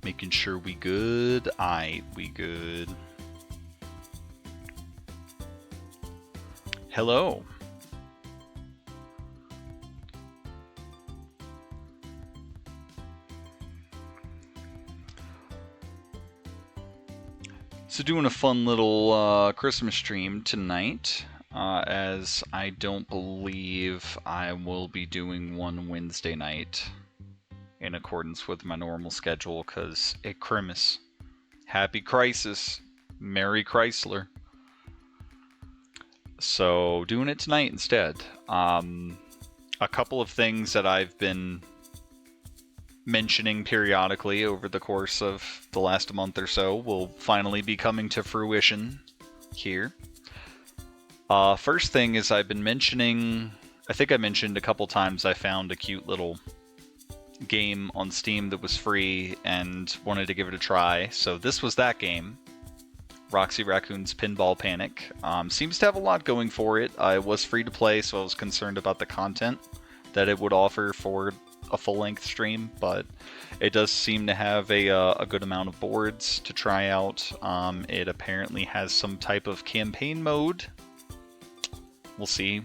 Making sure we good. We good. Hello. So doing a fun little Christmas stream tonight, as I don't believe I will be doing one Wednesday night in accordance with my normal schedule, because it Christmas. Happy Crisis. Merry Chrysler. So doing it tonight instead. A couple of things that I've been mentioning periodically over the course of the last month or so will finally be coming to fruition here. First thing is I've been mentioning, I think I mentioned a couple times I found a cute little game on Steam that was free and wanted to give it a try. So this was that game, Roxy Raccoon's Pinball Panic. Seems to have a lot going for it. It was free to play, so I was concerned about the content that it would offer for a full-length stream, but it does seem to have a good amount of boards to try out. It apparently has some type of campaign mode. We'll see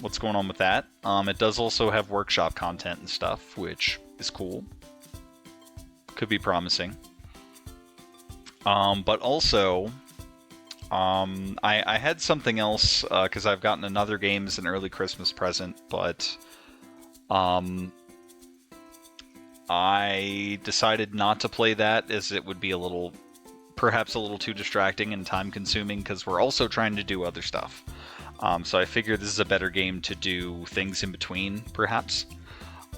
what's going on with that. It does also have workshop content and stuff, which is cool. Could be promising. But also, I had something else, because I've gotten another game as an early Christmas present, but I decided not to play that, as it would be perhaps a little too distracting and time consuming, because we're also trying to do other stuff. So I figured this is a better game to do things in between, perhaps.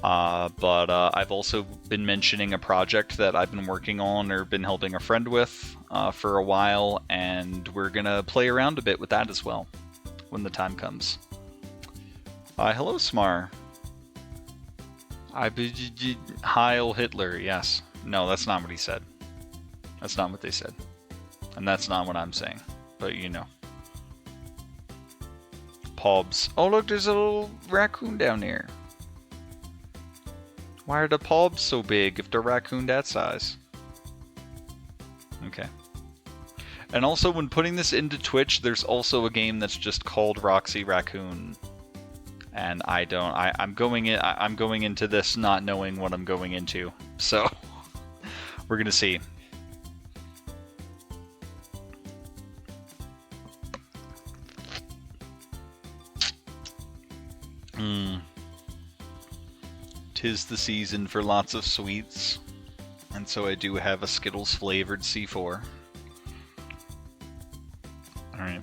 But I've also been mentioning a project that I've been working on or been helping a friend with for a while, and we're gonna play around a bit with that as well when the time comes. Hello, Smar. Heil Hitler, yes. No, that's not what he said. That's not what they said. And that's not what I'm saying. But you know. Pobs. Oh look, there's a little raccoon down there. Why are the pobs so big if they're raccoon that size? Okay. And also, when putting this into Twitch, there's also a game that's just called Roxy Raccoon. And I'm going into this not knowing what I'm going into. So, we're gonna see. Tis the season for lots of sweets. And so I do have a Skittles flavored C4. Alright.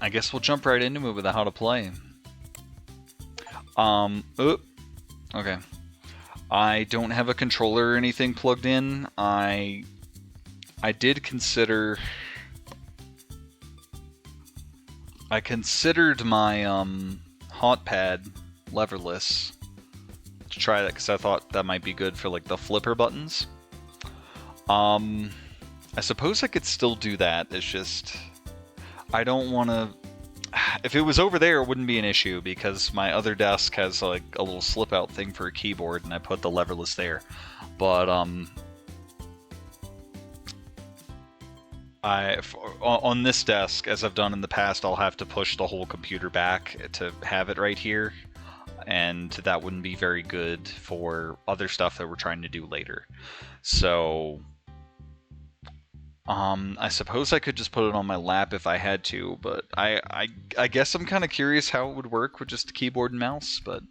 I guess we'll jump right into it with how to play. Okay. I don't have a controller or anything plugged in. I did consider... I considered my hot pad leverless to try that, because I thought that might be good for like the flipper buttons. I suppose I could still do that. It's just I don't want to. If it was over there, it wouldn't be an issue, because my other desk has like a little slip out thing for a keyboard, and I put the leverless there. But on this desk, as I've done in the past, I'll have to push the whole computer back to have it right here, and that wouldn't be very good for other stuff that we're trying to do later. So I suppose I could just put it on my lap if I had to, but I guess I'm kind of curious how it would work with just a keyboard and mouse, but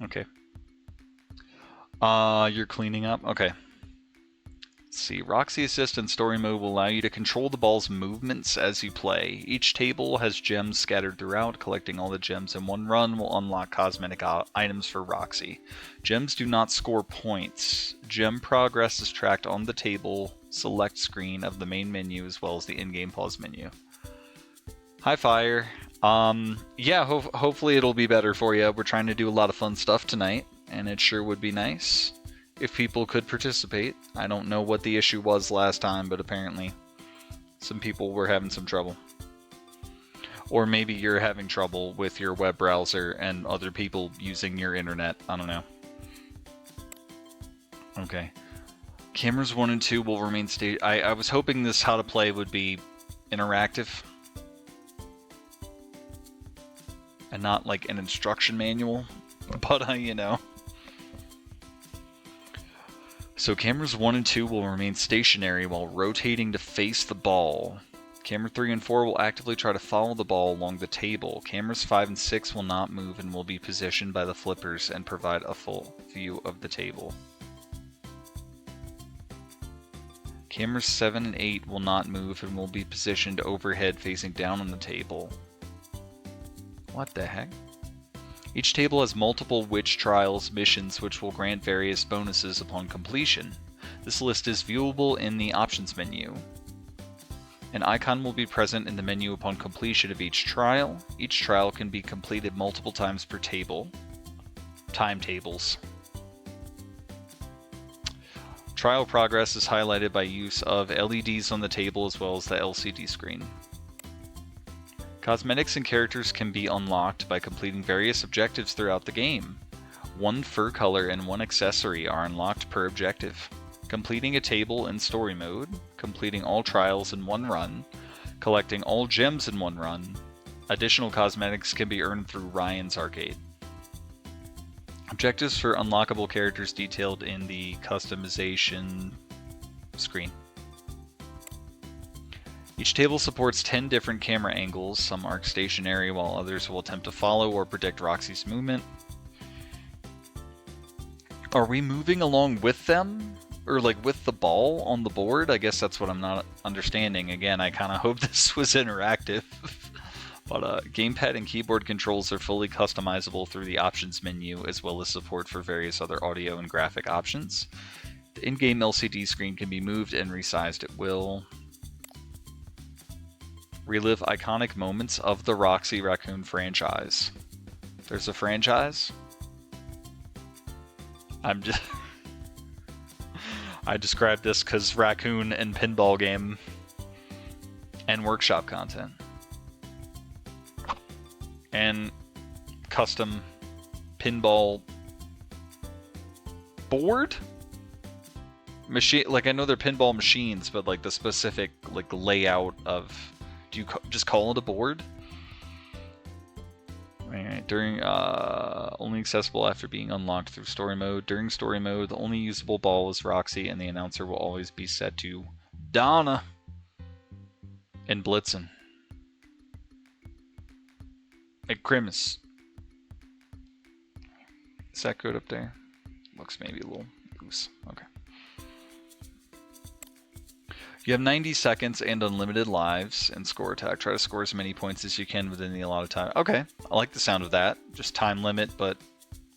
okay. You're cleaning up? Okay. Let's see. Roxy Assist and Story Mode will allow you to control the ball's movements as you play. Each table has gems scattered throughout. Collecting all the gems in one run will unlock cosmetic items for Roxy. Gems do not score points. Gem progress is tracked on the table select screen of the main menu, as well as the in-game pause menu. Hi, Fire. Yeah, hopefully it'll be better for you. We're trying to do a lot of fun stuff tonight, and it sure would be nice if people could participate. I don't know what the issue was last time, but apparently some people were having some trouble. Or maybe you're having trouble with your web browser and other people using your internet. I don't know. Okay. Cameras 1 and 2 will remain I was hoping this how to play would be interactive. And not like an instruction manual. But, you know. So cameras 1 and 2 will remain stationary while rotating to face the ball. Camera 3 and 4 will actively try to follow the ball along the table. Cameras 5 and 6 will not move and will be positioned by the flippers and provide a full view of the table. Cameras 7 and 8 will not move and will be positioned overhead facing down on the table. What the heck? Each table has multiple witch trials missions which will grant various bonuses upon completion. This list is viewable in the options menu. An icon will be present in the menu upon completion of each trial. Each trial can be completed multiple times per table. Timetables. Trial progress is highlighted by use of LEDs on the table as well as the LCD screen. Cosmetics and characters can be unlocked by completing various objectives throughout the game. 1 fur color and 1 accessory are unlocked per objective. Completing a table in story mode, completing all trials in 1 run, collecting all gems in 1 run. Additional cosmetics can be earned through Ryan's Arcade. Objectives for unlockable characters detailed in the customization screen. Each table supports 10 different camera angles. Some are stationary while others will attempt to follow or predict Roxy's movement. Are we moving along with them? Or like with the ball on the board? I guess that's what I'm not understanding. Again, I kind of hope this was interactive. But gamepad and keyboard controls are fully customizable through the options menu, as well as support for various other audio and graphic options. The in-game LCD screen can be moved and resized at will. Relive iconic moments of the Roxy Raccoon franchise. There's a franchise? I described this because Raccoon and Pinball game and workshop content. And custom pinball board? Machine, like I know they're pinball machines, but like the specific like layout of, do you just call it a board? Alright, during only accessible after being unlocked through story mode. During story mode, the only usable ball is Roxy, and the announcer will always be set to Donna and Blitzen. Hey, Grimace. Is that good up there? Looks maybe a little loose. Okay. You have 90 seconds and unlimited lives in score attack. Try to score as many points as you can within the allotted time. Okay, I like the sound of that. Just time limit, but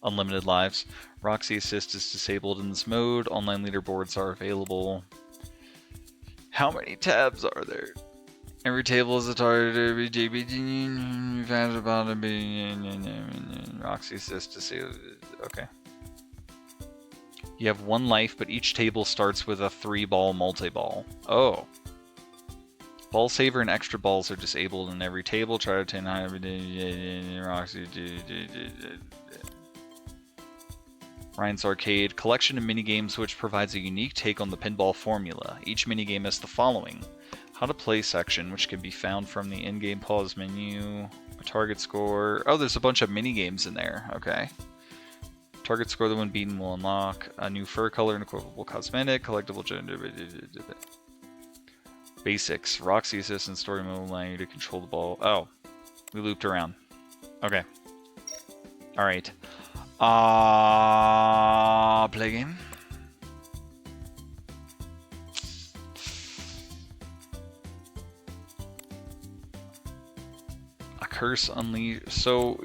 unlimited lives. Roxy Assist is disabled in this mode. Online leaderboards are available. How many tabs are there? Every table is a target. Every JBG fans about it. Roxy Assist disabled. Okay. You have 1 life, but each table starts with a 3-ball multi-ball. Oh. Ball saver and extra balls are disabled in every table. Try to obtain Roxy. Ryan's Arcade. Collection of minigames which provides a unique take on the pinball formula. Each minigame has the following. How to play section, which can be found from the in-game pause menu. A target score. Oh, there's a bunch of minigames in there. Okay. Target score, the one beaten will unlock a new fur color and equipable cosmetic, collectible gender. Basics. Roxy Assist and story mode allow you to control the ball. Oh, we looped around. Okay. Alright. Play game. A curse unleashed. So,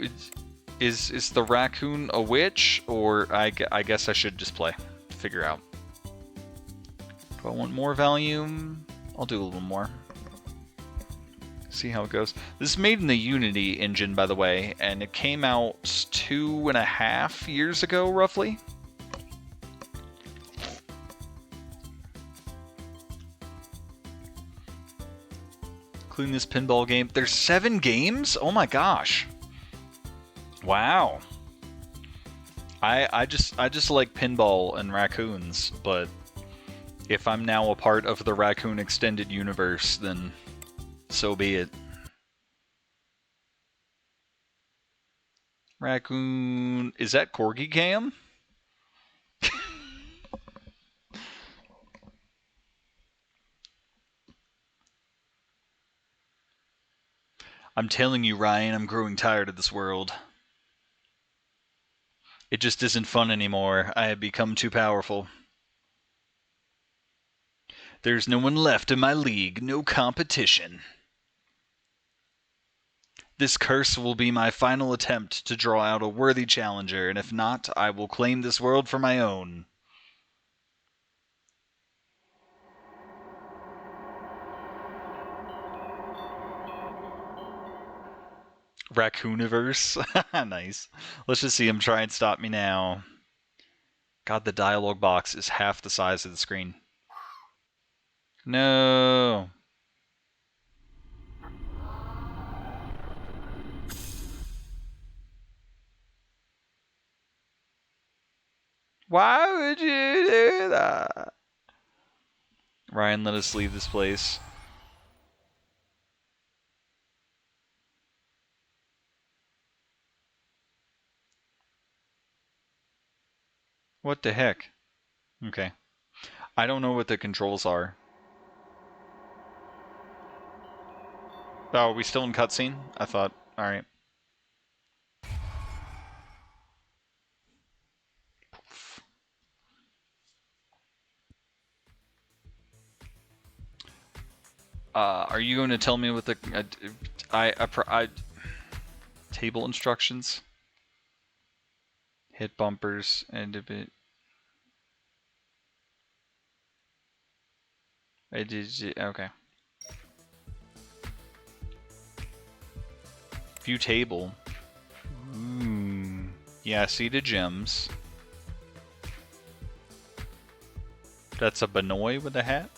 Is the raccoon a witch, or I guess I should just play to figure out. Do I want more volume? I'll do a little more. See how it goes. This is made in the Unity engine, by the way, and it came out 2.5 years ago, roughly. Including this pinball game. There's 7 games? Oh my gosh. Wow. I just like pinball and raccoons, but if I'm now a part of the Raccoon extended universe, then so be it. Raccoon, is that Corgi Cam? I'm telling you, Ryan, I'm growing tired of this world. It just isn't fun anymore. I have become too powerful. There's no one left in my league, no competition. This curse will be my final attempt to draw out a worthy challenger, and if not, I will claim this world for my own. Raccooniverse? Nice. Let's just see him try and stop me now. God, the dialogue box is half the size of the screen. No. Why would you do that? Ryan, let us leave this place. What the heck? Okay. I don't know what the controls are. Oh, are we still in cutscene? I thought. Alright. Are you going to tell me what the table instructions? Hit bumpers and a bit. Okay. View table. Ooh. Yeah, seated gems. That's a Benoit with a hat?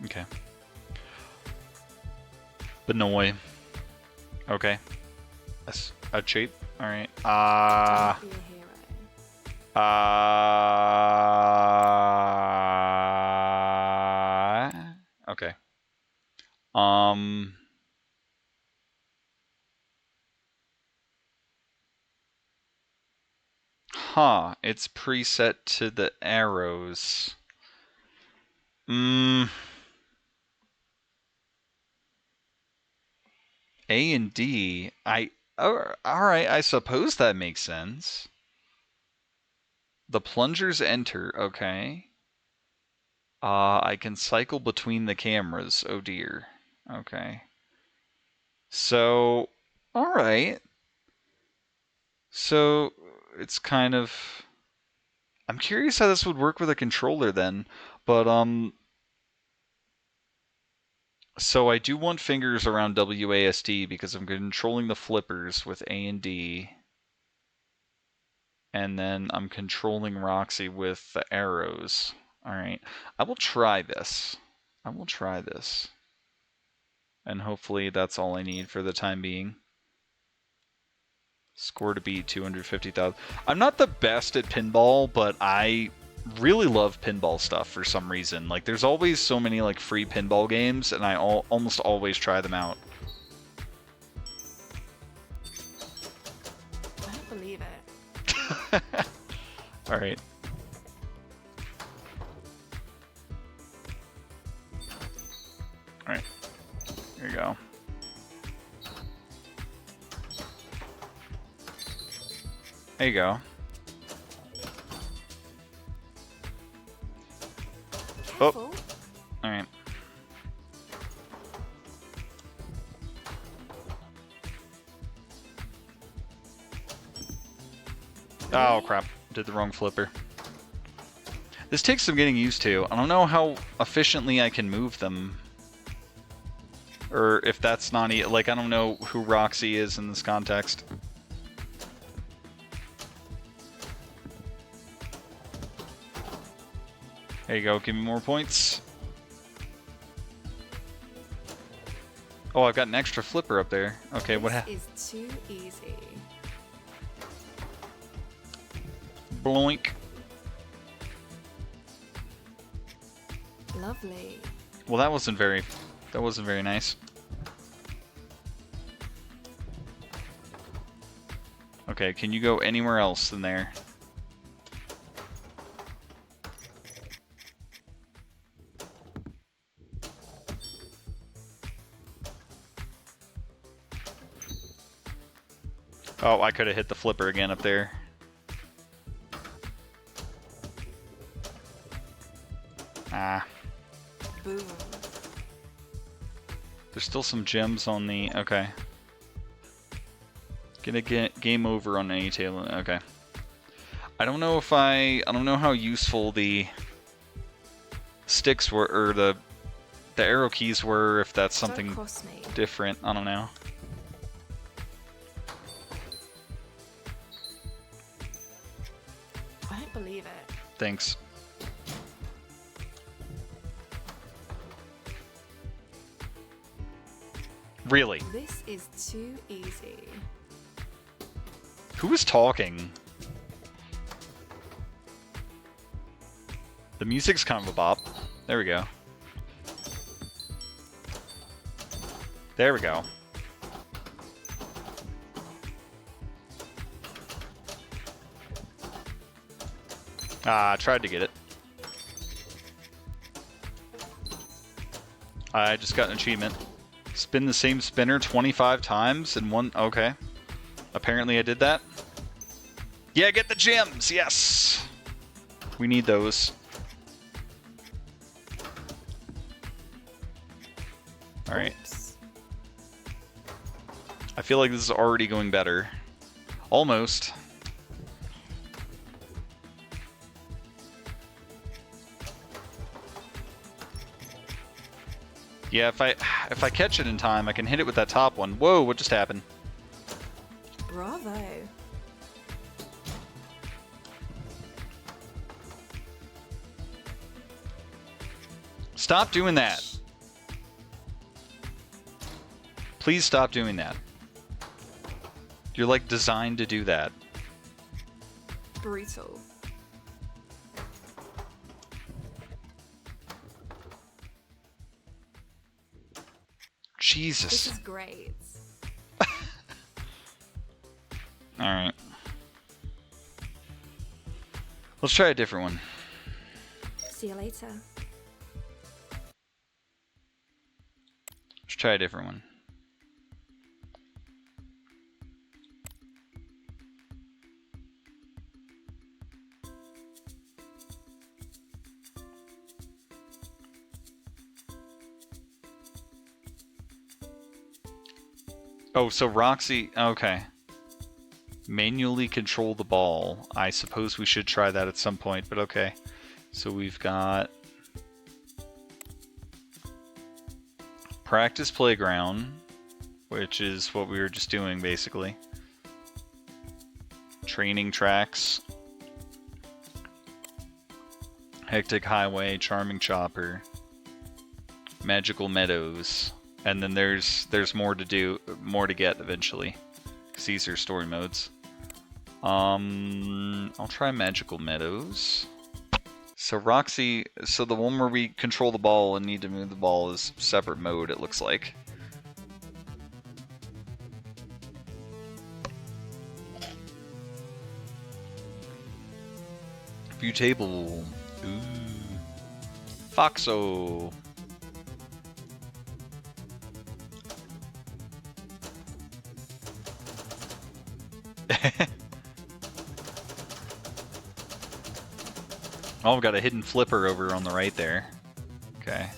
Okay. Benoit. Okay. That's a shape. Alright. Okay. Huh. It's preset to the arrows. A and D. Alright, I suppose that makes sense. The plungers enter, okay. I can cycle between the cameras. Oh dear. Okay. So, alright. So, it's kind of... I'm curious how this would work with a controller then, but, so I do want fingers around WASD because I'm controlling the flippers with A and D. And then I'm controlling Roxy with the arrows. Alright. I will try this. And hopefully that's all I need for the time being. Score to beat 250,000. I'm not the best at pinball, but I really love pinball stuff for some reason. Like, there's always so many like free pinball games, and I almost always try them out. I don't believe it. All right. All right. Here you go. There you go. Careful. Oh. All right. Oh crap. Did the wrong flipper. This takes some getting used to. I don't know how efficiently I can move them. Or if that's not... like, I don't know who Roxy is in this context. There you go. Give me more points. Oh, I've got an extra flipper up there. Okay, what This is too easy. Bloink. Lovely. Well, that wasn't very nice. Okay, can you go anywhere else than there? Oh, I could have hit the flipper again up there. Ah. Boom. There's still some gems on the... Okay. Gonna get game over on any tail... Okay. I don't know if I don't know how useful the sticks were, or the arrow keys were, if that's something Don't cross me. different. I don't know. I don't believe it. Thanks. Really? This is too easy. Who is talking? The music's kind of a bop. There we go. There we go. Ah, I tried to get it. I just got an achievement. Spin the same spinner 25 times in one... Okay. Apparently I did that. Yeah, get the gems! Yes! We need those. Alright. Oops. I feel like this is already going better. Almost. Yeah, if I catch it in time, I can hit it with that top one. Whoa, what just happened? Bravo. Stop doing that. Please stop doing that. You're like designed to do that. Brutal. Jesus. This is great. Alright. Let's try a different one. See you later. Let's try a different one. Oh, so Roxy... Okay. Manually control the ball. I suppose we should try that at some point, but okay. So we've got... Practice Playground, which is what we were just doing, basically. Training Tracks. Hectic Highway, Charming Chopper. Magical Meadows. And then there's more to do, more to get eventually. Because these are story modes. I'll try Magical Meadows. So Roxy, so the one where we control the ball and need to move the ball is separate mode, it looks like. View table. Ooh. Foxo. Oh, I've got a hidden flipper over on the right there. Okay.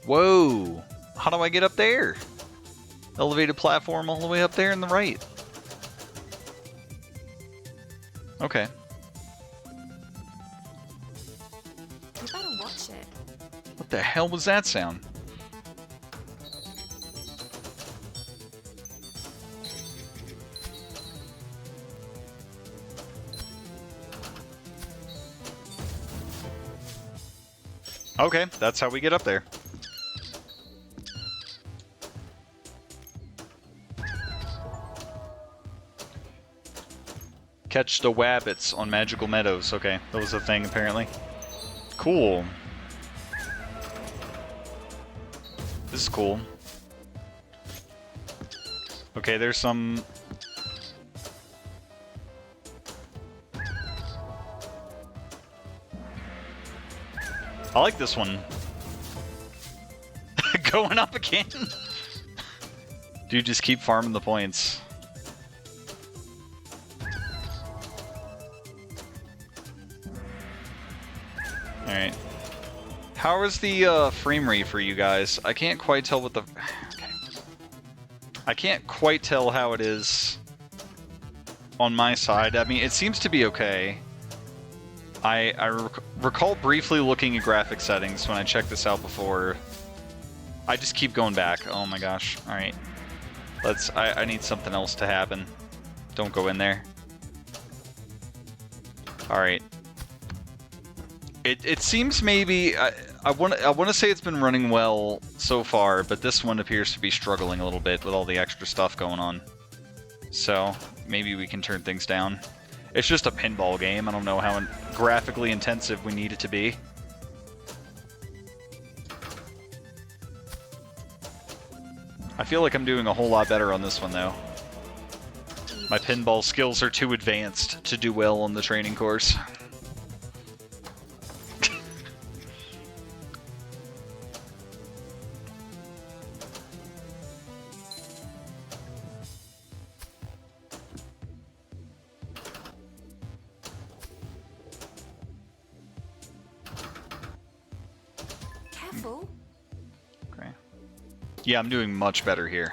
Whoa! How do I get up there? Elevated platform all the way up there in the right. Okay. You better watch it. What the hell was that sound? Okay, that's how we get up there. Catch the wabbits on magical meadows. Okay, that was a thing apparently. Cool. This is cool. Okay, there's some... I like this one. Going up again? Dude, just keep farming the points. Alright. How is the frame rate for you guys? I can't quite tell what the... Okay. I can't quite tell how it is on my side. I mean, it seems to be okay. I recall briefly looking at graphic settings when I checked this out before. I just keep going back. Oh my gosh. Alright. I need something else to happen. Don't go in there. Alright. It seems maybe... I want to say it's been running well so far, but this one appears to be struggling a little bit with all the extra stuff going on. So, maybe we can turn things down. It's just a pinball game. I don't know how graphically intensive we need it to be. I feel like I'm doing a whole lot better on this one, though. My pinball skills are too advanced to do well on the training course. Careful. Okay. Yeah, I'm doing much better here.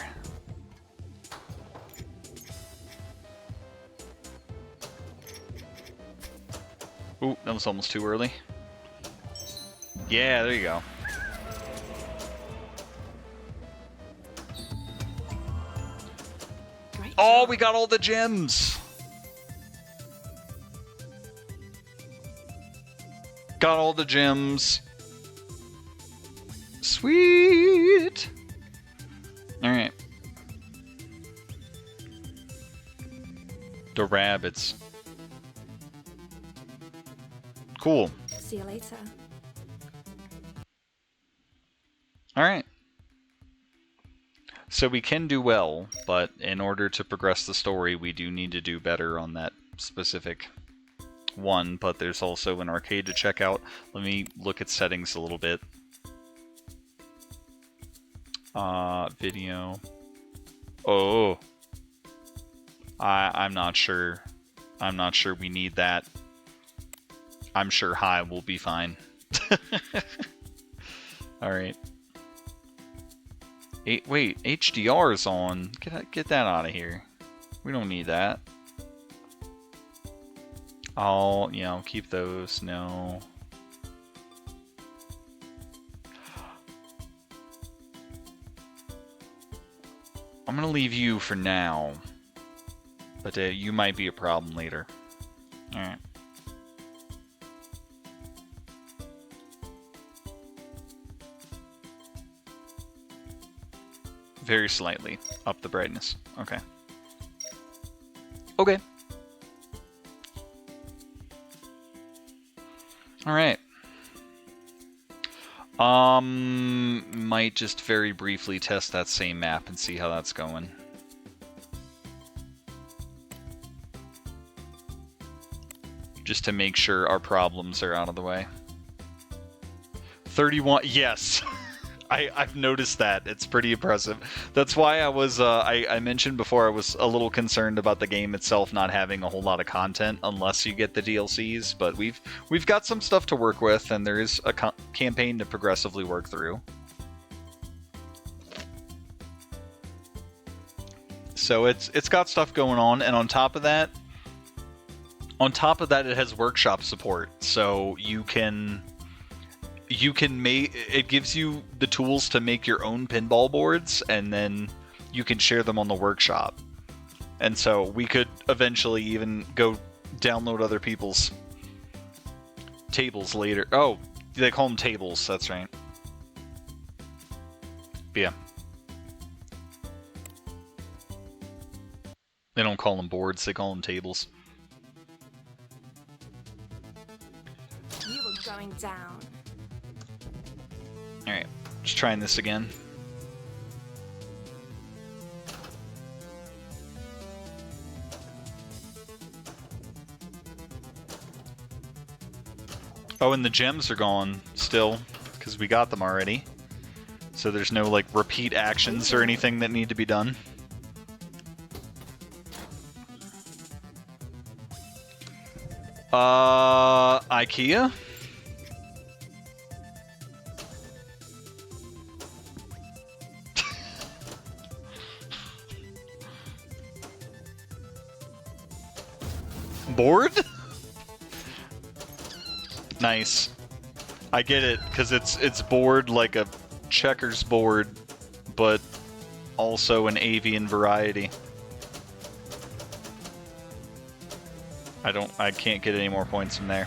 Ooh, that was almost too early. Yeah, there you go. Great Oh, job. we got all the gems! Got all the gems. Sweet! Alright. The rabbits. Cool. See you later. Alright. So we can do well, but in order to progress the story, we do need to do better on that specific one, but there's also an arcade to check out. Let me look at settings a little bit. Video. Oh. I'm not sure. I'm not sure we need that. I'm sure high will be fine. Alright. Wait, HDR is on. Get that out of here. We don't need that. I'll keep those. No. I'm gonna leave you for now. But you might be a problem later. Alright. Very slightly. Up the brightness. Okay. Okay. Alright. Might just very briefly test that same map and see how that's going. Just to make sure our problems are out of the way. 31, yes! I've noticed that. It's pretty impressive. That's why I was, I mentioned before I was a little concerned about the game itself not having a whole lot of content unless you get the DLCs, but we've got some stuff to work with, and there is a campaign to progressively work through. So it's got stuff going on, and on top of that, it has workshop support, so you can make it gives you the tools to make your own pinball boards, and then you can share them on the workshop. And so we could eventually even go download other people's tables later. Oh, They call them tables, that's right. But yeah. They don't call them boards, they call them tables. You were going down. Alright, just trying this again. Oh, and the gems are gone still, because we got them already. So there's no, like, repeat actions or anything that need to be done. IKEA? Board? Nice. I get it, because it's board like a checkers board, but also an avian variety. I can't get any more points from there.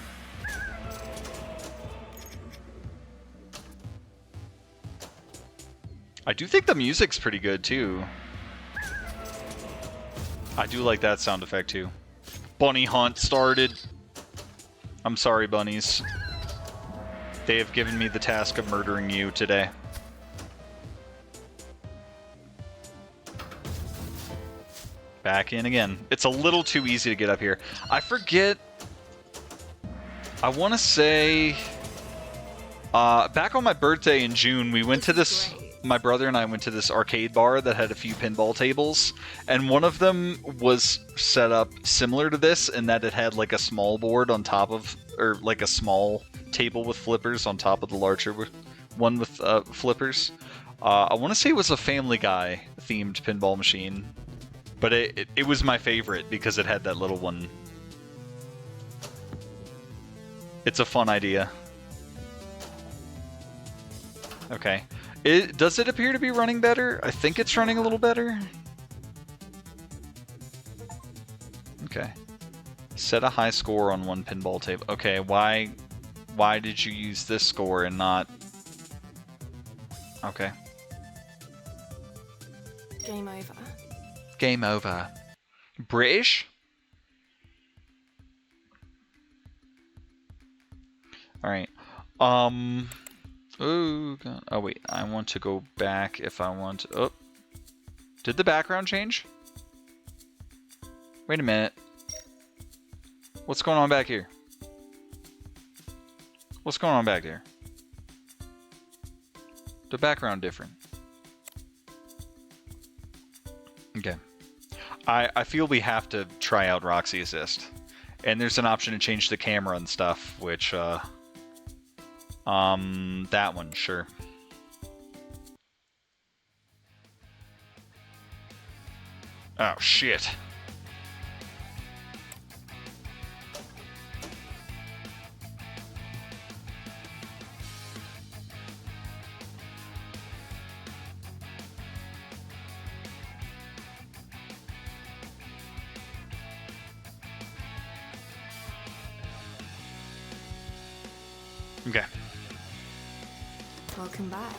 I do think the music's pretty good too. I do like that sound effect too. Bunny hunt started. I'm sorry, bunnies. They have given me the task of murdering you today. Back in again. It's a little too easy to get up here. I forget. I want to say... back on my birthday in June, we went to this... My brother and I went to this arcade bar that had a few pinball tables, and one of them was set up similar to this in that it had like a small board on top of, or like a small table with flippers on top of the larger one with flippers. I want to say it was a Family Guy themed pinball machine, but it was my favorite because it had that little one. It's a fun idea. Okay. Does it appear to be running better? I think it's running a little better. Okay. Set a high score on one pinball table. Okay, why did you use this score and not... Okay. Game over. Game over. British? Alright. Oh, God. Oh, wait. I want to go back if I want to... Oh. Did the background change? Wait a minute. What's going on back here? What's going on back there? The background different. Okay. I feel we have to try out Roxy Assist. And there's an option to change the camera and stuff, which, that one, sure. Oh, shit. Okay. Welcome back.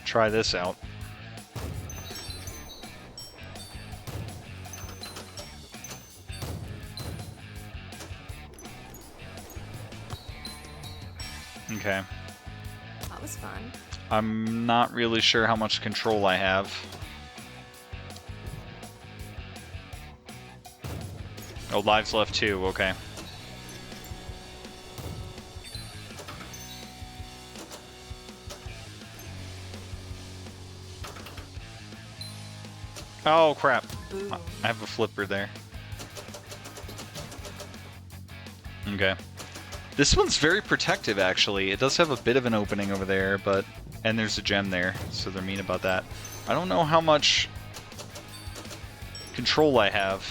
Try this out. Okay. That was fun. I'm not really sure how much control I have. Oh, lives left too, okay. Oh, crap. Boom. I have a flipper there. Okay. This one's very protective, actually. It does have a bit of an opening over there, but... And there's a gem there, so they're mean about that. I don't know how much control I have.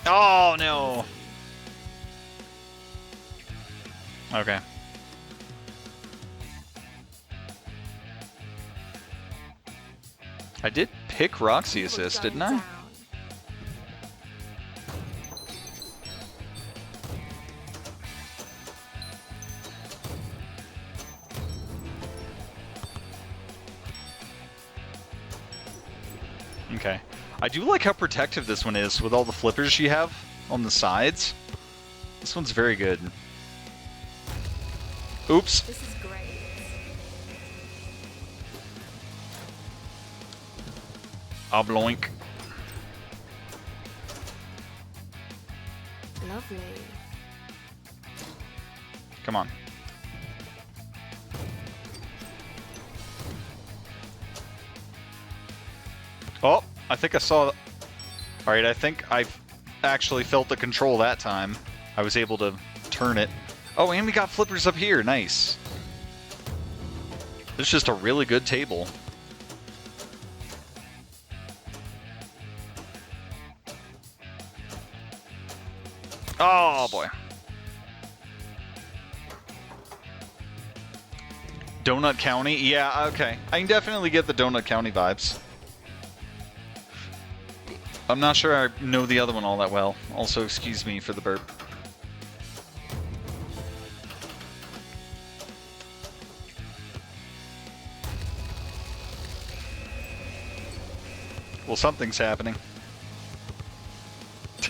Oh, no! Okay. I did pick Roxy Assist, didn't I? Okay. I do like how protective this one is with all the flippers you have on the sides. This one's very good. Oops. This is great. Obloink. Lovely. Come on. Oh, I think I saw... Alright, I think I actually felt the control that time. I was able to turn it. Oh, and we got flippers up here. Nice. This is just a really good table. Oh, boy. Donut County? Yeah, okay. I can definitely get the Donut County vibes. I'm not sure I know the other one all that well. Also, excuse me for the burp. Well, something's happening.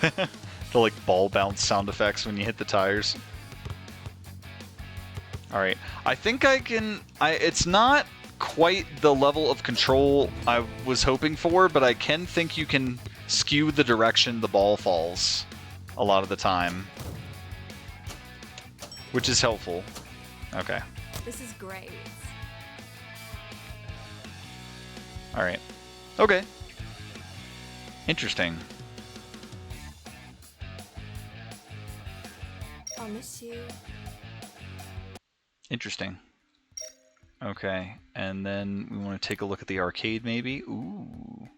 The, like, ball bounce sound effects when you hit the tires. Alright. I think I can... It's not quite the level of control I was hoping for, but I can think you can skew the direction the ball falls a lot of the time. Which is helpful. Okay. This is great. Alright. Okay. Interesting. I'll miss you. Interesting. Okay, and then we want to take a look at the arcade, maybe? Ooh.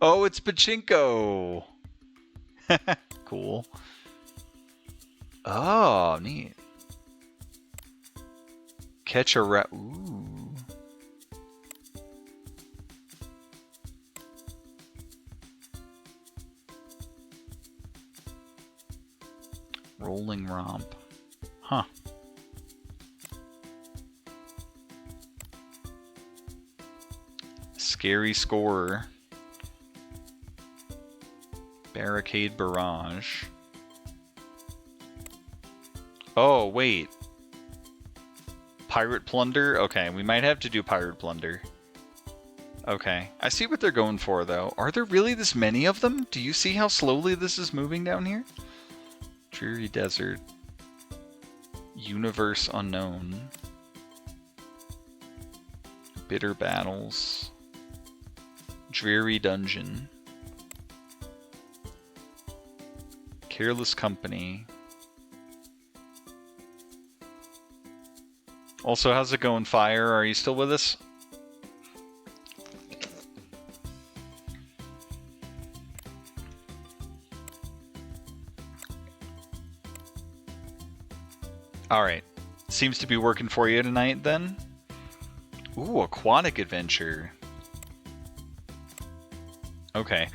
Oh, it's Pachinko! Cool. Oh, neat. Catch a rat. Ooh. Rolling romp. Huh. Scary scorer. Barricade barrage. Oh, wait. Pirate plunder? Okay, we might have to do pirate plunder. Okay. I see what they're going for, though. Are there really this many of them? Do you see how slowly this is moving down here? Dreary desert. Universe unknown. Bitter battles. Dreary dungeon. Careless company. Also, how's it going, Fire? Are you still with us? Alright. Seems to be working for you tonight, then? Ooh, aquatic adventure. Okay.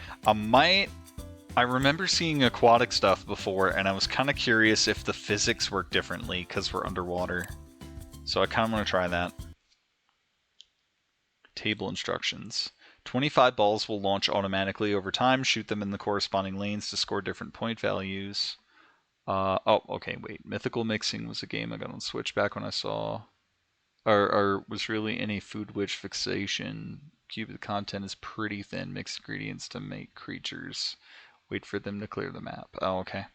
I remember seeing aquatic stuff before, and I was kind of curious if the physics work differently because we're underwater. So I kind of want to try that. Table instructions. 25 balls will launch automatically over time. Shoot them in the corresponding lanes to score different point values. Oh, okay, wait. Mythical Mixing was a game I got on Switch back when I saw... Or was really any food witch fixation. Cube of content is pretty thin. Mix ingredients to make creatures. Wait for them to clear the map. Oh, okay.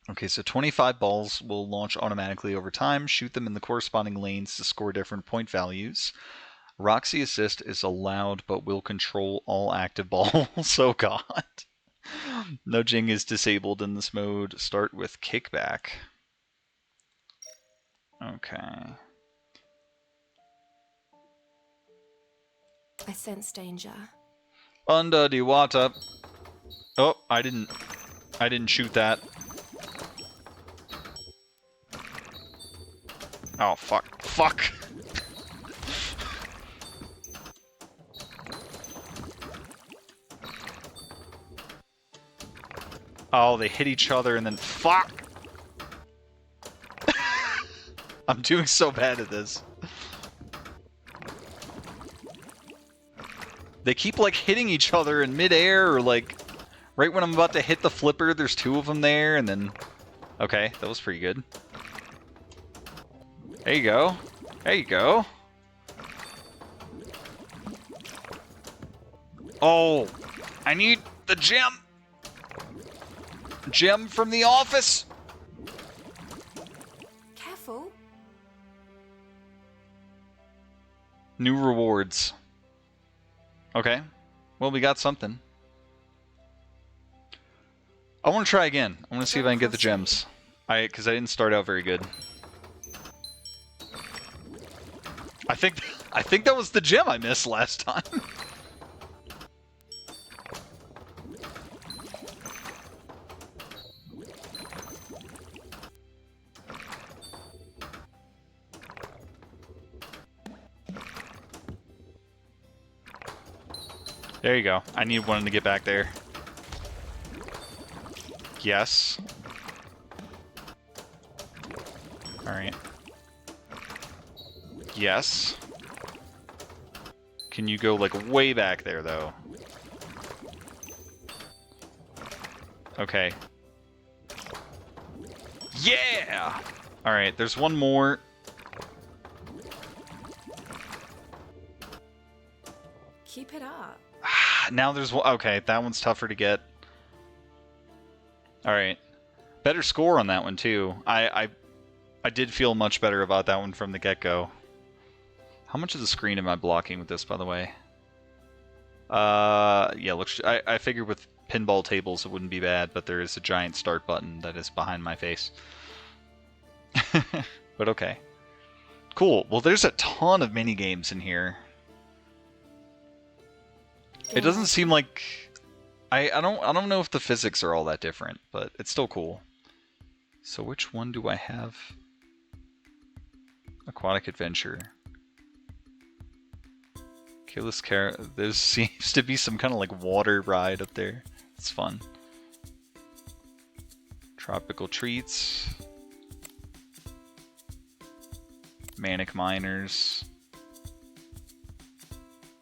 Okay, so 25 balls will launch automatically over time. Shoot them in the corresponding lanes to score different point values. Roxy assist is allowed, but will control all active balls. Oh god. Nudging is disabled in this mode. Start with kickback. Okay. I sense danger. Under the water. Oh, I didn't shoot that. Oh, fuck. Fuck! Oh, they hit each other and then... Fuck! I'm doing so bad at this. They keep, like, hitting each other in midair, or, like, right when I'm about to hit the flipper, there's two of them there, and then... Okay, that was pretty good. There you go. There you go. Oh, I need the gem. Gem from the office. Careful. New rewards. Okay. Well, we got something. I want to try again. I want to see if I can get the gems. Because I didn't start out very good. I think that was the gem I missed last time. There you go. I need one to get back there. Yes. Alright. Yes. Can you go, like, way back there, though? Okay. Yeah! Alright, there's one more. Keep it up. Now there's one. Okay, that one's tougher to get. Alright. Better score on that one, too. I did feel much better about that one from the get-go. How much of the screen am I blocking with this, by the way? Yeah, looks. I figured with pinball tables it wouldn't be bad, but there is a giant start button that is behind my face. But okay. Cool. Well, there's a ton of mini games in here. It doesn't seem like I don't know if the physics are all that different, but it's still cool. So which one do I have? Aquatic Adventure. Okay, let's care. There seems to be some kind of like water ride up there. It's fun. Tropical Treats. Manic Miners.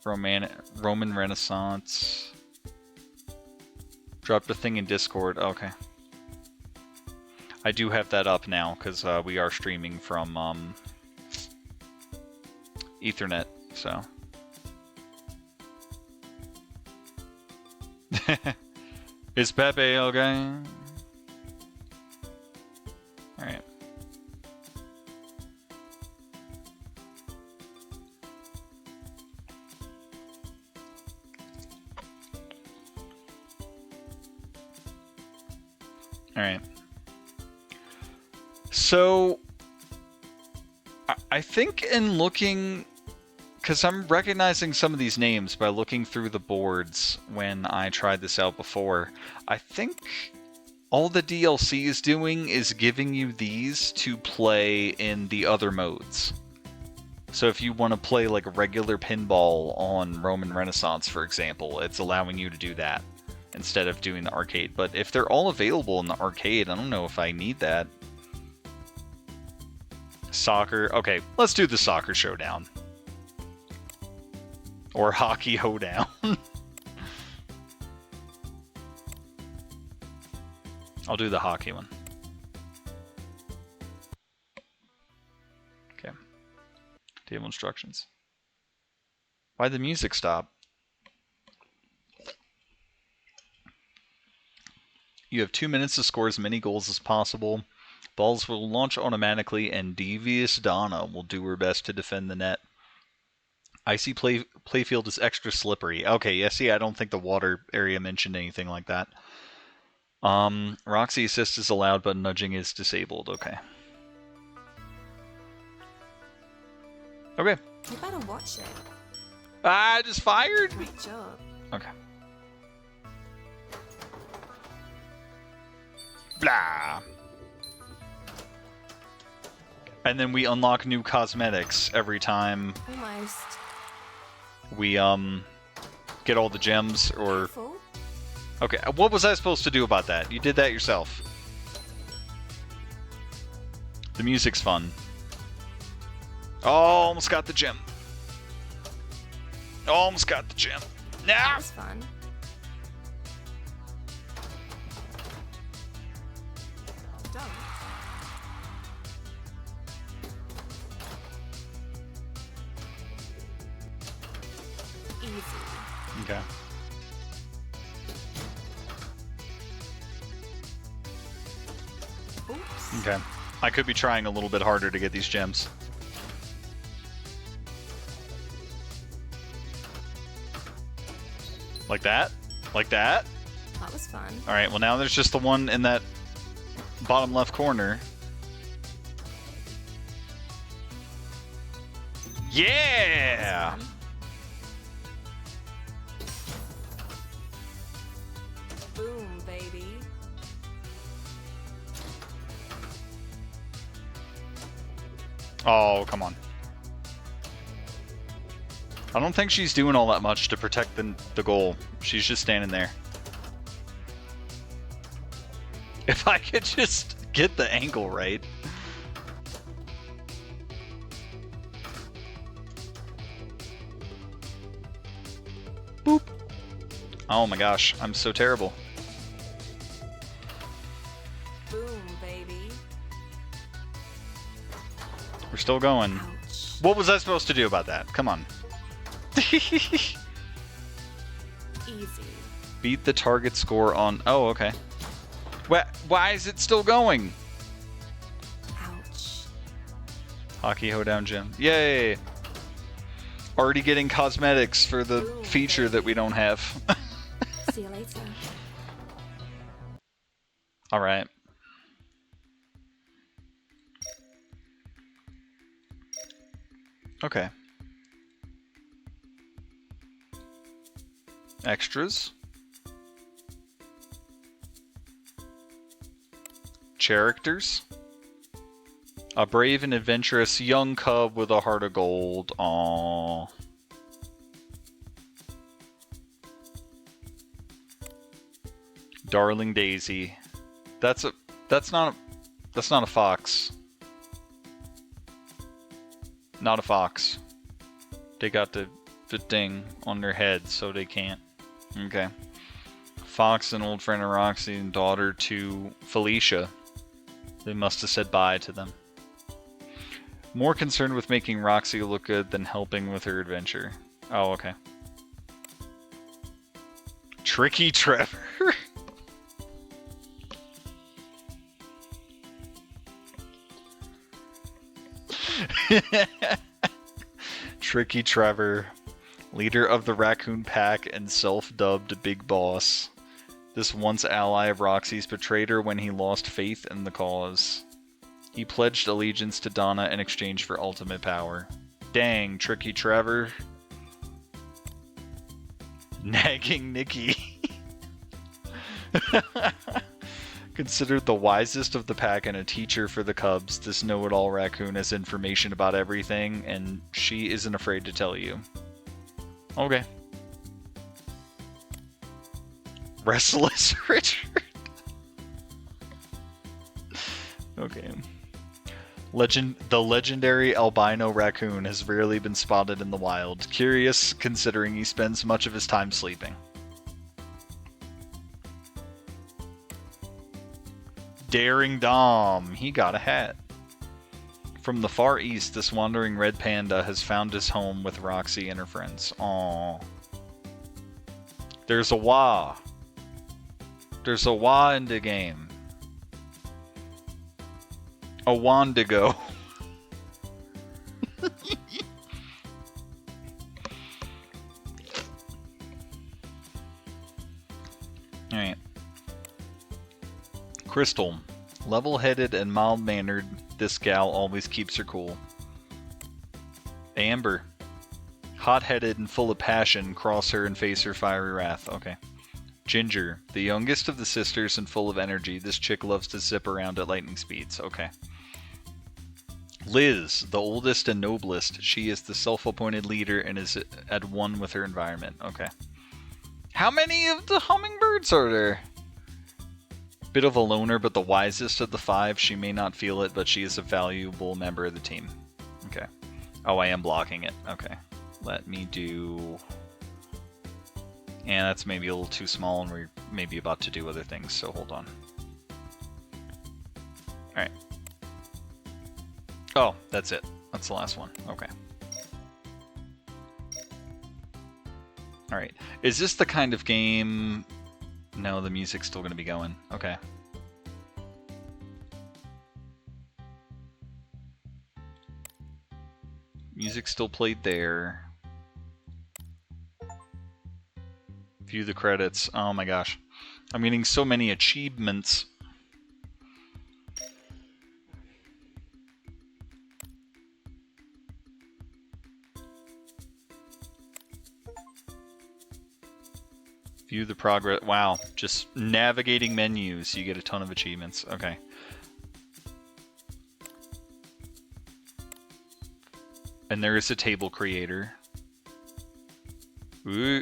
Roman Renaissance. Dropped a thing in Discord. Okay. I do have that up now because we are streaming from Ethernet, so. Is Pepe okay? Alright. Alright. So, I think in looking, because I'm recognizing some of these names by looking through the boards when I tried this out before, I think all the DLC is doing is giving you these to play in the other modes. So if you want to play like a regular pinball on Roman Renaissance, for example, it's allowing you to do that instead of doing the arcade. But if they're all available in the arcade, I don't know if I need that. Soccer. Okay, let's do the soccer showdown. Or hockey hoedown. I'll do the hockey one. Okay. Table instructions. Why'd the music stop? You have 2 minutes to score as many goals as possible. Balls will launch automatically, and Devious Donna will do her best to defend the net. Icy playfield is extra slippery. Okay, yeah, see, I don't think the water area mentioned anything like that. Roxy assist is allowed, but nudging is disabled. Okay. Okay. You better watch it. I just fired? Great job. Okay. Blah. And then we unlock new cosmetics every time Almost. we get all the gems or... Careful. Okay, what was I supposed to do about that? You did that yourself. The music's fun. Oh, almost got the gem. Almost got the gem. That Nah! was fun. Don't. Easy. Okay. Oops. Okay. I could be trying a little bit harder to get these gems. Like that? Like that? That was fun. Alright, well now there's just the one in that bottom left corner. Yeah! That was fun. Boom, baby. Oh, come on. I don't think she's doing all that much to protect the goal. She's just standing there. If I could just get the angle right. Boop. Oh my gosh, I'm so terrible. Boom, baby. We're still going. Ouch. What was I supposed to do about that? Come on. Easy. Beat the target score on... Oh, okay. Why is it still going? Ouch. Hockey Hoedown Gym. Yay! Already getting cosmetics for the Ooh, feature that we don't have. See you later. Alright. Okay. Extras. Characters. A brave and adventurous young cub with a heart of gold. Aww. Darling Daisy. That's not a fox. Not a fox. They got the thing on their head, so they can't. Okay. Fox, an old friend of Roxy, and daughter to Felicia. They must have said bye to them. More concerned with making Roxy look good than helping with her adventure. Oh, okay. Tricky Trevor. Tricky Trevor, leader of the Raccoon Pack and self-dubbed Big Boss. This once ally of Roxy's betrayed her when he lost faith in the cause. He pledged allegiance to Donna in exchange for ultimate power. Dang, Tricky Trevor. Nagging Nikki. Considered the wisest of the pack and a teacher for the cubs, this know-it-all raccoon has information about everything, and she isn't afraid to tell you. Okay. Restless Richard. Okay. The legendary albino raccoon has rarely been spotted in the wild. Curious, considering he spends much of his time sleeping. Daring Dom. He got a hat. From the far east, this wandering red panda has found his home with Roxy and her friends. Aww. There's a wah. There's a wah in the game. A Wandigo. Alright. Crystal. Level-headed and mild-mannered, this gal always keeps her cool. Amber. Hot-headed and full of passion, cross her and face her fiery wrath. Okay. Ginger. The youngest of the sisters and full of energy, this chick loves to zip around at lightning speeds. Okay. Liz. The oldest and noblest, she is the self-appointed leader and is at one with her environment. Okay. How many of the hummingbirds are there? Bit of a loner, but the wisest of the five. She may not feel it, but she is a valuable member of the team. Okay. Oh, I am blocking it. Okay. Let me do... And that's maybe a little too small, and we're maybe about to do other things, so hold on. Alright. Oh, that's it. That's the last one. Okay. Alright. Is this the kind of game... No, the music's still going to be going. Okay. Music still played there. View the credits. Oh my gosh. I'm getting so many achievements. View the progress. Wow. Just navigating menus. You get a ton of achievements. Okay. And there is a table creator. Ooh.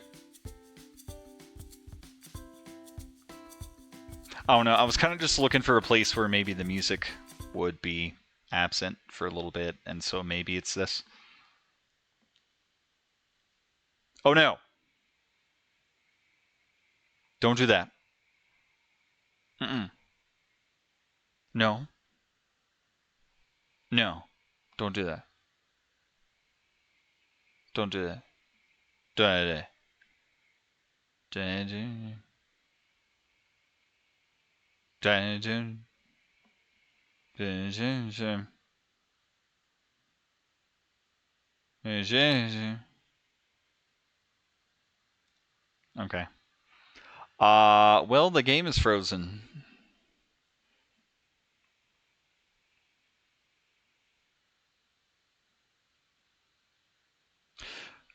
Oh no, I was kind of just looking for a place where maybe the music would be absent for a little bit, and so maybe it's this. Oh no! Don't do that. Mm-mm. No. No. Don't do that. Don't do that. Don't do that. Okay. Well, the game is frozen.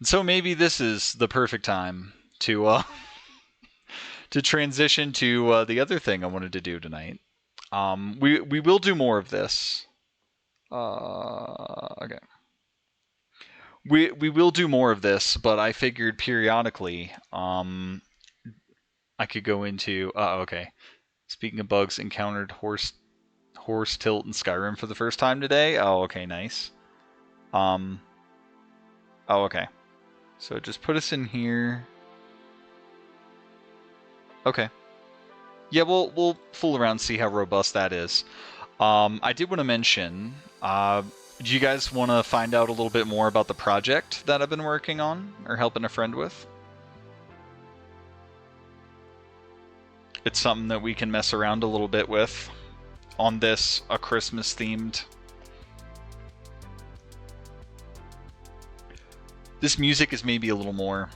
So maybe this is the perfect time to to transition to the other thing I wanted to do tonight. We will do more of this. Okay. We will do more of this, but I figured periodically I could go into okay. Speaking of bugs, encountered horse tilt in Skyrim for the first time today. Oh, okay, nice. Oh, okay. So just put us in here. Okay. Yeah, we'll fool around and see how robust that is. I did want to mention, do you guys want to find out a little bit more about the project that I've been working on or helping a friend with? It's something that we can mess around a little bit with on this, a Christmas themed. This music is maybe a little more.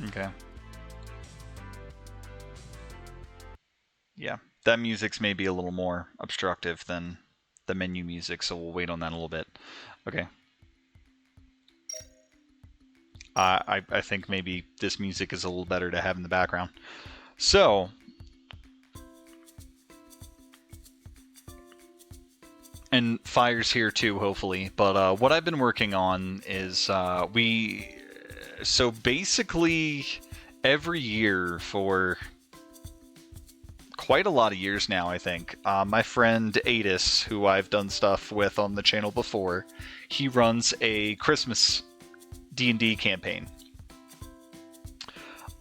Okay. Yeah, that music's maybe a little more obstructive than the menu music, so we'll wait on that a little bit. Okay. I think maybe this music is a little better to have in the background. So, and Fire's here too, hopefully. But what I've been working on is so basically every year for quite a lot of years now, I think, my friend Adis, who I've done stuff with on the channel before, he runs a Christmas D&D campaign.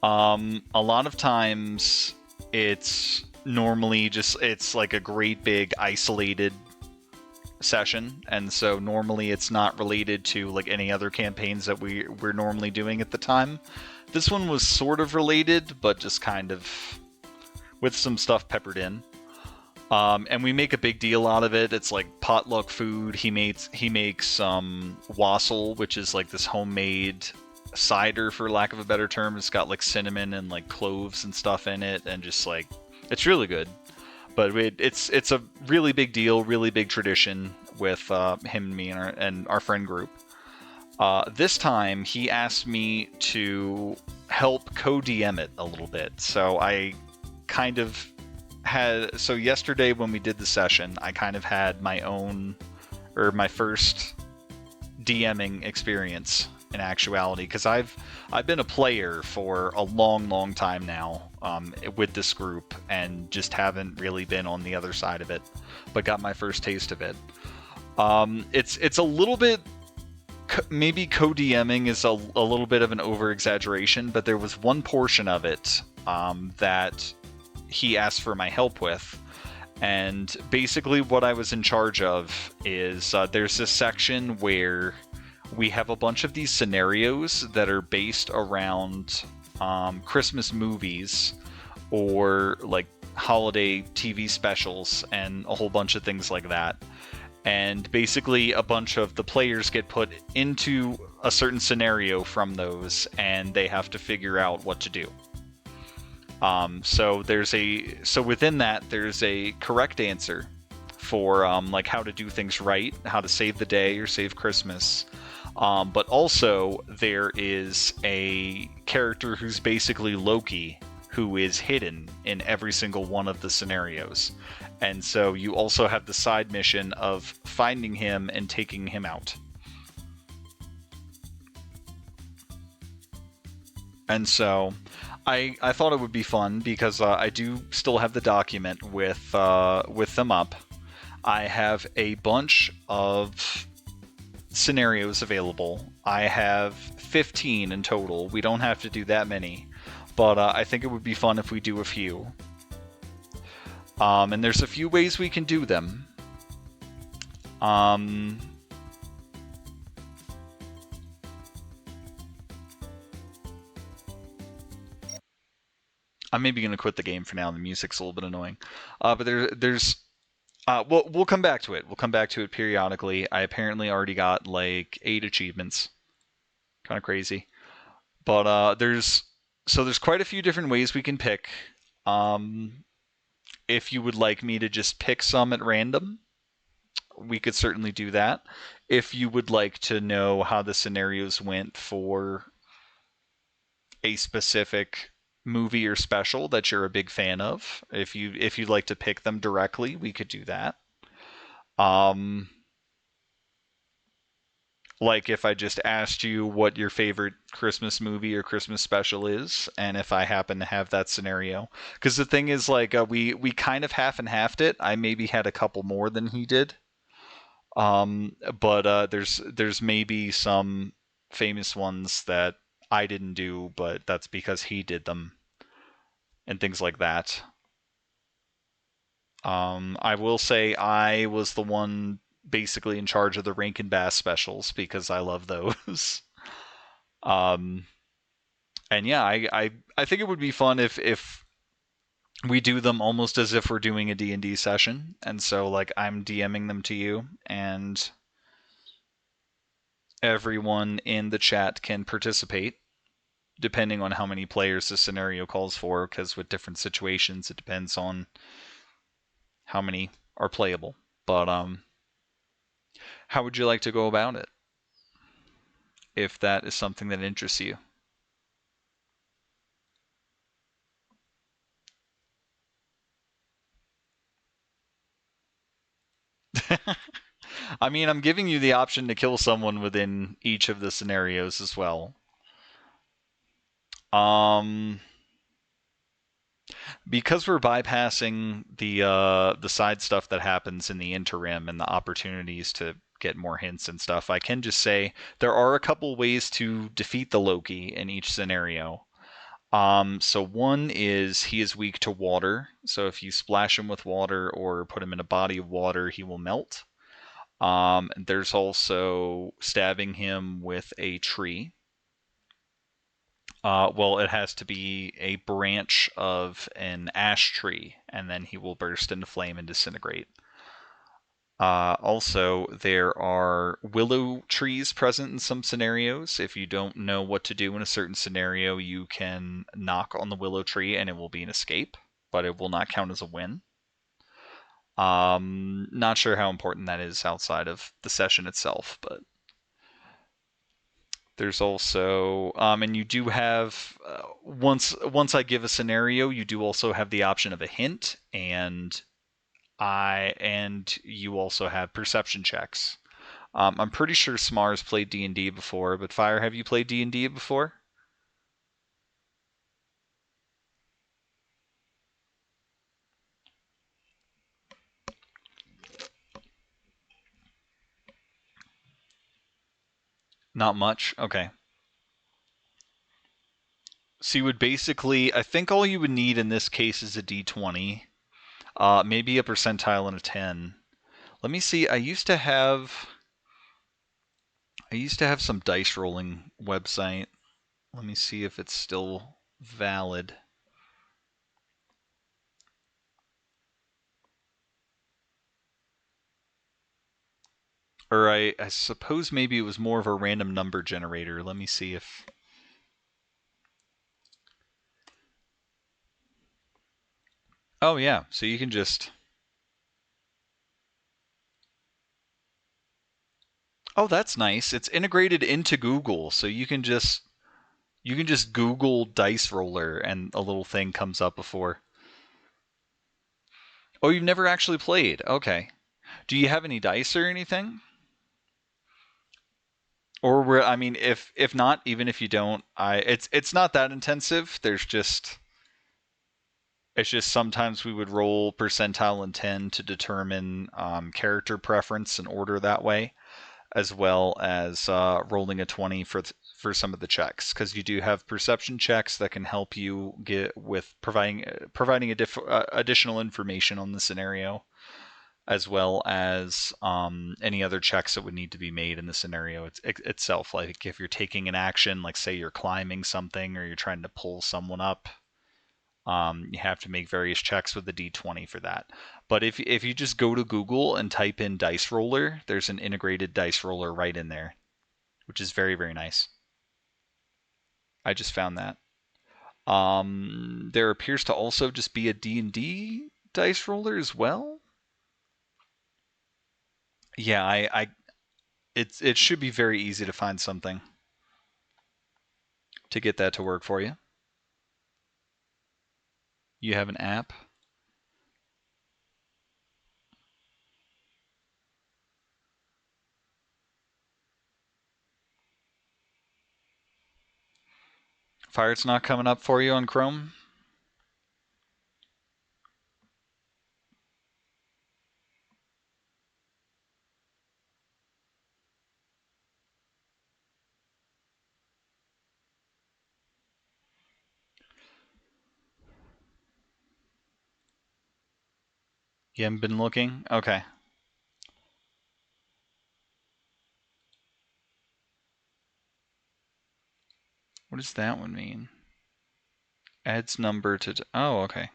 A lot of times it's normally it's like a great big isolated session, and so normally it's not related to like any other campaigns that we're normally doing at the time. This one was sort of related, but just kind of with some stuff peppered in. And we make a big deal out of it. It's like potluck food. He makes wassail, which is like this homemade cider, for lack of a better term. It's got like cinnamon and like cloves and stuff in it, and just like it's really good. But it's a really big deal, really big tradition with him and me and our friend group. This time he asked me to help co-DM it a little bit, so I kind of had, so yesterday when we did the session, I kind of had my first DMing experience in actuality, because I've been a player for a long time now with this group, and just haven't really been on the other side of it, but got my first taste of it. It's a little bit maybe co-DMing is a little bit of an over-exaggeration, but there was one portion of it that he asked for my help with. And basically what I was in charge of is there's this section where we have a bunch of these scenarios that are based around Christmas movies or like holiday TV specials and a whole bunch of things like that. And basically a bunch of the players get put into a certain scenario from those, and they have to figure out what to do. So within that there's a correct answer for like how to do things right, how to save the day or save Christmas. But also there is a character who's basically Loki, who is hidden in every single one of the scenarios. And so you also have the side mission of finding him and taking him out. And so I thought it would be fun because I do still have the document with them up. I have a bunch of scenarios available. I have 15 in total. We don't have to do that many, but I think it would be fun if we do a few. And there's a few ways we can do them. I'm maybe going to quit the game for now. The music's a little bit annoying. But there's... we'll come back to it. We'll come back to it periodically. I apparently already got like 8 achievements. Kind of crazy. But there's quite a few different ways we can pick. If you would like me to just pick some at random, we could certainly do that. If you would like to know how the scenarios went for a specific movie or special that you're a big fan of, if you'd like to pick them directly, we could do that. Like if I just asked you what your favorite Christmas movie or Christmas special is, and if I happen to have that scenario. Because the thing is, like, we kind of half and halved it. I maybe had a couple more than he did. But there's maybe some famous ones that I didn't do, but that's because he did them, and things like that. I will say I was the one basically in charge of the Rankin Bass specials because I love those. um, and yeah, I think it would be fun if we do them almost as if we're doing a D&D session, and so like I'm DMing them to you, and everyone in the chat can participate depending on how many players the scenario calls for, because with different situations it depends on how many are playable. But how would you like to go about it if that is something that interests you? I mean, I'm giving you the option to kill someone within each of the scenarios as well. Because we're bypassing the side stuff that happens in the interim and the opportunities to get more hints and stuff, I can just say there are a couple ways to defeat the Loki in each scenario. So one is he is weak to water. So if you splash him with water or put him in a body of water, he will melt. There's also stabbing him with a tree. Well, it has to be a branch of an ash tree, and then he will burst into flame and disintegrate. Also, there are willow trees present in some scenarios. If you don't know what to do in a certain scenario, you can knock on the willow tree and it will be an escape, but it will not count as a win. Not sure how important that is outside of the session itself, but there's also, and you do have, once I give a scenario, you do also have the option of a hint, and you also have perception checks. I'm pretty sure Smar's played D&D before, but Fire, have you played D&D before? Not much? Okay. So you would basically, I think all you would need in this case is a d20, maybe a percentile and a 10. Let me see. I used to have some dice rolling website. Let me see if it's still valid. Or I suppose maybe it was more of a random number generator. Let me see if. Oh, yeah. So you can just. Oh, that's nice. It's integrated into Google, so you can just Google dice roller and a little thing comes up before. Oh, you've never actually played. Okay. Do you have any dice or anything? Or where I mean, if not, even if you don't, it's not that intensive. It's just sometimes we would roll percentile and 10 to determine character preference and order that way, as well as rolling a 20 for some of the checks, because you do have perception checks that can help you get with providing additional information on the scenario, as well as any other checks that would need to be made in the scenario itself. Like if you're taking an action, like say you're climbing something or you're trying to pull someone up, you have to make various checks with the d20 for that. But if you just go to Google and type in dice roller, there's an integrated dice roller right in there, which is very, very nice. I just found that. There appears to also just be a D&D dice roller as well. Yeah, it should be very easy to find something to get that to work for you. You have an app. Fire's not coming up for you on Chrome? You haven't been looking? Okay. What does that one mean? Adds number to. Oh, okay.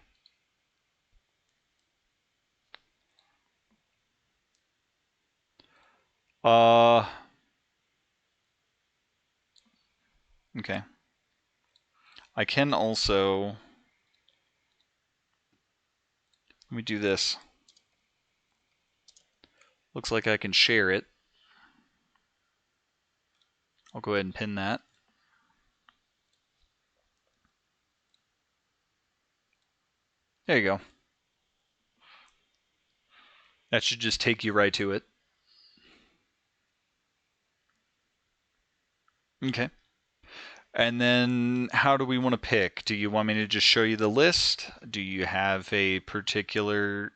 Uh, okay. I can also. Let me do this. Looks like I can share it. I'll go ahead and pin that. There you go. That should just take you right to it. Okay. And then how do we want to pick? Do you want me to just show you the list? Do you have a particular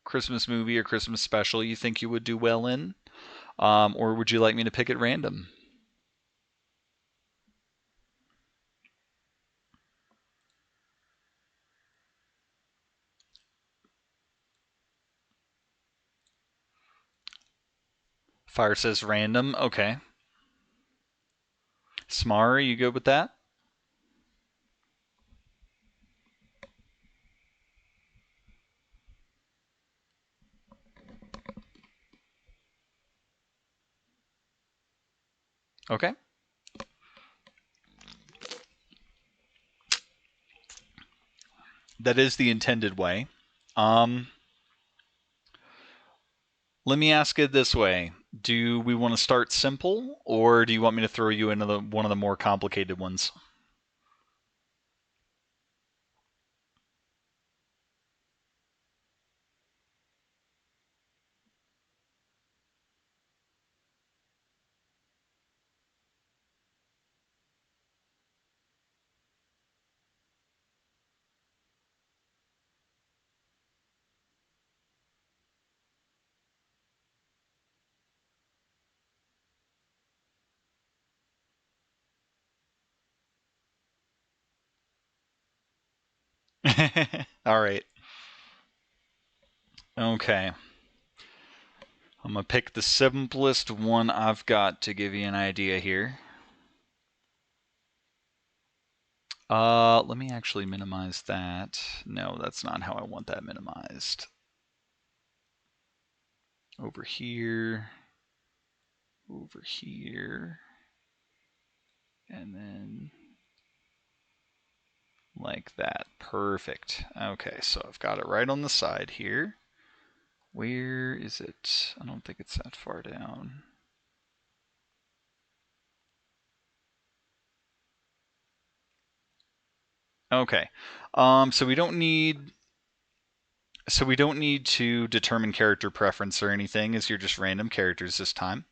Christmas movie or Christmas special you think you would do well in? Or would you like me to pick at random? Fire says random. Okay. Smar, you good with that? Okay. That is the intended way. Um, Let me ask it this way. Do we want to start simple, or do you want me to throw you into one of the more complicated ones? All right. Okay. I'm gonna pick the simplest one I've got to give you an idea here. Let me actually minimize that. No, that's not how I want that minimized. Over here, over here, and then like that. Perfect. Okay, so I've got it right on the side here. Where is it? I don't think it's that far down. Okay. So we don't need to determine character preference or anything, as you're just random characters this time.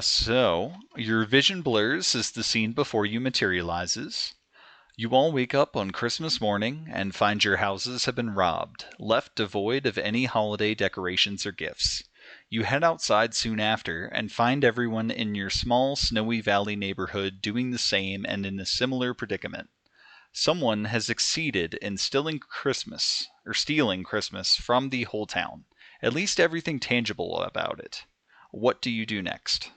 So your vision blurs as the scene before you materializes. You all wake up on Christmas morning and find your houses have been robbed, left devoid of any holiday decorations or gifts. You head outside soon after and find everyone in your small snowy valley neighborhood doing the same and in a similar predicament. Someone has succeeded in stealing Christmas from the whole town, at least everything tangible about it. What do you do next?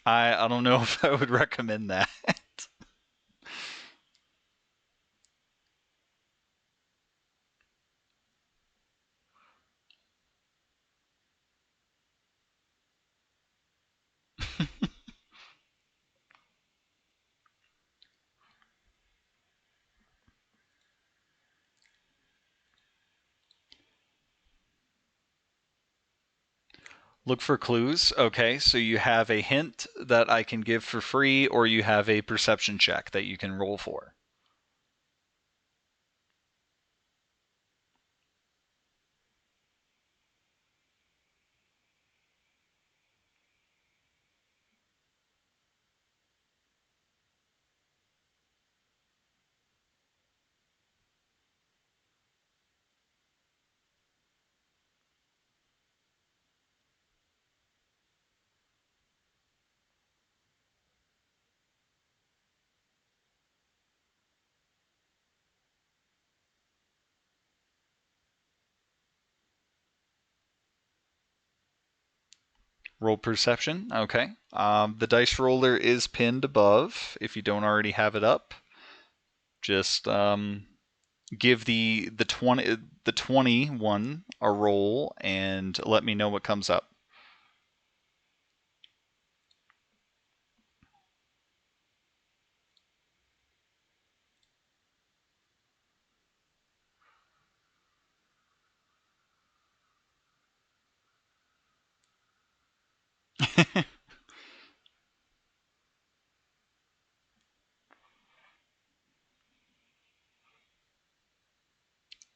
I don't know if I would recommend that. 'Look for clues. Okay, so you have a hint that I can give for free, or you have a perception check that you can roll for. Roll perception. Okay. The dice roller is pinned above. If you don't already have it up, just give the 21 a roll and let me know what comes up.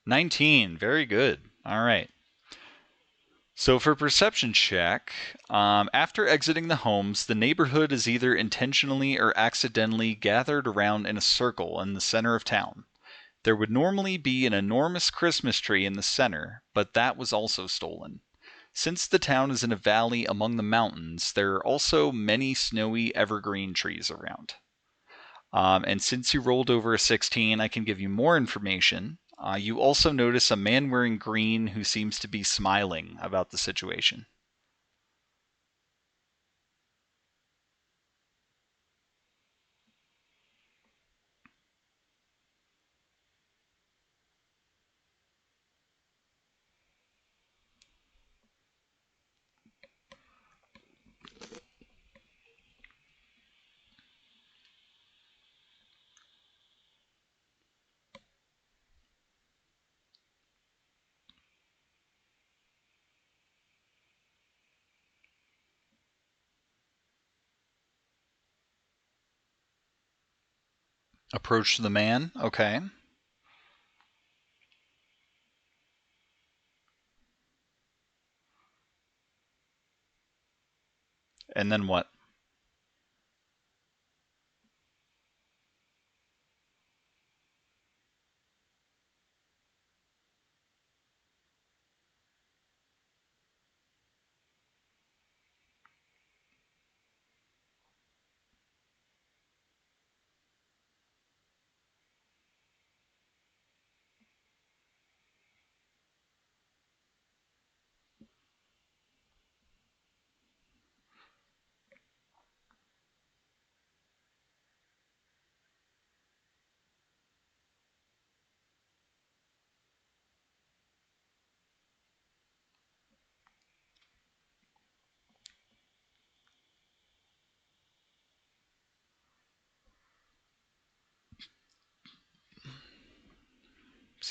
19. Very good. All right. So for perception check, after exiting the homes, the neighborhood is either intentionally or accidentally gathered around in a circle in the center of town. There would normally be an enormous Christmas tree in the center, but that was also stolen. Since the town is in a valley among the mountains, there are also many snowy evergreen trees around. And since you rolled over a 16, I can give you more information. You also notice a man wearing green who seems to be smiling about the situation. Approach the man. Okay. And then what?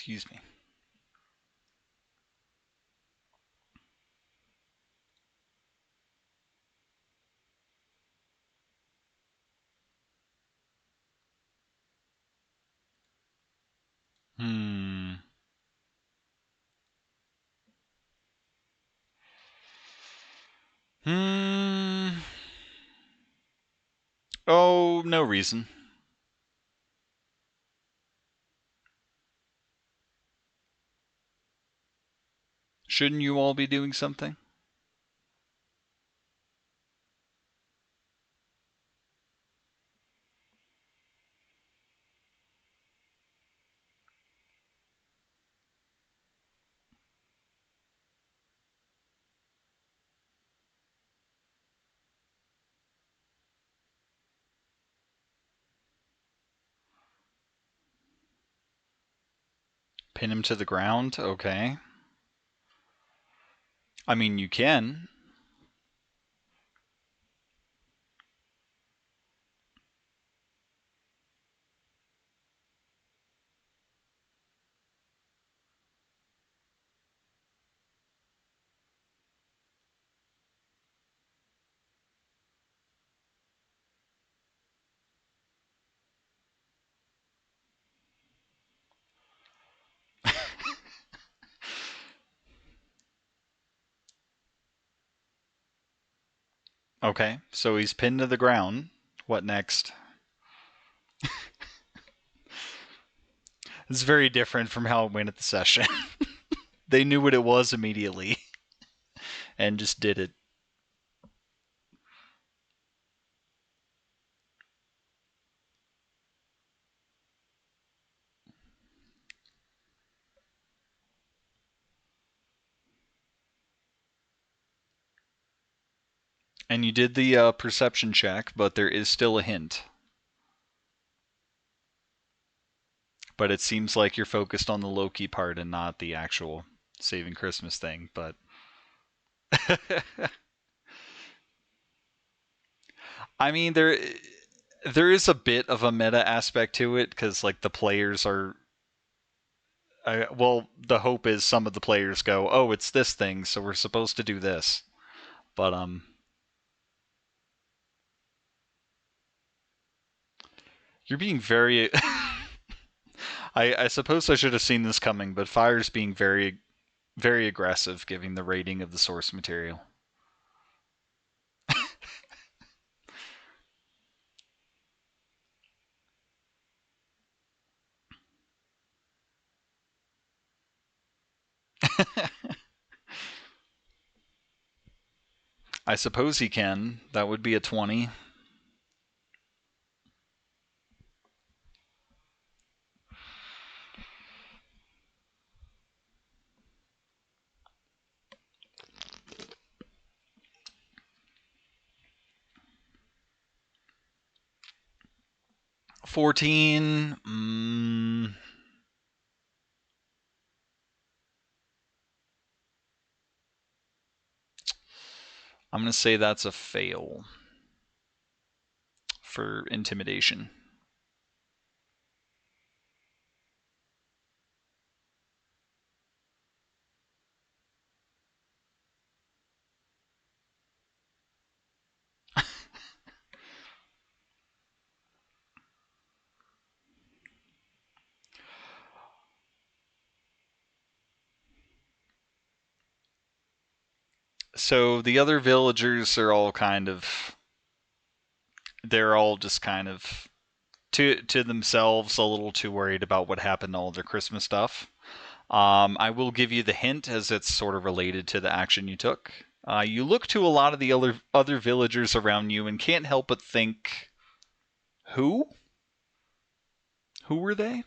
Excuse me. Hmm. Hmm. Oh, no reason. Shouldn't you all be doing something? Pin him to the ground? Okay. I mean, you can. Okay, so he's pinned to the ground. What next? It's very different from how it went at the session. They knew what it was immediately and just did it. And you did the perception check, but there is still a hint. But it seems like you're focused on the Loki part and not the actual saving Christmas thing. But I mean, there is a bit of a meta aspect to it because like the players are. Well, the hope is some of the players go, "Oh, it's this thing, so we're supposed to do this." But you're being very. I suppose I should have seen this coming, but Fire's being very, very aggressive, giving the rating of the source material. I suppose he can. That would be a 20. 14. I'm going to say that's a fail for intimidation. So the other villagers are all kind of. They're all just kind of to themselves a little too worried about what happened to all their Christmas stuff. I will give you the hint as it's sort of related to the action you took. You look to a lot of the other villagers around you and can't help but think, who? Who were they?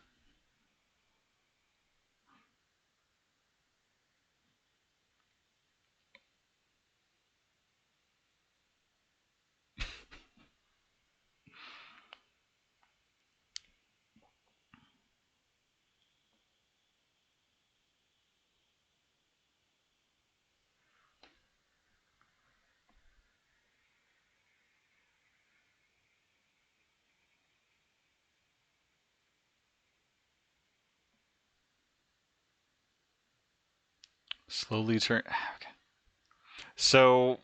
Slowly turn. Okay. So,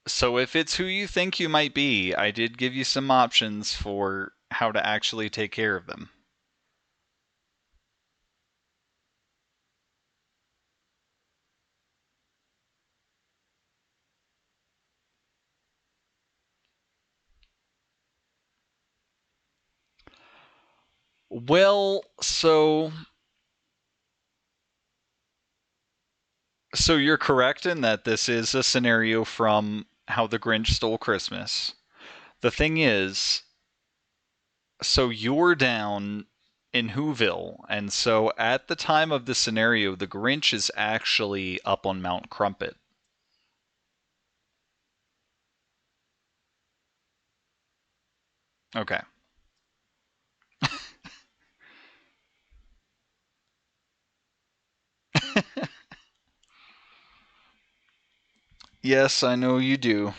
so if it's who you think you might be, I did give you some options for how to actually take care of them. Well, so you're correct in that this is a scenario from How the Grinch Stole Christmas. The thing is, so you're down in Whoville, and so at the time of the scenario, the Grinch is actually up on Mount Crumpet. Okay. Yes, I know you do.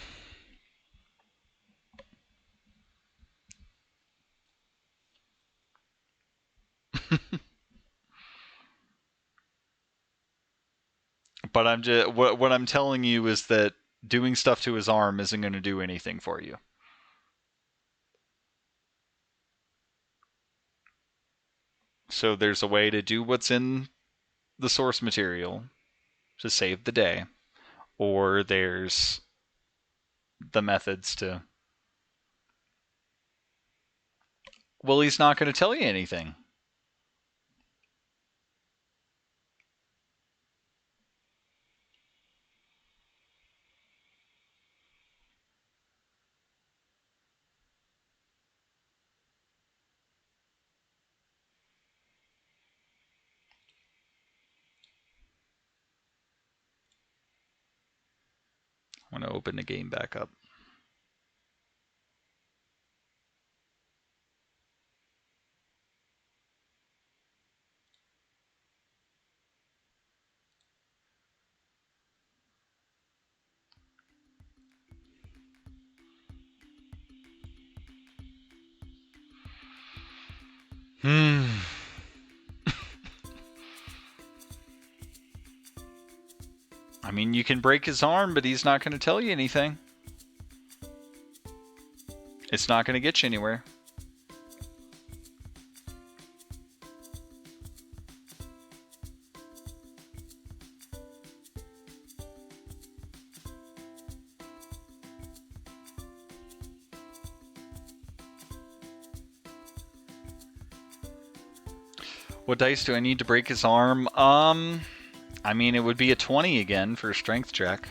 But I'm just what I'm telling you is that doing stuff to his arm isn't going to do anything for you. So there's a way to do what's in the source material to save the day, or there's the methods to. Well, he's not going to tell you anything. I'm going to open the game back up. Hmm. I mean, you can break his arm, but he's not going to tell you anything. It's not going to get you anywhere. What dice do I need to break his arm? I mean, it would be a 20 again for a strength check.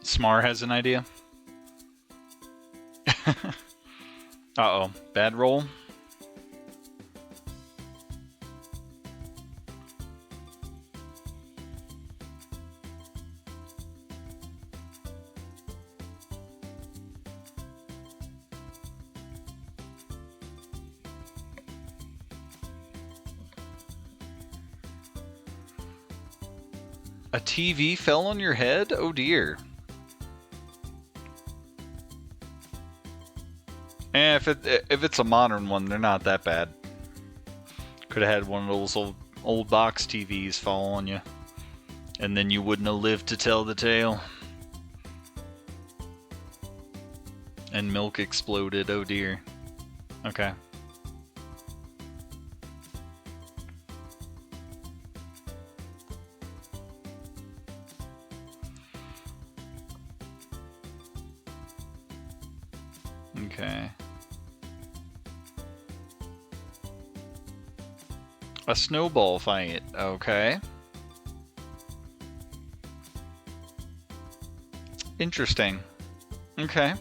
Smar has an idea. Uh-oh. Bad roll. A TV fell on your head? Oh dear. If it's a modern one, they're not that bad. Could have had one of those old box TVs fall on you, and then you wouldn't have lived to tell the tale. And milk exploded. Oh dear. Okay. Okay. A snowball fight. Okay. Interesting. Okay.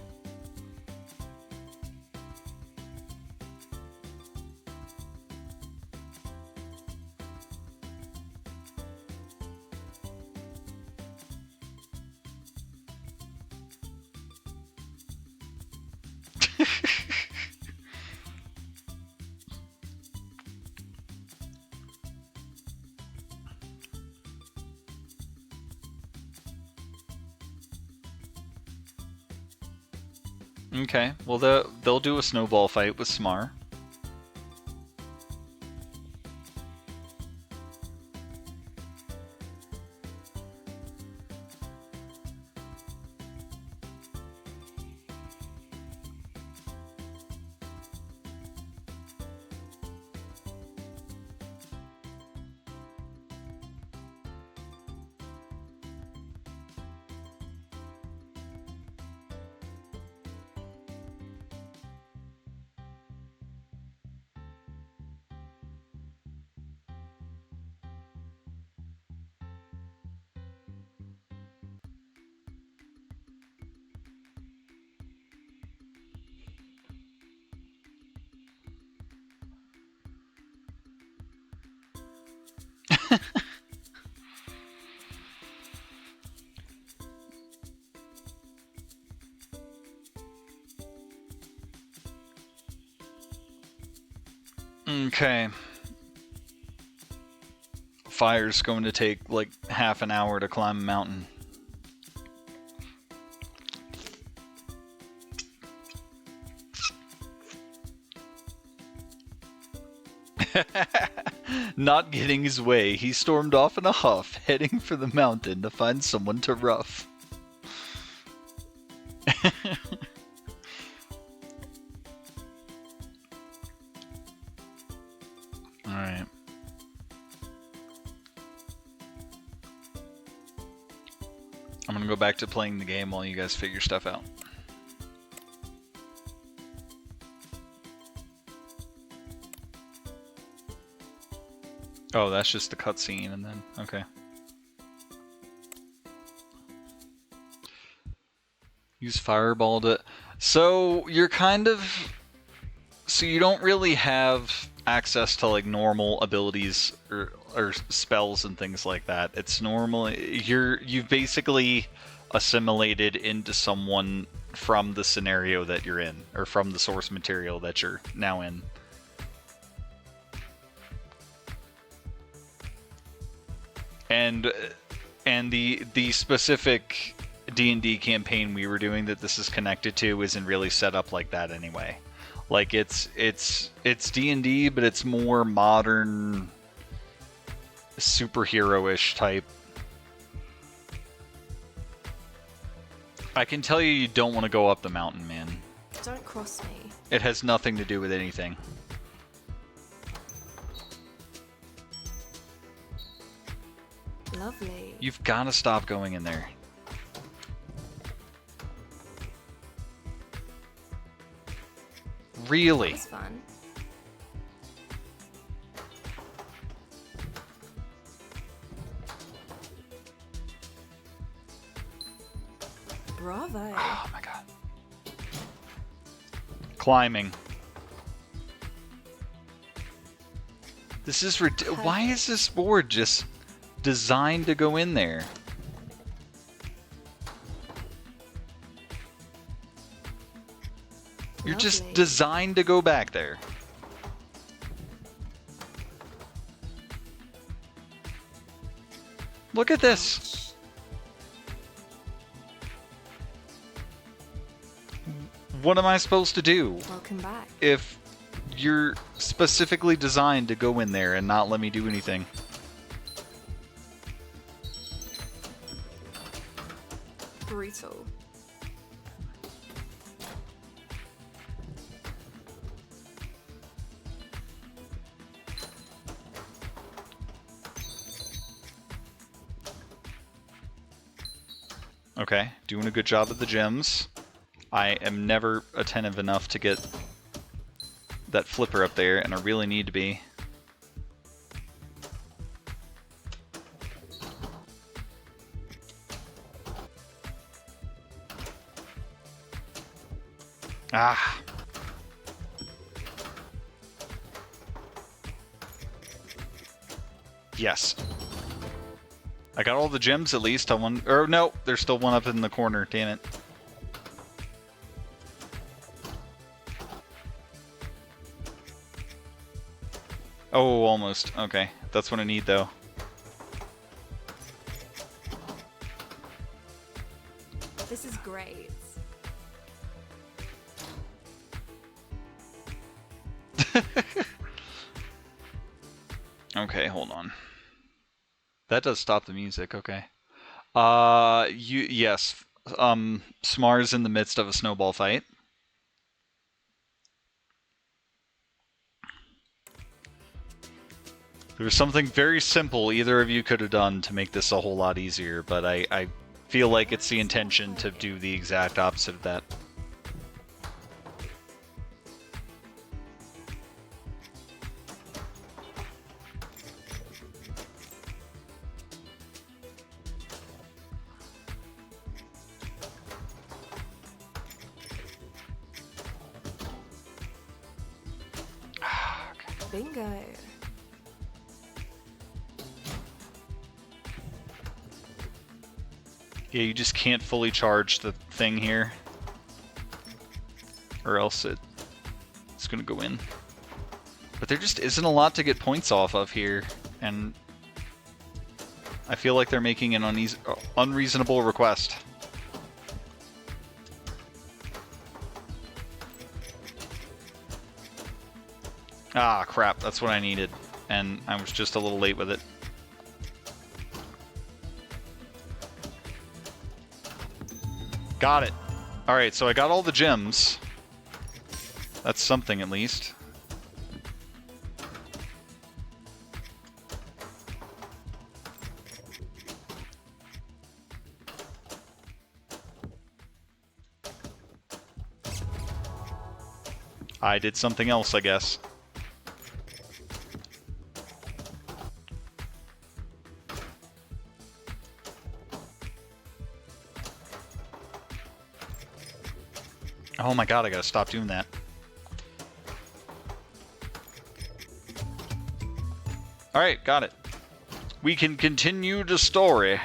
Okay, well they'll do a snowball fight with Smar. Okay. Fire's going to take like half an hour to climb a mountain. Not getting his way, he stormed off in a huff, heading for the mountain to find someone to rough. Alright. I'm gonna go back to playing the game while you guys figure stuff out. Oh, that's just the cutscene, and then okay. Use fireball to. So you're kind of. So you don't really have access to like normal abilities or spells and things like that. It's normally you've basically assimilated into someone from the scenario that you're in, or from the source material that you're now in. And the specific D&D campaign we were doing that this is connected to isn't really set up like that anyway. Like it's D&D, but it's more modern, superhero-ish type. I can tell you don't want to go up the mountain, man. Don't cross me. It has nothing to do with anything. Lovely. You've got to stop going in there. Really? That was fun. Bravo. Oh my god. Climbing. This is why is this board just designed to go in there? You're just Lovely. designed to go back there. Look at this. What am I supposed to do Welcome back. if you're specifically designed to go in there and not let me do anything? Brutal. Okay, doing a good job at the gems. I am never attentive enough to get that flipper up there, and I really need to be. Ah. Yes. I got all the gems at least. I won. Or no, there's still one up in the corner. Damn it. Oh, almost. Okay, that's what I need though. This is great. Okay, hold on. That does stop the music, okay. Yes. Smar's in the midst of a snowball fight. There's something very simple either of you could have done to make this a whole lot easier, but I feel like it's the intention to do the exact opposite of that. Bingo. Yeah, you just can't fully charge the thing here, or else it's gonna go in. But there just isn't a lot to get points off of here, and I feel like they're making an unreasonable request. Ah, crap, that's what I needed, and I was just a little late with it. Got it. Alright, so I got all the gems. That's something, at least. I did something else, I guess. Oh my god, I gotta stop doing that. Alright, got it. We can continue the story.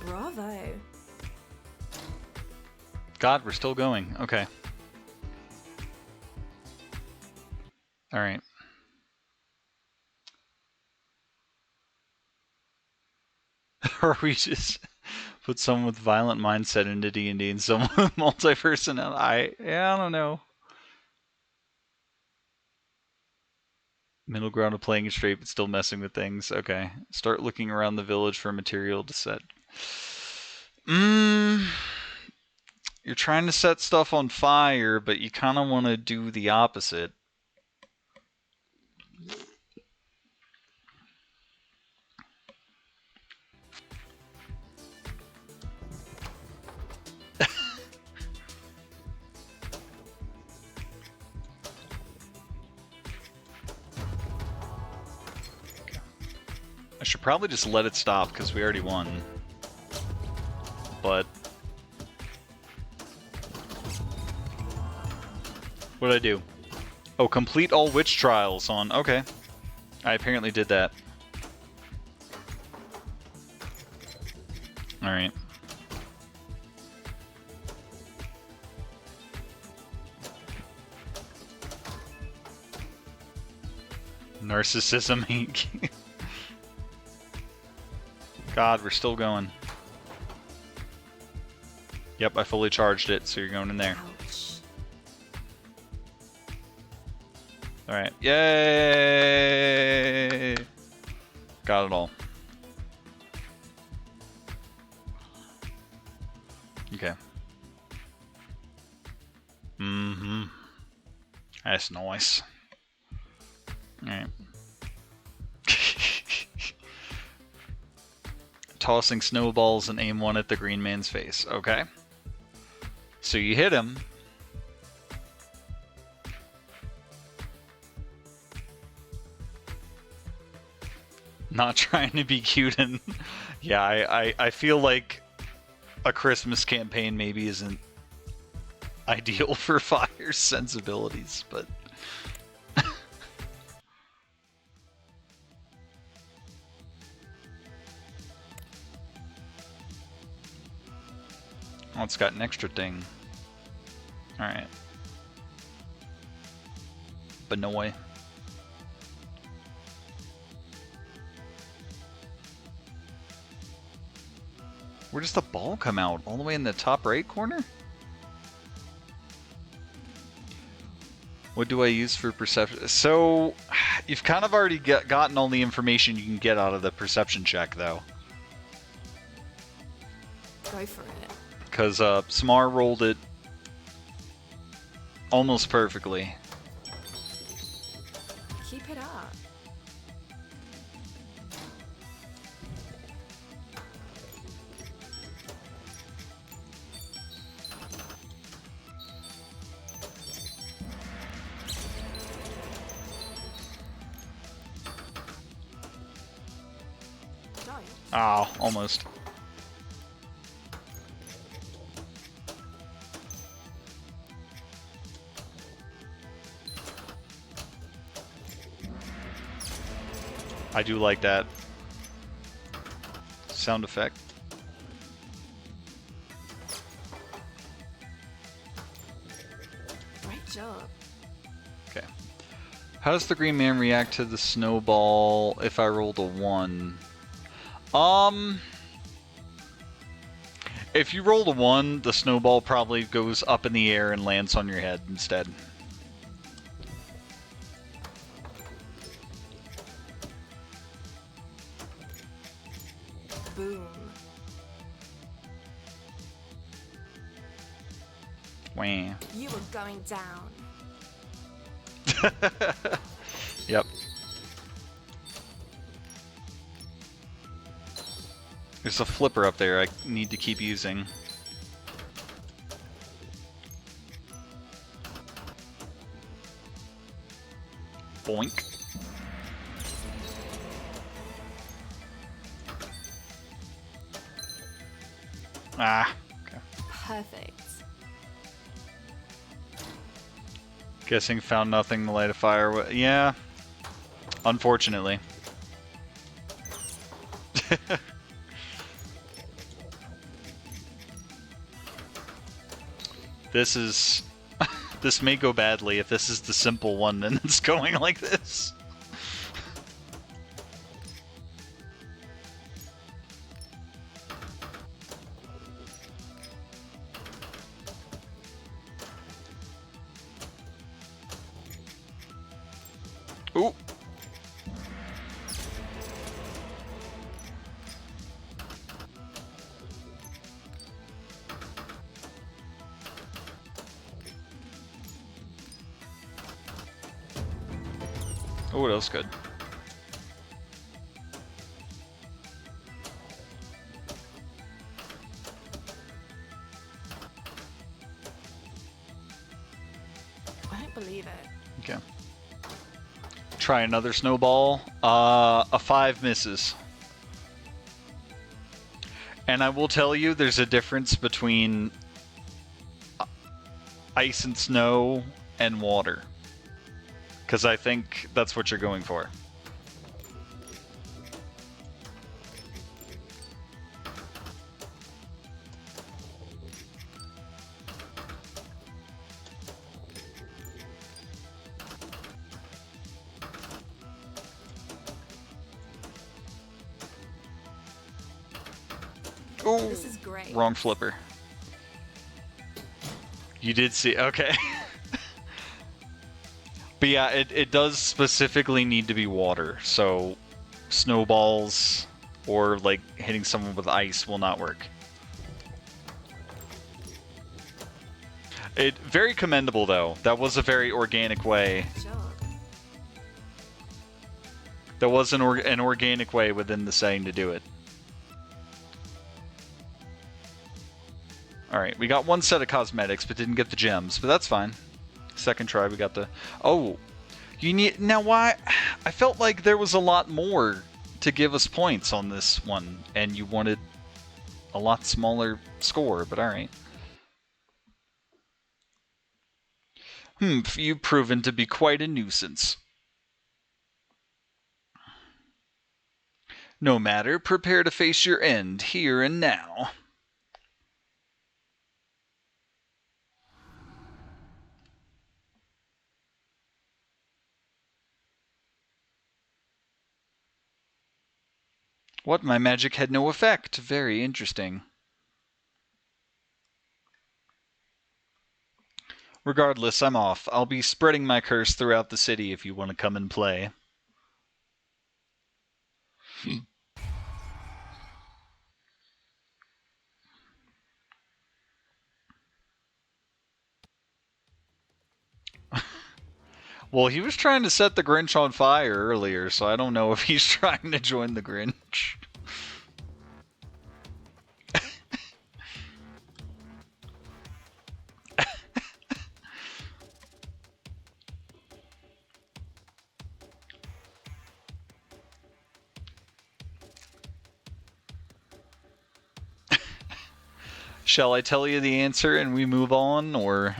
Bravo. God, we're still going. Okay. Alright. Or we just put someone with violent mindset into D&D and someone with multi-personality. I don't know. Middle ground of playing it straight but still messing with things. Okay. Start looking around the village for material to set. You're trying to set stuff on fire, but you kind of want to do the opposite. I should probably just let it stop because we already won. But what did I do? Oh, complete all witch trials on. Okay. I apparently did that. Alright. Narcissism. God, we're still going. Yep, I fully charged it, so you're going in there. Ouch. Alright. Yay! Got it all. Okay. Mm-hmm. That's nice. Alright. Tossing snowballs and aim one at the green man's face. Okay. So you hit him. Not trying to be cute and... yeah, I feel like a Christmas campaign maybe isn't ideal for fire sensibilities, but... Oh, it's got an extra thing. Alright. Benoy. Where does the ball come out? All the way in the top right corner? What do I use for perception? So, you've kind of already gotten all the information you can get out of the perception check, though. Go for it. Because Samar rolled it almost perfectly. Keep it up. Don't. Oh, almost. I do like that sound effect. Great job. Okay. How does the green man react to the snowball if I rolled a 1? If you rolled a 1, the snowball probably goes up in the air and lands on your head instead. Boom. Wah. You were going down. Yep. There's a flipper up there I need to keep using. Boink. Ah. Okay. Perfect. Guessing found nothing to light a fire with. Yeah. Unfortunately. This is... this may go badly if this is the simple one and it's going like this. Ooh. Oh, what else good? I don't believe it. Okay. Try another snowball. A 5 misses. And I will tell you, there's a difference between ice and snow and water. Because I think that's what you're going for. Oh, This is great. wrong flipper. You did see, okay. But yeah, it does specifically need to be water, so snowballs or like hitting someone with ice will not work. It very commendable though. That was a very organic way. Good job. There was an organic way within the setting to do it. Alright, we got one set of cosmetics, but didn't get the gems, but that's fine. Second try, we got the... Oh! You need... Now, why... I felt like there was a lot more to give us points on this one, and you wanted a lot smaller score, but alright. Humph, you've proven to be quite a nuisance. No matter, prepare to face your end here and now. What, my magic had no effect? Very interesting. Regardless, I'm off. I'll be spreading my curse throughout the city if you want to come and play. Well, he was trying to set the Grinch on fire earlier, so I don't know if he's trying to join the Grinch. Shall I tell you the answer and we move on, or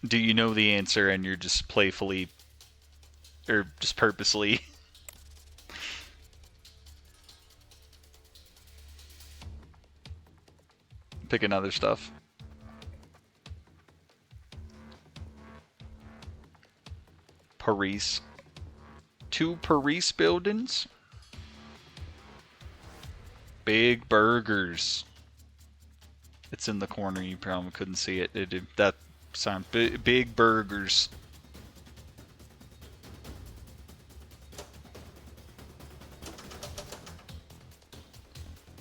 do you know the answer and you're just playfully, or just purposely picking other stuff? Paris. 2 Paris buildings? Big burgers. It's in the corner, you probably couldn't see it. That sound big burgers.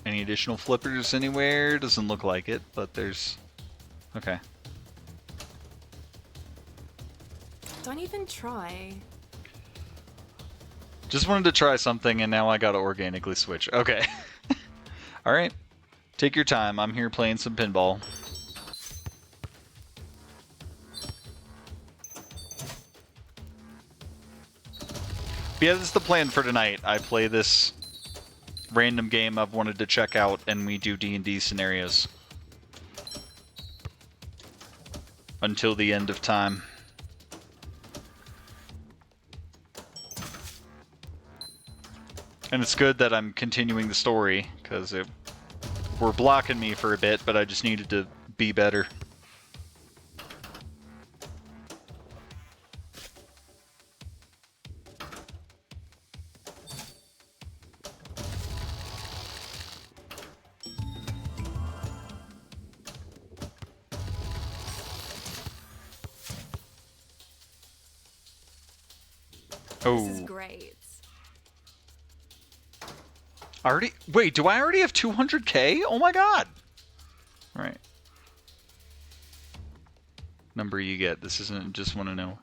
Any additional flippers anywhere? Doesn't look like it, but there's... Okay. Don't even try. Just wanted to try something and now I gotta organically switch. Okay. Alright. Take your time. I'm here playing some pinball. But yeah, this is the plan for tonight. I play this random game I've wanted to check out and we do D&D scenarios. Until the end of time. And it's good that I'm continuing the story, because it were blocking me for a bit, but I just needed to be better. This is great. Already? Wait, do I already have 200k? Oh my god! Alright. Number you get. This isn't just want to know.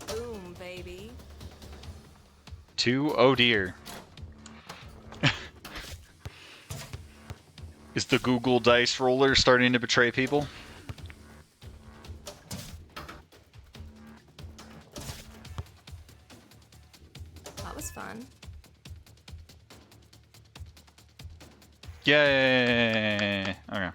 Boom, baby. 2? Oh dear. Is the Google Dice roller starting to betray people? That was fun. Yay! Okay.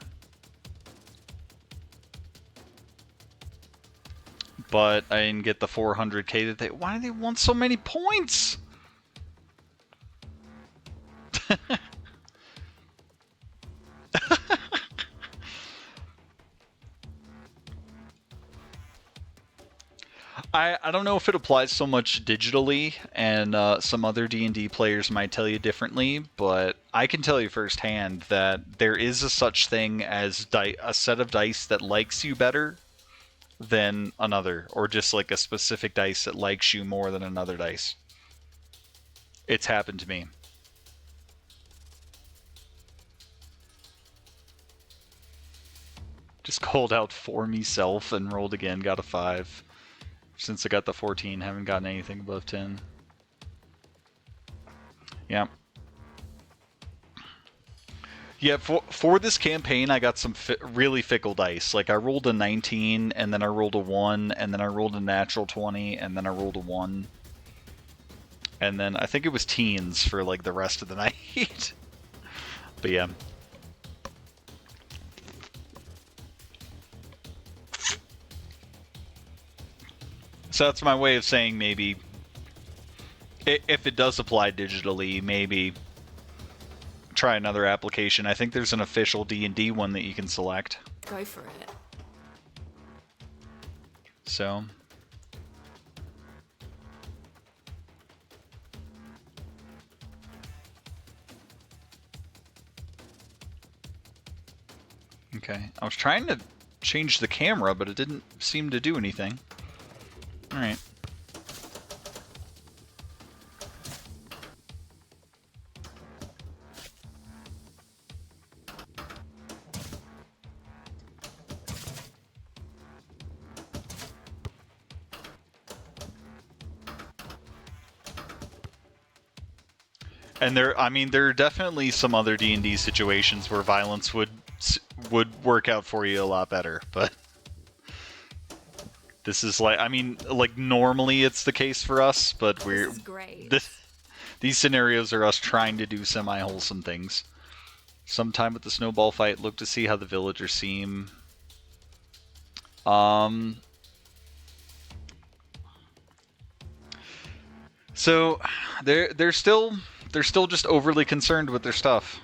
But I didn't get the 400k that they... Why do they want so many points? I don't know if it applies so much digitally, and some other D&D players might tell you differently, but I can tell you firsthand that there is a such thing as a set of dice that likes you better than another, or just like a specific dice that likes you more than another dice. It's happened to me. Just called out for myself and rolled again, got a 5. Since I got the 14, haven't gotten anything above 10. Yeah. Yeah, for this campaign, I got some really fickle dice. Like, I rolled a 19, and then I rolled a 1, and then I rolled a natural 20, and then I rolled a 1. And then I think it was teens for, like, the rest of the night. But yeah. So that's my way of saying maybe, if it does apply digitally, maybe try another application. I think there's an official D&D one that you can select. Go for it. So. Okay. I was trying to change the camera, but it didn't seem to do anything. Alright. And there are definitely some other D&D situations where violence would work out for you a lot better, but this is like, like normally it's the case for us, but This is great. These scenarios are us trying to do semi-wholesome things. Sometime at the snowball fight, look to see how the villagers seem. So they're still just overly concerned with their stuff.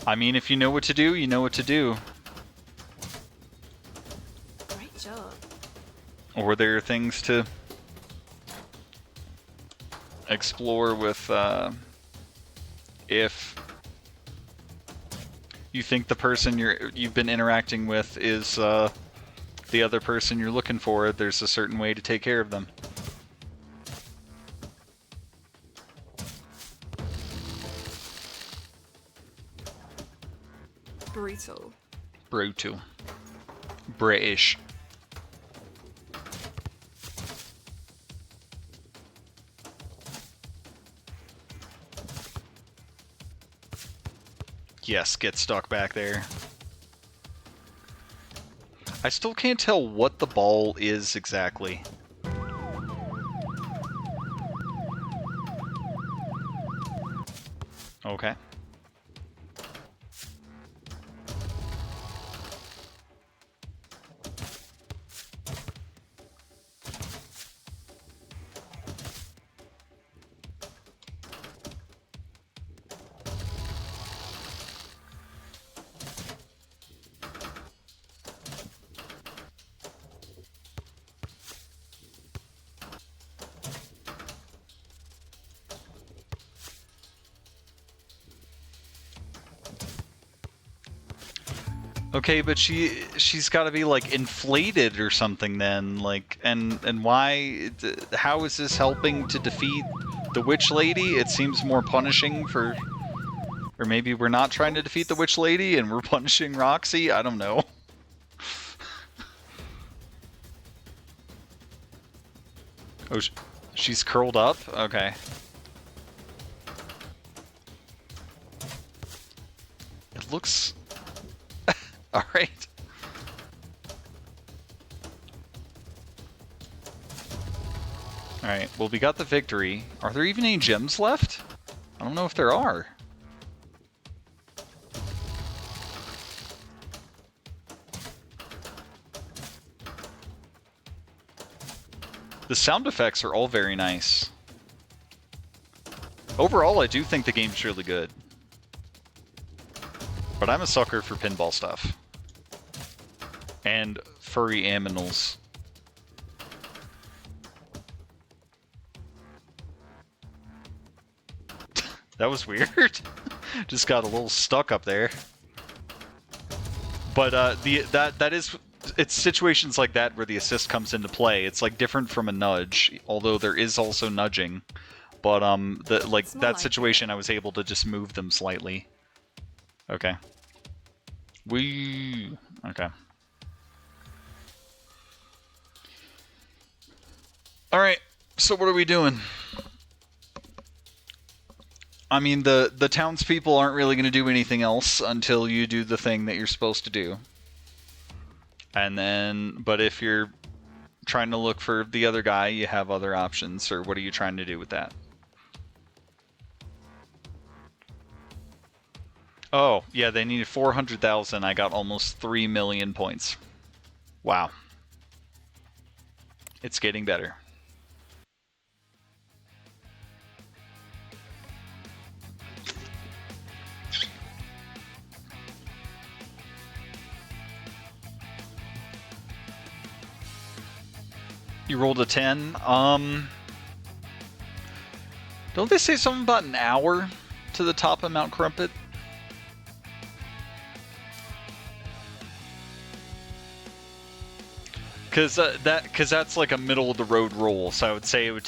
I mean, if you know what to do, you know what to do. Great job. Or there are things to explore with, if you think the person you've been interacting with is the other person you're looking for, there's a certain way to take care of them. Brutal. Brutal. British. Yes, get stuck back there. I still can't tell what the ball is exactly. Okay. Okay, but she's got to be like inflated or something then, like, and why? How is this helping to defeat the witch lady? It seems more punishing for, or maybe we're not trying to defeat the witch lady and we're punishing Roxy. I don't know. Oh, she's curled up. Okay. It looks. Alright. Alright, well, we got the victory. Are there even any gems left? I don't know if there are. The sound effects are all very nice. Overall, I do think the game's really good. But I'm a sucker for pinball stuff. And furry aminals. That was weird. Just got a little stuck up there. But that is it's situations like that where the assist comes into play. It's like different from a nudge, although there is also nudging. But that situation, I was able to just move them slightly. Okay. Okay. All right. So what are we doing? I mean, the townspeople aren't really going to do anything else until you do the thing that you're supposed to do. And then, but if you're trying to look for the other guy, you have other options. Or what are you trying to do with that? Oh, yeah, they needed 400,000. I got almost 3 million points. Wow. It's getting better. You rolled a 10. Don't they say something about an hour to the top of Mount Crumpet? Because that's like a middle of the road roll, so I would say it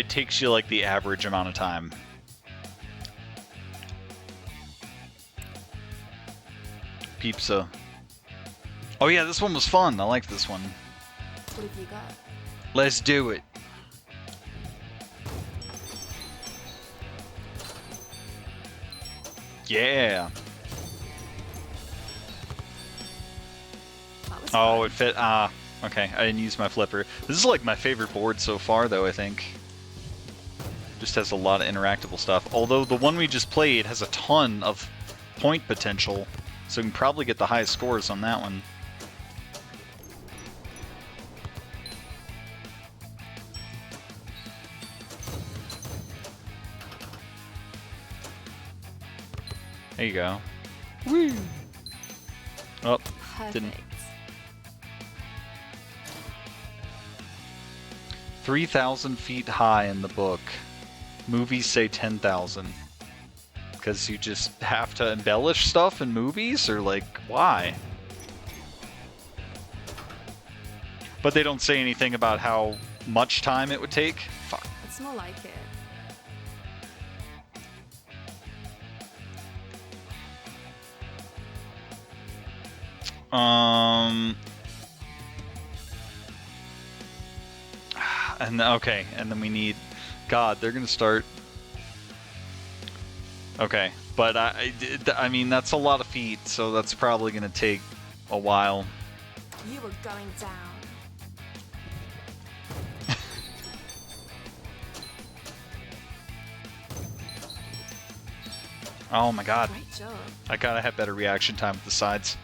takes you like the average amount of time. Pizza. Oh yeah, this one was fun. I like this one. What have you got? Let's do it. Yeah. That was Oh, fun. it fit. Ah, okay. I didn't use my flipper. This is like my favorite board so far, though, I think. Just has a lot of interactable stuff. Although the one we just played has a ton of point potential, so we can probably get the highest scores on that one. There you go. Woo! Oh, Perfect. didn't. 3,000 feet high in the book. Movies say 10,000. Because you just have to embellish stuff in movies? Or, like, why? But they don't say anything about how much time it would take? Fuck. It's more like it. And okay, and then we need... God, they're gonna start... Okay, but I mean, that's a lot of feet, so that's probably gonna take a while. You were going down. Oh my god. Great job. I gotta have better reaction time with the sides.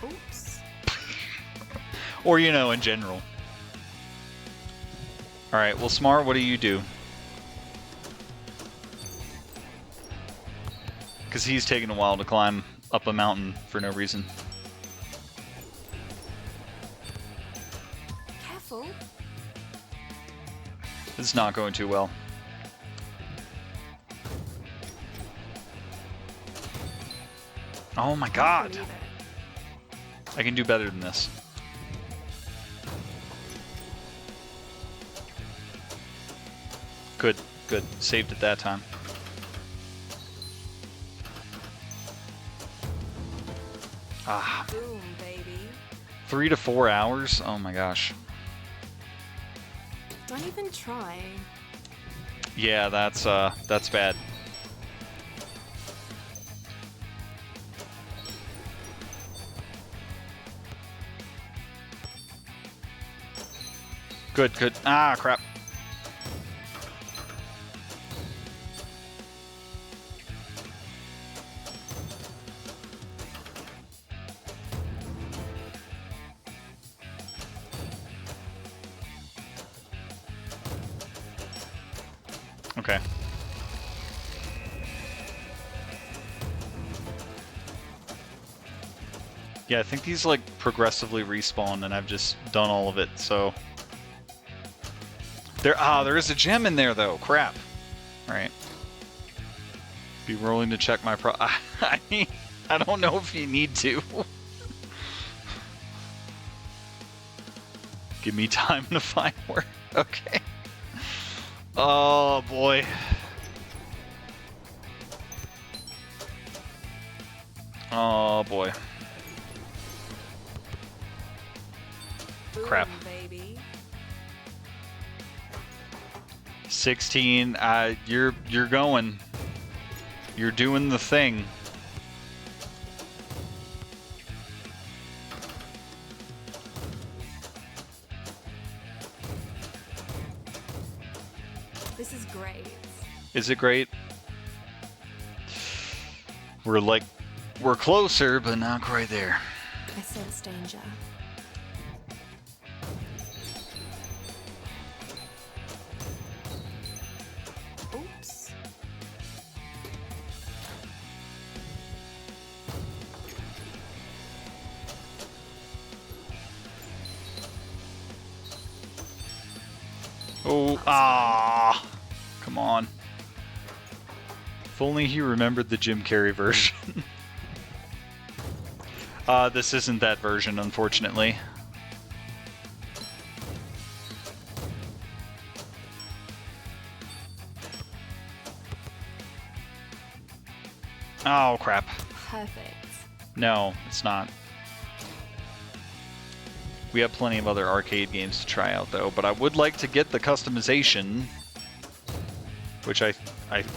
Oops. Or, you know, in general. Alright, well, Smart, what do you do? Because he's taking a while to climb up a mountain for no reason. Careful. This is not going too well. Oh my god! Believe it. I can do better than this. Good, good. Saved it that time. Ah, Boom, baby. 3 to 4 hours? Oh my gosh. Don't even try. Yeah, that's bad. Good, good. Ah, crap. Okay. Yeah, I think these like progressively respawn, and I've just done all of it, so... there is a gem in there though, crap. Alright. Be rolling to check my I mean, I don't know if you need to. Give me time to find work. Okay. Oh boy. Oh boy. Boom, Crap. baby. 16. You're going. You're doing the thing. This is great. Is it great? We're closer, but not quite there. I sense danger. Oops. Oh, ah, come on. If only he remembered the Jim Carrey version. This isn't that version, unfortunately. Oh, crap. Perfect. No, it's not. We have plenty of other arcade games to try out, though, but I would like to get the customization, which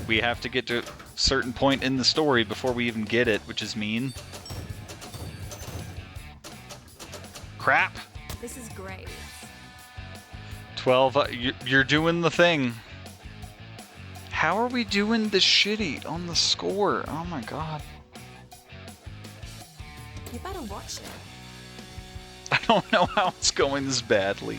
we have to get to a certain point in the story before we even get it, which is mean. Crap! This is great. 12, you're doing the thing. How are we doing this shitty on the score? Oh my god. You better watch it. I don't know how it's going this badly.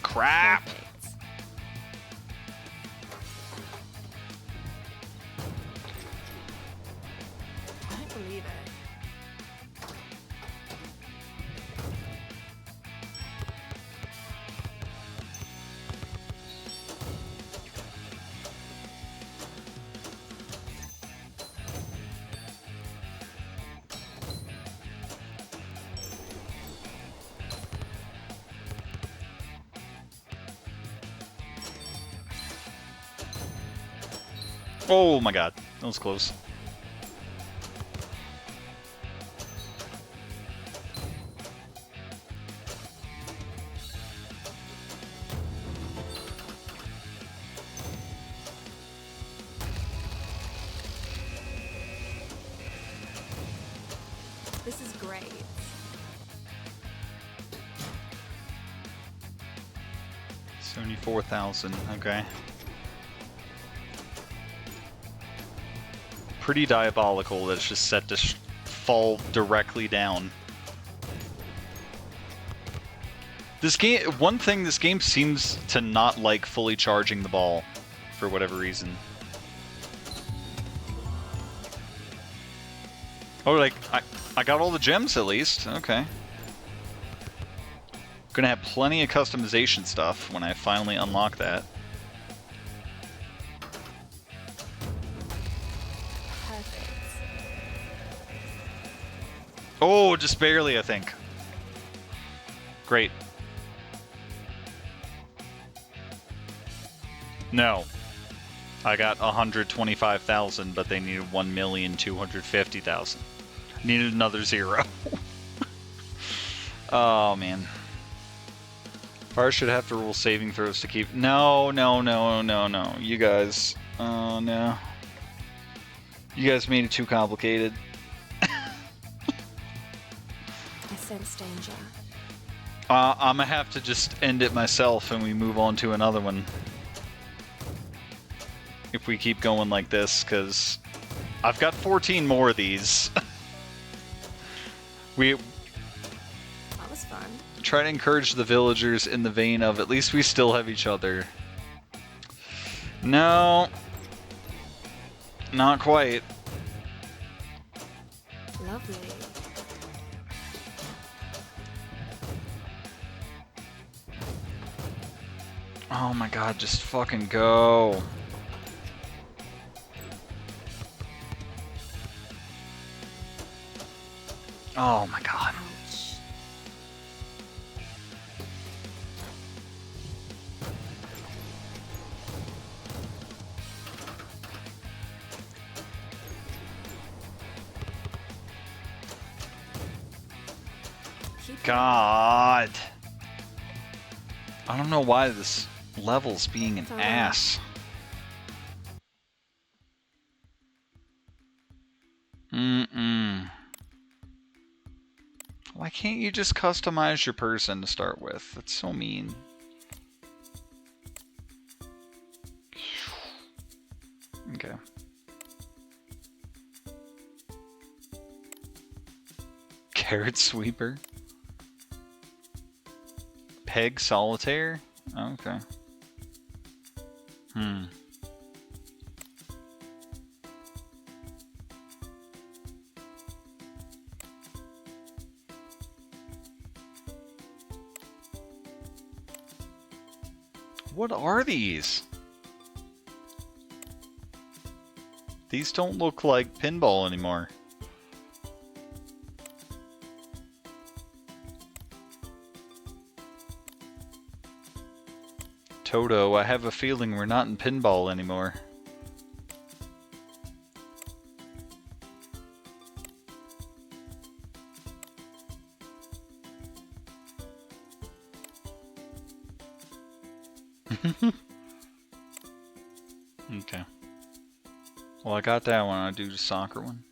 Crap! Perfect. I don't believe it. Oh my god, that was close. This is great. $74,000, okay. Pretty diabolical that it's just set to fall directly down. This game, one thing, this game seems to not like fully charging the ball for whatever reason. Oh, like, I got all the gems at least, okay. Gonna have plenty of customization stuff when I finally unlock that. Oh, just barely, I think. Great. No. I got 125,000, but they needed 1,250,000. Needed another 0. Oh, man. Fire should have to rule saving throws to keep... No, no, no, no, no. You guys. Oh, no. You guys made it too complicated. I sense danger. I'm gonna have to just end it myself and we move on to another one. If we keep going like this, because I've got 14 more of these. We That was fun. try to encourage the villagers in the vein of at least we still have each other. No. Not quite. Lovely. Oh my god, just fucking go. Oh my god. Ouch. Keep God. I don't know why this level's being an ass. Why can't you just customize your person to start with? That's so mean. Okay. Carrot sweeper. Peg solitaire? Okay. What are these? These don't look like pinball anymore. Toto, I have a feeling we're not in pinball anymore. Okay. Well, I got that one. I'll do the soccer one.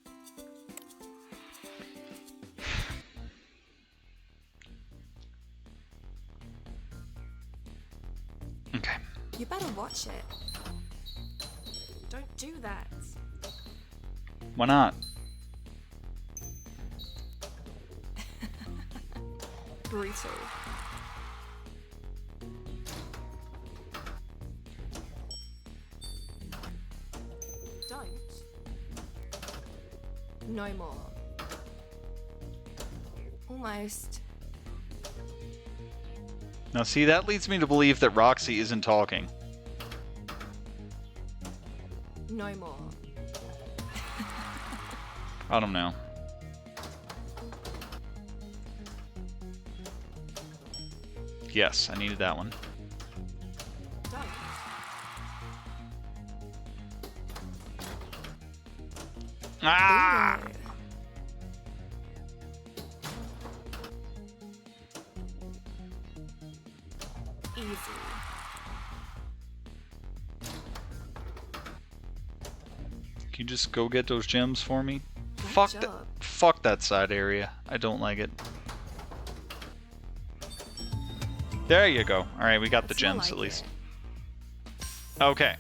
Okay. You better watch it. Don't do that. Why not? Brutal. Don't. No more. Almost. Now see, that leads me to believe that Roxy isn't talking. No more. I don't know. Yes, I needed that one. Don't. Ah! Bingo. Easy. Can you just go get those gems for me? Good job. Fuck that side area. I don't like it. There you go. Alright, we got the That's more gems like at least. it. Okay.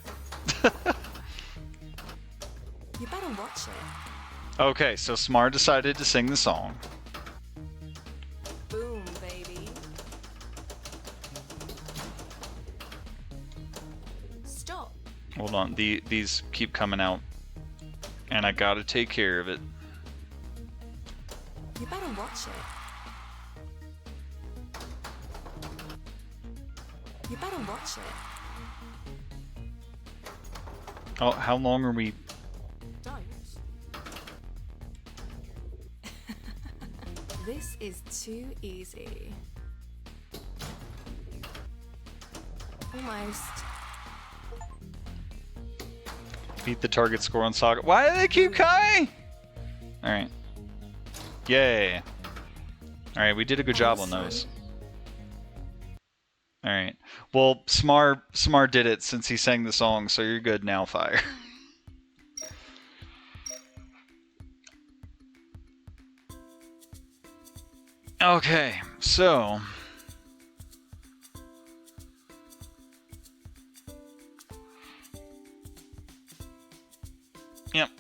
You better watch it. Okay, so Smar decided to sing the song. Boom, baby. Stop. Hold on, these keep coming out. And I gotta take care of it. You better watch it. You better watch it. Oh, how long are we... Don't. This is too easy. Almost. Beat the target score on Saga. Why do they keep coming? Alright. Yay. Alright, we did a good job on those. Alright. Well, Smar did it since he sang the song, so you're good now, Fire. Okay, so... Yep.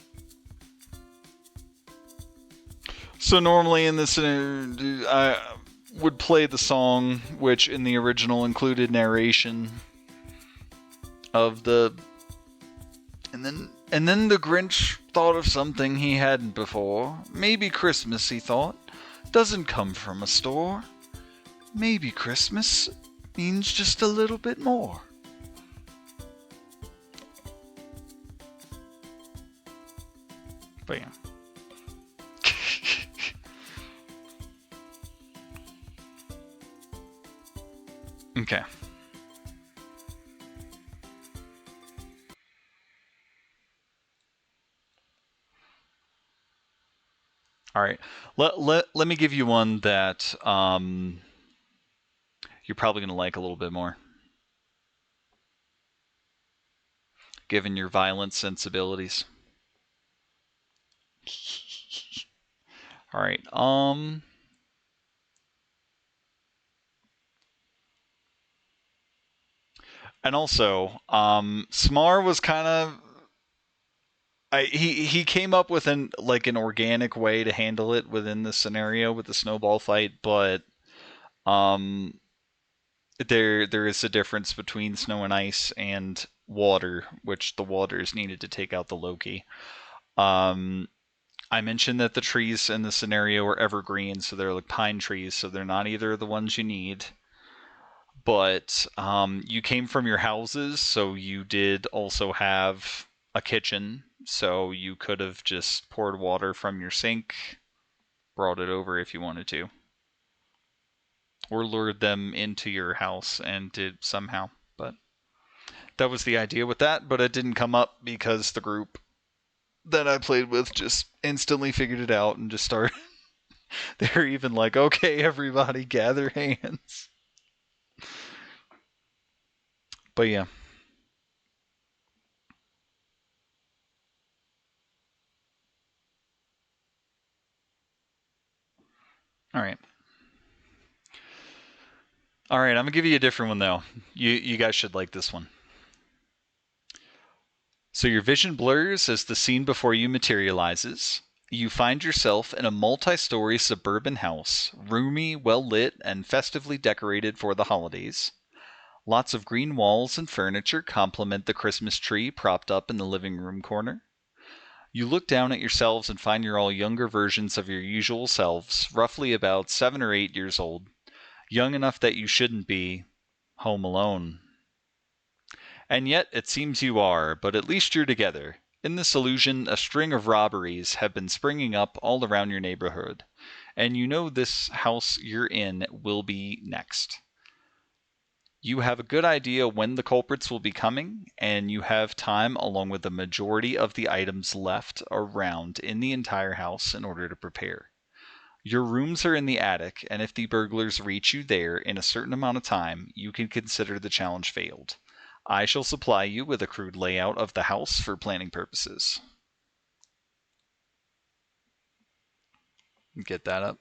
So normally in this, I would play the song, which in the original included narration of the... And then And then the Grinch thought of something he hadn't before. Maybe Christmas, he thought, doesn't come from a store. Maybe Christmas means just a little bit more. But yeah. Okay. All right. Let me give you one that you're probably going to like a little bit more, given your violent sensibilities. All right. And also, Smar was kind of he came up with an organic way to handle it within the scenario with the snowball fight, but um there is a difference between snow and ice and water, which the water is needed to take out the Loki. Um I mentioned that the trees in the scenario are evergreen, so they're like pine trees, so they're not either of the ones you need. But you came from your houses, so you did also have a kitchen, so you could have just poured water from your sink, brought it over if you wanted to, or lured them into your house and did somehow. But that was the idea with that, but it didn't come up because the group that I played with just instantly figured it out and just started. They're even like, okay, everybody gather hands. But yeah. All right. All right, I'm gonna give you a different one though. You guys should like this one. So your vision blurs as the scene before you materializes. You find yourself in a multi-story suburban house, roomy, well lit, and festively decorated for the holidays. Lots of green walls and furniture complement the Christmas tree propped up in the living room corner. You look down at yourselves and find you're all younger versions of your usual selves, roughly about 7 or 8 years old, young enough that you shouldn't be home alone. And yet it seems you are, but at least you're together. In this illusion, a string of robberies have been springing up all around your neighborhood, and you know this house you're in will be next. You have a good idea when the culprits will be coming, and you have time along with the majority of the items left around in the entire house in order to prepare. Your rooms are in the attic, and if the burglars reach you there in a certain amount of time, you can consider the challenge failed. I shall supply you with a crude layout of the house for planning purposes. Get that up.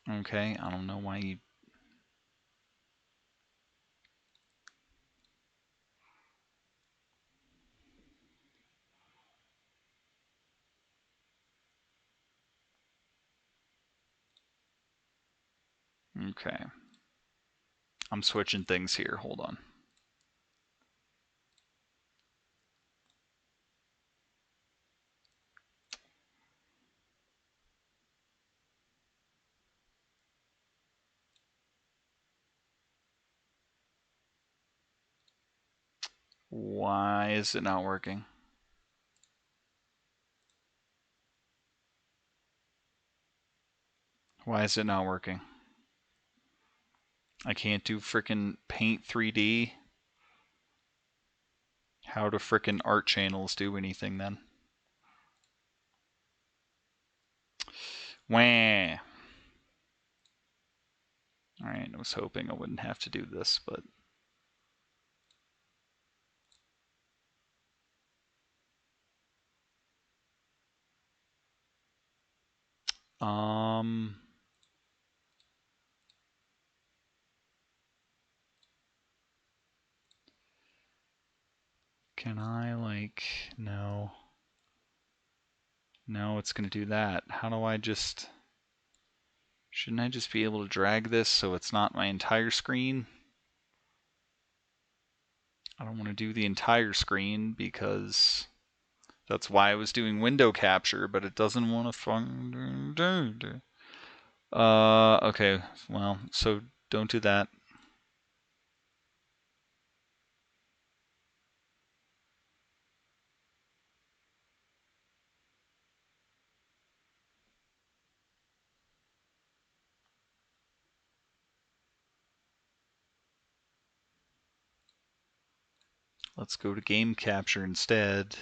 Okay, I don't know why you. Okay. I'm switching things here. Hold on. Why is it not working? Why is it not working? I can't do frickin' Paint 3D. How do frickin' art channels do anything then? Wah. Alright, I was hoping I wouldn't have to do this, but. Um. Can I, like. No. No, it's gonna do that. How do I just. Shouldn't I just be able to drag this so it's not my entire screen? I don't want to do the entire screen because that's why I was doing window capture, but it doesn't want to okay, well, so don't do that. Let's go to game capture instead.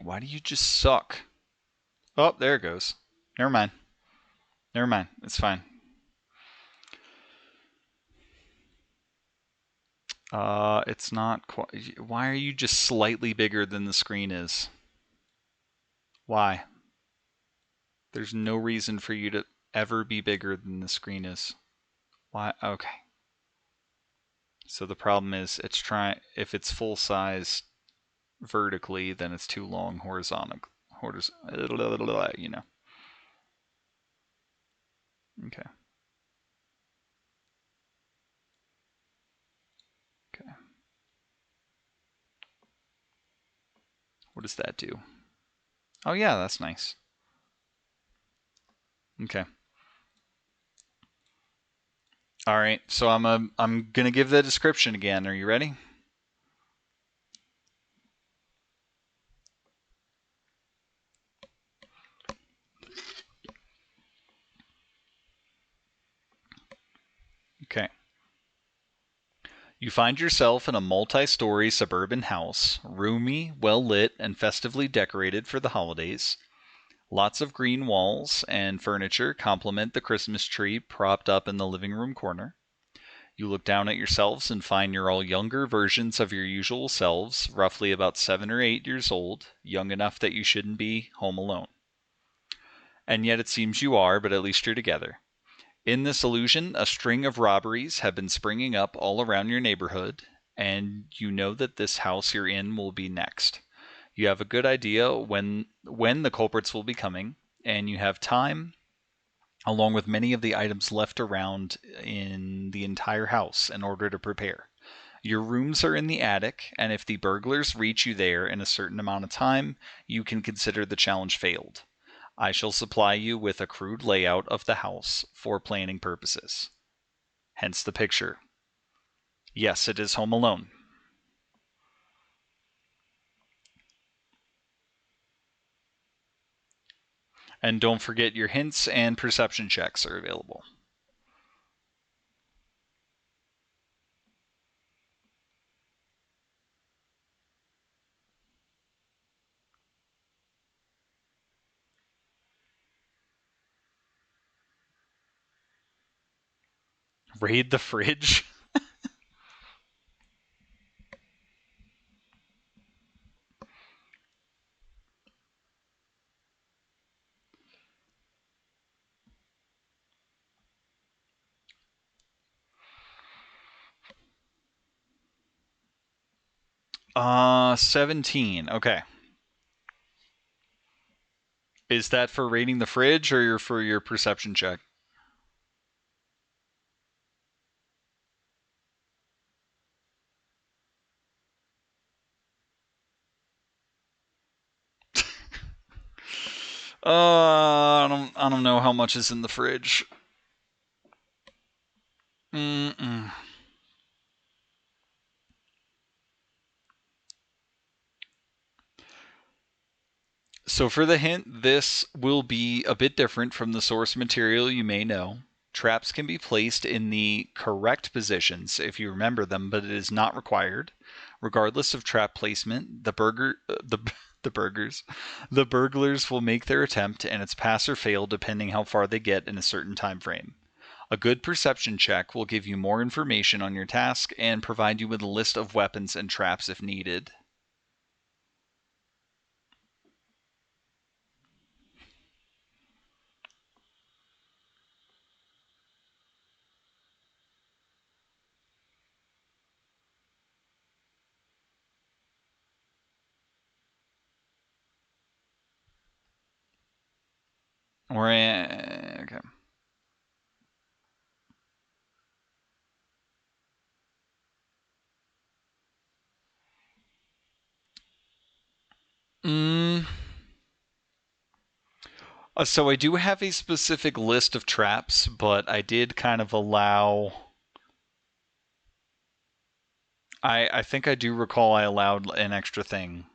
Why do you just suck? Oh, there it goes. Never mind. Never mind. It's fine. It's not quite. Why are you just slightly bigger than the screen is? Why? There's no reason for you to ever be bigger than the screen is. Why? Okay. So the problem is it's trying. If it's full size vertically, then it's too long horizontal. You know. Okay. Okay. What does that do? Oh yeah, that's nice. Okay. All right. So I'm gonna give the description again. Are you ready? Okay. You find yourself in a multi-story suburban house, roomy, well lit, and festively decorated for the holidays. Lots of green walls and furniture complement the Christmas tree propped up in the living room corner. You look down at yourselves and find you're all younger versions of your usual selves, roughly about 7 or 8 years old, young enough that you shouldn't be home alone. And yet it seems you are, but at least you're together. In this illusion, a string of robberies have been springing up all around your neighborhood, and you know that this house you're in will be next. You have a good idea when the culprits will be coming, and you have time, along with many of the items left around in the entire house, in order to prepare. Your rooms are in the attic, and if the burglars reach you there in a certain amount of time, you can consider the challenge failed. I shall supply you with a crude layout of the house for planning purposes. Hence the picture. Yes, it is Home Alone. And don't forget your hints and perception checks are available. Raid the fridge. 17. Okay. Is that for raiding the fridge or for your perception check? I don't know how much is in the fridge. Mm-mm. So for the hint, this will be a bit different from the source material you may know. Traps can be placed in the correct positions if you remember them, but it is not required. Regardless of trap placement, the burglars will make their attempt, and it's pass or fail depending how far they get in a certain time frame. A good perception check will give you more information on your task and provide you with a list of weapons and traps if needed. Okay. Mm, so I do have a specific list of traps, but I did kind of allow. I think I do recall I allowed an extra thing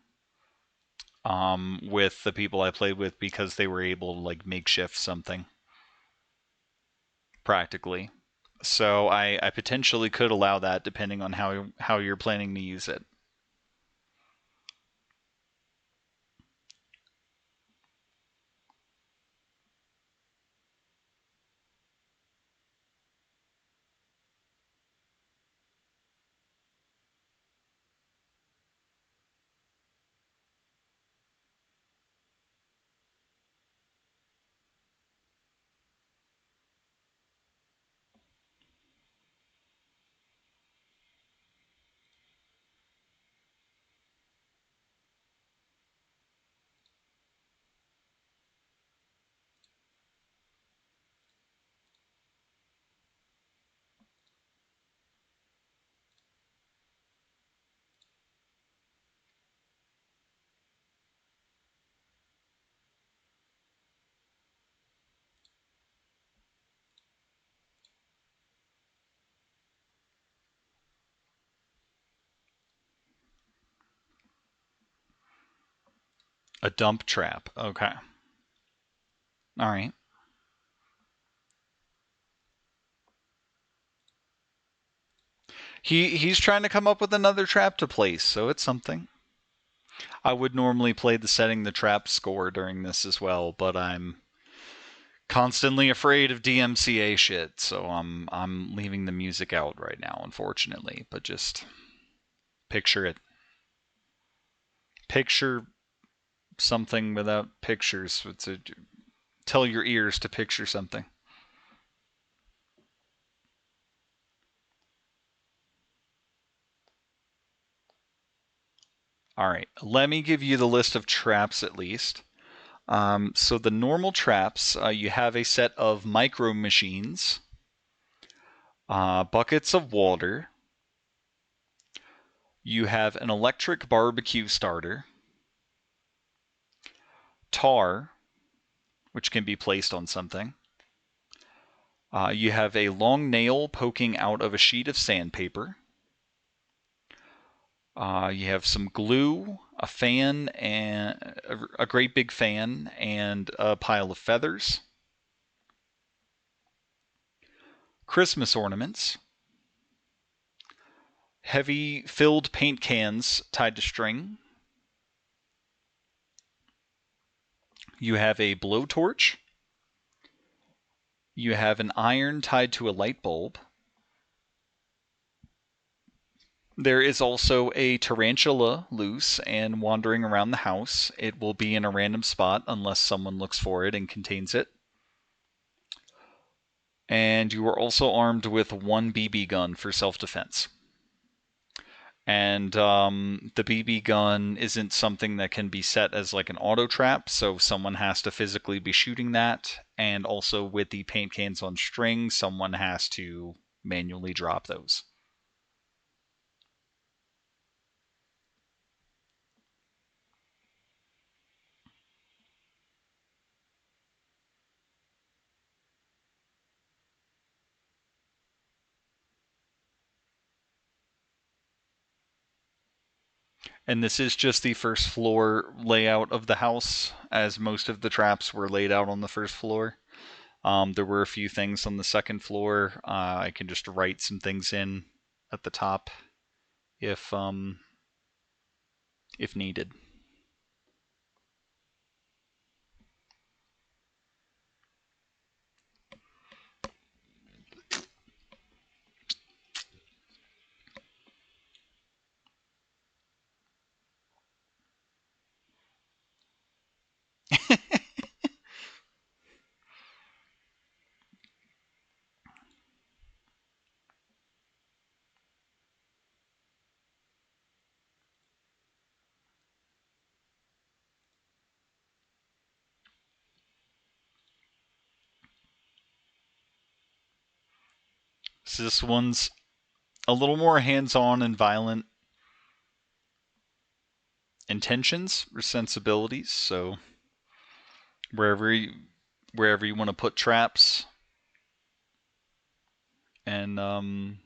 with the people I played with because they were able to like makeshift something practically. So I potentially could allow that depending on how you're planning to use it. A dump trap. Okay. All right. He's trying to come up with another trap to place, so it's something. I would normally play the setting the trap score during this as well, but I'm constantly afraid of DMCA shit, so I'm leaving the music out right now, unfortunately. But just picture it. Picture something without pictures. Tell your ears to picture something. All right, let me give you the list of traps at least. So the normal traps, you have a set of micro machines, buckets of water. You have an electric barbecue starter, tar, which can be placed on something. You have a long nail poking out of a sheet of sandpaper. You have some glue, a fan, and a great big fan, and a pile of feathers. Christmas ornaments. Heavy filled paint cans tied to string. You have a blowtorch. You have an iron tied to a light bulb. There is also a tarantula loose and wandering around the house. It will be in a random spot unless someone looks for it and contains it. And you are also armed with one BB gun for self-defense. And the BB gun isn't something that can be set as like an auto trap, so someone has to physically be shooting that. And also with the paint cans on string, someone has to manually drop those. And this is just the first floor layout of the house, as most of the traps were laid out on the first floor. There were a few things on the second floor. I can just write some things in at the top if if needed. because this one's a little more hands-on and violent intentions or sensibilities. So wherever you want to put traps, and I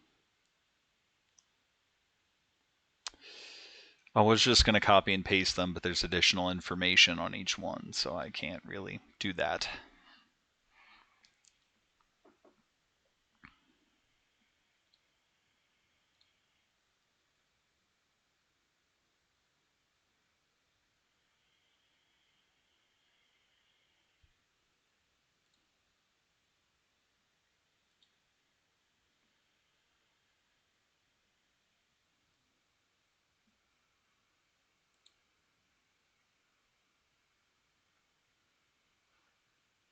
was just going to copy and paste them, but there's additional information on each one, so I can't really do that.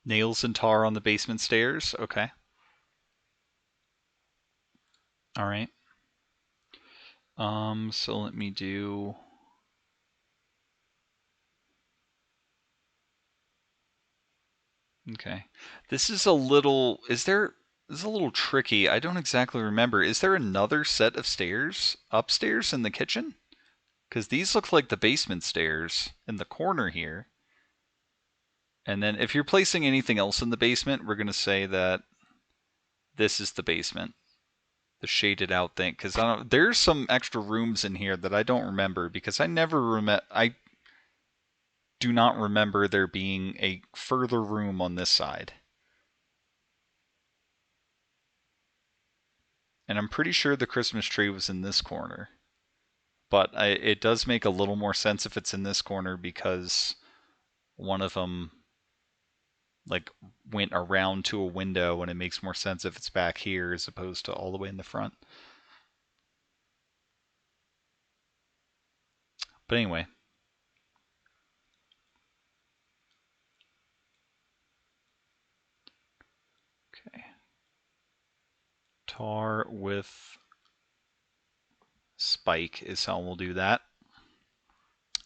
Nails and tar on the basement stairs. Okay. All right. So let me do. Okay. This is a little. Is there? This is a little tricky. I don't exactly remember. Is there another set of stairs upstairs in the kitchen? Because these look like the basement stairs in the corner here. And then if you're placing anything else in the basement, we're going to say that this is the basement. The shaded out thing. Because there's some extra rooms in here that I don't remember because I do not remember there being a further room on this side. And I'm pretty sure the Christmas tree was in this corner. But it does make a little more sense if it's in this corner because one of them like went around to a window, and it makes more sense if it's back here as opposed to all the way in the front. But anyway. Okay. Tar with spike is how we'll do that.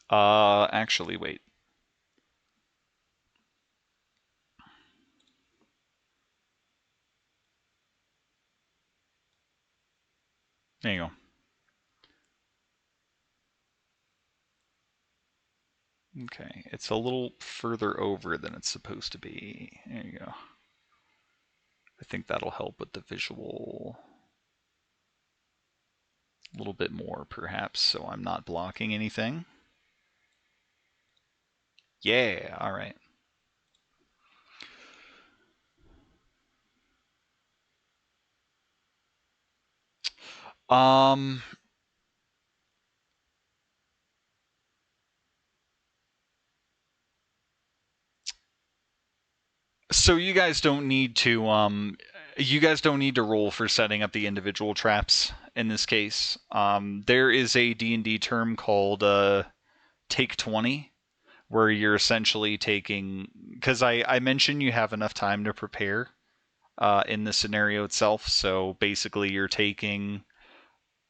Actually, wait. There you go. Okay, it's a little further over than it's supposed to be. There you go. I think that'll help with the visual a little bit more, perhaps, so I'm not blocking anything. Yeah, all right. Um, so you guys don't need to roll for setting up the individual traps in this case. There is a D&D term called take 20 where you're essentially taking, because I mentioned you have enough time to prepare in the scenario itself, so basically you're taking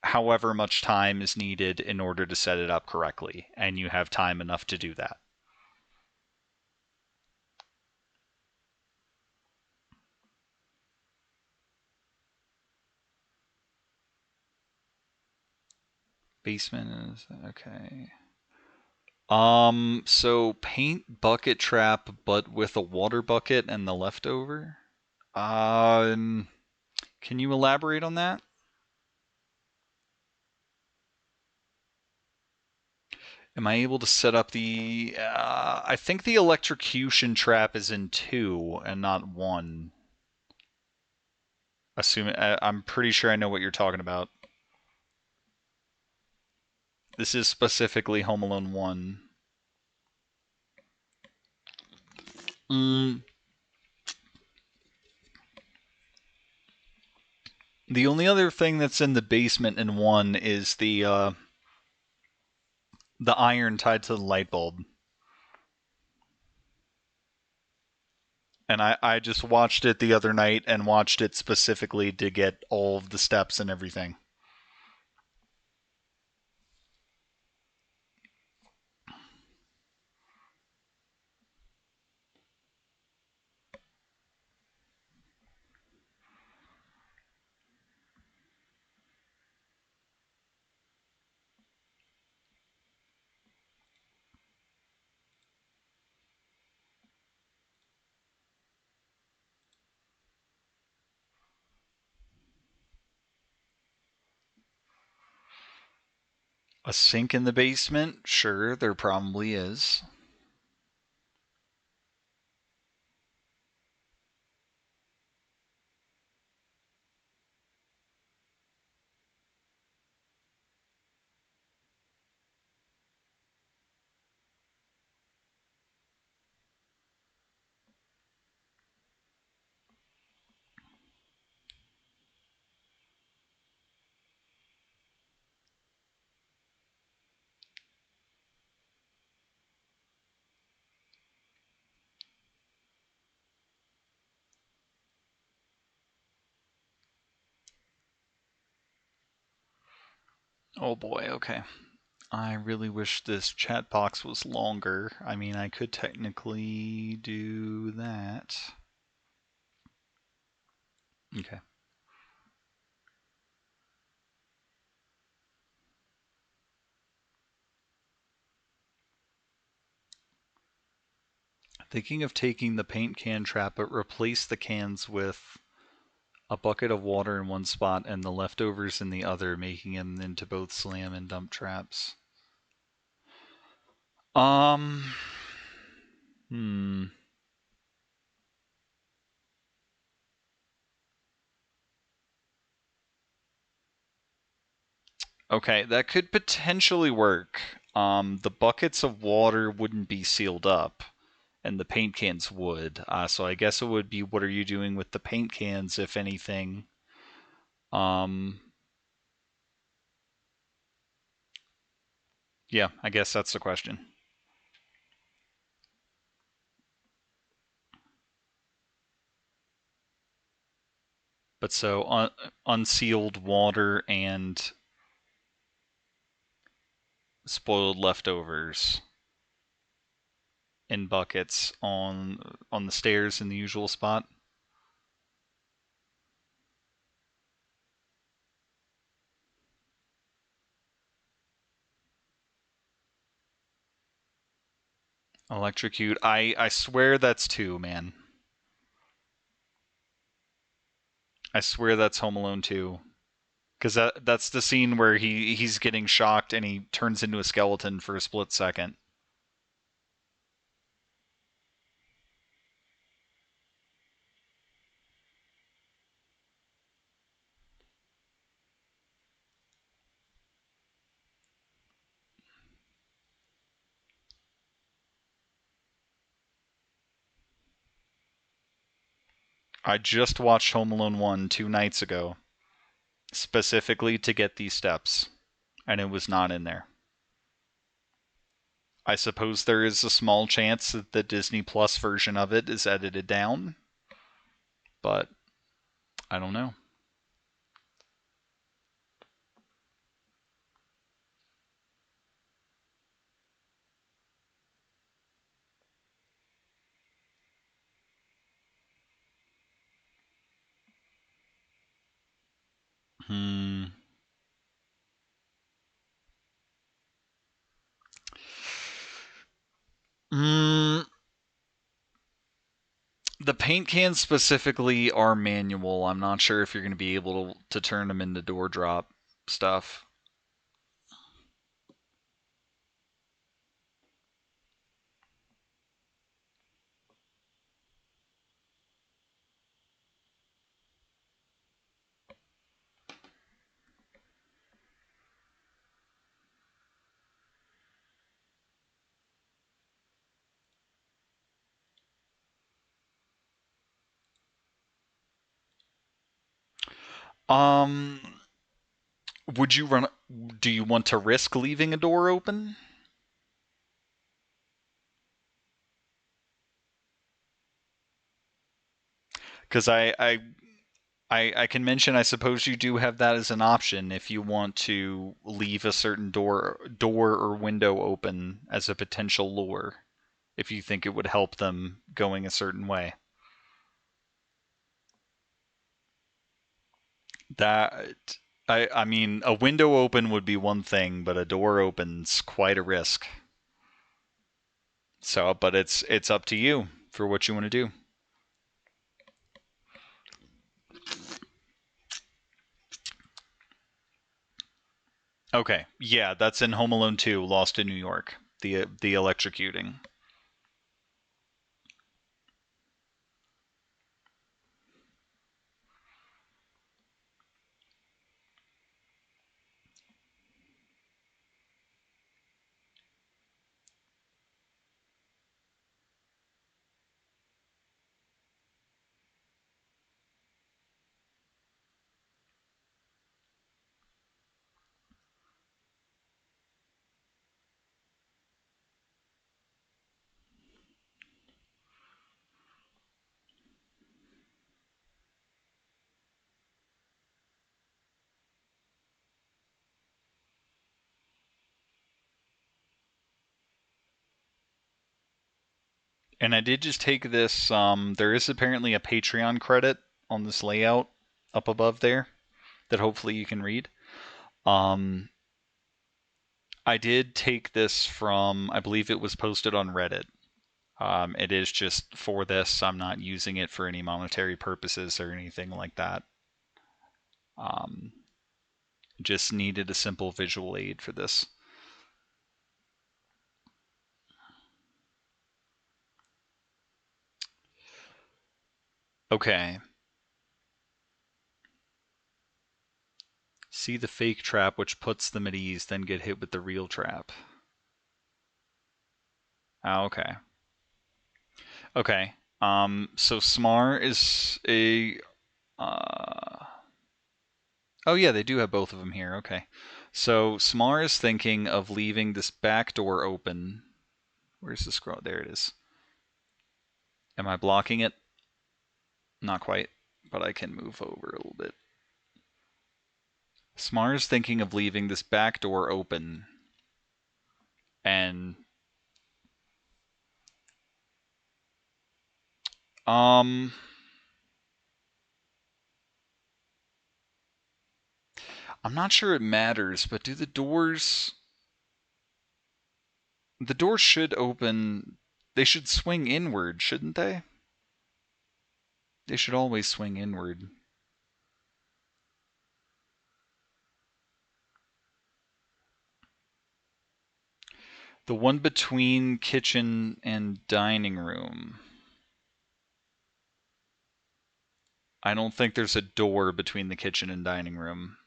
however much time is needed in order to set it up correctly, and you have time enough to do that. Basement is okay. So paint bucket trap, but with a water bucket and the leftover. Um, can you elaborate on that? Am I able to set up the? I think the electrocution trap is in 2 and not 1. Assuming I'm pretty sure I know what you're talking about. This is specifically Home Alone 1. Mm, the only other thing that's in the basement in 1 is the iron tied to the light bulb. And I just watched it the other night and watched it specifically to get all of the steps and everything. A sink in the basement? Sure, there probably is. Oh boy, okay. I really wish this chat box was longer. I mean, I could technically do that. Okay. Thinking of taking the paint can trap, but replace the cans with a bucket of water in one spot and the leftovers in the other, making them into both slam and dump traps. Um, hmm. Okay, that could potentially work. The buckets of water wouldn't be sealed up, and the paint cans would. So I guess it would be, what are you doing with the paint cans, if anything? Um, yeah, I guess that's the question. But so unsealed water and spoiled leftovers in buckets on the stairs in the usual spot. Electrocute. I swear that's two, man. I swear that's Home Alone 2. Because that's the scene where he's getting shocked and he turns into a skeleton for a split second. I just watched Home Alone 1 2 nights ago, specifically to get these steps, and it was not in there. I suppose there is a small chance that the Disney Plus version of it is edited down, but I don't know. Hmm. Mm, the paint cans specifically are manual. I'm not sure if you're going to be able to turn them into door drop stuff. Um, would you run? Do you want to risk leaving a door open? Because I can mention, I suppose you do have that as an option if you want to leave a certain door or window open as a potential lure, if you think it would help them going a certain way. That I mean, a window open would be one thing, but a door open's quite a risk. So, but it's up to you for what you want to do. Okay, yeah, that's in Home Alone 2, Lost in New York. The electrocuting. And I did just take this. There is apparently a Patreon credit on this layout up above there that hopefully you can read. Um, I did take this from, I believe it was posted on Reddit. It is just for this. I'm not using it for any monetary purposes or anything like that. Um, just needed a simple visual aid for this. Okay. See the fake trap, which puts them at ease, then get hit with the real trap. Ah, okay. Okay. So Smar is a. Uh... Oh yeah, they do have both of them here. Okay. So Smar is thinking of leaving this back door open. Where's the scroll? There it is. Am I blocking it? Not quite, but I can move over a little bit. Smar is thinking of leaving this back door open, and um, I'm not sure it matters, but do the doors? The doors should open. They should swing inward, shouldn't they? They should always swing inward. The one between kitchen and dining room. I don't think there's a door between the kitchen and dining room.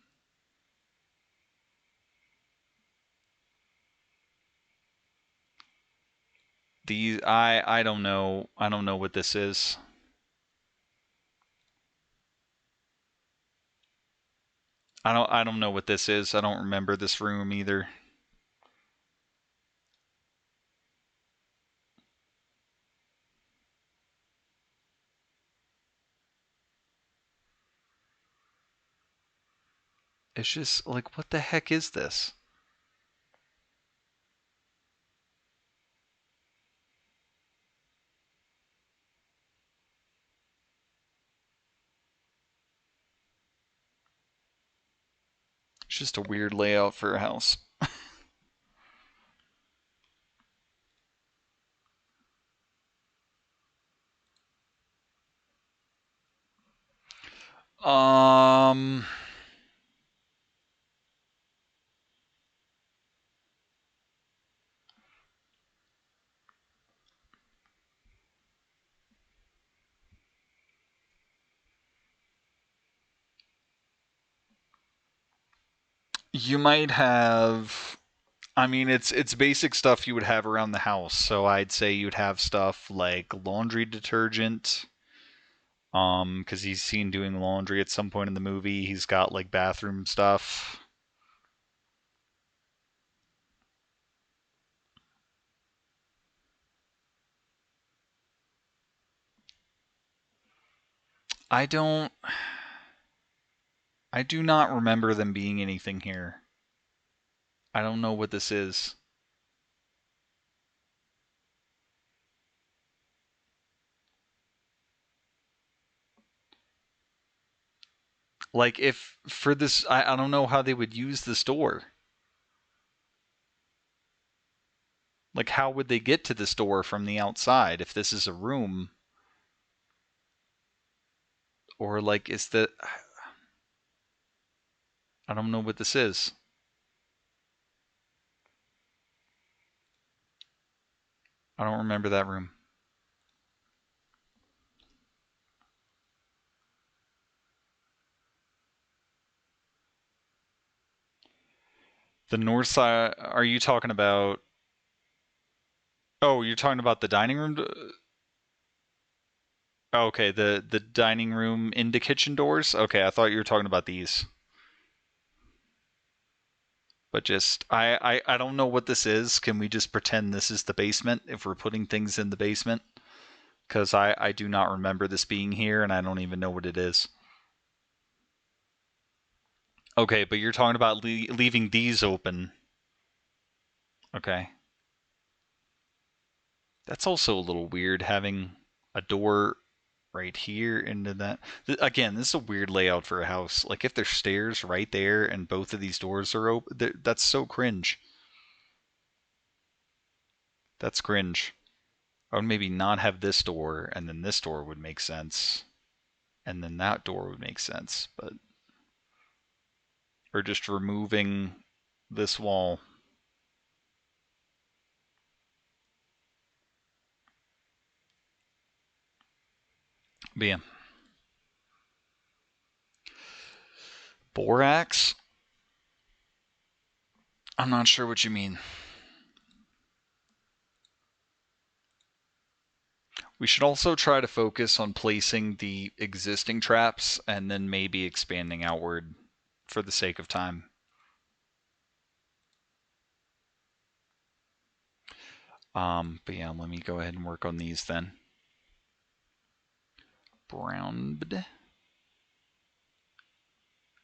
I don't know. I don't know what this is. I don't know what this is. I don't remember this room either. It's just like, what the heck is this? It's just a weird layout for a house. Um, you might have. I mean, it's basic stuff you would have around the house. So I'd say you'd have stuff like laundry detergent. Because he's seen doing laundry at some point in the movie. He's got like bathroom stuff. I don't. I do not remember them being anything here. I don't know what this is. Like, if for this, I don't know how they would use this door. Like, how would they get to this door from the outside if this is a room? Or, like, is the. I don't know what this is. I don't remember that room. The north side, are you talking about? Oh, you're talking about the dining room? Okay, the dining room into kitchen doors? Okay, I thought you were talking about these. But just I don't know what this is. Can we just pretend this is the basement if we're putting things in the basement? Because I do not remember this being here and I don't even know what it is. Okay, but you're talking about leaving these open. Okay. That's also a little weird having a door right here into that. Again, this is a weird layout for a house. Like if there's stairs right there and both of these doors are open, that's so cringe. That's cringe. I would maybe not have this door and then this door would make sense. And then that door would make sense, but or just removing this wall. But yeah. Borax? I'm not sure what you mean. We should also try to focus on placing the existing traps and then maybe expanding outward for the sake of time. But yeah, let me go ahead and work on these then. Browned.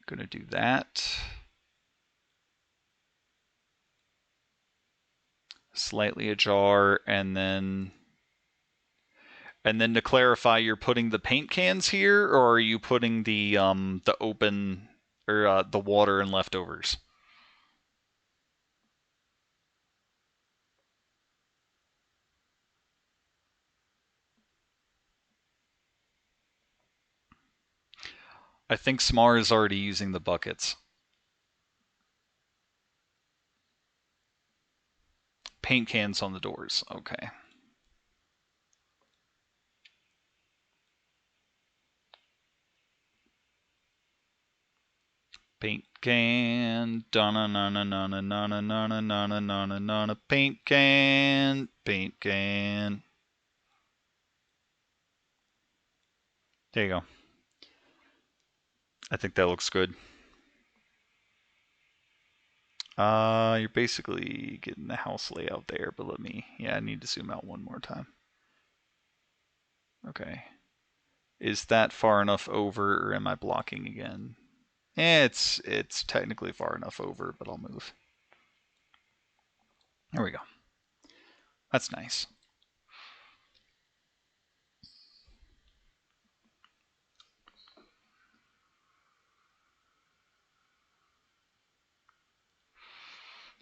Gonna do that. Slightly ajar, and then to clarify, you're putting the paint cans here, or are you putting the open or the water and leftovers? I think Smar is already using the buckets. Paint cans on the doors. Okay. Paint can. Donna na na na na na na na na na na na na na. Paint can. Paint can. There you go. I think that looks good. You're basically getting the house layout there, but I need to zoom out one more time. Okay. Is that far enough over, or am I blocking again? It's technically far enough over, but I'll move. There we go. That's nice.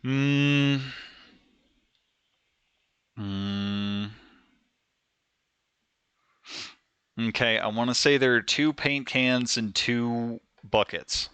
Hmm. Hmm. Okay, I want to say there are 2 paint cans and 2 buckets.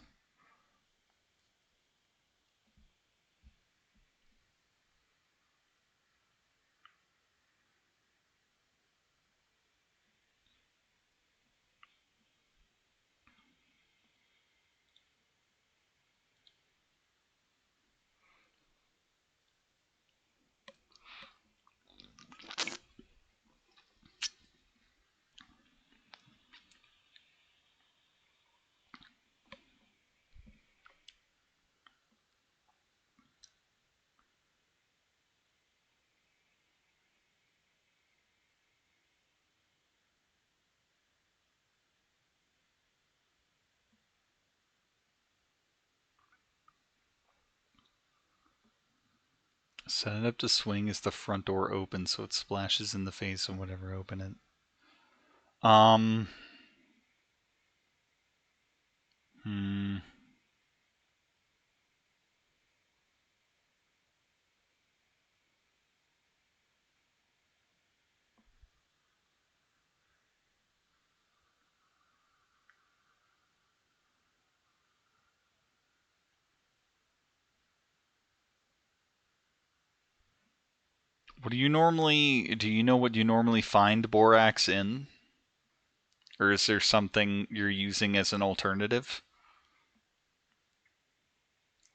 Set it up to swing as the front door opens so it splashes in the face of whatever open it. Um. Hmm. What do you normally? Do you know what you normally find borax in, or is there something you're using as an alternative?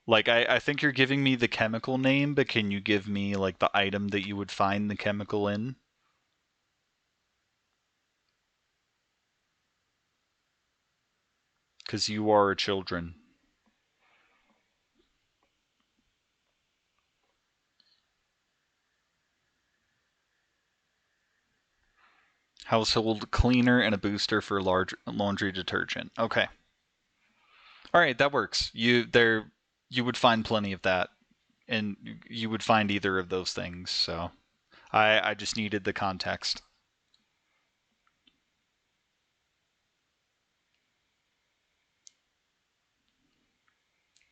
Like I think you're giving me the chemical name, but can you give me like the item that you would find the chemical in? Because you are children. Household cleaner and a booster for large laundry detergent. Okay. All right, that works. You would find plenty of that, and you would find either of those things. So I just needed the context.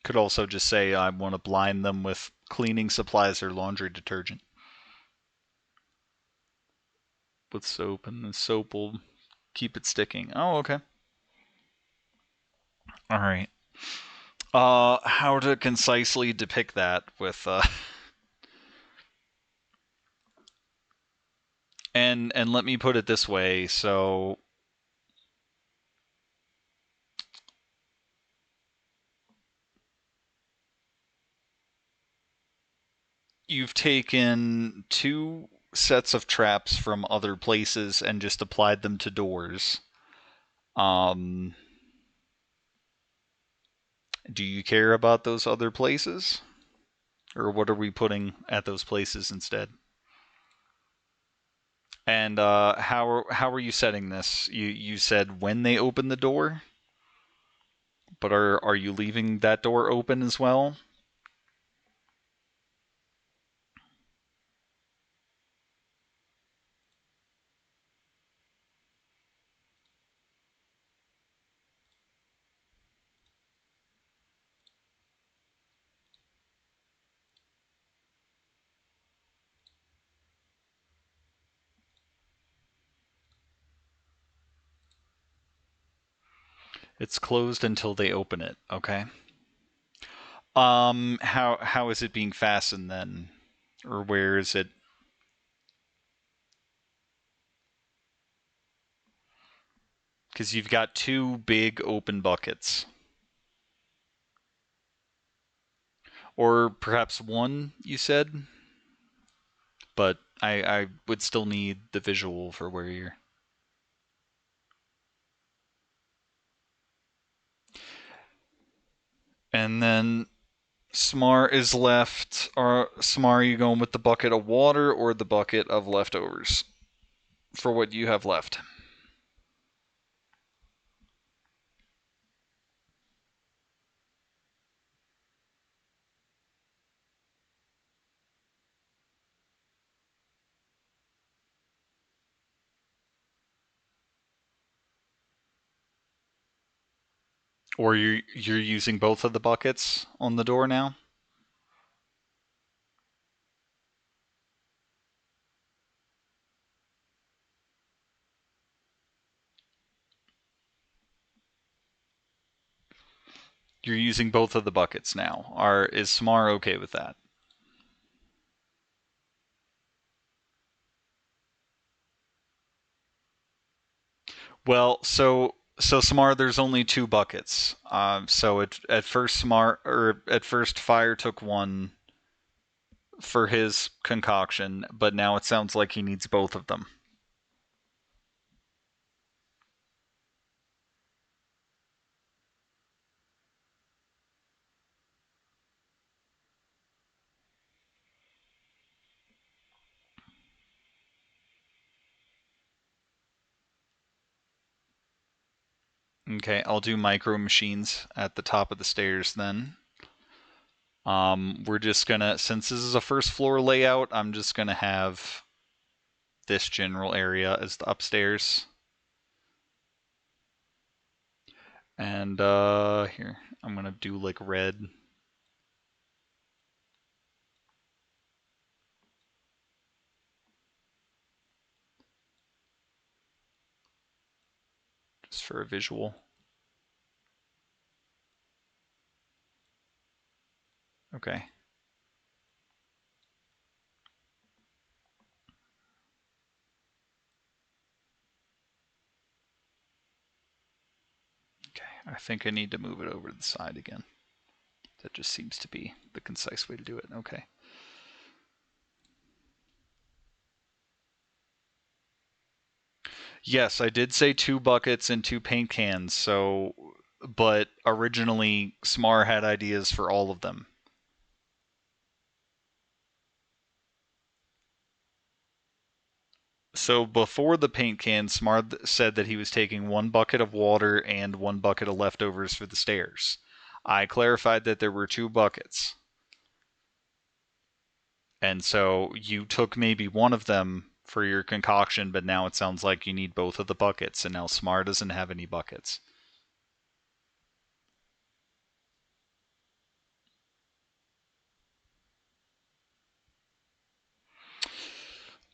Could also just say I want to blind them with cleaning supplies or laundry detergent with soap, and the soap will keep it sticking. Oh, okay. All right. How to concisely depict that with and let me put it this way. So you've taken two sets of traps from other places and just applied them to doors. Um, do you care about those other places? Or what are we putting at those places instead? And how are you setting this? You said when they open the door, but are you leaving that door open as well? It's closed until they open it. Okay. How is it being fastened then, or where is it? Because you've got two big open buckets, or perhaps one. You said, but I would still need the visual for where you're. And then Smar is left. Or Smar, are you going with the bucket of water or the bucket of leftovers for what you have left? Or you're using both of the buckets on the door now? You're using both of the buckets now. Is Smar okay with that? Well, so Smar, there's only two buckets. So at first at first Fire took one for his concoction, but now it sounds like he needs both of them. Okay, I'll do micro machines at the top of the stairs then. We're just gonna, since this is a first floor layout, I'm just gonna have this general area as the upstairs. And here, I'm gonna do like red. Just for a visual. Okay. I think I need to move it over to the side again. That just seems to be the concise way to do it. Okay. Yes, I did say 2 buckets and 2 paint cans, so but originally Smar had ideas for all of them. So before the paint can, Smar said that he was taking 1 bucket of water and 1 bucket of leftovers for the stairs. I clarified that there were 2 buckets. And so you took maybe one of them for your concoction, but now it sounds like you need both of the buckets, and now Smar doesn't have any buckets.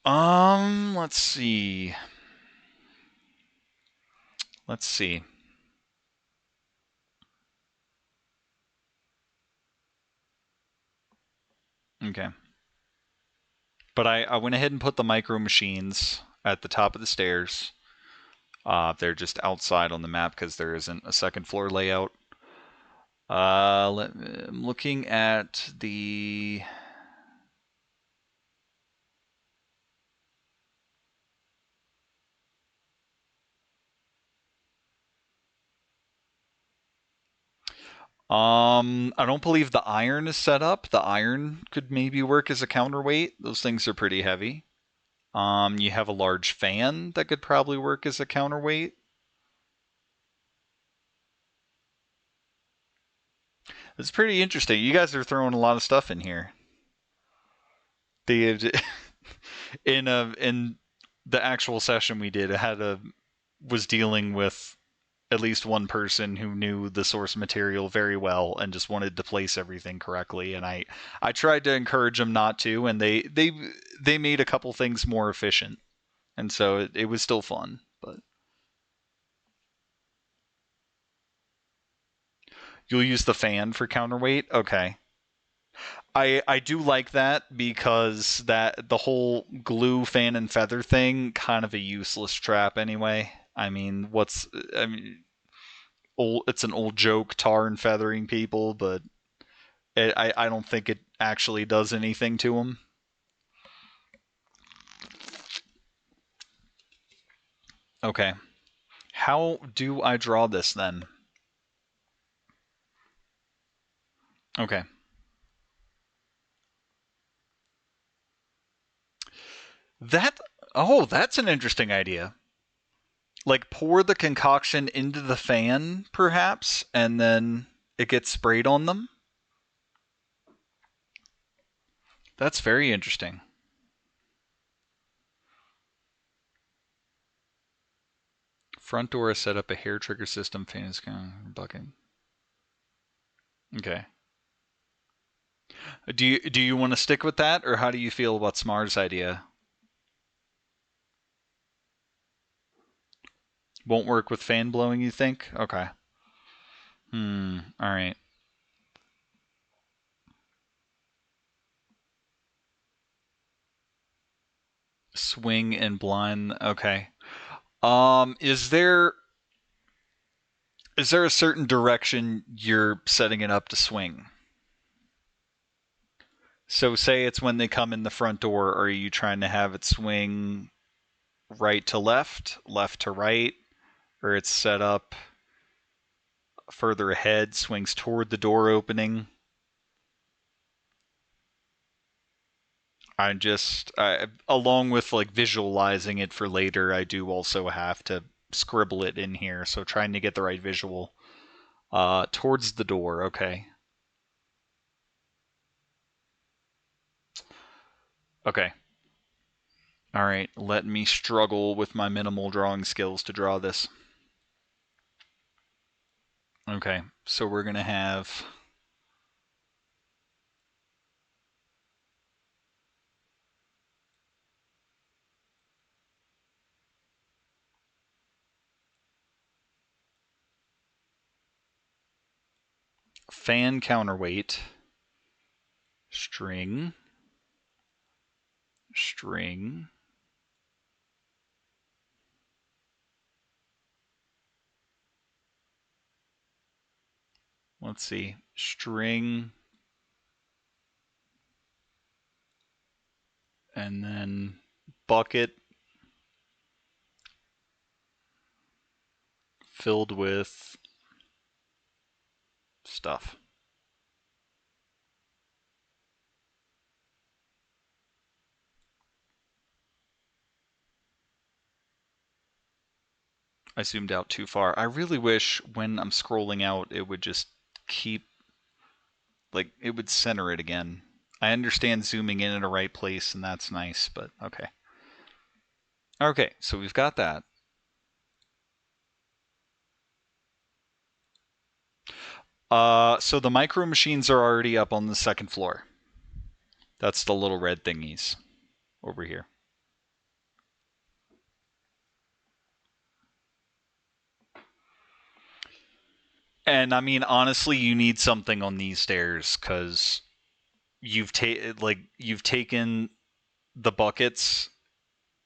Let's see. Let's see. Okay. But I went ahead and put the micro machines at the top of the stairs. They're just outside on the map because there isn't a second floor layout. I'm looking at the. I don't believe the iron is set up. The iron could maybe work as a counterweight. Those things are pretty heavy. You have a large fan that could probably work as a counterweight. It's pretty interesting. You guys are throwing a lot of stuff in here. The in the actual session we did, it had a was dealing with at least one person who knew the source material very well and just wanted to place everything correctly, and I tried to encourage them not to, and they made a couple things more efficient, and so it was still fun. But you'll use the fan for counterweight. Okay. I do like that because that the whole glue fan and feather thing kind of a useless trap anyway. I mean, it's an old joke, tar and feathering people, but I don't think it actually does anything to them. Okay. How do I draw this then? Okay. That that's an interesting idea. Like pour the concoction into the fan perhaps and then it gets sprayed on them? That's very interesting. Front door has set up a hair trigger system. Fan is bucking. Okay. Do you want to stick with that, or how do you feel about Smar's idea? Won't work with fan blowing, you think? Okay. All right. Swing and blind. Okay. Is there a certain direction you're setting it up to swing? So say it's when they come in the front door, are you trying to have it swing right to left, left to right, or it's set up further ahead, swings toward the door opening? Along with like visualizing it for later, I do also have to scribble it in here. So trying to get the right visual. Towards the door. Okay. Okay. All right. Let me struggle with my minimal drawing skills to draw this. Okay. So we're gonna have. Fan counterweight, string, string, let's see, string, and then bucket filled with stuff. I zoomed out too far. I really wish when I'm scrolling out it would just keep, like, it would center it again. I understand zooming in the right place, and that's nice, but okay. Okay, so we've got that. So the micro machines are already up on the second floor. That's the little red thingies over here. And I mean, honestly, you need something on these stairs because you've taken the buckets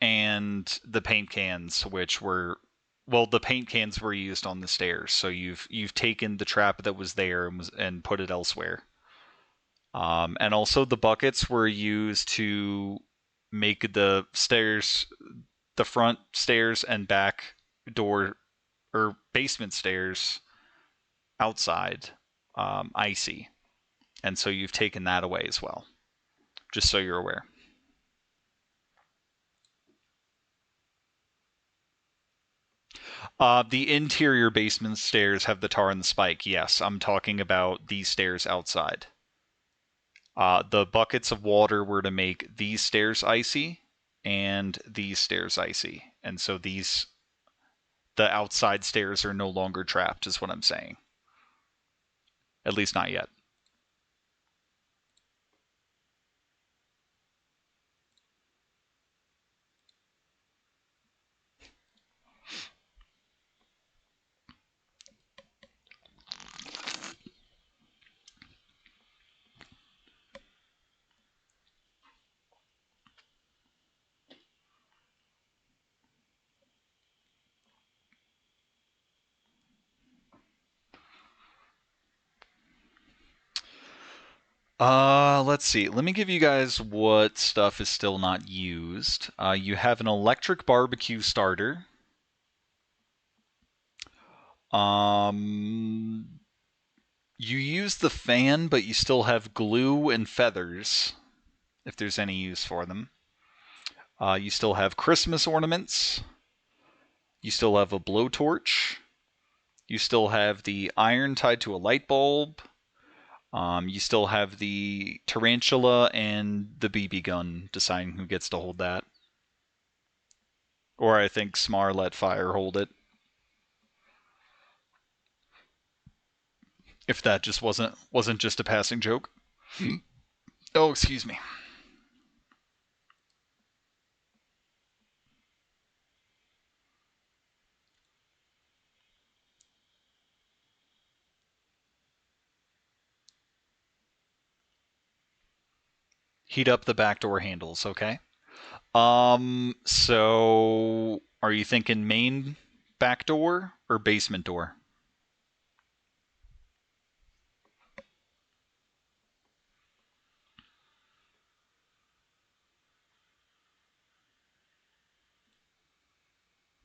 and the paint cans, which were, well, the paint cans were used on the stairs, so you've taken the trap that was there and put it elsewhere. And also the buckets were used to make the stairs, the front stairs and back door or basement stairs outside, icy, and so you've taken that away as well. Just so you're aware. The interior basement stairs have the tar and the spike. Yes, I'm talking about these stairs outside. The buckets of water were to make these stairs icy and these stairs icy. And so the outside stairs are no longer trapped, is what I'm saying. At least not yet. Let's see. Let me give you guys what stuff is still not used. You have an electric barbecue starter. Um, you use the fan, but you still have glue and feathers, if there's any use for them. You still have Christmas ornaments. You still have a blowtorch. You still have the iron tied to a light bulb. You still have the tarantula and the BB gun, deciding who gets to hold that. Or I think Smar let Fire hold it. If that just wasn't just a passing joke. Oh, excuse me. Heat up the back door handles, okay? So are you thinking main back door or basement door?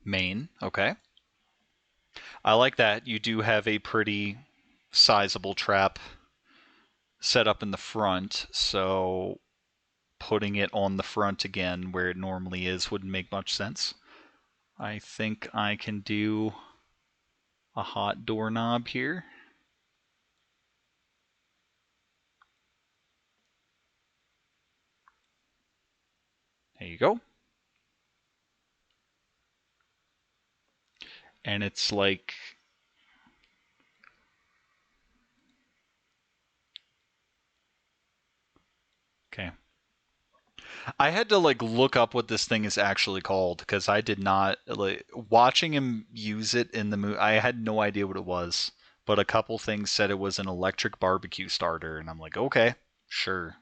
Main, okay. I like that. You do have a pretty sizable trap set up in the front, so putting it on the front again where it normally is wouldn't make much sense. I think I can do a hot doorknob here. There you go. And it's like, okay. I had to like look up what this thing is actually called because I did not, like, watching him use it in the movie. I had no idea what it was, but a couple things said it was an electric barbecue starter, and I'm like, okay, sure.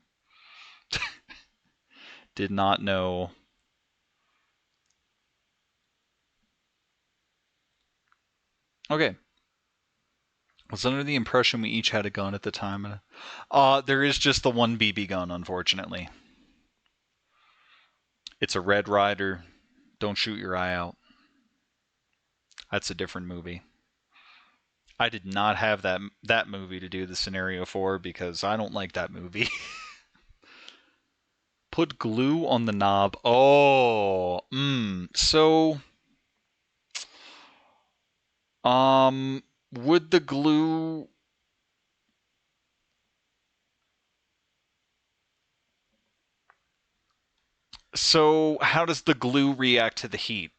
Did not know. Okay. Was under the impression we each had a gun at the time. There is just the one BB gun, unfortunately. It's a Red Ryder. Don't shoot your eye out. That's a different movie. I did not have that movie to do the scenario for because I don't like that movie. Put glue on the knob. Oh, so would the glue So how does the glue react to the heat?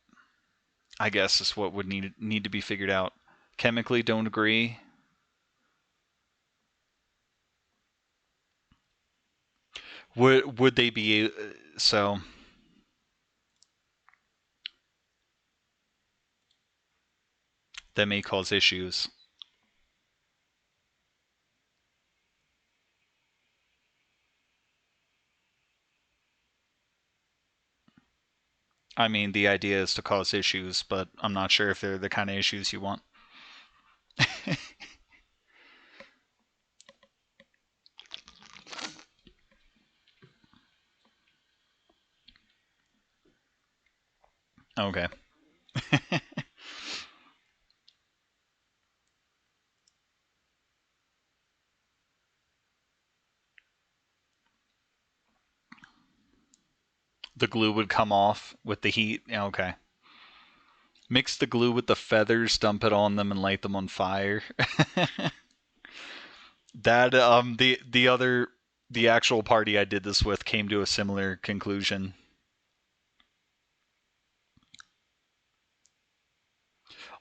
I guess is what would need to be figured out. Chemically, don't agree. Would they be so? That may cause issues. I mean, the idea is to cause issues, but I'm not sure if they're the kind of issues you want. Okay. The glue would come off with the heat. Okay. Mix the glue with the feathers, dump it on them, and light them on fire. That the actual party I did this with came to a similar conclusion.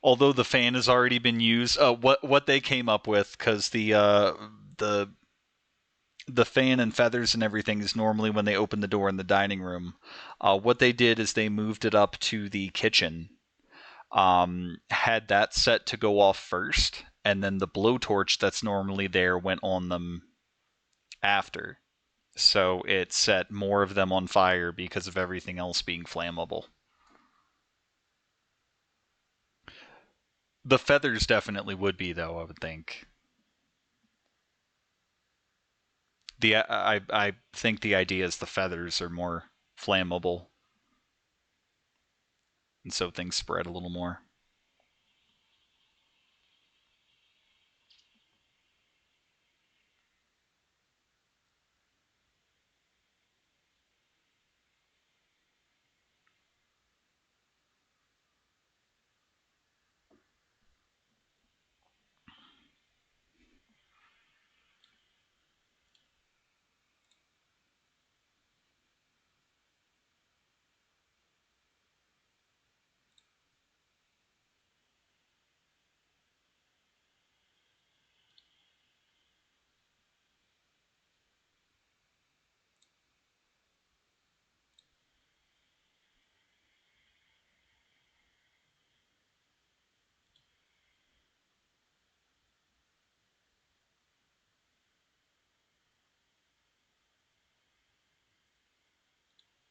Although the fan has already been used, what they came up with, because the the fan and feathers and everything is normally when they open the door in the dining room. What they did is they moved it up to the kitchen, had that set to go off first, and then the blowtorch that's normally there went on them after. So it set more of them on fire because of everything else being flammable. The feathers definitely would be, though, I would think. I think the idea is the feathers are more flammable, and so things spread a little more.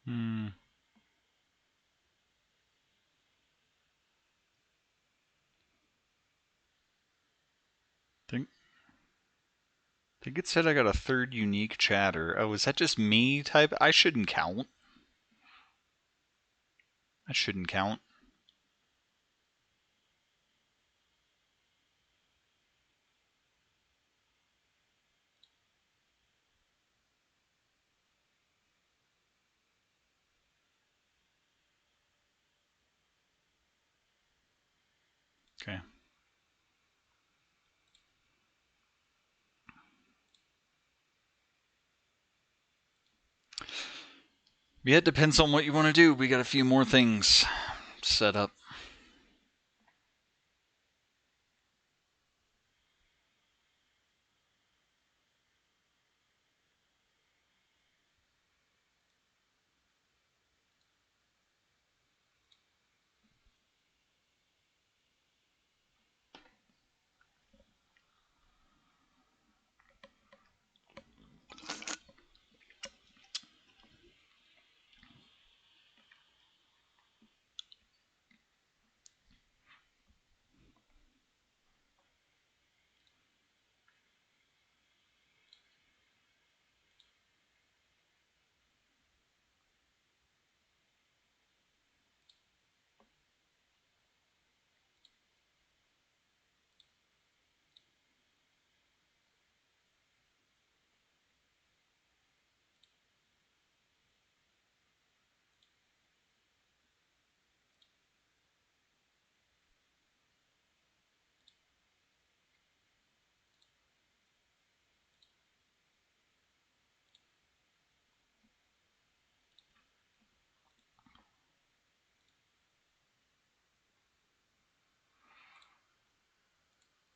Hmm. Think think it said I got a third unique chatter. Oh, is that just me type? I shouldn't count. I shouldn't count. Okay. Yeah, it depends on what you want to do. We got a few more things set up.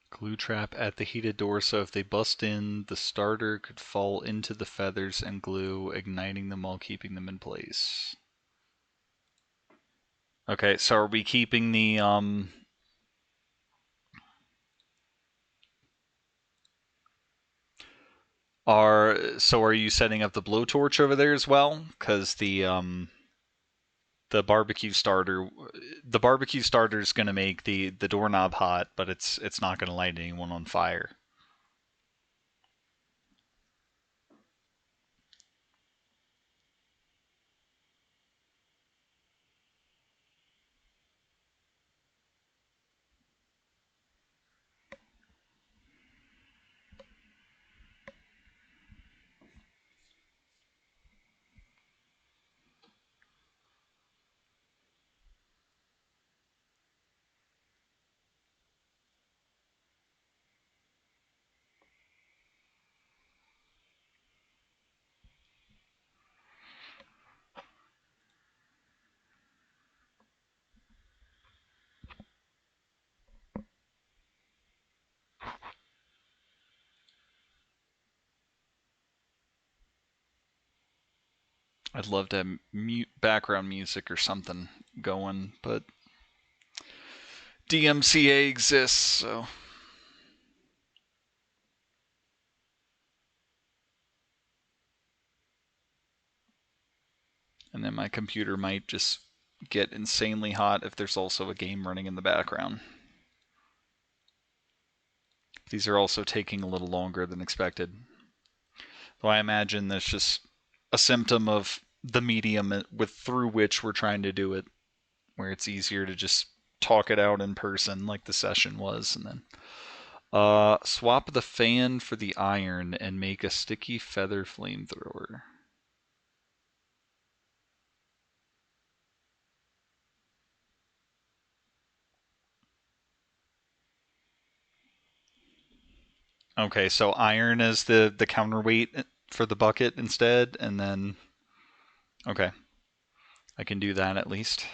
Glue trap at the heated door, so if they bust in, the starter could fall into the feathers and glue, igniting them while keeping them in place. Okay, so are we keeping the are you setting up the blowtorch over there as well? Because the barbecue starter is gonna make the doorknob hot, but it's not gonna light anyone on fire. I'd love to have background music or something going, but DMCA exists, so. And then my computer might just get insanely hot if there's also a game running in the background. These are also taking a little longer than expected. Though I imagine that's just a symptom of the medium through which we're trying to do it, where it's easier to just talk it out in person like the session was, and then swap the fan for the iron and make a sticky feather flamethrower. Okay, so iron is the counterweight for the bucket instead, and then okay, I can do that at least.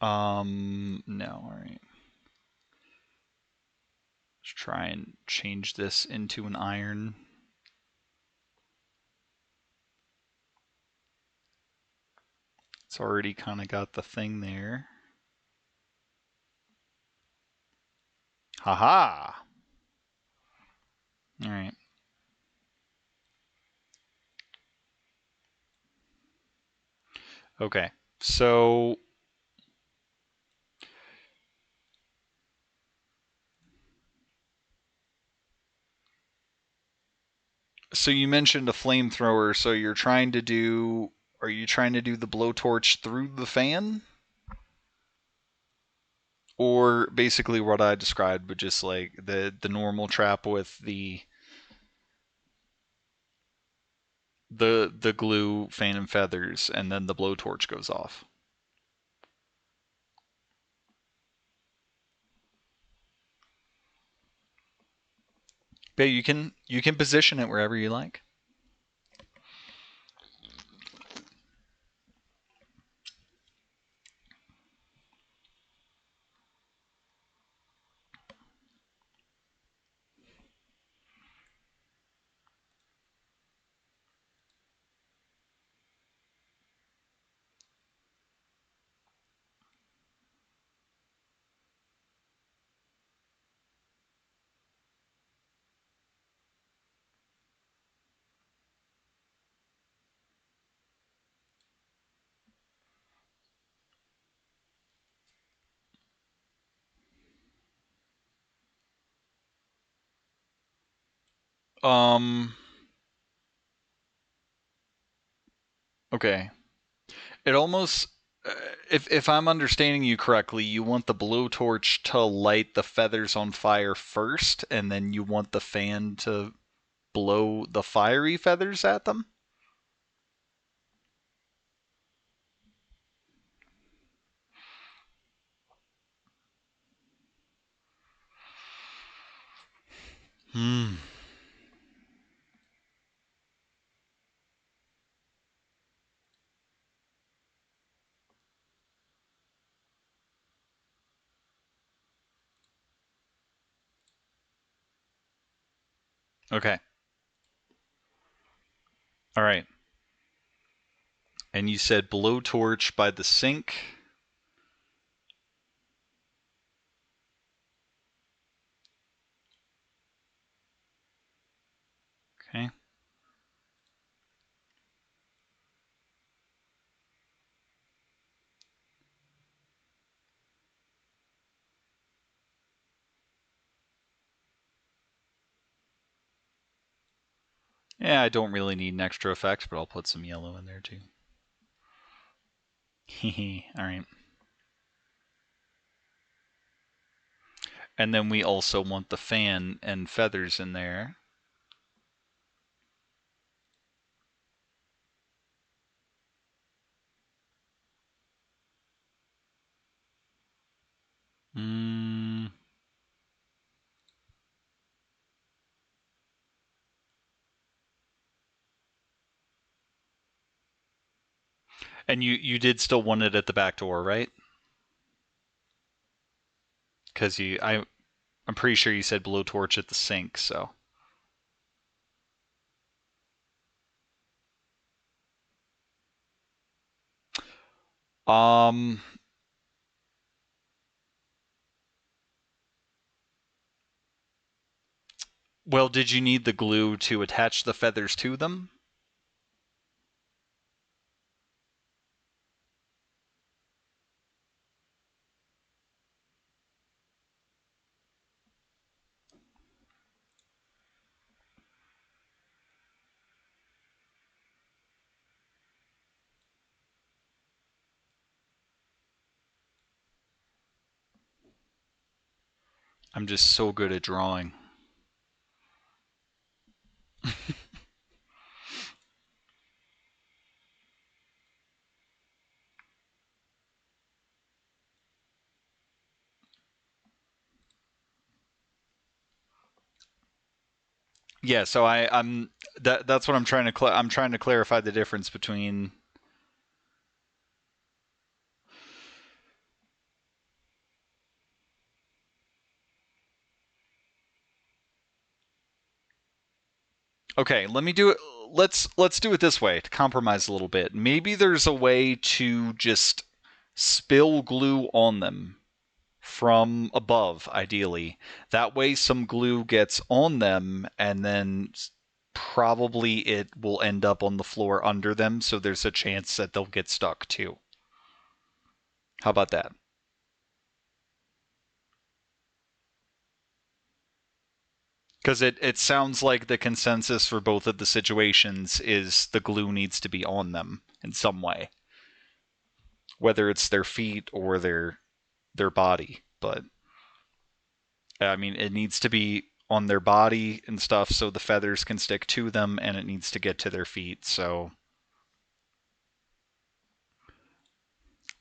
No, all right. Let's try and change this into an iron. It's already kind of got the thing there. Haha! All right. Okay, so you mentioned a flamethrower, so you're trying to do. Are you trying to do the blowtorch through the fan? Or basically what I described, but just like the normal trap with the glue, fan and feathers, and then the blowtorch goes off. But you can position it wherever you like. Um. Okay. It almost, if I'm understanding you correctly, you want the blowtorch to light the feathers on fire first, and then you want the fan to blow the fiery feathers at them. Hmm. Okay. All right. And you said blowtorch by the sink. Okay. Yeah, I don't really need an extra effect, but I'll put some yellow in there too. Hehe. All right. And then we also want the fan and feathers in there. Mm. And you did still want it at the back door, right? Because I'm pretty sure you said blowtorch at the sink, so. Um. Well, did you need the glue to attach the feathers to them? I'm just so good at drawing. Yeah, so that's what I'm trying to I'm trying to clarify the difference between. Okay, let me do it. Let's do it this way to compromise a little bit. Maybe there's a way to just spill glue on them from above, ideally. That way, some glue gets on them, and then probably it will end up on the floor under them, so there's a chance that they'll get stuck too. How about that? Because it sounds like the consensus for both of the situations is the glue needs to be on them in some way, whether it's their feet or their body. But I mean, it needs to be on their body and stuff so the feathers can stick to them, and it needs to get to their feet. So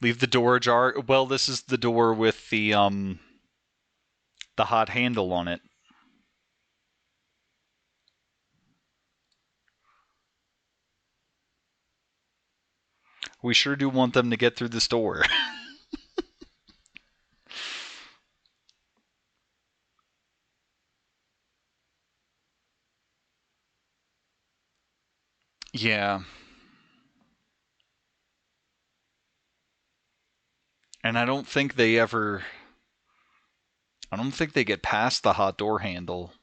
leave the door ajar. Well, this is the door with the hot handle on it. We sure do want them to get through this door. Yeah. And I don't think they get past the hot door handle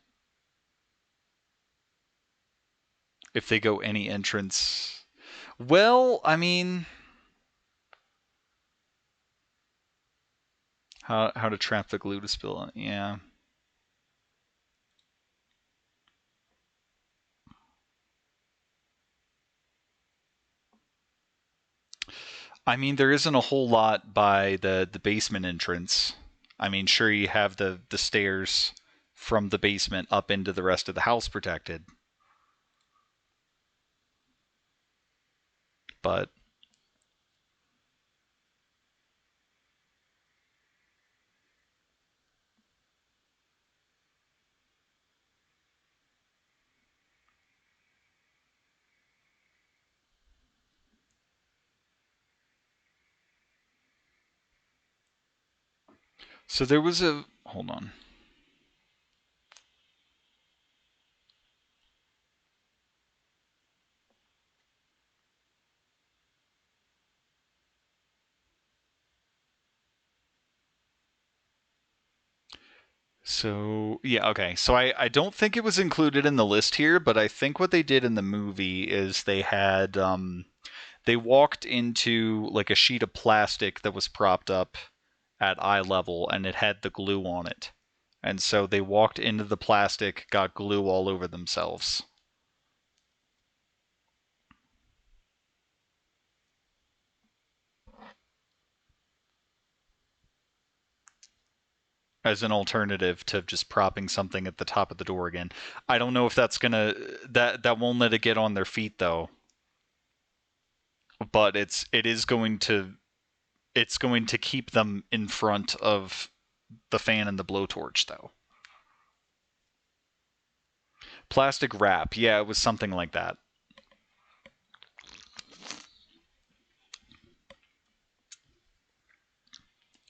if they go any entrance. Well, I mean, how to trap the glue to spill on. Yeah. I mean, there isn't a whole lot by the basement entrance. I mean, sure you have the stairs from the basement up into the rest of the house protected, but so there was a hold on. So, yeah, okay. So I don't think it was included in the list here, but I think what they did in the movie is they had they walked into like a sheet of plastic that was propped up at eye level and it had the glue on it. And so they walked into the plastic, got glue all over themselves. As an alternative to just propping something at the top of the door again. I don't know if that's gonna that won't let it get on their feet though. But it's going to keep them in front of the fan and the blowtorch though. Plastic wrap, yeah, it was something like that.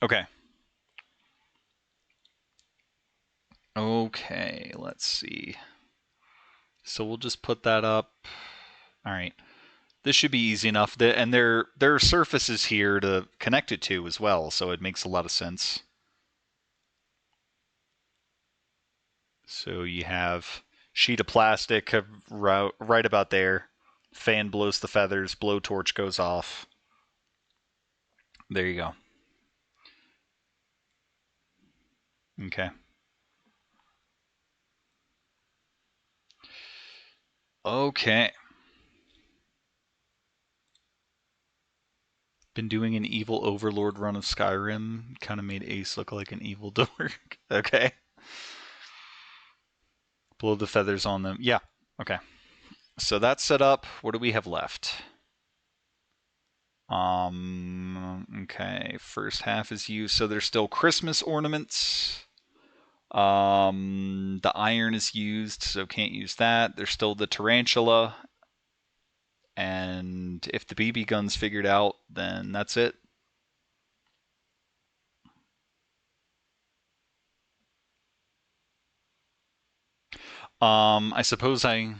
Okay. Okay, let's see. So we'll just put that up. All right. This should be easy enough. And there are surfaces here to connect it to as well, so it makes a lot of sense. So you have sheet of plastic right about there. Fan blows the feathers, blowtorch goes off. There you go. Okay. Okay. Been doing an evil overlord run of Skyrim. Kind of made Ace look like an evil dork. Okay. Blow the feathers on them. Yeah. Okay. So that's set up. What do we have left? Okay. First half is used. So there's still Christmas ornaments. The iron is used, so can't use that. There's still the tarantula. And if the BB gun's figured out, then that's it. I suppose I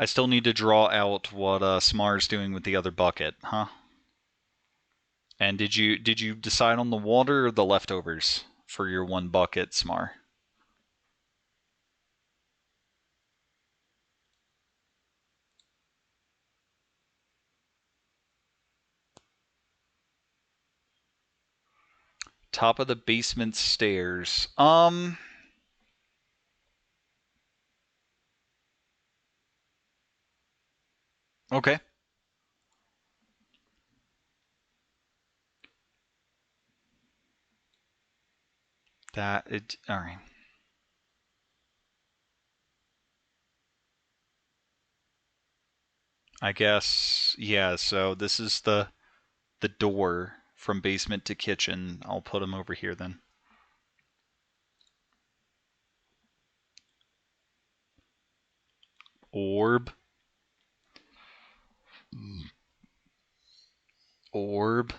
still need to draw out what Smar's doing with the other bucket, huh? And did you decide on the water or the leftovers for your one bucket, Smar? Top of the basement stairs. Okay. That it all right. I guess yeah, so this is the door from basement to kitchen. I'll put them over here then. Orb. Orb.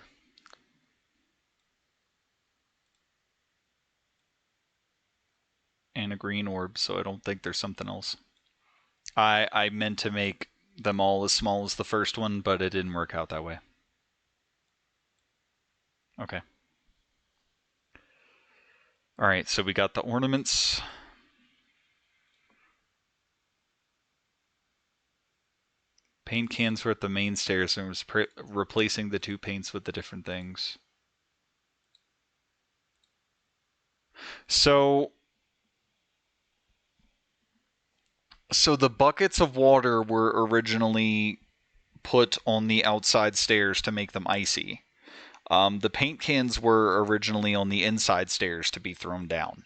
And a green orb, so I don't think there's something else. I meant to make them all as small as the first one, but it didn't work out that way. Okay. All right, so we got the ornaments. Paint cans were at the main stairs and was replacing the two paints with the different things. So the buckets of water were originally put on the outside stairs to make them icy. The paint cans were originally on the inside stairs to be thrown down.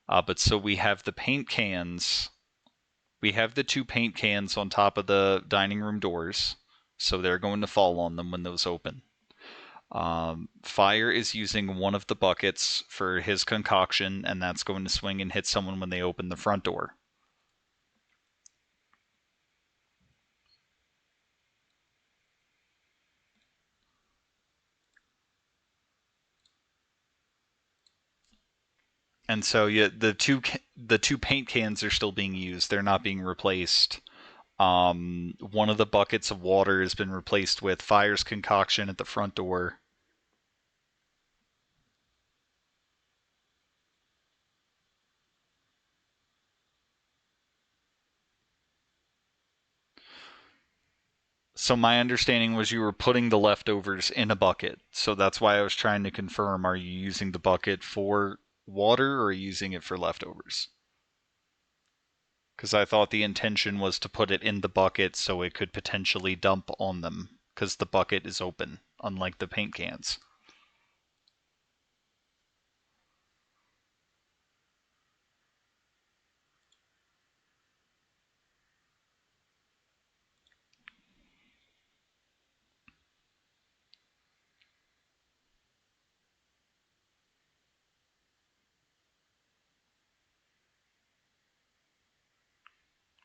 But so we have the paint cans. We have the two paint cans on top of the dining room doors, so they're going to fall on them when those open. Fire is using one of the buckets for his concoction, and that's going to swing and hit someone when they open the front door. And so yeah, the two paint cans are still being used. They're not being replaced. One of the buckets of water has been replaced with Fire's concoction at the front door. So my understanding was you were putting the leftovers in a bucket. So that's why I was trying to confirm, are you using the bucket for water or are you using it for leftovers? Because I thought the intention was to put it in the bucket so it could potentially dump on them, because the bucket is open, unlike the paint cans.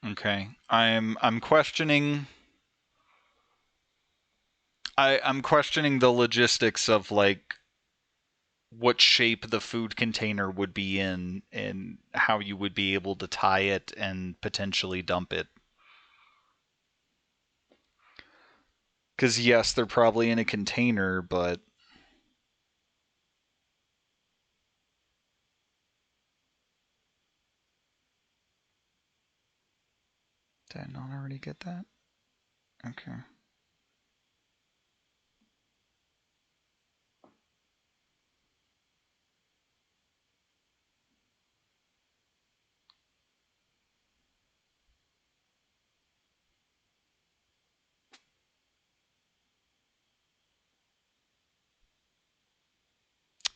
Okay. I'm questioning I'm questioning the logistics of like what shape the food container would be in and how you would be able to tie it and potentially dump it. Because yes, they're probably in a container, but did I not already get that? Okay.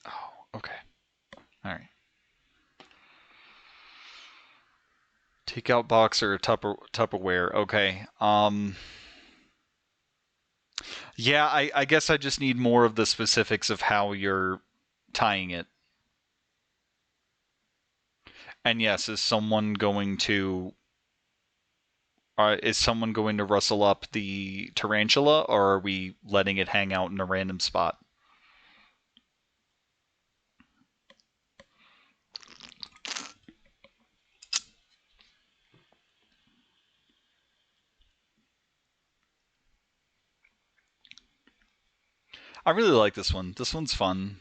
Oh, okay. All right. Takeout box or Tupperware. Okay. Yeah, I guess I just need more of the specifics of how you're tying it. And yes, is someone going to rustle up the tarantula, or are we letting it hang out in a random spot? I really like this one. This one's fun.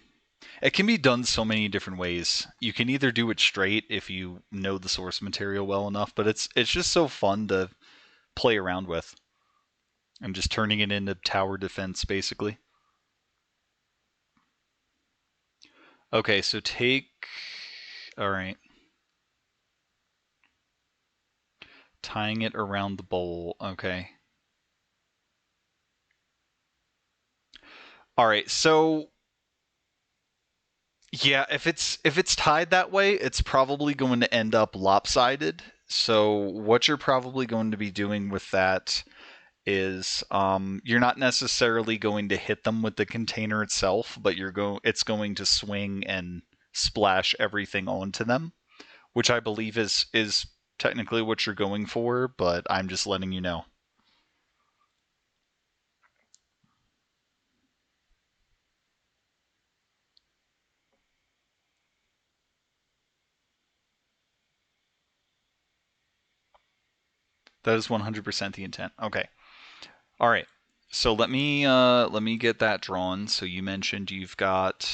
It can be done so many different ways. You can either do it straight if you know the source material well enough, but it's just so fun to play around with. And just turning it into tower defense basically. Okay, so take all right. Tying it around the bowl. Okay. All right. So yeah, if it's tied that way, it's probably going to end up lopsided. So what you're probably going to be doing with that is you're not necessarily going to hit them with the container itself, but it's going to swing and splash everything onto them, which I believe is technically what you're going for, but I'm just letting you know. That is 100% the intent. Okay. All right. So let me get that drawn. So you mentioned you've got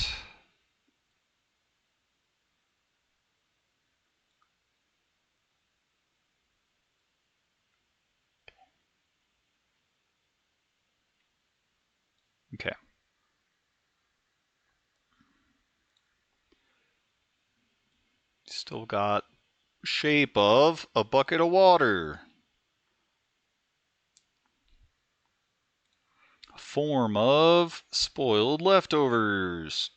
okay. Still got shape of a bucket of water. Form of spoiled leftovers.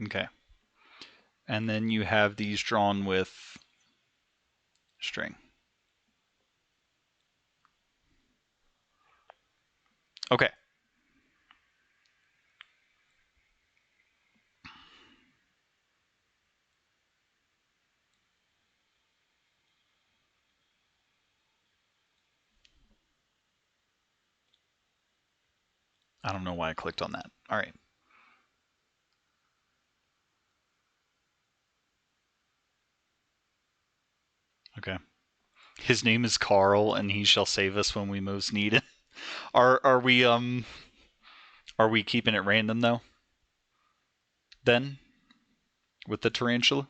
Okay. And then you have these drawn with string. Okay. I don't know why I clicked on that. All right. Okay. His name is Carl, and he shall save us when we most need it. Are we keeping it random though? Then with the tarantula?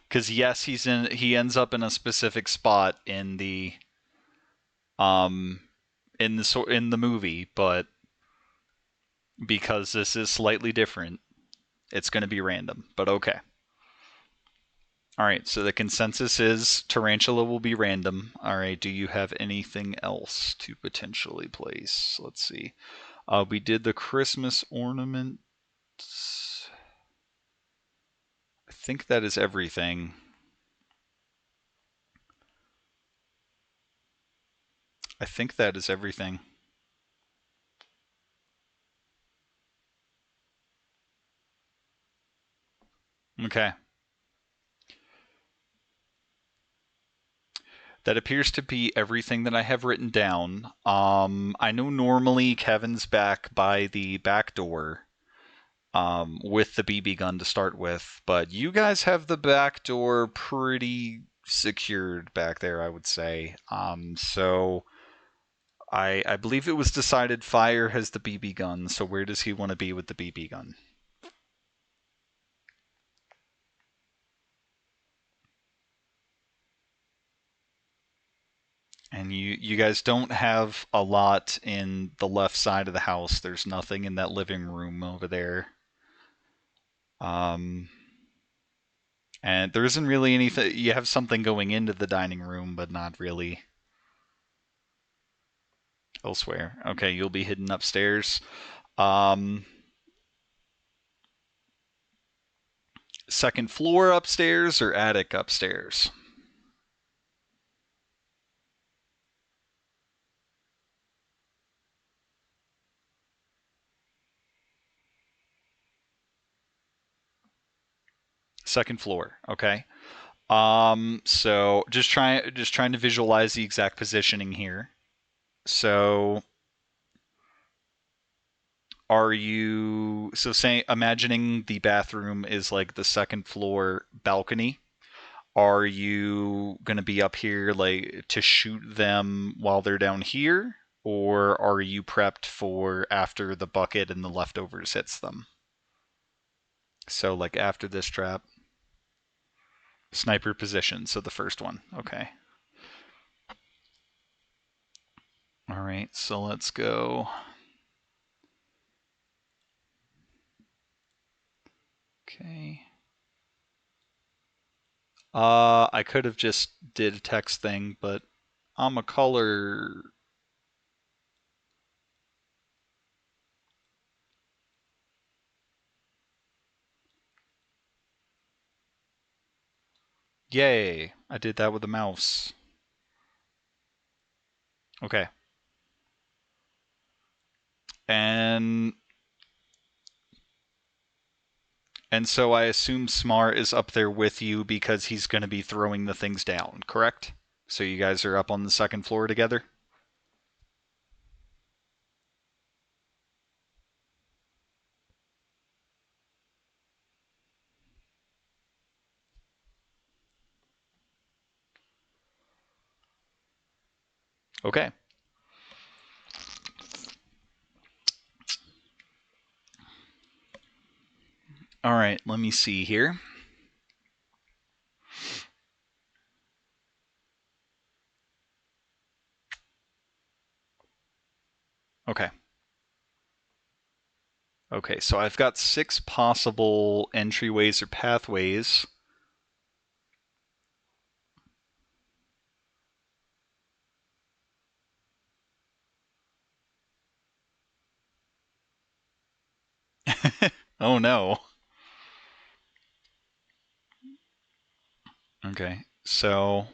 Because yes, he ends up in a specific spot um in the movie, but because this is slightly different, it's going to be random. But okay. All right, so the consensus is tarantula will be random. All right, do you have anything else to potentially place? Let's see. We did the Christmas ornament. I think that is everything. I think that is everything. Okay. That appears to be everything that I have written down. I know normally Kevin's back by the back door with the BB gun to start with, but you guys have the back door pretty secured back there, I would say. So I believe it was decided Fire has the BB gun, so where does he want to be with the BB gun? And you guys don't have a lot in the left side of the house. There's nothing in that living room over there. Um, and there isn't really anything. You have something going into the dining room, but not really elsewhere. Okay, you'll be hidden upstairs. Um, Second floor upstairs or attic upstairs? Second floor. Okay. So just trying to visualize the exact positioning here. So are you so saying imagining the bathroom is like the second floor balcony? Are you going to be up here like to shoot them while they're down here, or are you prepped for after the bucket and the leftovers hits them? So like after this trap, sniper position. So the first one. Okay. All right. So let's go. Okay. I could have just did a text thing, but I'm a color. Yay! I did that with a mouse. Okay. And and so I assume Smart is up there with you because he's going to be throwing the things down, correct? So you guys are up on the second floor together? Okay. All right, let me see here. Okay. Okay, so I've got 6 possible entryways or pathways. Oh no. Okay, so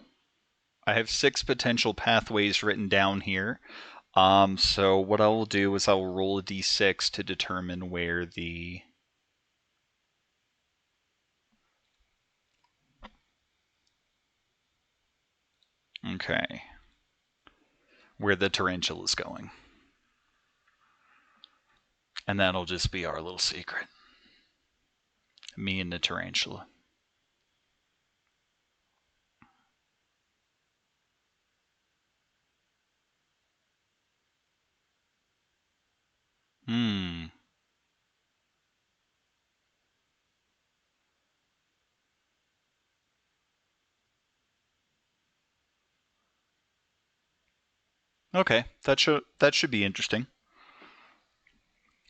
I have 6 potential pathways written down here. So what I will do is I will roll a d6 to determine where the okay, where the tarantula is going. And that'll just be our little secret. Me and the tarantula. Okay, that should be interesting.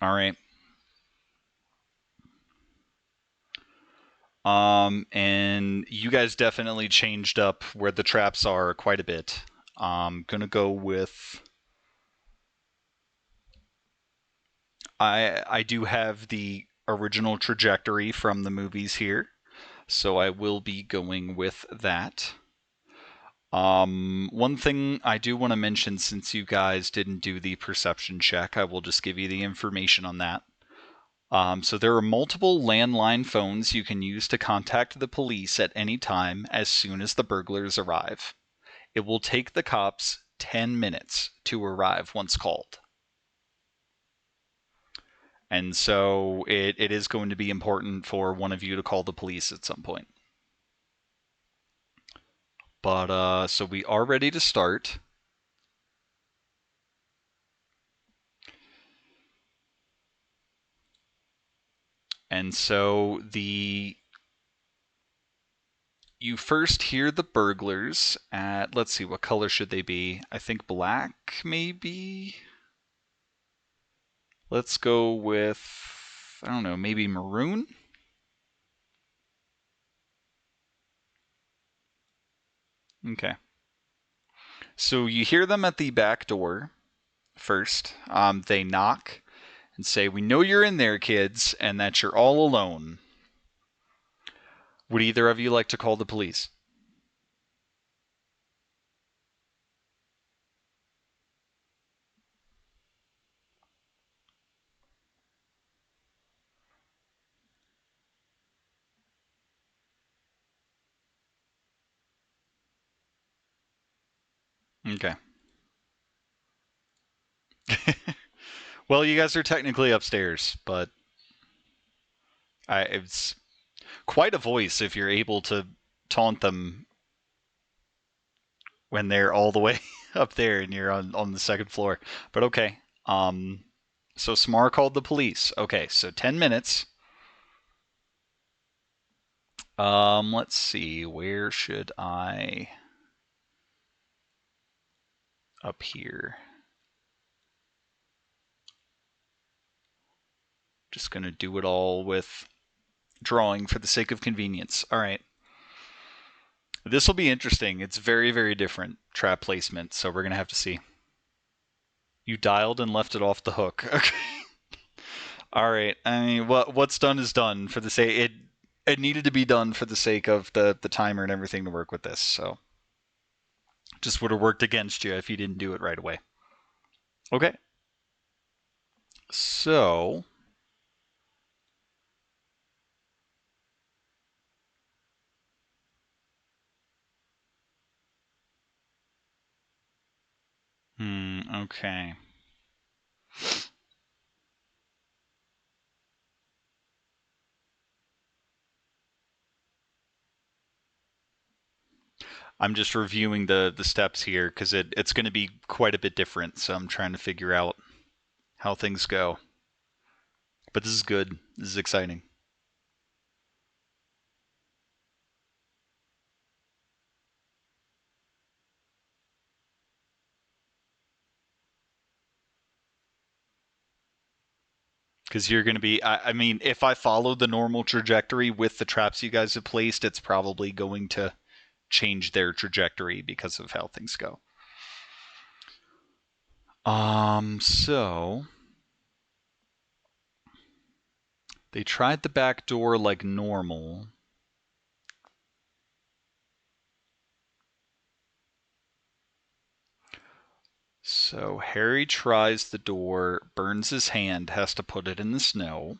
All right. And you guys definitely changed up where the traps are quite a bit. Gonna go with I do have the original trajectory from the movies here, so I will be going with that. One thing I do want to mention, since you guys didn't do the perception check, I will just give you the information on that. So there are multiple landline phones you can use to contact the police at any time as soon as the burglars arrive. It will take the cops 10 minutes to arrive once called. And so it is going to be important for one of you to call the police at some point. But so we are ready to start. And so you first hear the burglars at, let's see, what color should they be? I think black, maybe? Let's go with, I don't know, maybe maroon? Okay. So you hear them at the back door first. They knock and say, "We know you're in there, kids, and that you're all alone." Would either of you like to call the police? Okay. Well, you guys are technically upstairs, but it's quite a voice if you're able to taunt them when they're all the way up there and you're on the second floor. But okay. So Smar called the police. Okay, so 10 minutes. Let's see. Where should I up here? Just gonna do it all with drawing for the sake of convenience. All right. This will be interesting. It's very, very different trap placement, so we're gonna have to see. You dialed and left it off the hook. Okay. All right. I mean, what's done is done for the sake it needed to be done for the sake of the timer and everything to work with this. So just would have worked against you if you didn't do it right away. Okay. So, okay. I'm just reviewing the steps here because it's going to be quite a bit different. So I'm trying to figure out how things go. But this is good. This is exciting. Because you're going to be, I mean, if I follow the normal trajectory with the traps you guys have placed, it's probably going to change their trajectory because of how things go. So they tried the back door like normal. So Harry tries the door, burns his hand, has to put it in the snow.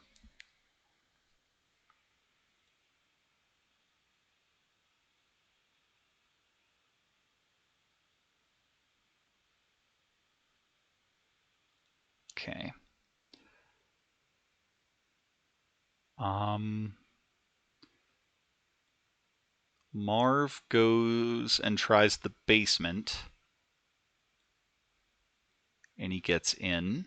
Okay. Um, Marv goes and tries the basement, and he gets in.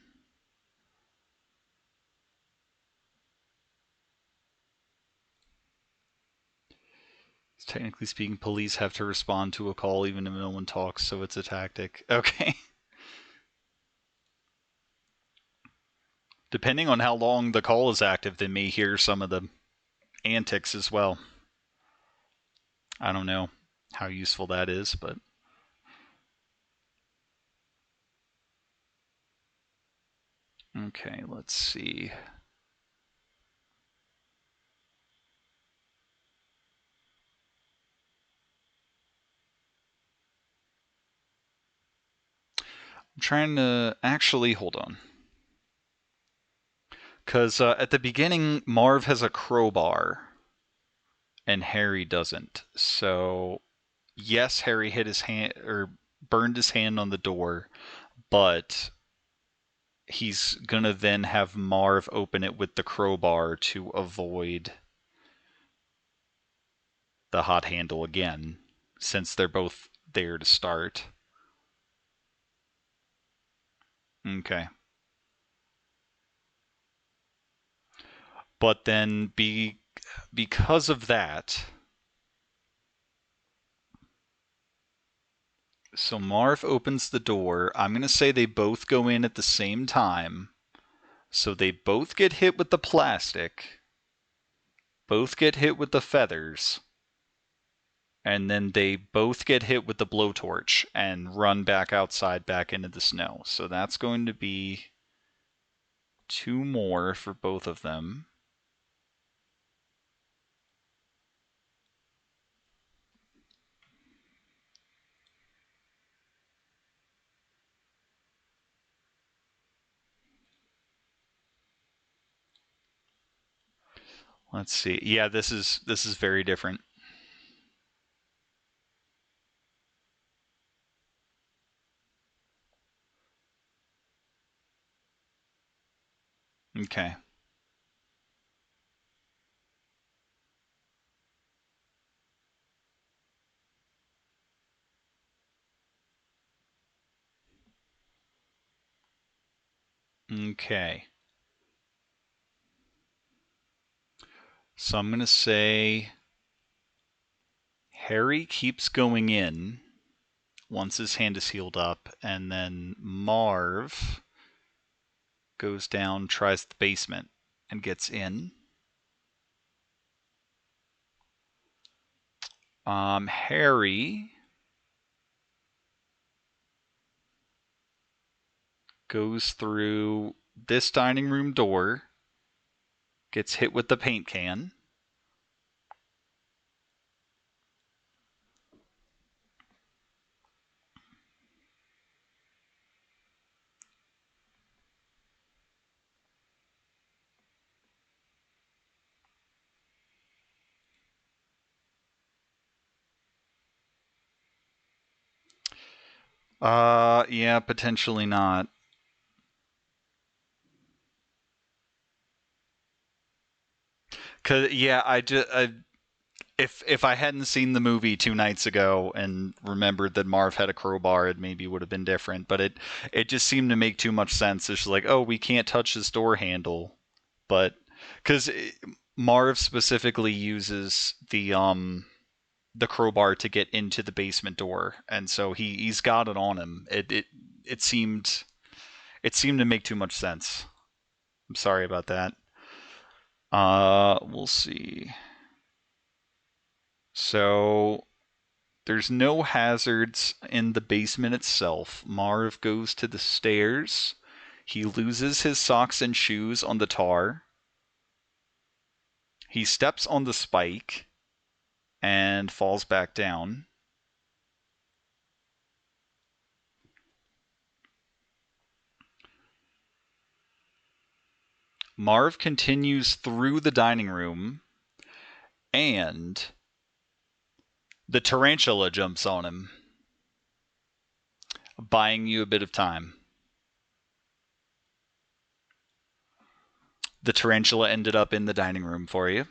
Technically speaking, police have to respond to a call even if no one talks, so it's a tactic. Okay. Depending on how long the call is active, they may hear some of the antics as well. I don't know how useful that is, but okay, let's see. I'm trying to actually hold on. Because at the beginning, Marv has a crowbar and Harry doesn't. So, yes, Harry hit his hand or burned his hand on the door, but he's gonna then have Marv open it with the crowbar to avoid the hot handle again, since they're both there to start. Okay. But then because of that, so Marv opens the door. I'm going to say they both go in at the same time. So they both get hit with the plastic, both get hit with the feathers, and then they both get hit with the blowtorch and run back outside back into the snow. So that's going to be 2 more for both of them. Let's see. Yeah, this is very different. Okay. Okay. So I'm going to say Harry keeps going in once his hand is healed up, and then Marv goes down, tries the basement, and gets in. Harry goes through this dining room door, gets hit with the paint can. Yeah, potentially not. Cause yeah, if I hadn't seen the movie 2 nights ago and remembered that Marv had a crowbar, it maybe would have been different. But it just seemed to make too much sense. It's just like, oh, we can't touch this door handle, but because Marv specifically uses the crowbar to get into the basement door, and so he's got it on him. It seemed to make too much sense. I'm sorry about that. We'll see. So there's no hazards in the basement itself. Marv goes to the stairs. He loses his socks and shoes on the tar. He steps on the spike and falls back down. Marv continues through the dining room, and the tarantula jumps on him, buying you a bit of time. The tarantula ended up in the dining room for you.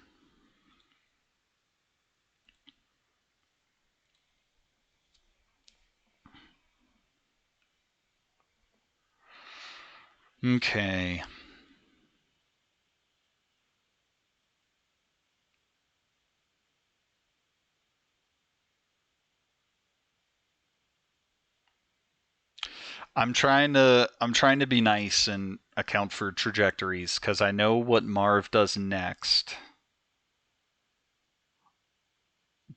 Okay. I'm trying to be nice, and account for trajectories, because I know what Marv does next.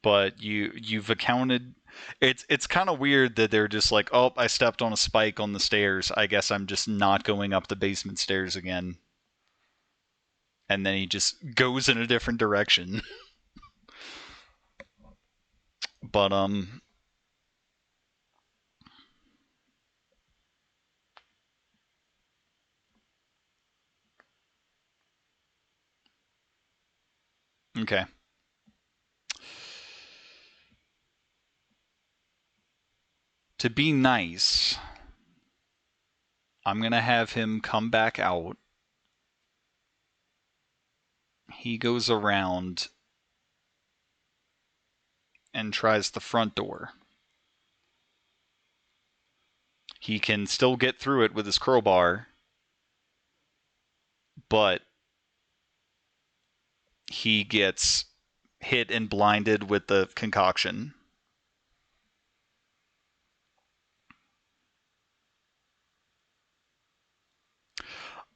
But you've accounted. It's kind of weird that they're just like, oh, I stepped on a spike on the stairs. I guess I'm just not going up the basement stairs again. And then he just goes in a different direction. But okay. To be nice, I'm gonna have him come back out. He goes around and tries the front door. He can still get through it with his crowbar, but he gets hit and blinded with the concoction.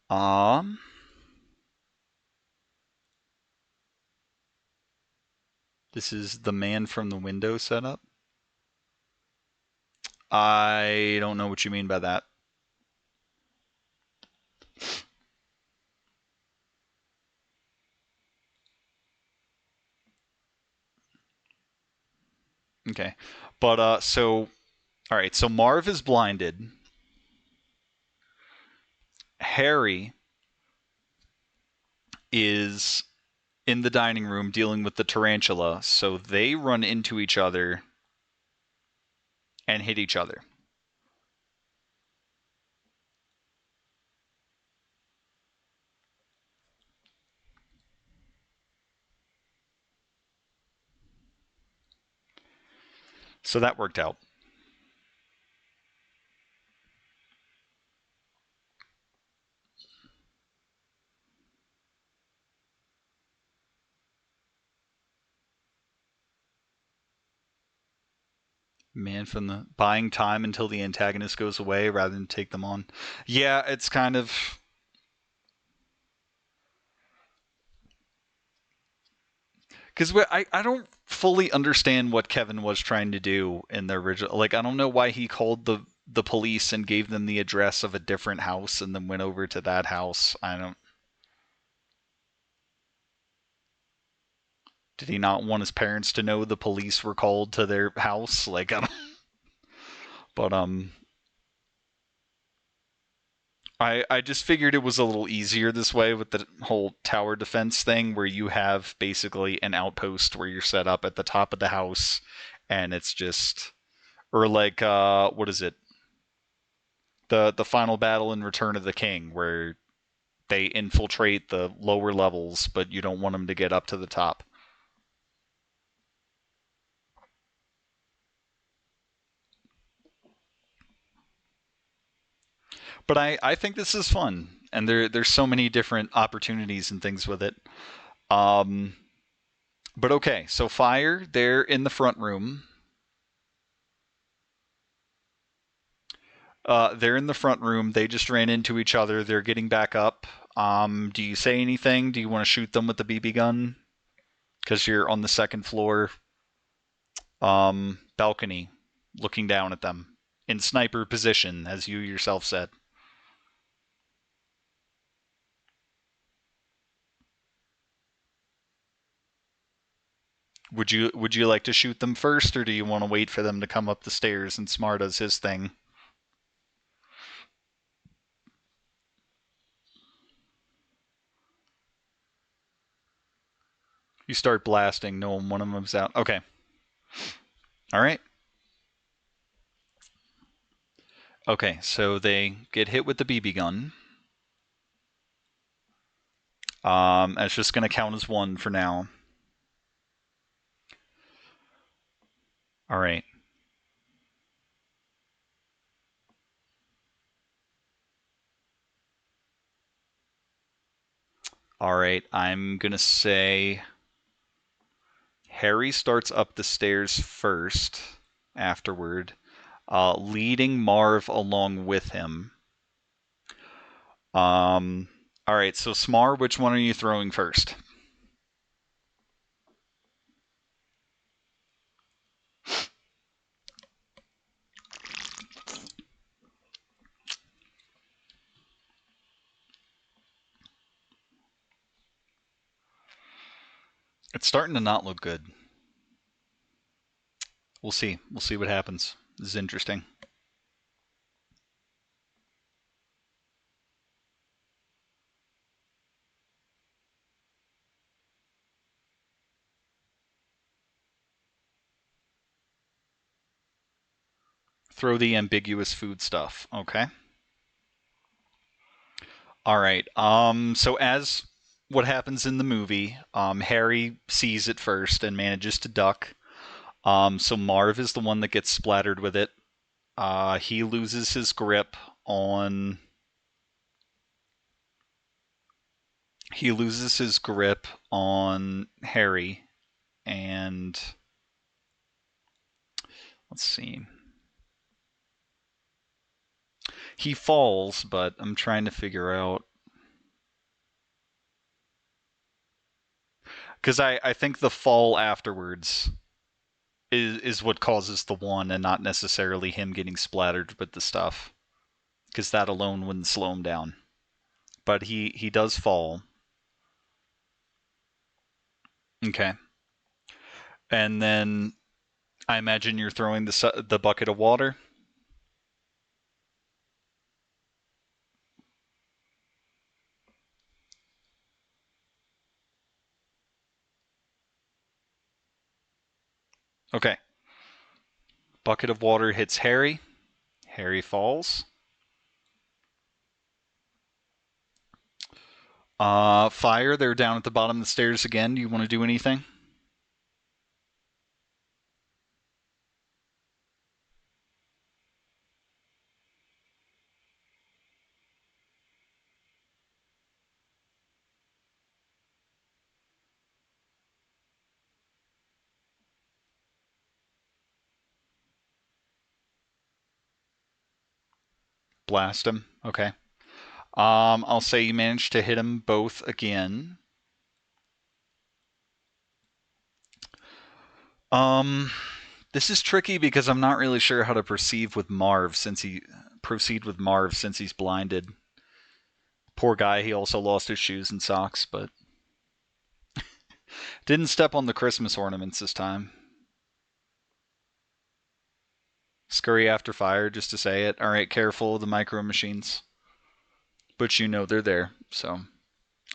Um, this is the man from the window setup. I don't know what you mean by that. Okay. But so all right, so Marv is blinded. Harry is in the dining room dealing with the tarantula, so they run into each other and hit each other. So that worked out. Man from the buying time until the antagonist goes away rather than take them on. Yeah, it's kind of because I don't fully understand what Kevin was trying to do in the original. Like, I don't know why he called the police and gave them the address of a different house and then went over to that house. I don't. Did he not want his parents to know the police were called to their house? Like, I don't. But I just figured it was a little easier this way with the whole tower defense thing, where you have basically an outpost where you're set up at the top of the house, and it's just, or like what is it? The final battle in Return of the King, where they infiltrate the lower levels, but you don't want them to get up to the top. But I think this is fun, and there's so many different opportunities and things with it. Um, but okay, so fire, they're in the front room. They're in the front room. They just ran into each other. They're getting back up. Do you say anything? Do you want to shoot them with the BB gun? Because you're on the second floor balcony, looking down at them in sniper position, as you yourself said. Would you like to shoot them first, or do you want to wait for them to come up the stairs and Smart does his thing? You start blasting. No one of them's out. Okay. All right. Okay. So they get hit with the BB gun. It's just going to count as one for now. All right. All right. I'm going to say Harry starts up the stairs first afterward, leading Marv along with him. Um, all right, so Smar, which one are you throwing first? It's starting to not look good. We'll see. We'll see what happens. This is interesting. Throw the ambiguous food stuff. Okay. All right. So as what happens in the movie, Harry sees it first and manages to duck. So Marv is the one that gets splattered with it. He loses his grip on. He loses his grip on Harry, and let's see. He falls, but I'm trying to figure out because I think the fall afterwards is what causes the one, and not necessarily him getting splattered with the stuff, because that alone wouldn't slow him down. But he does fall. Okay, and then I imagine you're throwing the bucket of water. Okay, bucket of water hits Harry. Harry falls. Fire. They're down at the bottom of the stairs again. Do you want to do anything? Blast him. Okay. I'll say you managed to hit him both again. Um, this is tricky because I'm not really sure how to proceed with Marv since he's blinded. Poor guy, he also lost his shoes and socks, but didn't step on the Christmas ornaments this time. Scurry after fire, just to say it. All right, careful of the micro machines, but you know they're there, so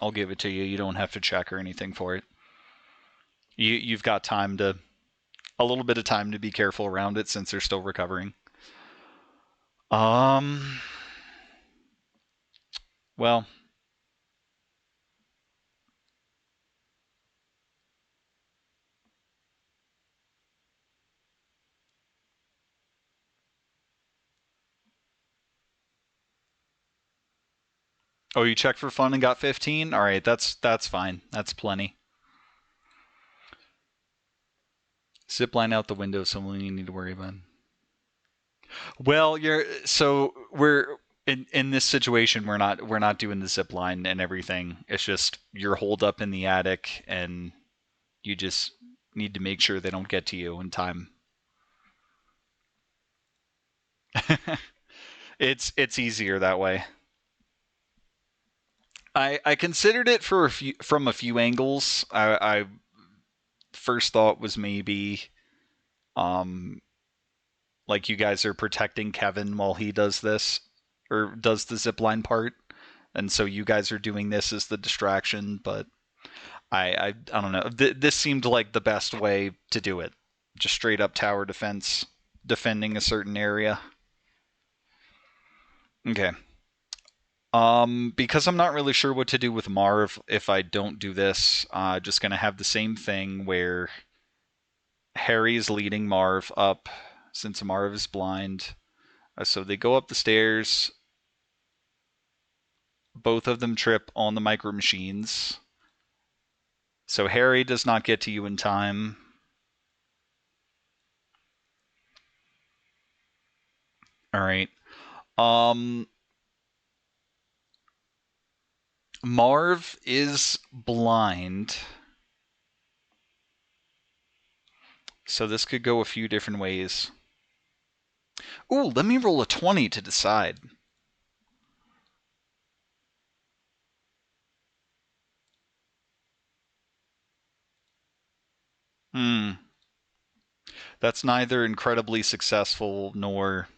I'll give it to you. You don't have to check or anything for it. You've got time to a little bit of time to be careful around it since they're still recovering. Um, well, oh, you checked for fun and got 15? All right, that's fine. That's plenty. Zip line out the window, someone you need to worry about. Well, we're in this situation. We're not doing the zip line and everything. It's just you're holed up in the attic, and you just need to make sure they don't get to you in time. It's easier that way. I considered it from a few angles. I first thought was maybe um like you guys are protecting Kevin while he does this or does the zipline part, and so you guys are doing this as the distraction. But I don't know. This seemed like the best way to do it. Just straight up tower defense, defending a certain area. Okay. Because I'm not really sure what to do with Marv if I don't do this, just gonna have the same thing where Harry's leading Marv up since Marv is blind. So they go up the stairs. Both of them trip on the micro machines. So Harry does not get to you in time. All right. Um, Marv is blind, so this could go a few different ways. Ooh, let me roll a 20 to decide. Hmm. That's neither incredibly successful nor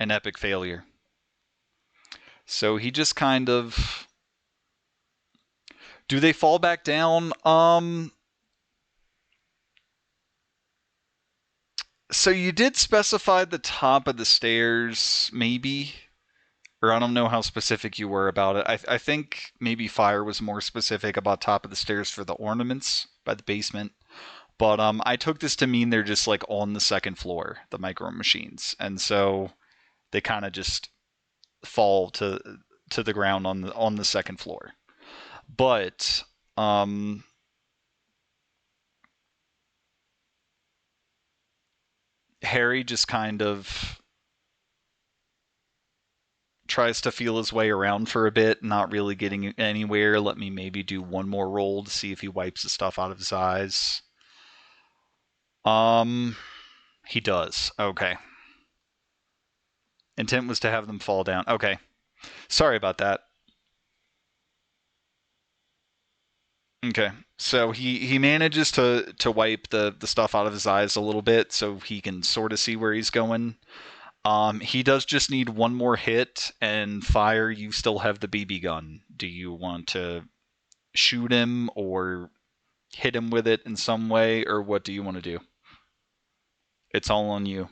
an epic failure. So he just kind of. Do they fall back down? So you did specify the top of the stairs, maybe? Or I don't know how specific you were about it. I think maybe Fire was more specific about top of the stairs for the ornaments by the basement. But I took this to mean they're just like on the second floor, the micro machines, and so they kind of just fall to the ground on the second floor. But um, Harry just kind of tries to feel his way around for a bit, not really getting anywhere. Let me maybe do one more roll to see if he wipes the stuff out of his eyes. Um, he does. Okay. Intent was to have them fall down. Okay. Sorry about that. Okay. So he manages to wipe the stuff out of his eyes a little bit so he can sort of see where he's going. He does just need one more hit and Fire. You still have the BB gun. Do you want to shoot him or hit him with it in some way, or what do you want to do? It's all on you.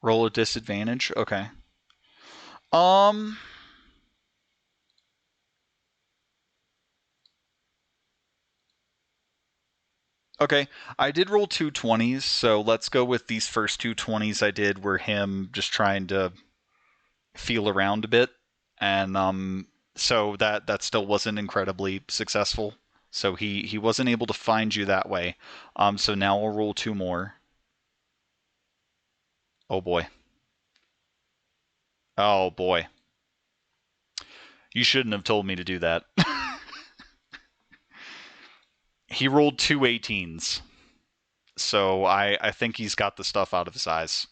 Roll a disadvantage. Okay. Um. Okay. I did roll two 20s, so let's go with these first two 20s I did were him just trying to feel around a bit, and so that still wasn't incredibly successful. So he wasn't able to find you that way. So now I'll roll two more. Oh boy. Oh boy. You shouldn't have told me to do that. He rolled two 18s. So I think he's got the stuff out of his eyes.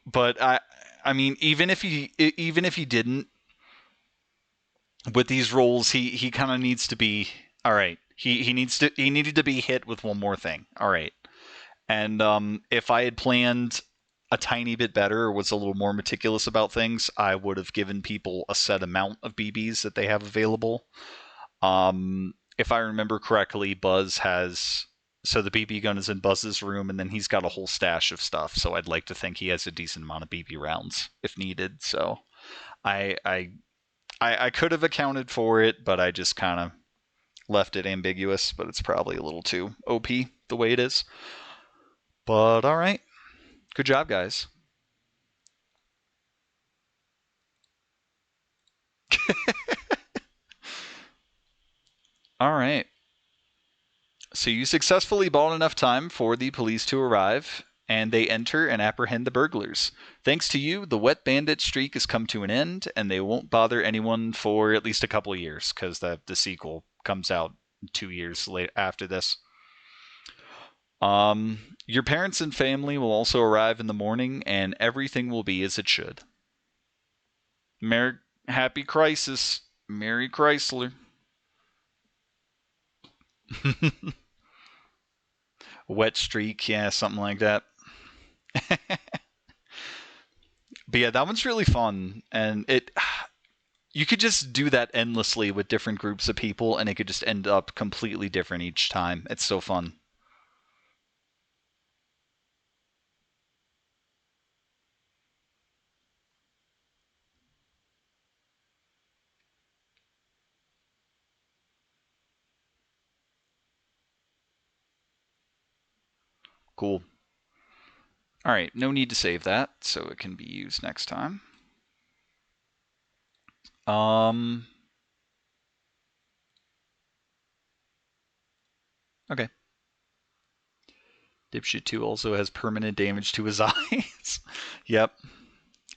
But I mean, even if he didn't, with these rolls, he kind of needs to be all right. He needed to be hit with one more thing. All right, and if I had planned a tiny bit better or was a little more meticulous about things, I would have given people a set amount of BBs that they have available. If I remember correctly, Buzz has so the BB gun is in Buzz's room, and then he's got a whole stash of stuff. So I'd like to think he has a decent amount of BB rounds if needed. So I I I could have accounted for it, but I just kind of left it ambiguous. But it's probably a little too OP the way it is. But all right, good job, guys. All right. So you successfully bought enough time for the police to arrive, and they enter and apprehend the burglars. Thanks to you, the wet bandit streak has come to an end, and they won't bother anyone for at least a couple of years, because the sequel comes out 2 years late after this. Your parents and family will also arrive in the morning, and everything will be as it should. Merry Happy Crisis, Merry Chrysler. Wet streak, yeah, something like that. But yeah, that one's really fun, and it you could just do that endlessly with different groups of people, and it could just end up completely different each time. It's so fun. Cool. Alright, no need to save that, so it can be used next time. Okay. Dipshit 2 also has permanent damage to his eyes. Yep.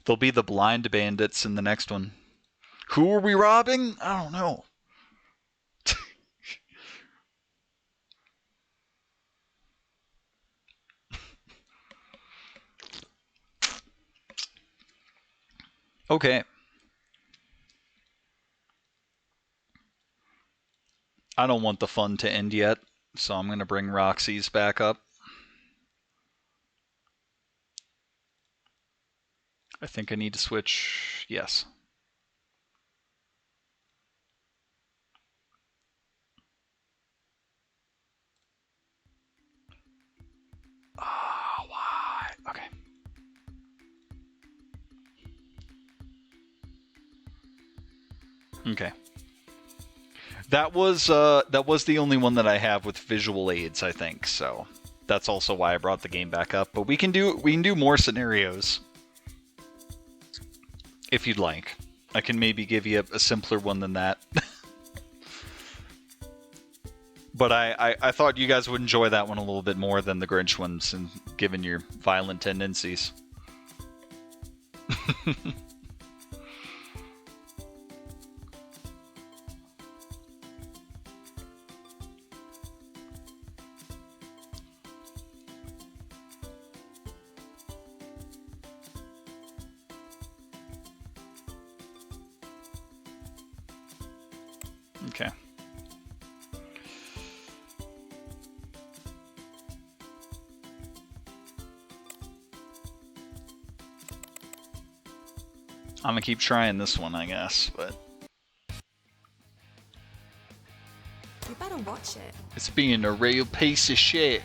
They'll be the blind bandits in the next one. Who are we robbing? I don't know. Okay. I don't want the fun to end yet, so I'm going to bring Roxy's back up. I think I need to switch. Yes. Oh, why? Okay. Okay. That was the only one that I have with visual aids, I think. So that's also why I brought the game back up. But we can do more scenarios if you'd like. I can maybe give you a simpler one than that. But I thought you guys would enjoy that one a little bit more than the Grinch ones, and given your violent tendencies. Okay. I'm gonna keep trying this one, I guess, but You better watch it. it's being a real piece of shit.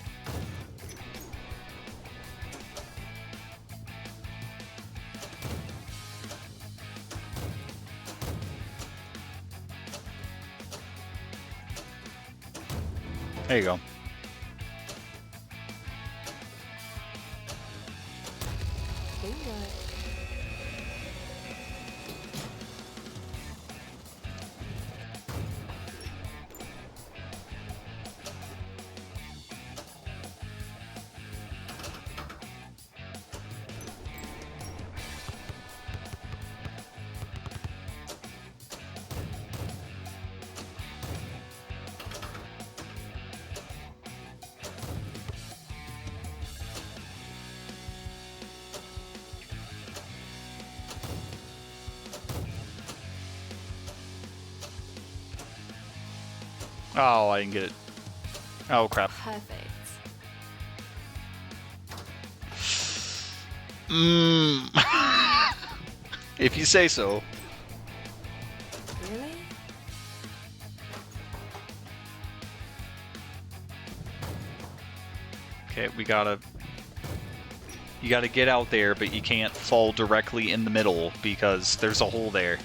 There you go. Bingo. Oh, I didn't get it. Oh, crap. Perfect. If you say so. Really? Okay, you gotta get out there, but you can't fall directly in the middle because there's a hole there.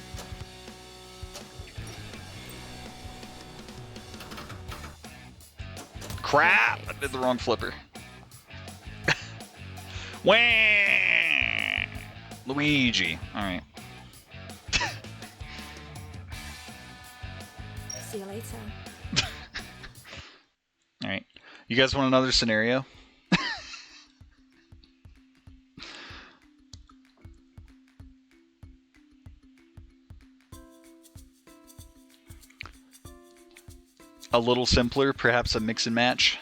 Crap! I did the wrong flipper. Wah! Luigi. Alright. See you later. Alright. You guys want another scenario? A little simpler, perhaps a mix and match.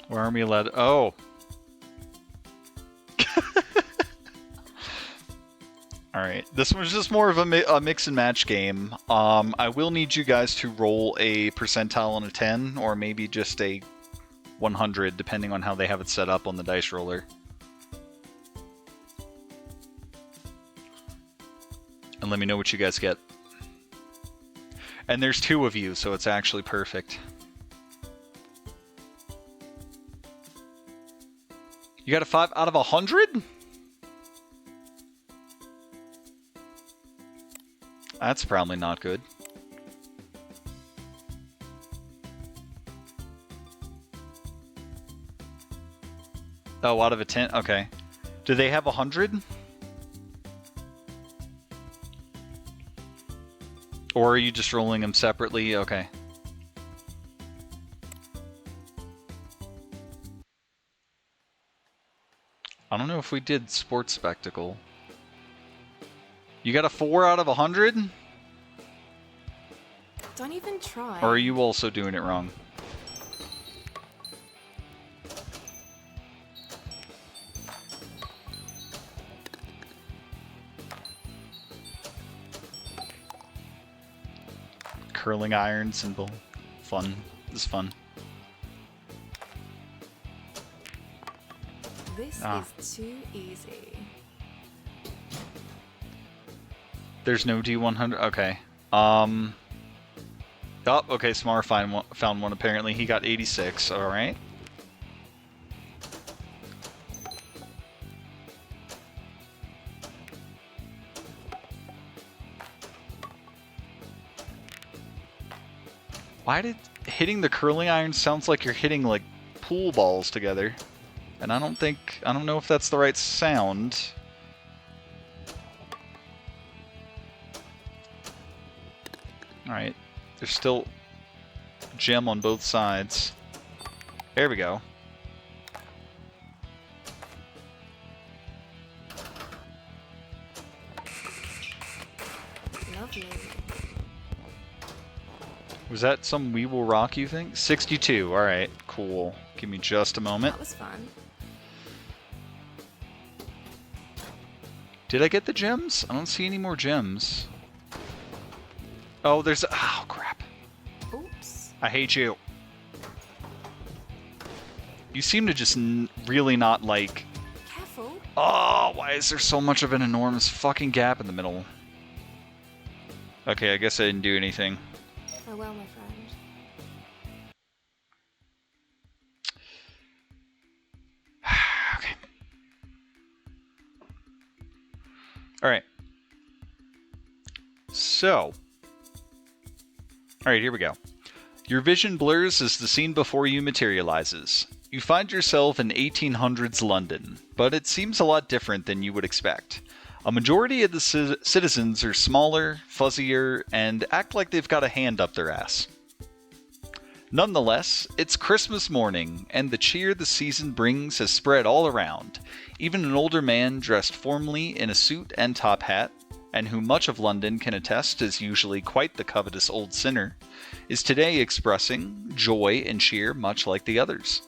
Where are we allowed? Oh. Alright, this was just more of a mix and match game. I will need you guys to roll a percentile and a 10, or maybe just a 100, depending on how they have it set up on the dice roller. and let me know what you guys get. And there's 2 of you, so it's actually perfect. You got a 5 out of 100? That's probably not good. Oh, out of a 10? Okay. Do they have 100? Or are you just rolling them separately? Okay. I don't know if we did Sports Spectacle. You got a 4 out of 100? Don't even try. Or are you also doing it wrong? Curling iron symbol. Fun. This is fun. This is too easy. There's no D100? Okay. Oh, okay, Smar found one apparently. He got 86, alright. Why did hitting the curling iron sounds like you're hitting like pool balls together? And I don't know if that's the right sound. Alright, there's still gem on both sides. There we go. Lovely. Was that some We Will Rock You thing? 62, alright, cool. Give me just a moment. That was fun. Did I get the gems? I don't see any more gems. Oh, there's... Oh, crap. Oops. I hate you. You seem to just really not like... Careful. Oh, why is there so much of an enormous fucking gap in the middle? Okay, I guess I didn't do anything. Oh well, my friend. Okay. Alright. So. Alright, here we go. Your vision blurs as the scene before you materializes. You find yourself in 1800s London, but it seems a lot different than you would expect. A majority of the citizens are smaller, fuzzier, and act like they've got a hand up their ass. Nonetheless, it's Christmas morning, and the cheer the season brings has spread all around. Even an older man dressed formally in a suit and top hat, and who much of London can attest is usually quite the covetous old sinner, is today expressing joy and cheer much like the others.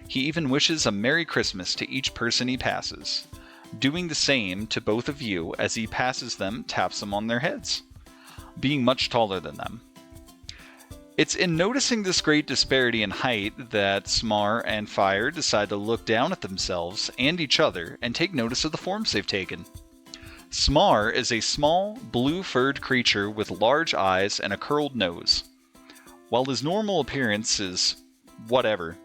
He even wishes a Merry Christmas to each person he passes, doing the same to both of you as he passes them, taps them on their heads, being much taller than them. It's in noticing this great disparity in height that Smar and Fire decide to look down at themselves and each other and take notice of the forms they've taken. Smar is a small, blue-furred creature with large eyes and a curled nose. While his normal appearance is whatever,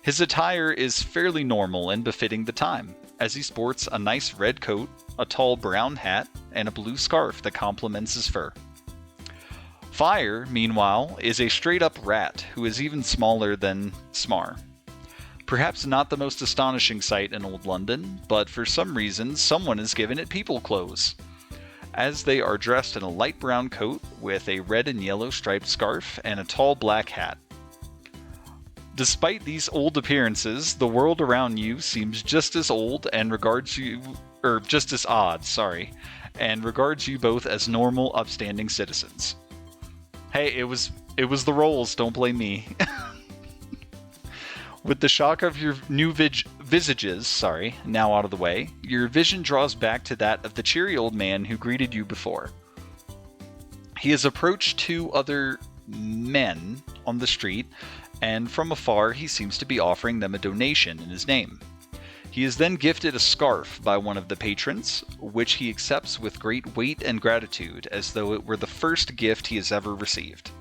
his attire is fairly normal and befitting the time, as he sports a nice red coat, a tall brown hat, and a blue scarf that complements his fur. Fire, meanwhile, is a straight-up rat who is even smaller than Smar. Perhaps not the most astonishing sight in old London, but for some reason someone has given it people clothes, as they are dressed in a light brown coat with a red and yellow striped scarf and a tall black hat. Despite these old appearances, the world around you seems just as old and regards you, or just as odd, sorry, and regards you both as normal, upstanding citizens. Hey, it was the rolls, don't blame me. With the shock of your new visages, now out of the way, your vision draws back to that of the cheery old man who greeted you before. He has approached 2 other men on the street, and from afar he seems to be offering them a donation in his name. He is then gifted a scarf by one of the patrons, which he accepts with great weight and gratitude, as though it were the first gift he has ever received.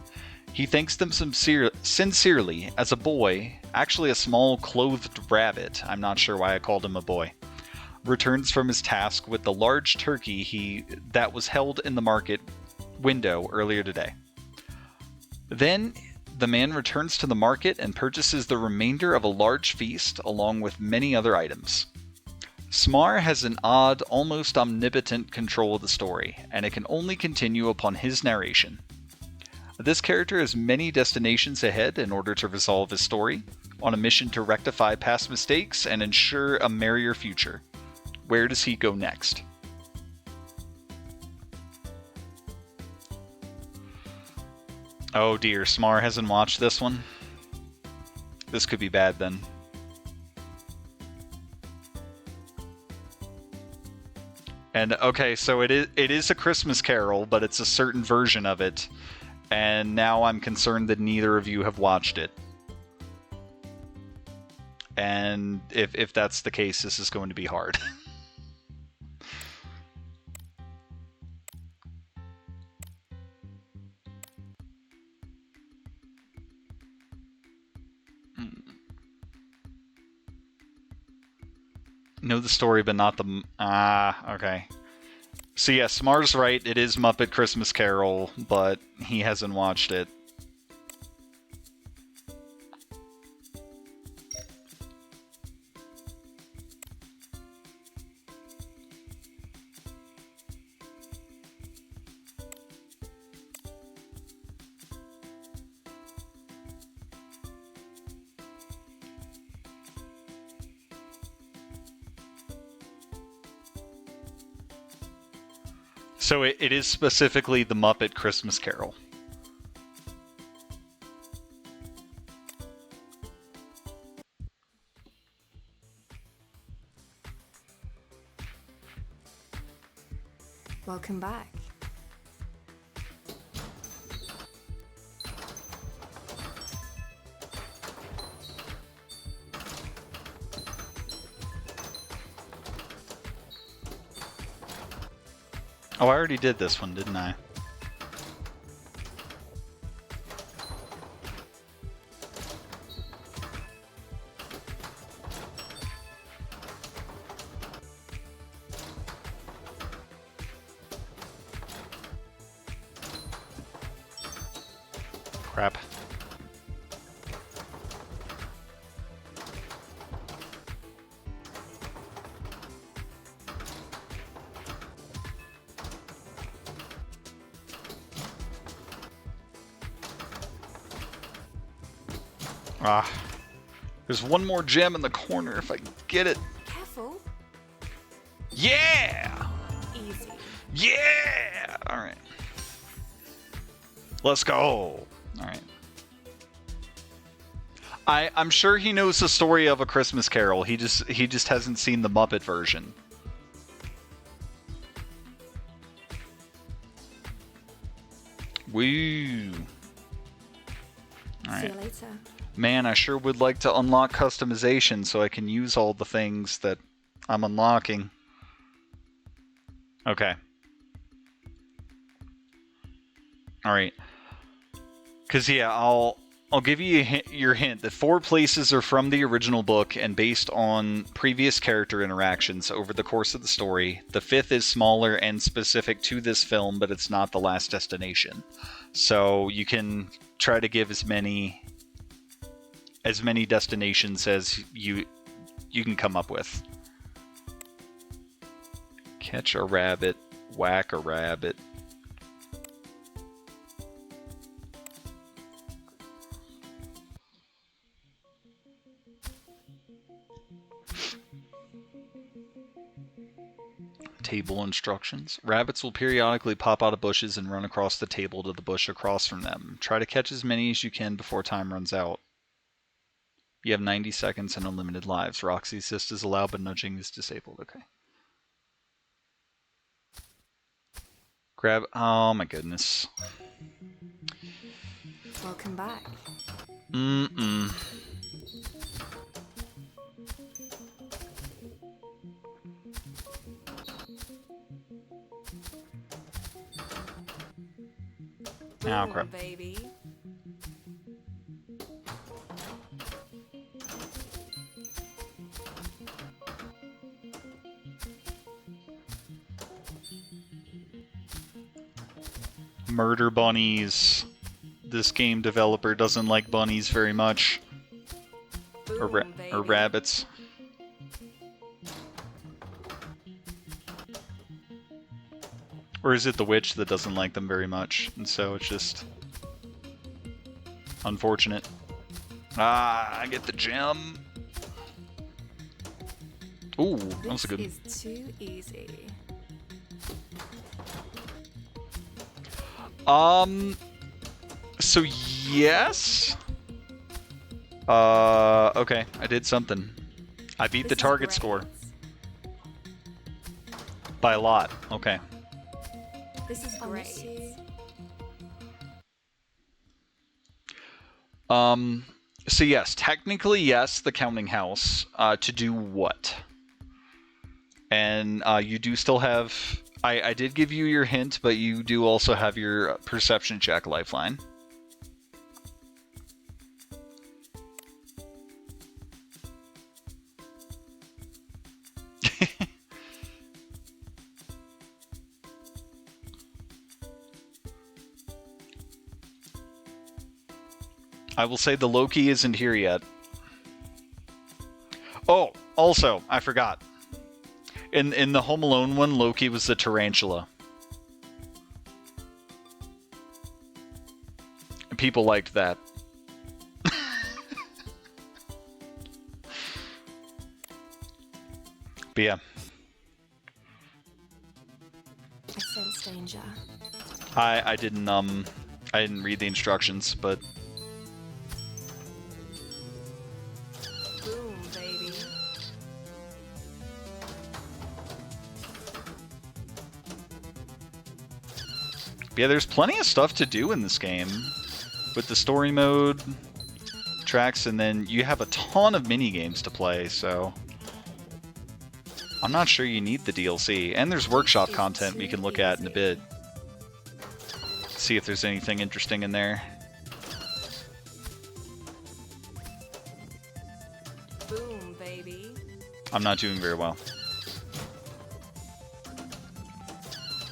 He thanks them sincerely as a boy, actually a small clothed rabbit, I'm not sure why I called him a boy, returns from his task with the large turkey that was held in the market window earlier today. Then the man returns to the market and purchases the remainder of a large feast along with many other items. Smar has an odd, almost omnipotent control of the story, and it can only continue upon his narration. This character has many destinations ahead in order to resolve his story, on a mission to rectify past mistakes and ensure a merrier future. Where does he go next? Oh dear, Smar hasn't watched this one. This could be bad then. And okay, so it is a Christmas Carol, but it's a certain version of it. And now I'm concerned that neither of you have watched it. And if that's the case, this is going to be hard. Know the story, but not the... okay. So yeah, Smar's right, it is Muppet Christmas Carol, but he hasn't watched it. So it is specifically the Muppet Christmas Carol. Welcome back. Oh, I already did this one, didn't I? Crap. There's one more gem in the corner if I can get it. Careful. Yeah! Easy. Yeah! Alright. Let's go! Alright. I'm sure he knows the story of A Christmas Carol. He just hasn't seen the Muppet version. Woo! Alright. See you later. Man, I sure would like to unlock customization so I can use all the things that I'm unlocking. Okay. Alright. Because, yeah, I'll give you your hint that 4 places are from the original book and based on previous character interactions over the course of the story. The 5th is smaller and specific to this film, but it's not the last destination. So you can try to give as many destinations as you can come up with. Catch a rabbit, whack a rabbit. Table instructions. Rabbits will periodically pop out of bushes and run across the table to the bush across from them. Try to catch as many as you can before time runs out. You have 90 seconds and unlimited lives. Roxy assist is allowed, but nudging is disabled. Okay. Grab... Oh my goodness. Welcome back. Oh, Boom, crap. baby. Murder bunnies. This game developer doesn't like bunnies very much. Boom, Or baby. rabbits. Or is it the witch that doesn't like them very much? And so it's just unfortunate. Ah, I get the gem. Ooh, that was a good. This is too easy. So yes. Okay, I did something. I beat the This is target great. score by a lot. Okay. This is great. So yes, technically yes, the counting house. To do what? And you do still have. I did give you your hint, but you do also have your perception check lifeline. I will say the Loki isn't here yet. Oh, also, I forgot. In the Home Alone one, Loki was the tarantula. People liked that. But yeah. I sense danger. I didn't read the instructions, but Boom, baby. yeah, there's plenty of stuff to do in this game. With the story mode, tracks, and then you have a ton of mini games to play, so I'm not sure you need the DLC. And there's workshop content we can look at in a bit. See if there's anything interesting in there. Boom, baby. I'm not doing very well.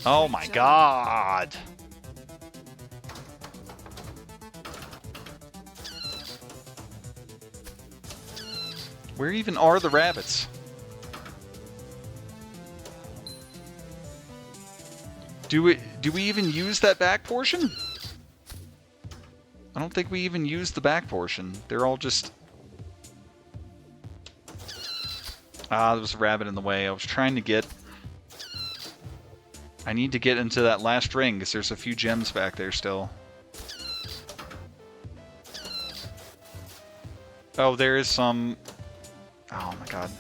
Oh my god! Where even are the rabbits? Do we even use that back portion? I don't think we even use the back portion. They're all just... Ah, there was a rabbit in the way. I was trying to get... I need to get into that last ring, because there's a few gems back there still. Oh, there is some... Oh my god.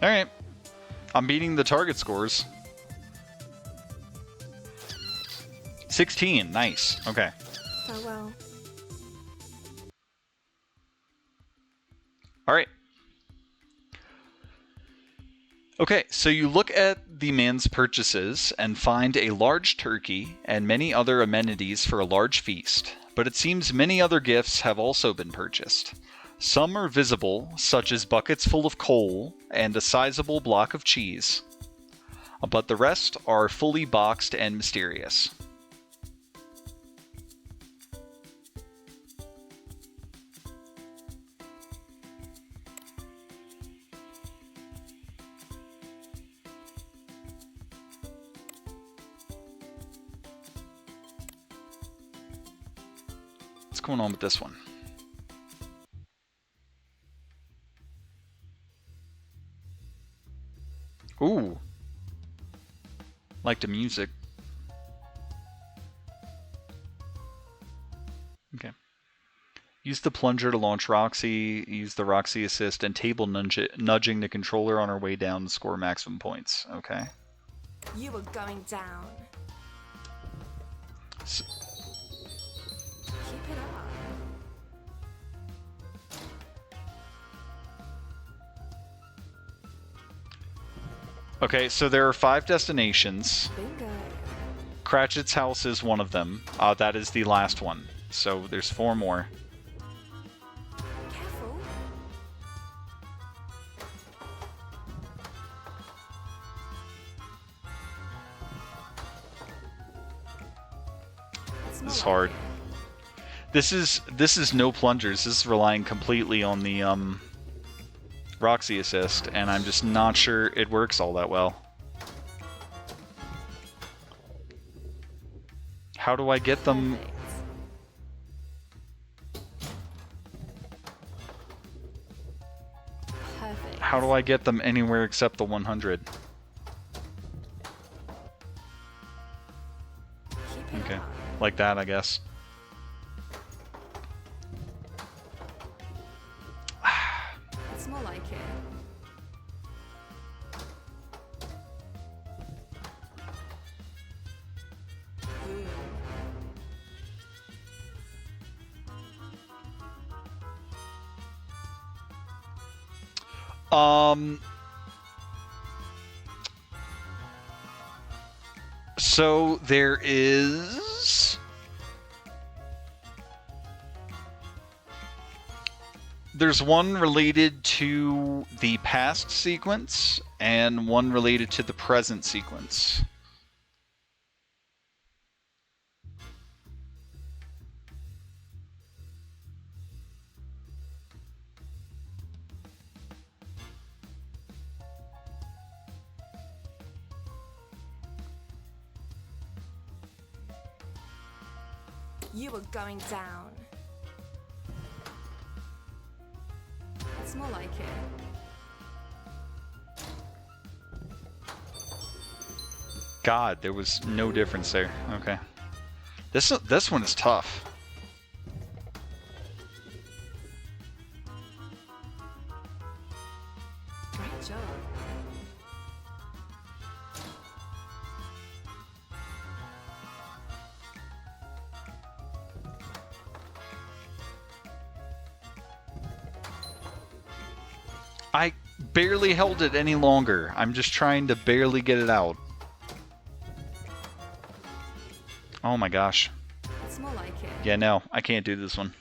Alright. I'm beating the target scores. 16, nice. Okay. Farewell. Alright. Okay, so you look at the man's purchases and find a large turkey and many other amenities for a large feast, but it seems many other gifts have also been purchased. Some are visible, such as buckets full of coal and a sizable block of cheese, but the rest are fully boxed and mysterious. What's going on with this one? Ooh. Like the music. Okay. Use the plunger to launch Roxy, use the Roxy assist, and table nudging the controller on our way down to score maximum points. Okay. You are going down. So, Keep it up. Okay, so there are 5 destinations. Bingo. Cratchit's house is one of them. That is the last one. So there's 4 more. Careful. It's This is more hard. like This is no plungers. This is relying completely on the Roxy assist, and I'm just not sure it works all that well. How do I get them? Perfect. Perfect. How do I get them anywhere except the 100? Keep it Okay, up. like that, I guess. It's more like it. Boom. So there is... There's one related to the past sequence, and one related to the present sequence. You are going down. It's more like it. God, there was no difference there. Okay. This one is tough. Great job. I barely held it any longer. I'm just trying to barely get it out. Oh my gosh. It's more like it. Yeah, no, I can't do this one.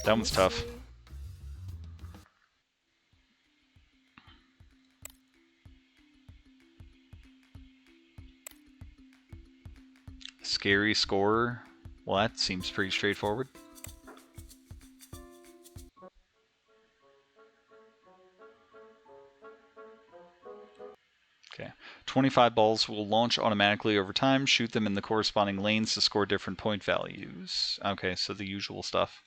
That one's tough. Issue. Scary scorer. Well, that seems pretty straightforward. Okay. 25 balls will launch automatically over time. Shoot them in the corresponding lanes to score different point values. Okay, so the usual stuff.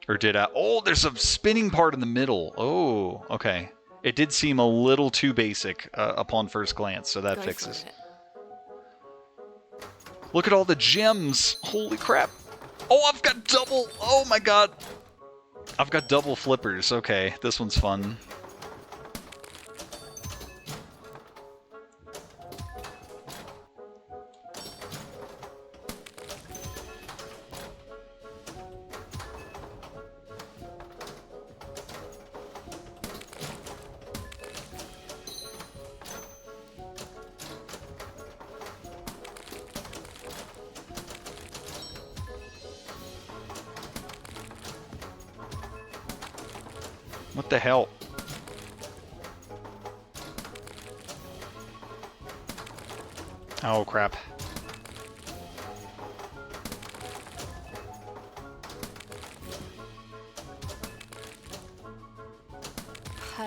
Or did I? Oh, there's a spinning part in the middle. Oh, okay. It did seem a little too basic upon first glance, so that Go fixes. for it. Look at all the gems. Holy crap. Oh, I've got double. Oh my god. I've got double flippers. Okay, this one's fun. What the hell? Oh, crap.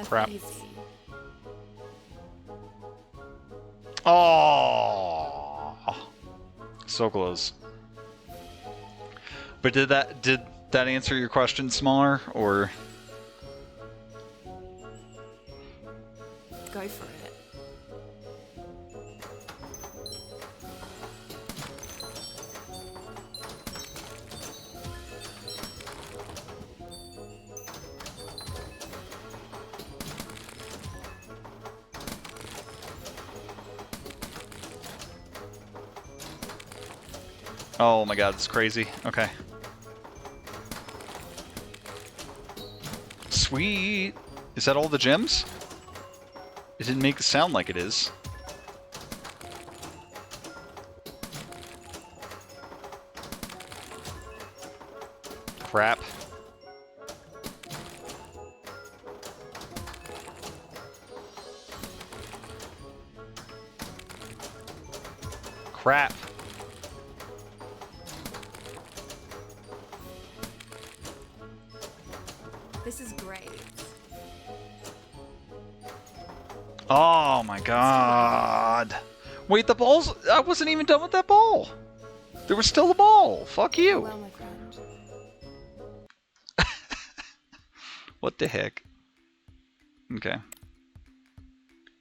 Crap. Easy. Oh, so close. But did that answer your question, Smaller, or? Go for it. Oh my god, it's crazy. Okay. Sweet! Is that all the gems? It didn't make it sound like it is. Crap. Crap. This is great. Oh my god. Wait, the ball's... I wasn't even done with that ball. There was still a ball. Fuck you. Well, my friend. What the heck? Okay.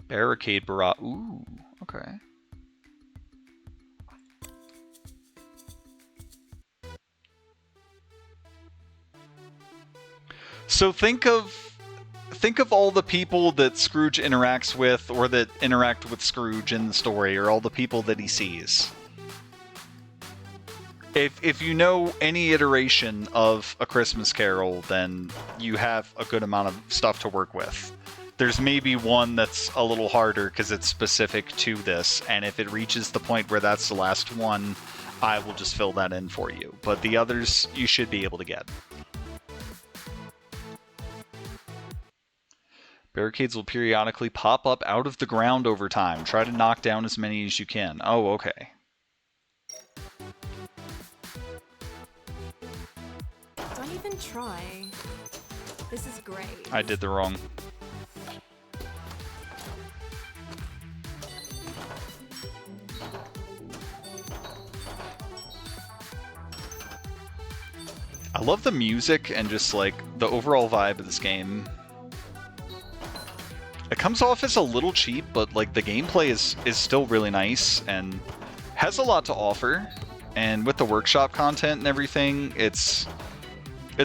Barricade barrage. Ooh, okay. So think of all the people that Scrooge interacts with, or that interact with Scrooge in the story, or all the people that he sees. If you know any iteration of A Christmas Carol, then you have a good amount of stuff to work with. There's maybe one that's a little harder because it's specific to this, and if it reaches the point where that's the last one, I will just fill that in for you. But the others, you should be able to get. Barricades will periodically pop up out of the ground over time. Try to knock down as many as you can. Oh, okay. Don't even try. This is great. I did the wrong. I love the music and just like the overall vibe of this game. It comes off as a little cheap, but like the gameplay is still really nice and has a lot to offer. And with the workshop content and everything, it's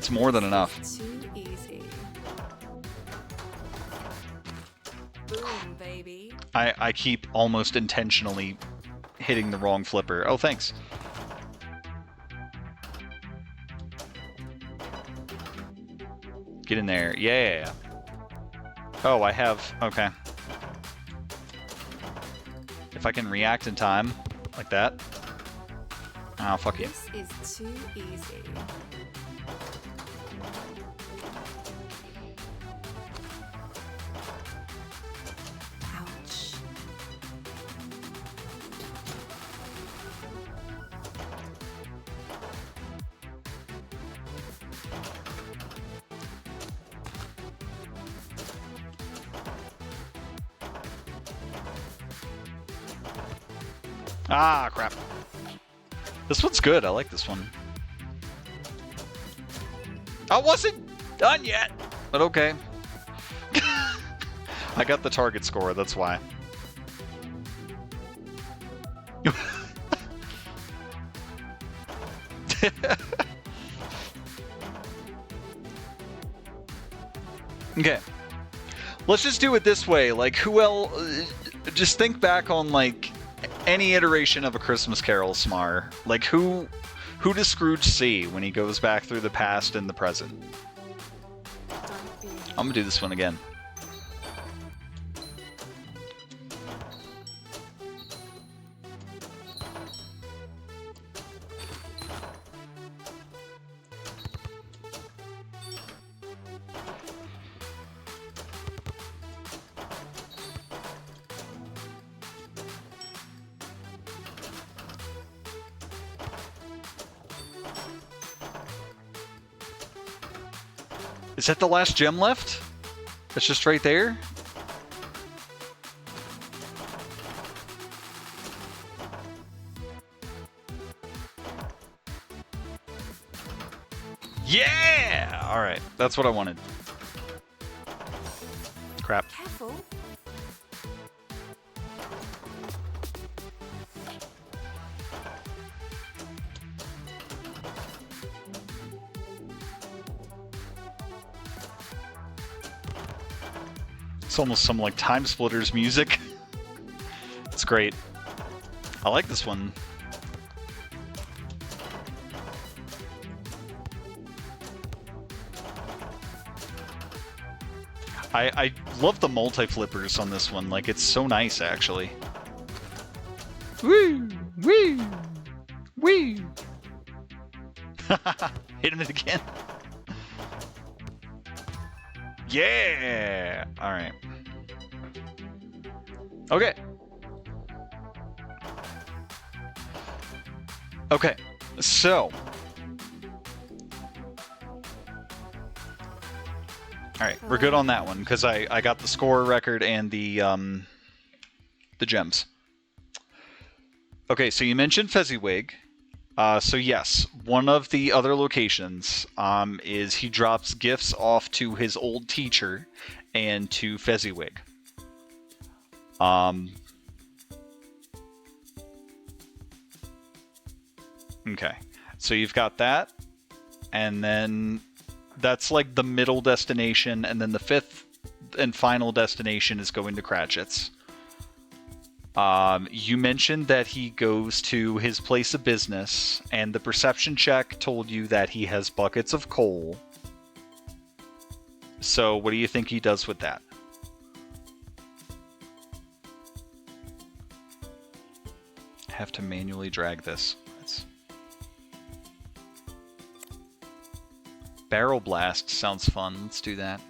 more than enough. Too easy. Boom, baby. I keep almost intentionally hitting the wrong flipper. Oh, thanks. Get in there. Yeah. Oh, I have... Okay. If I can react in time, like that. Oh, fuck you. This is too easy. Ouch. Ah, crap. This one's good. I like this one. I wasn't done yet, but okay. I got the target score, that's why. Okay. Let's just do it this way. Like, who else... Just think back on, like, any iteration of A Christmas Carol, Smar. Like, who does Scrooge see when he goes back through the past and the present? I'm gonna do this one again. Is that the last gem left? It's just right there? Yeah! Alright, that's what I wanted. Crap. Careful. It's almost some like Time Splitters music. It's great. I like this one. I love the multi-flippers on this one. Like, it's so nice, actually. Woo! Woo! Woo! Hit him again. Yeah! Alright. Okay. Okay, so... Alright, we're good on that one, because I got the score record and the gems. Okay, so you mentioned Fezziwig. So yes, one of the other locations is he drops gifts off to his old teacher and to Fezziwig. Okay, so you've got that, and then that's like the middle destination, and then the fifth and final destination is going to Cratchit's. You mentioned that he goes to his place of business, and the perception check told you that he has buckets of coal. So what do you think he does with that? I have to manually drag this. Barrel Blast sounds fun. Let's do that.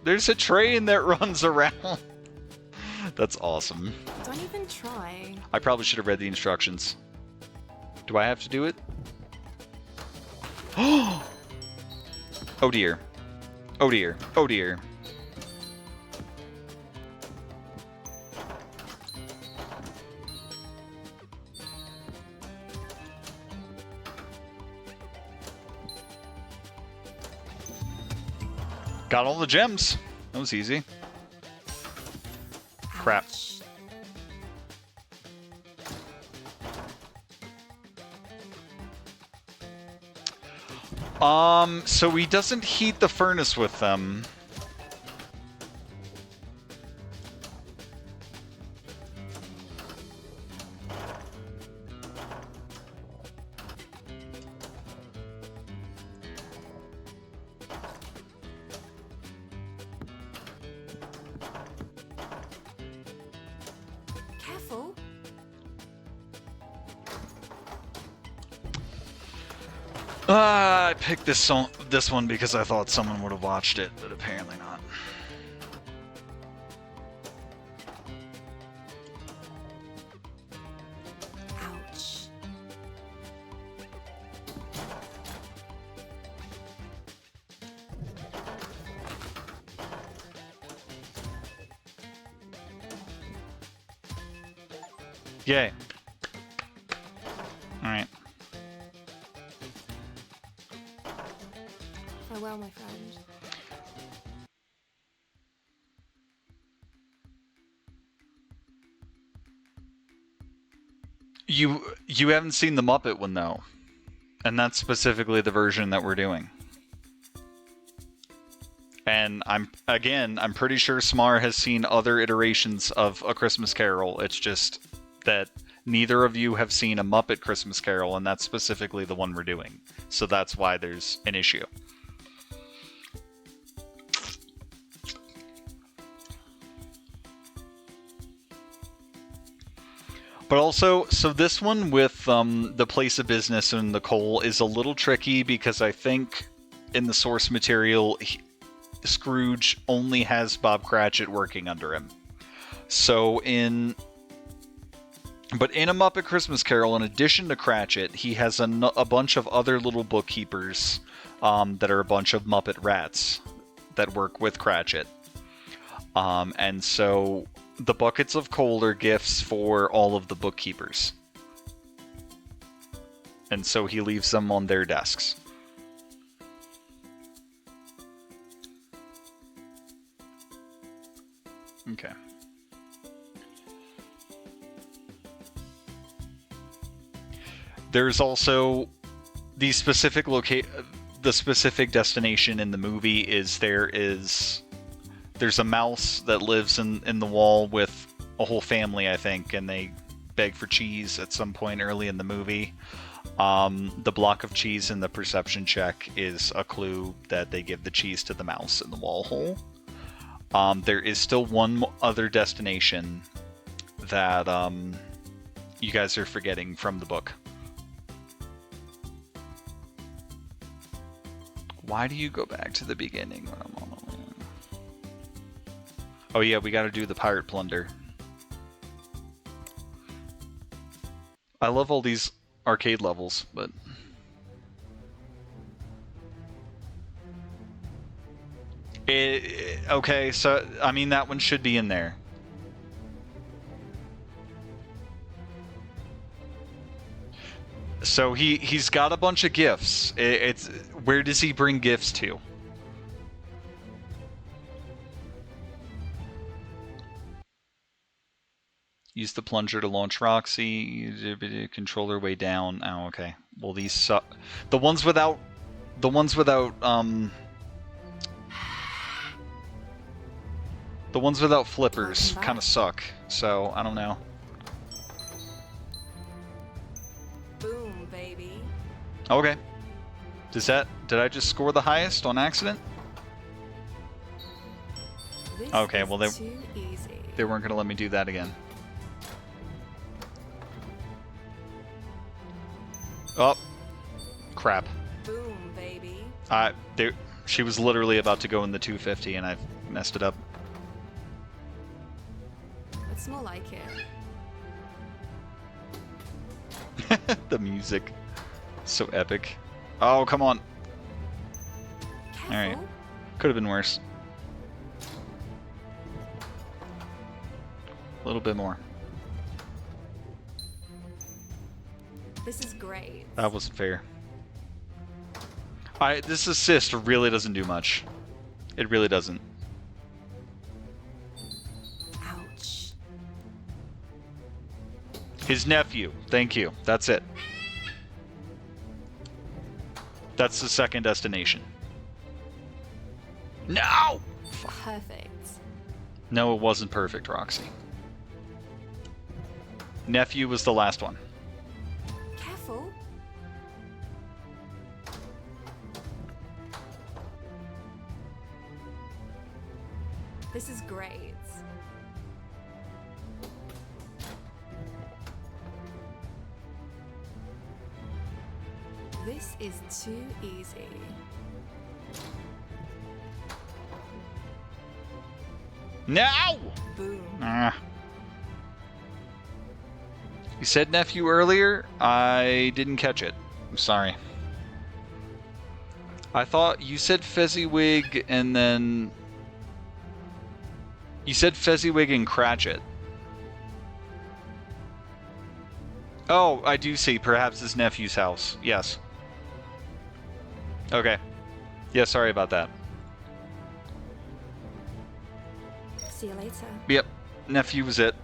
There's a train that runs around. That's awesome. Don't even try. I probably should have read the instructions. Do I have to do it? Oh dear. Oh dear. Oh dear. Got all the gems. That was easy. Crap. So he doesn't heat the furnace with them. Careful. I picked this one because I thought someone would have watched it, but apparently not. Ouch. Yay. Alright. Farewell, my friend. You haven't seen the Muppet one though. And that's specifically the version that we're doing. And I'm pretty sure Smar has seen other iterations of A Christmas Carol. It's just that neither of you have seen a Muppet Christmas Carol, and that's specifically the one we're doing. So that's why there's an issue. But also, so this one with the place of business and the coal is a little tricky because I think in the source material, Scrooge only has Bob Cratchit working under him. So in A Muppet Christmas Carol, in addition to Cratchit, he has a bunch of other little bookkeepers that are a bunch of Muppet rats that work with Cratchit. And so the buckets of coal are gifts for all of the bookkeepers. And so he leaves them on their desks. Okay. There's also the specific the specific destination in the movie is there's a mouse that lives in the wall with a whole family, I think, and they beg for cheese at some point early in the movie. The block of cheese in the perception check is a clue that they give the cheese to the mouse in the wall hole. There is still one other destination that you guys are forgetting from the book. Why do you go back to the beginning when I'm on a land? Oh yeah, we gotta do the pirate plunder. I love all these arcade levels, but... okay, so, I mean, that one should be in there. So he's got a bunch of gifts. It's where does he bring gifts to? Use the plunger to launch Roxy. Control her way down. Oh, okay. Well, these suck. The ones without flippers kind of suck. So I don't know. Boom, baby. Okay. Did I just score the highest on accident? This okay, well too easy. they weren't gonna let me do that again. Oh, crap. Boom, baby. She was literally about to go in the 250 and I messed it up. It's more like it. The music. So epic. Oh, come on. Careful. Alright. Could have been worse. A little bit more. This is great. That wasn't fair. This assist really doesn't do much. It really doesn't. Ouch. His nephew. Thank you. That's it. That's the second destination. No! Perfect. No, it wasn't perfect, Roxy. Nephew was the last one. Careful. This is great. This is too easy. No! Boom. Ah. You said nephew earlier? I didn't catch it. I'm sorry. I thought you said Fezziwig and then... You said Fezziwig and Cratchit. Oh, I do see. Perhaps his nephew's house. Yes. Okay. Yeah, sorry about that. See you later. Yep. Nephew was it.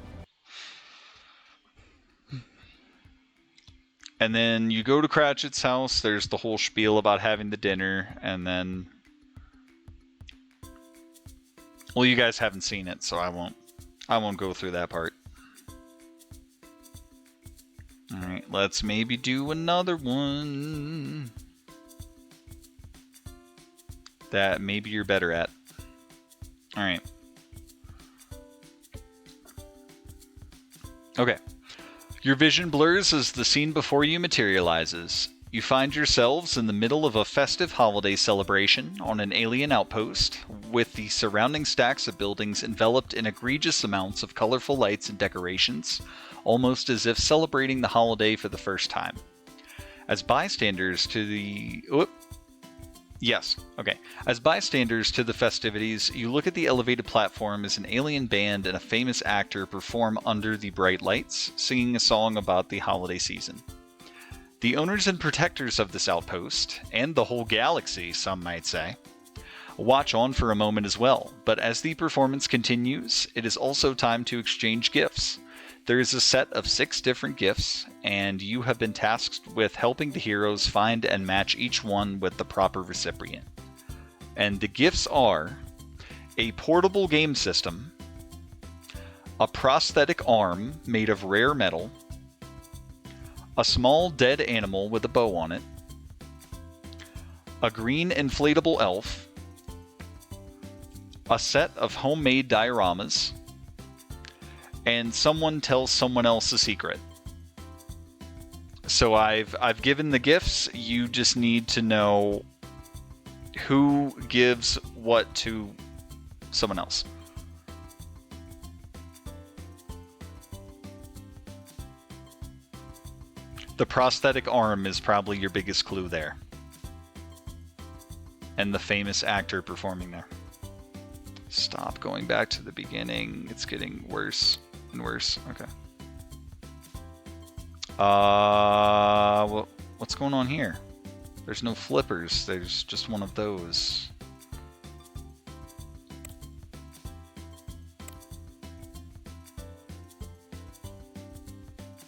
And then you go to Cratchit's house. There's the whole spiel about having the dinner. And then... Well, you guys haven't seen it, so I won't go through that part. Alright, let's maybe do another one that maybe you're better at. Alright. Okay. Your vision blurs as the scene before you materializes. You find yourselves in the middle of a festive holiday celebration on an alien outpost, with the surrounding stacks of buildings enveloped in egregious amounts of colorful lights and decorations, almost as if celebrating the holiday for the first time. As bystanders to the... As bystanders to the festivities, you look at the elevated platform as an alien band and a famous actor perform under the bright lights, singing a song about the holiday season. The owners and protectors of this outpost, and the whole galaxy, some might say, watch on for a moment as well, but as the performance continues, it is also time to exchange gifts. There is a set of 6 different gifts, and you have been tasked with helping the heroes find and match each one with the proper recipient. And the gifts are a portable game system, a prosthetic arm made of rare metal, a small dead animal with a bow on it, a green inflatable elf, a set of homemade dioramas, and someone tells someone else a secret. So I've given the gifts. You just need to know who gives what to someone else. The prosthetic arm is probably your biggest clue there. And the famous actor performing there. Stop going back to the beginning. It's getting worse and worse. Okay. What's going on here? There's no flippers. There's just one of those.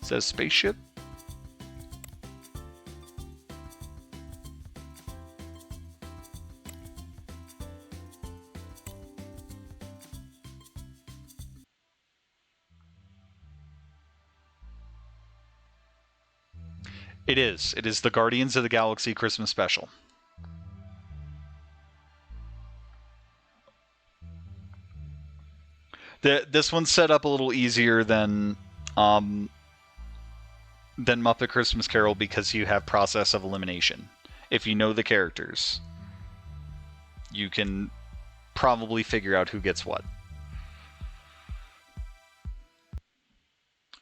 It says spaceship. It is. It is the Guardians of the Galaxy Christmas special. This one's set up a little easier than Muppet Christmas Carol because you have process of elimination. If you know the characters, you can probably figure out who gets what.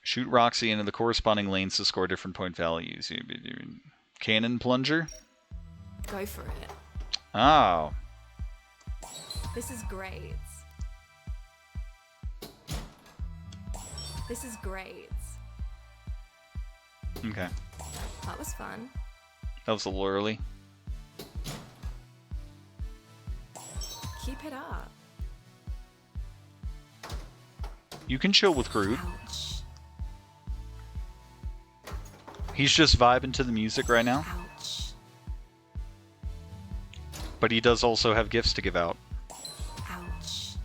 Shoot Roxy into the corresponding lanes to score different point values. Cannon plunger? Go for it. Oh. This is great. This is great. Okay. That was fun. That was a little early. Keep it up. You can chill with Groot. Ouch. He's just vibing to the music right now. Ouch. But he does also have gifts to give out. Ouch.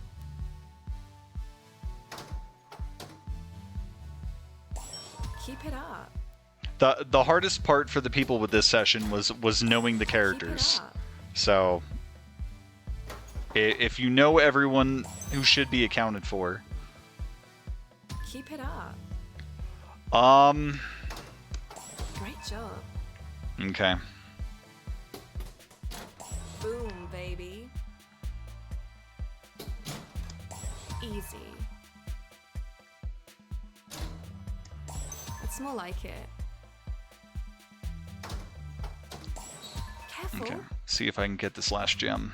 Keep it up. The hardest part for the people with this session was knowing the characters. Keep it up. So if you know everyone who should be accounted for. Keep it up. Great job. Okay. Boom, baby. Easy. It's more like it. Careful. Okay. See if I can get this last gem.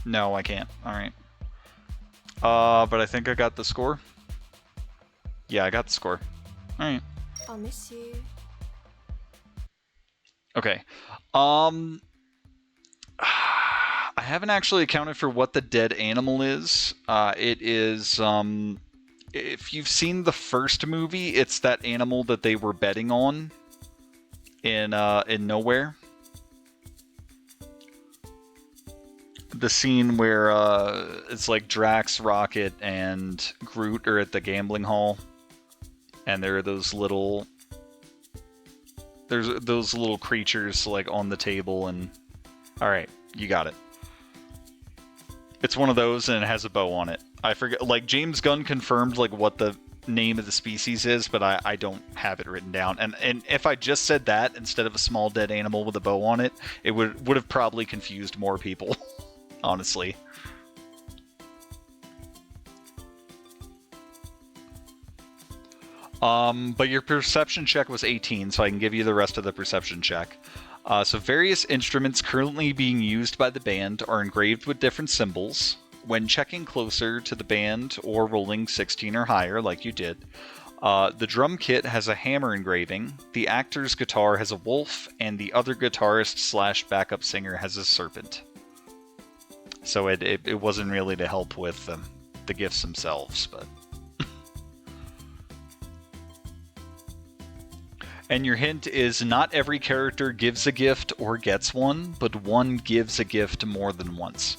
No, I can't. Alright. But I think I got the score. Yeah, I got the score. Alright. I'll miss you. Okay. I haven't actually accounted for what the dead animal is. It is, if you've seen the first movie, it's that animal that they were betting on in Nowhere. The scene where it's like Drax, Rocket, and Groot are at the gambling hall, and there are those little creatures like on the table, and all right, you got it. It's one of those, and it has a bow on it. I forget, like James Gunn confirmed like what the name of the species is, but I don't have it written down. And if I just said that instead of a small dead animal with a bow on it, it would have probably confused more people. Honestly. But your perception check was 18, so I can give you the rest of the perception check. So various instruments currently being used by the band are engraved with different symbols. When checking closer to the band or rolling 16 or higher, like you did, the drum kit has a hammer engraving, the actor's guitar has a wolf, and the other guitarist / backup singer has a serpent. So it wasn't really to help with the gifts themselves, but... And your hint is not every character gives a gift or gets one, but one gives a gift more than once.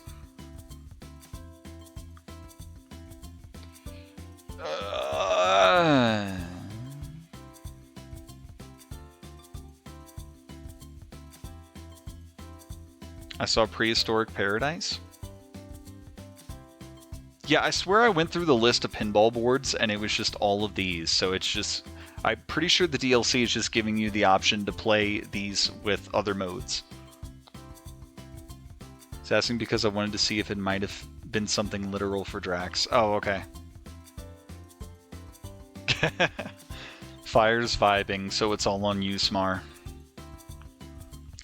I saw Prehistoric Paradise. Yeah, I swear I went through the list of pinball boards and it was just all of these. So it's just, I'm pretty sure the DLC is just giving you the option to play these with other modes. It's asking because I wanted to see if it might have been something literal for Drax. Oh, okay. Fire's vibing, so it's all on you, Smar.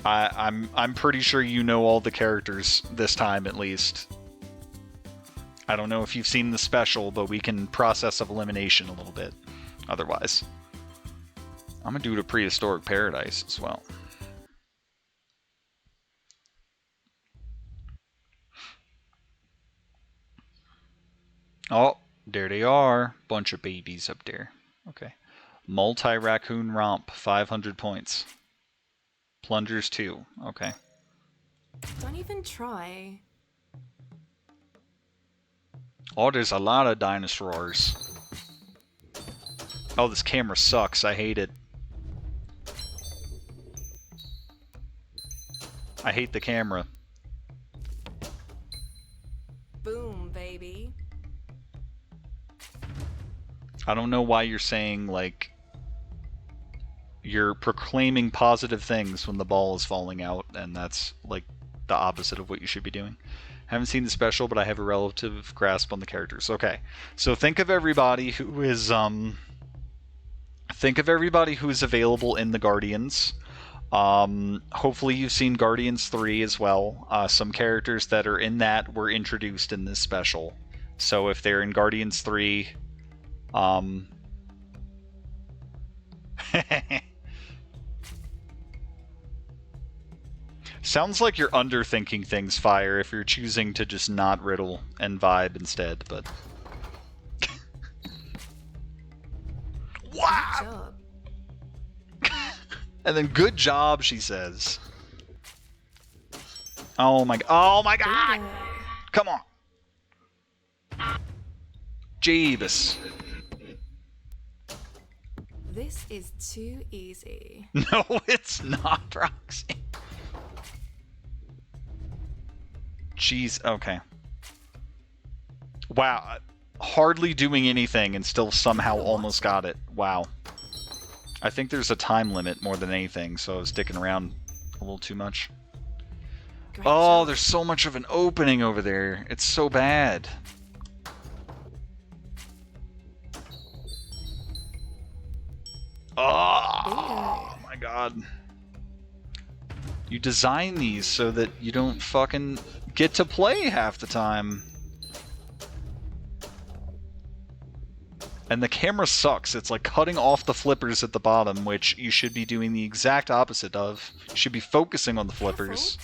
I'm pretty sure you know all the characters this time, at least. I don't know if you've seen the special, but we can process of elimination a little bit. Otherwise, I'm gonna do it a Prehistoric Paradise as well. Oh, there they are. Bunch of babies up there. Okay. Multi-Raccoon Romp, 500 points. Plungers 2. Okay. Don't even try. Oh, there's a lot of dinosaurs. Oh, this camera sucks. I hate it. I hate the camera. Boom, baby. I don't know why you're saying, like, you're proclaiming positive things when the ball is falling out, and that's, like, the opposite of what you should be doing. Haven't seen the special, but I have a relative grasp on the characters. Okay, so think of everybody who is, available in the Guardians. Hopefully you've seen Guardians 3 as well. Some characters that are in that were introduced in this special. So if they're in Guardians 3, sounds like you're underthinking things, Fire, if you're choosing to just not riddle and vibe instead, but... Wow! Good job. And then, good job, she says. Oh my god. Bingo. Come on. Jeebus. This is too easy. No, it's not, Roxy. Jeez, okay. Wow. Hardly doing anything and still somehow almost got it. Wow. I think there's a time limit more than anything, so I was sticking around a little too much. Great Oh, job. there's so much of an opening over there. It's so bad. Oh my god. You design these so that you don't fucking get to play half the time. And the camera sucks. It's like cutting off the flippers at the bottom, which you should be doing the exact opposite of. You should be focusing on the flippers.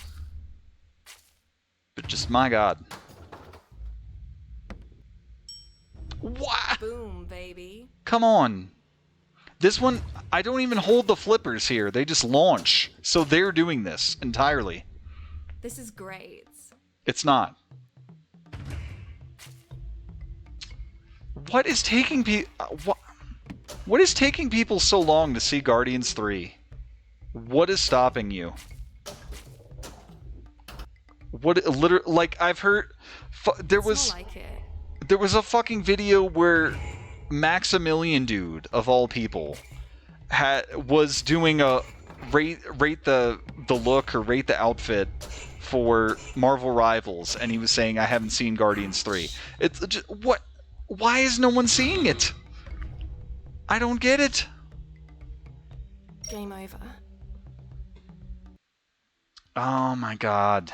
But just, my god. What? Boom, baby. Come on. This one, I don't even hold the flippers here. They just launch. So they're doing this entirely. This is great. It's not. What is taking what is taking people so long to see Guardians 3? What is stopping you? What literally, like, I've heard there was More like it. there was a fucking video where Maximilian dude of all people was doing a rate the look or rate the outfit for Marvel Rivals, and he was saying I haven't seen Guardians 3. It's just, what? Why is no one seeing it? I don't get it. Game over. Oh my god.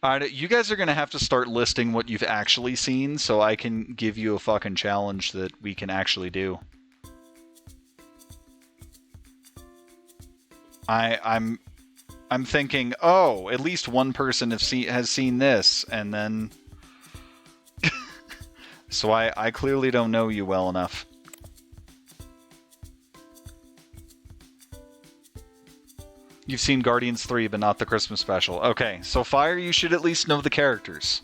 Alright, you guys are gonna have to start listing what you've actually seen so I can give you a fucking challenge that we can actually do. I'm thinking, oh, at least one person has seen this, and then... So I clearly don't know you well enough. You've seen Guardians 3, but not the Christmas special. Okay, so Fire, you should at least know the characters.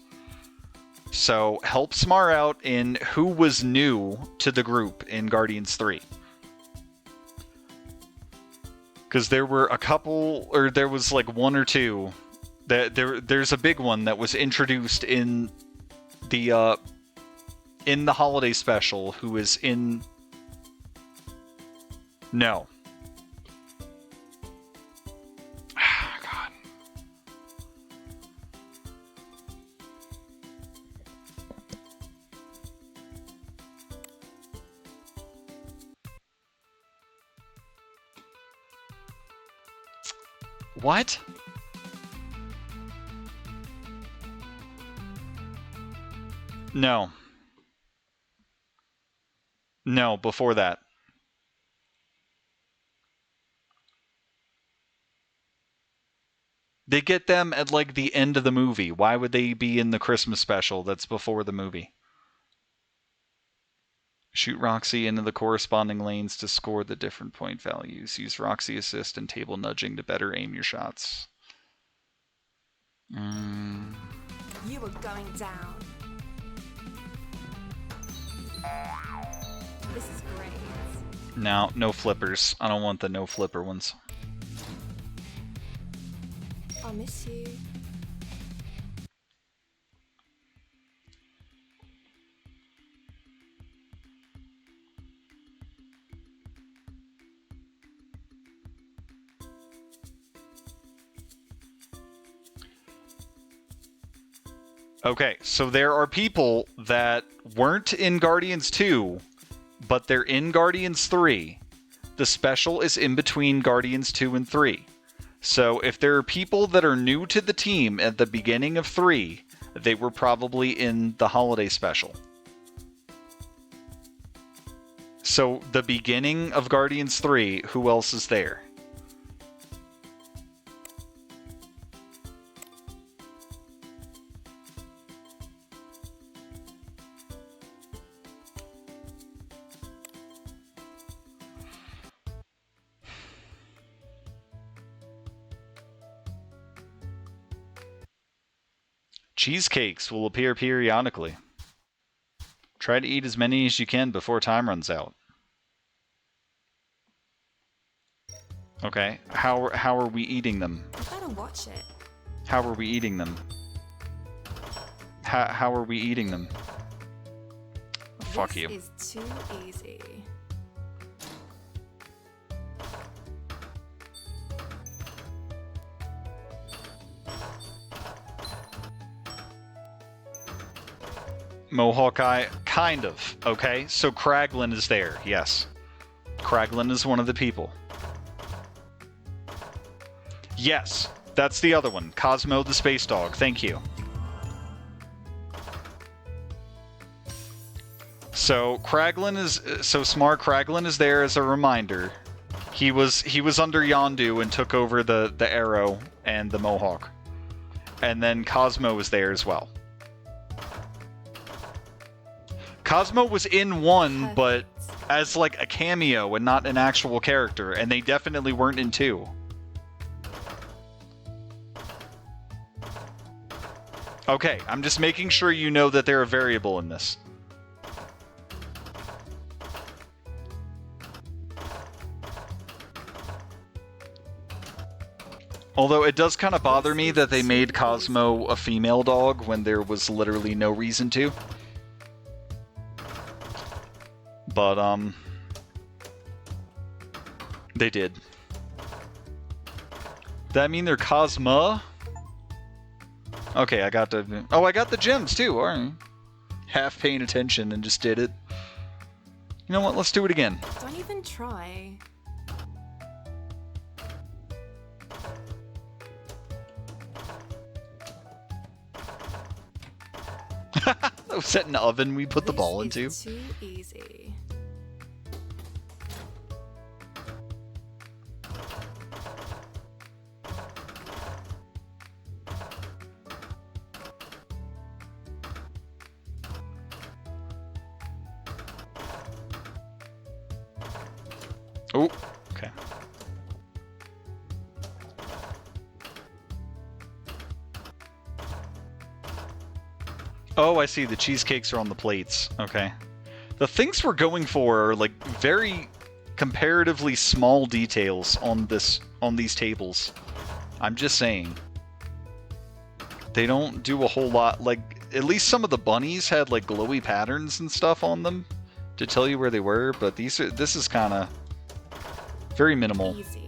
So help Smar out in who was new to the group in Guardians 3. Because there were a couple, or there was like one or two There's a big one that was introduced in the holiday special. Who is in? No. God. What? No. No, before that. They get them at like the end of the movie. Why would they be in the Christmas special that's before the movie? Shoot Roxy into the corresponding lanes to score the different point values. Use Roxy assist and table nudging to better aim your shots. You are going down. This is great. No flippers. I don't want the no flipper ones. I'll miss you. Okay, so there are people that weren't in Guardians 2, but they're in Guardians 3. The special is in between Guardians 2 and 3. So if there are people that are new to the team at the beginning of 3, they were probably in the holiday special. So the beginning of Guardians 3, who else is there? Cheesecakes will appear periodically. Try to eat as many as you can before time runs out. Okay, how are we eating them? I better watch it. How are we eating them? How are we eating them? Fuck you. This is too easy. Mohawk Eye, kind of. Okay, so Kraglin is there, yes. Kraglin is one of the people. Yes, that's the other one. Cosmo the Space Dog, thank you. So Smart Kraglin is there as a reminder. He was under Yondu and took over the arrow and the Mohawk. And then Cosmo was there as well. Cosmo was in 1, but as like a cameo and not an actual character, and they definitely weren't in 2. Okay, I'm just making sure you know that they're a variable in this. Although it does kind of bother me that they made Cosmo a female dog when there was literally no reason to. But, they did. That mean they're Cosma? Okay, I got the... Oh, I got the gems, too, alright. Half paying attention and just did it. You know what, let's do it again. Don't even try. That was set in the oven we put the ball into. This is too easy. Oh, okay. Oh, I see. The cheesecakes are on the plates. Okay. The things we're going for are like very comparatively small details on these tables. I'm just saying. they don't do a whole lot. Like, at least some of the bunnies had like glowy patterns and stuff on them to tell you where they were, but this is kind of very minimal. Easy.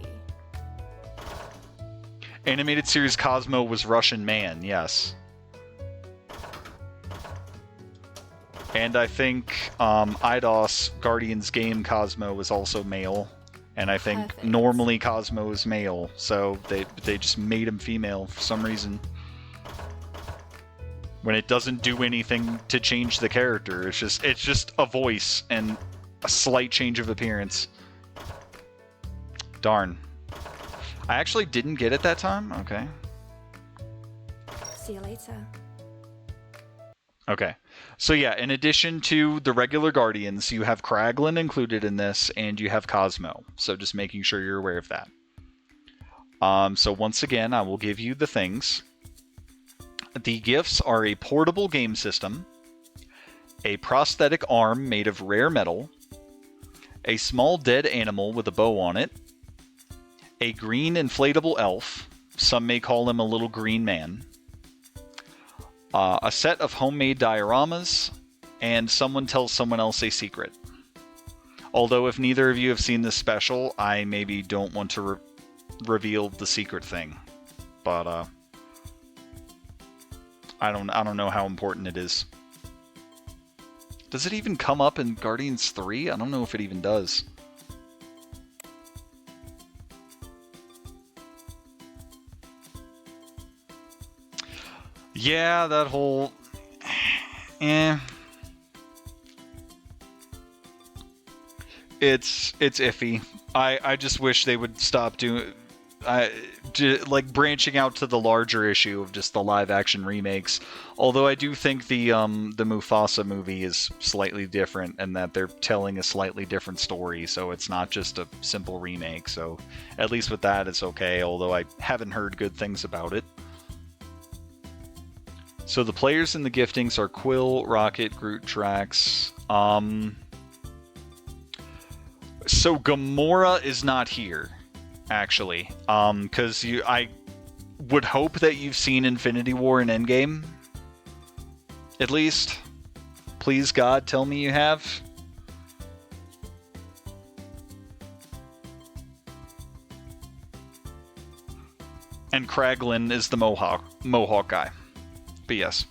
Animated series Cosmo was Russian man, yes. And I think IDOS Guardians game Cosmo was also male. And I think Perfect. normally Cosmo is male, so they just made him female for some reason. When it doesn't do anything to change the character, it's just a voice and a slight change of appearance. Darn. I actually didn't get it that time? Okay. See you later. Okay. So yeah, in addition to the regular Guardians, you have Kraglin included in this, and you have Cosmo. So just making sure you're aware of that. So once again, I will give you the things. The gifts are a portable game system, a prosthetic arm made of rare metal, a small dead animal with a bow on it, a green inflatable elf, some may call him a little green man, a set of homemade dioramas, and someone tells someone else a secret. Although if neither of you have seen this special, I maybe don't want to reveal the secret thing. But I don't know how important it is. Does it even come up in Guardians 3? I don't know if it even does. Yeah, that whole... It's iffy. I just wish they would stop doing... like branching out to the larger issue of just the live-action remakes. Although I do think the Mufasa movie is slightly different, and that they're telling a slightly different story, so it's not just a simple remake. So at least with that, it's okay. Although I haven't heard good things about it. So the players in the giftings are Quill, Rocket, Groot, Drax. So Gamora is not here, actually, because I would hope that you've seen Infinity War and Endgame, at least. Please, God, tell me you have. And Kraglin is the Mohawk guy. But yes.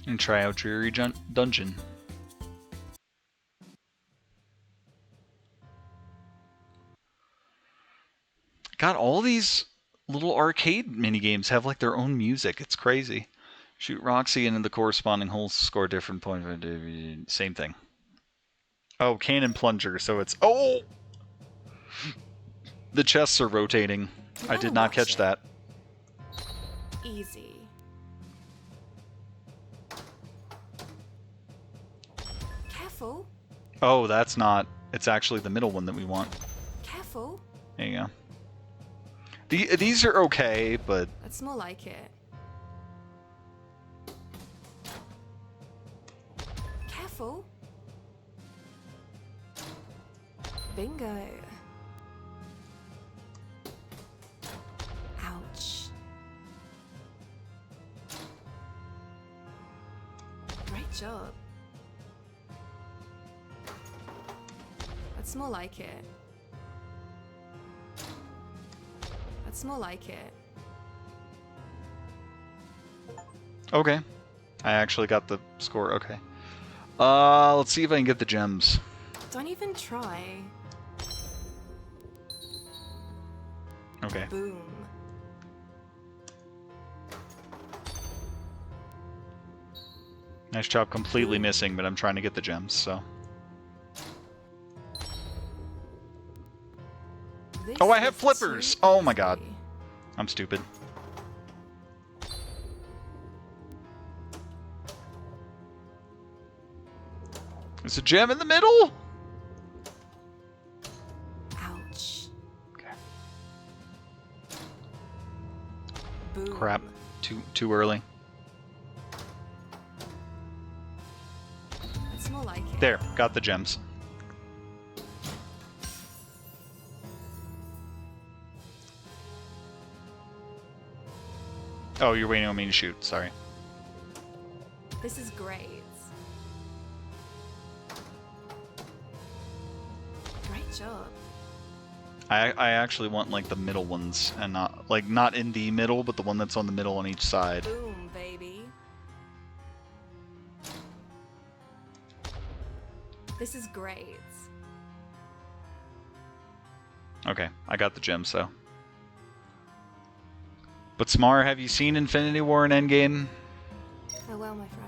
And try out Dreary Dungeon. God, all these little arcade minigames have like their own music. It's crazy. Shoot Roxy and in the corresponding holes score different points. Same thing. Oh, cannon plunger. So it's... Oh! The chests are rotating. I did not catch that. Easy. Careful. Oh, that's not... It's actually the middle one that we want. Careful. There you go. These are okay, but... That's more like it. Careful. Bingo. Ouch. Great job. That's more like it. That's more like it. Okay. I actually got the score. Okay. Let's see if I can get the gems. Don't even try. Okay. Boom. Nice job completely missing, but I'm trying to get the gems, so... This Oh, I have is flippers! too Oh my god. easy. I'm stupid. There's a gem in the middle? Ouch. Okay. Boom. Crap. Too early. It's more like it. There, got the gems. Oh, you're waiting on me to shoot. Sorry. This is great. Great job. I actually want like the middle ones and not in the middle, but the one that's on the middle on each side. Boom, baby. This is great. Okay, I got the gems though. But Smar, have you seen Infinity War and Endgame? Farewell, my friend.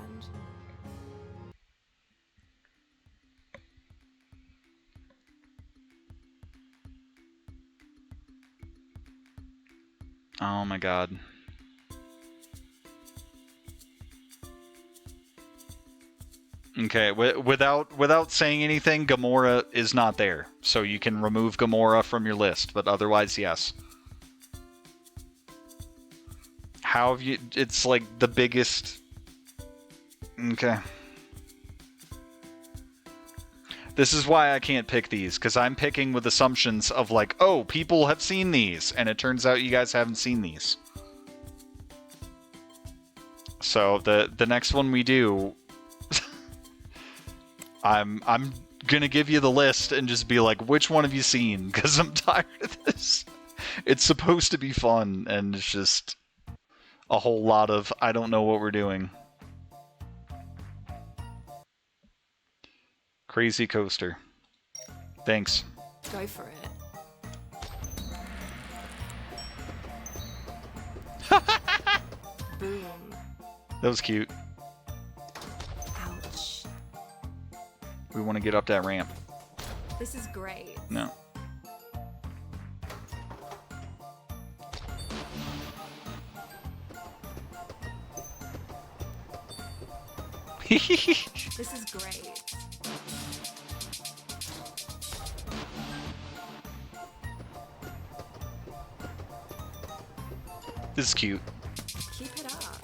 Oh my god. Okay, without saying anything, Gamora is not there. So you can remove Gamora from your list, but otherwise, yes. How have you... It's like the biggest... Okay. This is why I can't pick these, because I'm picking with assumptions of like, oh, people have seen these, and it turns out you guys haven't seen these. So the next one we do, I'm gonna give you the list and just be like, which one have you seen? Because I'm tired of this. It's supposed to be fun, and it's just a whole lot of I don't know what we're doing. Crazy coaster. Thanks. Go for it. Boom. That was cute. Ouch. We want to get up that ramp. This is great. No. This is great. This is cute. Keep it up.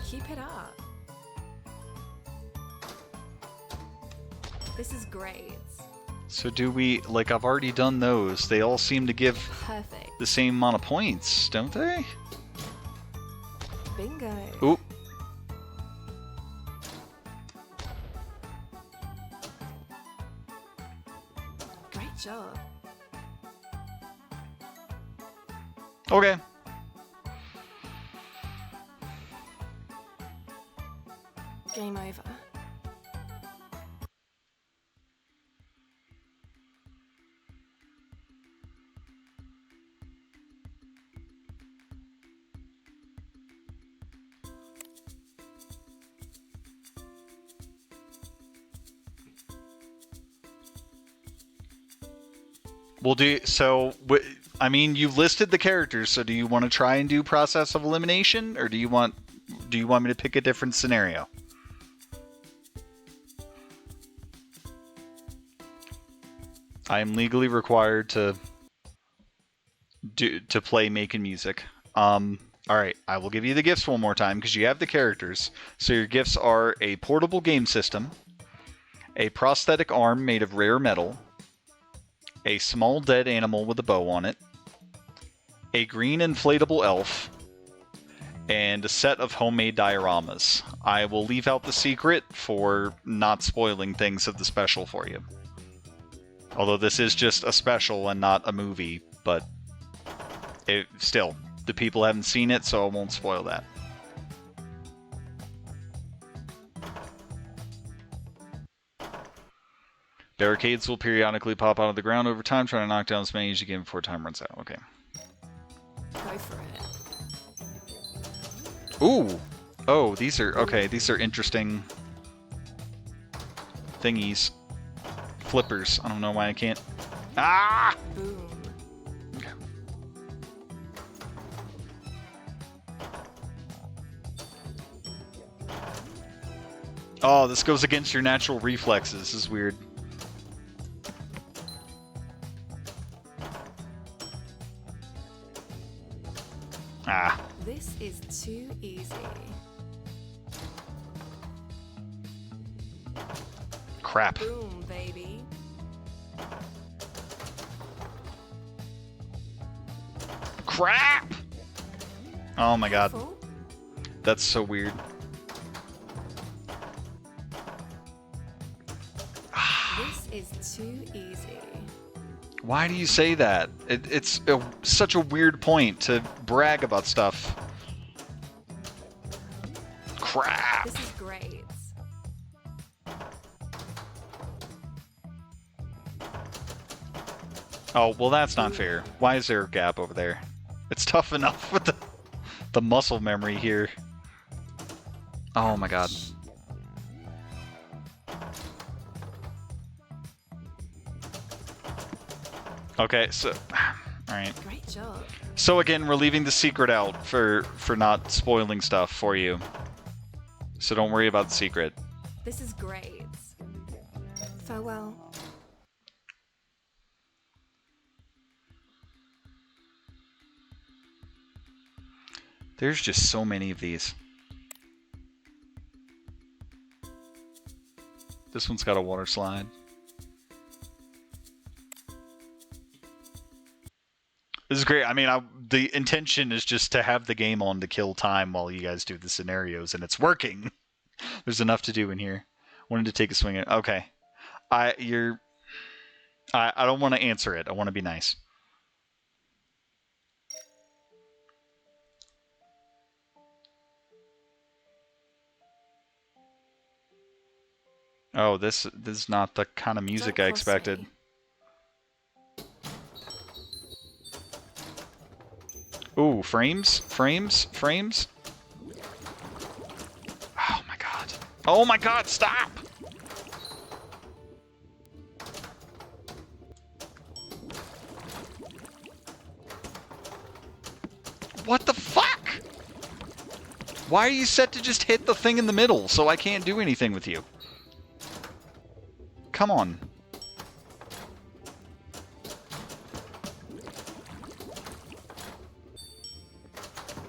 Keep it up. This is great. So do we, like, I've already done those. They all seem to give Perfect. the same amount of points, don't they? Bingo. Ooh. Great job. Okay. Game over. We'll do, so, I mean, you've listed the characters, so do you want to try and do process of elimination, or do you want me to pick a different scenario? I am legally required to play making music. Alright, I will give you the gifts one more time, because you have the characters. So your gifts are a portable game system, a prosthetic arm made of rare metal, a small dead animal with a bow on it, a green inflatable elf, and a set of homemade dioramas. I will leave out the secret for not spoiling things of the special for you. Although this is just a special and not a movie, but still, the people haven't seen it, so I won't spoil that. Barricades will periodically pop out of the ground over time, trying to knock down as many as you can before time runs out. Okay. Go for it. Ooh! Oh, these are... Okay, these are interesting... thingies. Flippers. I don't know why I can't... Ah! Boom. Okay. Oh, this goes against your natural reflexes. This is weird. Ah. This is too easy. Crap. Boom, baby. Crap! Oh my god. Careful. That's so weird. This is too easy. Why do you say that? It's such a weird point to brag about stuff. Crap! This is great. Oh, well that's not fair. Why is there a gap over there? It's tough enough with the muscle memory here. Oh my god. Okay, so... Alright. Great job. So again, we're leaving the secret out for not spoiling stuff for you. So don't worry about the secret. This is great. Farewell. There's just so many of these. This one's got a water slide. This is great. I mean, the intention is just to have the game on to kill time while you guys do the scenarios, and it's working. There's enough to do in here. Wanted to take a swing at. Okay, I don't want to answer it. I want to be nice. Oh, this is not the kind of music I expected. Ooh, frames? Frames? Frames? Oh my god. Oh my god, stop! What the fuck? Why are you set to just hit the thing in the middle so I can't do anything with you? Come on.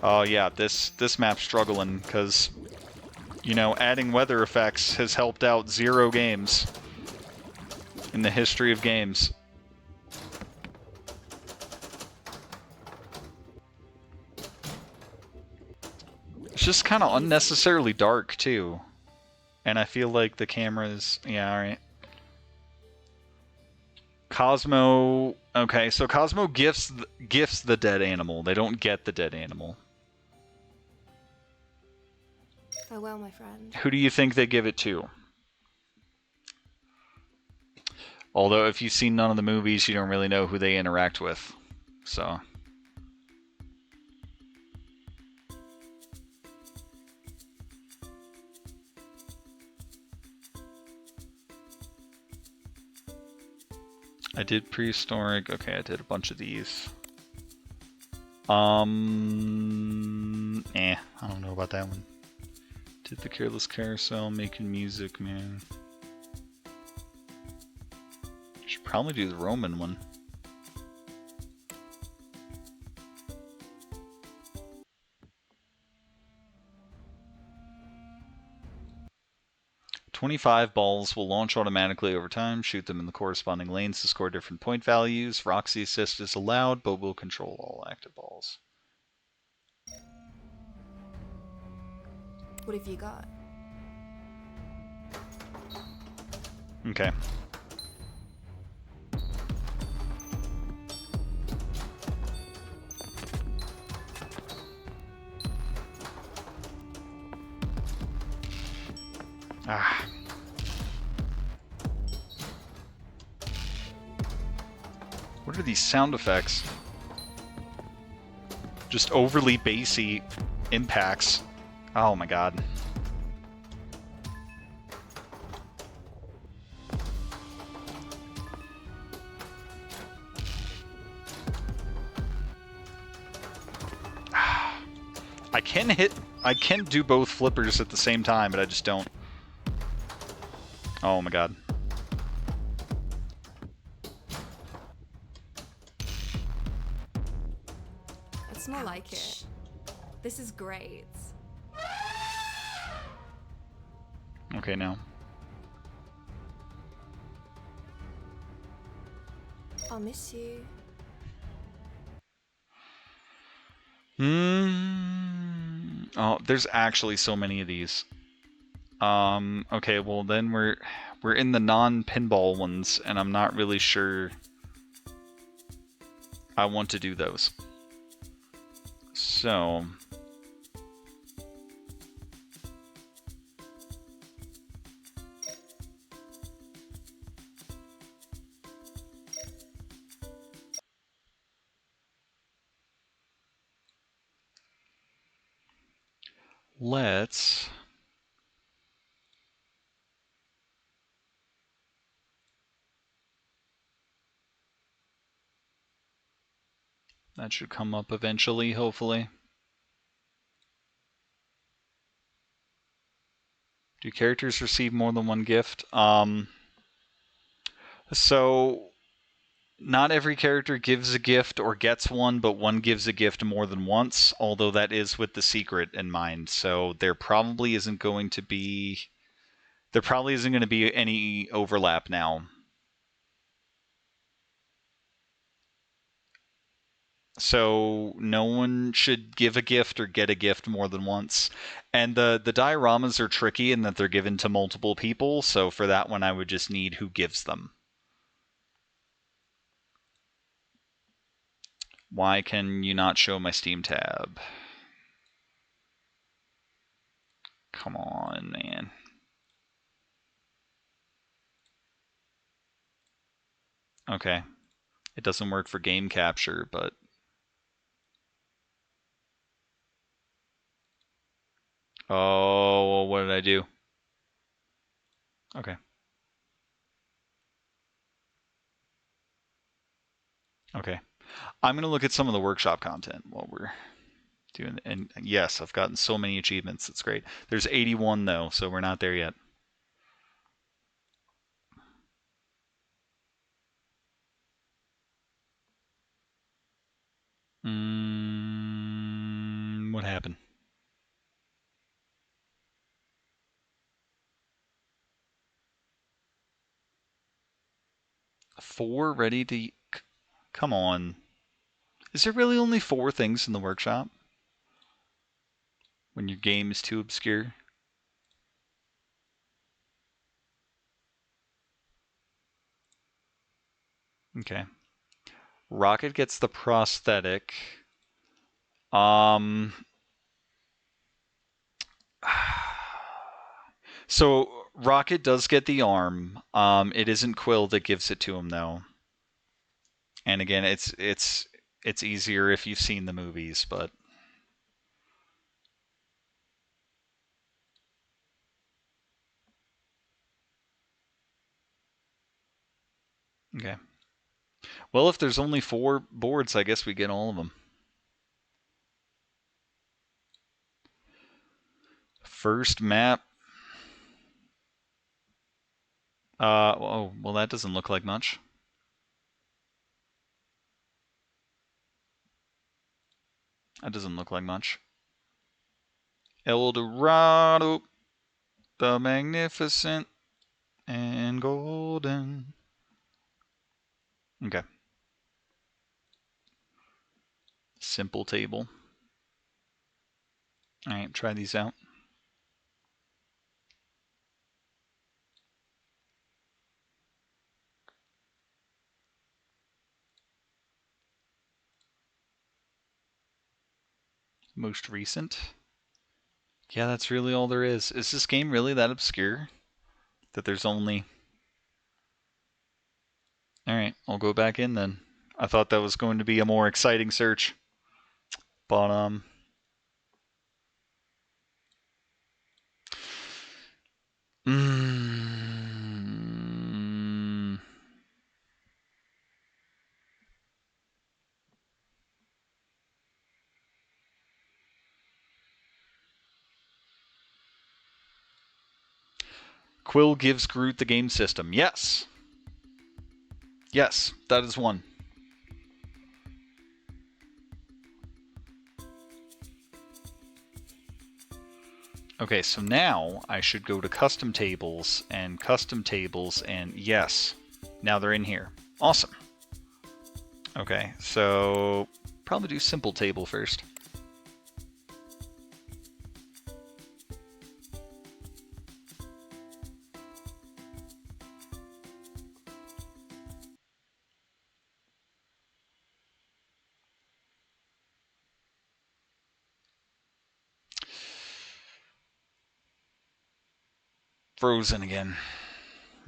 Oh yeah, this map's struggling because, you know, adding weather effects has helped out 0 games in the history of games. It's just kind of unnecessarily dark too, and I feel like the camera's alright. Cosmo, okay, so Cosmo gifts the dead animal. They don't get the dead animal. Farewell, my friend. Who do you think they give it to? Although if you've seen none of the movies, you don't really know who they interact with. So. I did prehistoric. Okay, I did a bunch of these. I don't know about that one. Did the Careless Carousel, making music, man. Should probably do the Roman one. "25 balls will launch automatically over time. Shoot them in the corresponding lanes to score different point values. Roxy assist is allowed, but will control all active balls." What have you got? Okay. Ah. What are these sound effects? Just overly bassy impacts. Oh my god. I can do both flippers at the same time, but I just don't. Oh my god. It's more like it. This is great. Okay, now. I'll miss you. Oh, there's actually so many of these. Okay, well then we're in the non-pinball ones, and I'm not really sure I want to do those. So let's that should come up eventually, hopefully. Do characters receive more than one gift? So not every character gives a gift or gets one, but one gives a gift more than once, although that is with the secret in mind. So there probably isn't going to be any overlap now. So no one should give a gift or get a gift more than once. And the dioramas are tricky in that they're given to multiple people, so for that one I would just need who gives them. Why can you not show my Steam tab? Come on, man. Okay. It doesn't work for game capture, but... Oh, what did I do? Okay. Okay. I'm going to look at some of the workshop content while we're doing it. And yes, I've gotten so many achievements. It's great. There's 81, though, so we're not there yet. What happened? Four ready to... Come on. Is there really only 4 things in the workshop? When your game is too obscure? Okay. Rocket gets the prosthetic. So Rocket does get the arm. It isn't Quill that gives it to him though. And again, it's easier if you've seen the movies, but okay. Well, if there's only 4 boards, I guess we get all of them. First map. Oh, well, that doesn't look like much. That doesn't look like much. El Dorado, the magnificent and golden. Okay. Simple table. All right, try these out. Most recent. Yeah, that's really all there is. Is this game really that obscure? That there's only... Alright, I'll go back in then. I thought that was going to be a more exciting search. But, Quill gives Groot the game system. Yes! Yes, that is one. Okay, so now I should go to custom tables, and yes, now they're in here. Awesome. Okay, so probably do simple table first. Frozen again.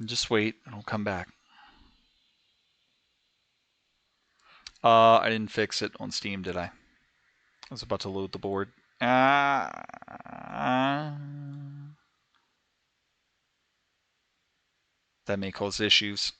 Just wait, it'll come back. I didn't fix it on Steam, did I? I was about to load the board. That may cause issues.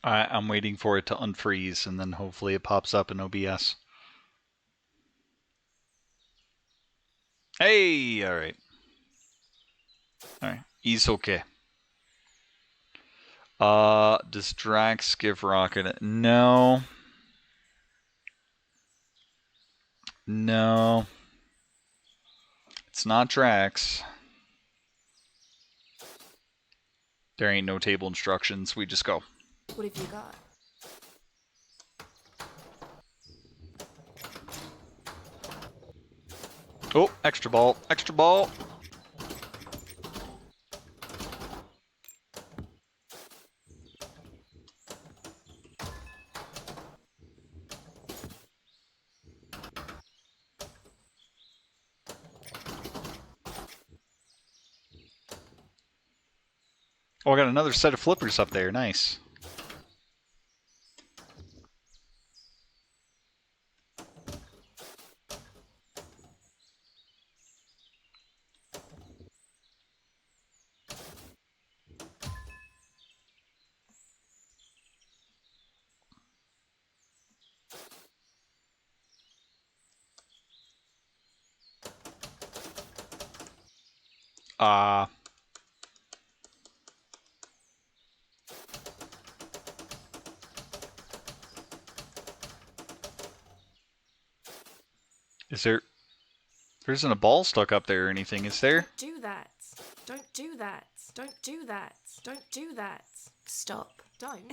I'm waiting for it to unfreeze, and then hopefully it pops up in OBS. Hey, alright. Alright, he's okay. Does Drax give Rocket? No. No. It's not Drax. There ain't no table instructions, we just go. What have you got? Oh, extra ball, extra ball. Oh, I got another set of flippers up there, nice. Is there... There isn't a ball stuck up there or anything, is there? Don't do that. Don't do that. Don't do that. Don't do that. Stop. Don't.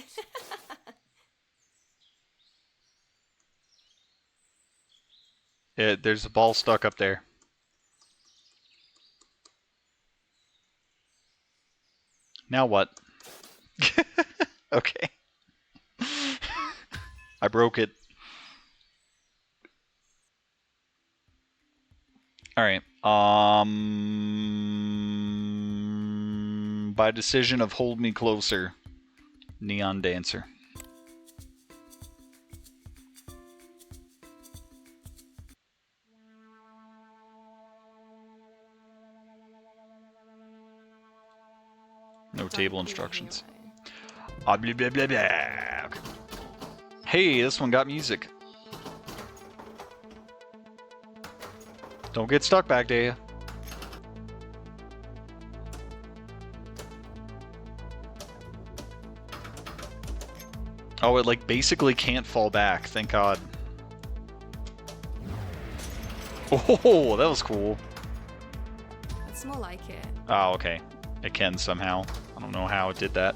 Yeah, there's a ball stuck up there. Now what? Okay. I broke it. Alright. By decision of Hold Me Closer, Neon Dancer. No table instructions. Blah, blah, blah, blah. Okay. Hey, this one got music. Don't get stuck back there. Oh, it like basically can't fall back, thank God. Oh, that was cool. That's more like it. Oh, okay. It can somehow. I don't know how it did that.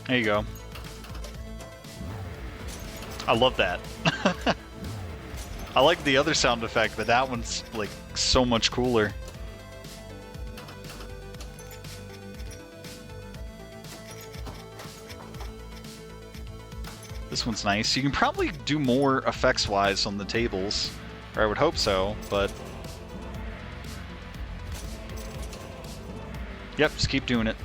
There you go. I love that. I like the other sound effect, but that one's like so much cooler. This one's nice. You can probably do more effects-wise on the tables, or I would hope so, but... Yep, just keep doing it.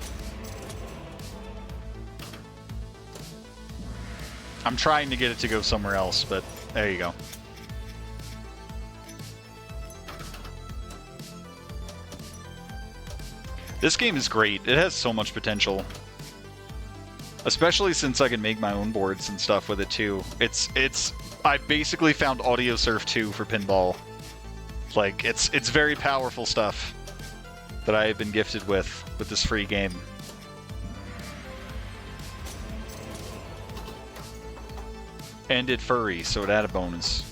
I'm trying to get it to go somewhere else, but there you go. This game is great. It has so much potential. Especially since I can make my own boards and stuff with it too. I basically found Audio Surf 2 for pinball. Like, it's very powerful stuff that I have been gifted with this free game. And it furry, so it had a bonus.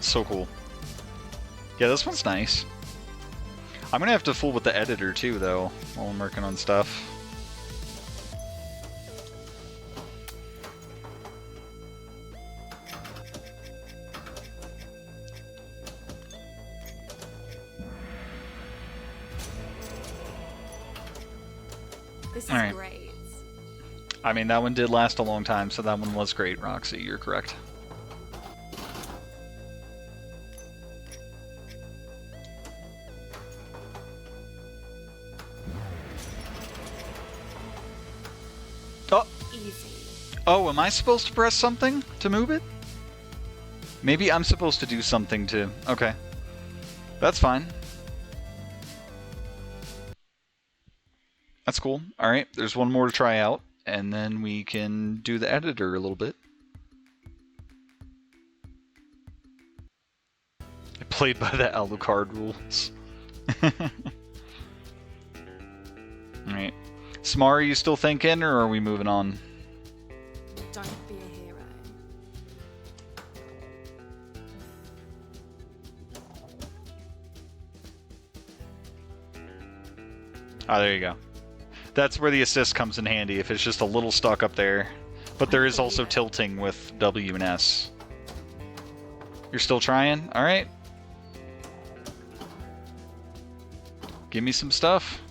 So cool. Yeah, this one's nice. I'm gonna have to fool with the editor too, though, while I'm working on stuff. This is great. I mean, that one did last a long time, so that one was great, Roxy. You're correct. Oh. Easy. Oh, am I supposed to press something to move it? Maybe I'm supposed to do something to... Okay. That's fine. That's cool. Alright, there's one more to try out, and then we can do the editor a little bit. I played by the Alucard rules. Alright. Smar, are you still thinking, or are we moving on? Don't be a hero. Ah, there you go. That's where the assist comes in handy, if it's just a little stuck up there. But there is also tilting with W and S. You're still trying? Alright. Give me some stuff.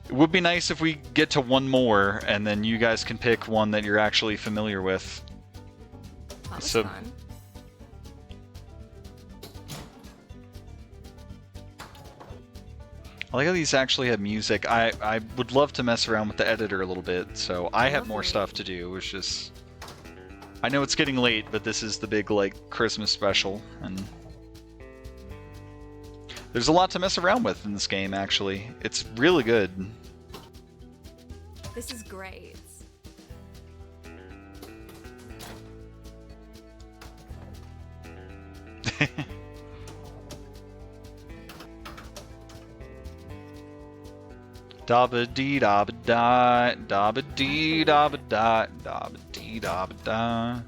It would be nice if we get to one more, and then you guys can pick one that you're actually familiar with. That was So, fun. I like how these actually have music. I would love to mess around with the editor a little bit, so I have more stuff to do. It's just... I know it's getting late, but this is the big, like, Christmas special, and... There's a lot to mess around with in this game, actually. It's really good. This is great. Dabba dee dabba da, dabba dee dabba da, dabba dee dabba da.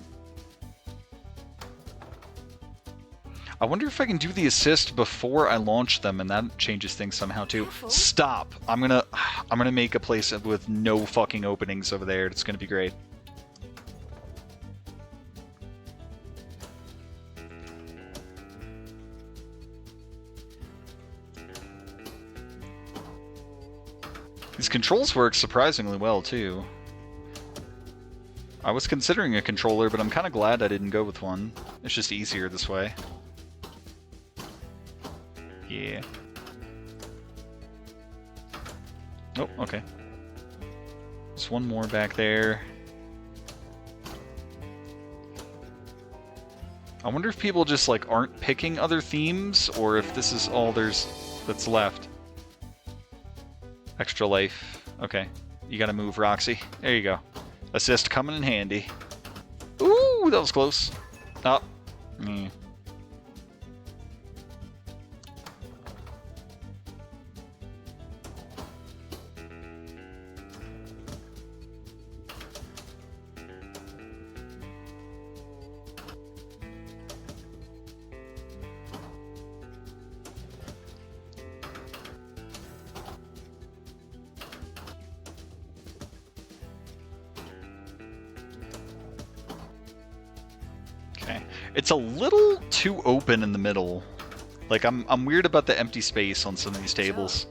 I wonder if I can do the assist before I launch them, and that changes things somehow too. Careful. Stop! I'm gonna make a place with no fucking openings over there. It's gonna be great. These controls work surprisingly well too. I was considering a controller, but I'm kind of glad I didn't go with one. It's just easier this way. Yeah. Oh, okay. There's one more back there. I wonder if people just, like, aren't picking other themes, or if this is all that's left. Extra life. Okay. You gotta move, Roxy. There you go. Assist coming in handy. Ooh, that was close. Oh. Okay. It's a little too open in the middle. Like, I'm weird about the empty space on some of these tables.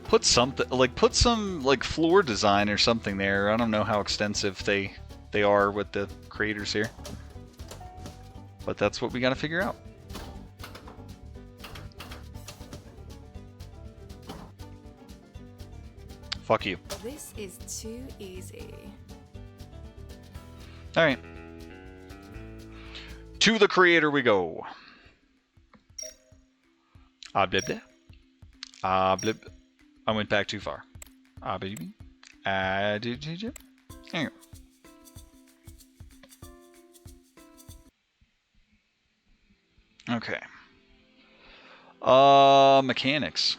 Put something, like, put some, like, floor design or something there. I don't know how extensive they are with the creators here. But that's what we gotta figure out. Fuck you. This is too easy. Alright. To the creator we go. Blib blib. Blib. I went back too far. Baby. Here. Okay. Mechanics.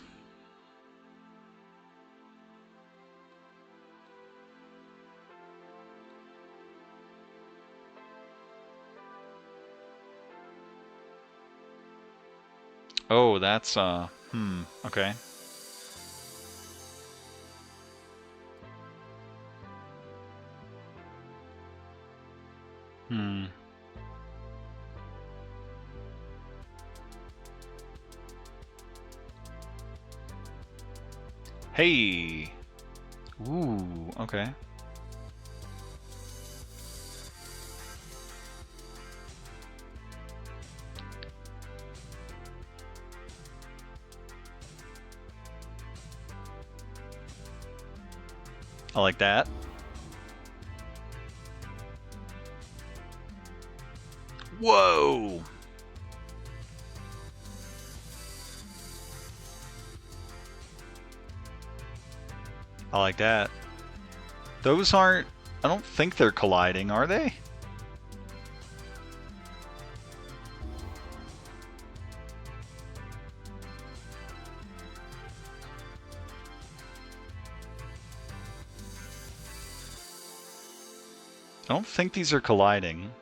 Oh, that's, okay. Hey! Ooh, okay. I like that. Whoa! I like that. Those aren't... I don't think they're colliding, are they? I don't think these are colliding.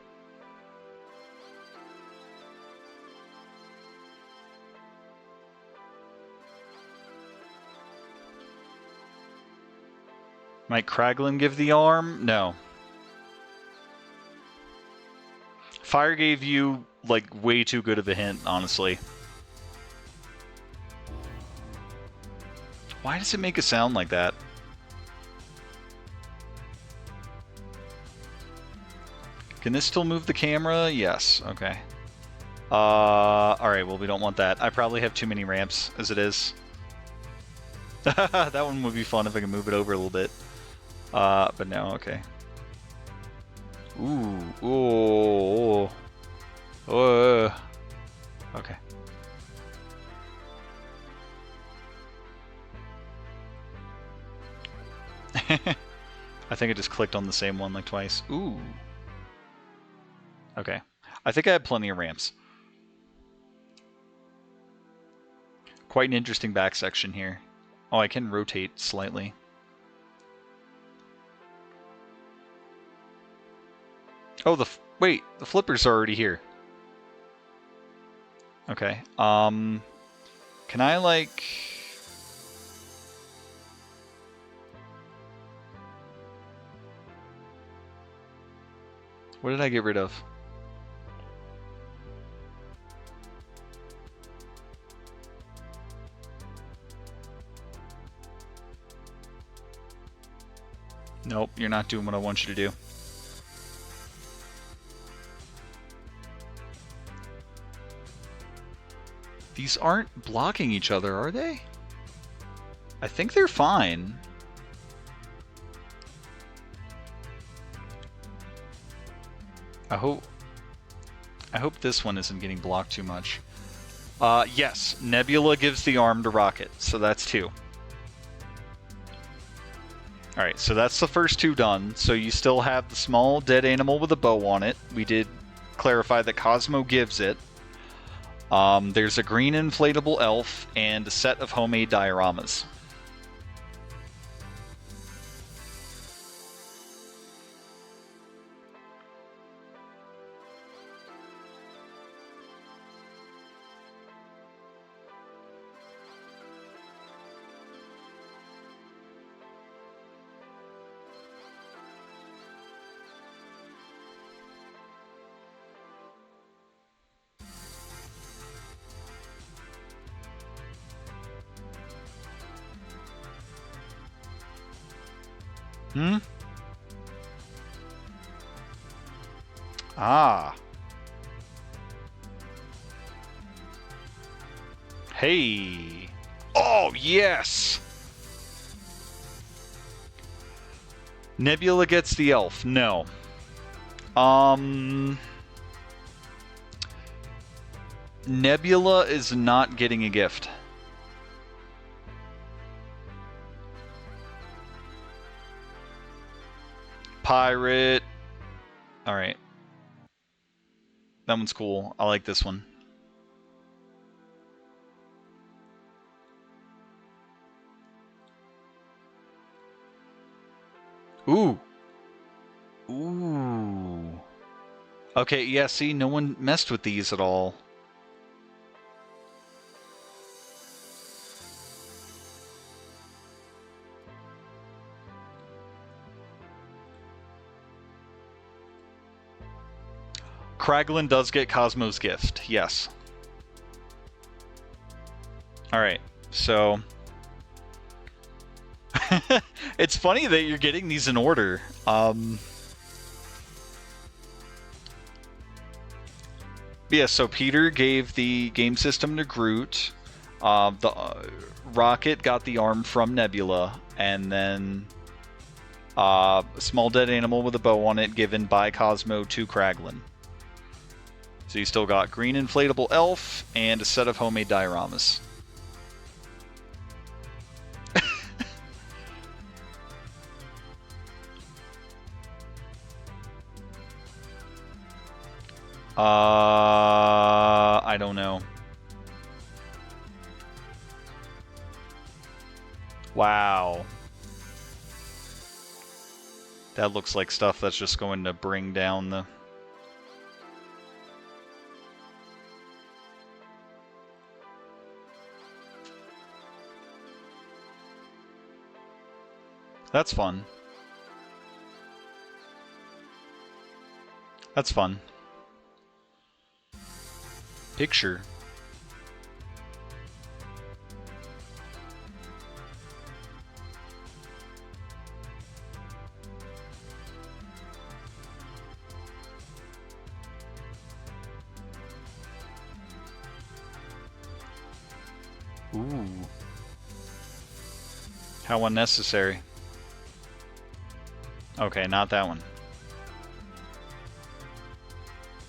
Might Kraglin give the arm? No. Fire gave you, like, way too good of a hint, honestly. Why does it make a sound like that? Can this still move the camera? Yes. Okay. Alright, well, we don't want that. I probably have too many ramps as it is. That one would be fun if I can move it over a little bit. But no, okay. Ooh. Ooh. Okay. I think I just clicked on the same one like twice. Ooh. Okay. I think I have plenty of ramps. Quite an interesting back section here. Oh, I can rotate slightly. Oh, wait, the flippers are already here. Okay. Can I, like... What did I get rid of? Nope, you're not doing what I want you to do. These aren't blocking each other, are they? I think they're fine. I hope this one isn't getting blocked too much. Yes, Nebula gives the arm to Rocket, so that's 2. Alright, so that's the first 2 done. So you still have the small dead animal with a bow on it. We did clarify that Cosmo gives it. There's a green inflatable elf and a set of homemade dioramas. Hmm? Ah. Hey. Oh, yes! Nebula gets the elf. No. Nebula is not getting a gift. Pirate. Alright. That one's cool. I like this one. Ooh. Ooh. Okay, yeah, see, no one messed with these at all. Kraglin does get Cosmo's gift, yes. Alright, so... It's funny that you're getting these in order. Yeah, so Peter gave the game system to Groot. Rocket got the arm from Nebula, and then small dead animal with a bow on it given by Cosmo to Kraglin. So you still got green inflatable elf and a set of homemade dioramas. I don't know. Wow. That looks like stuff that's just going to bring down the... That's fun. That's fun. Picture. Ooh. How unnecessary. Okay, not that one.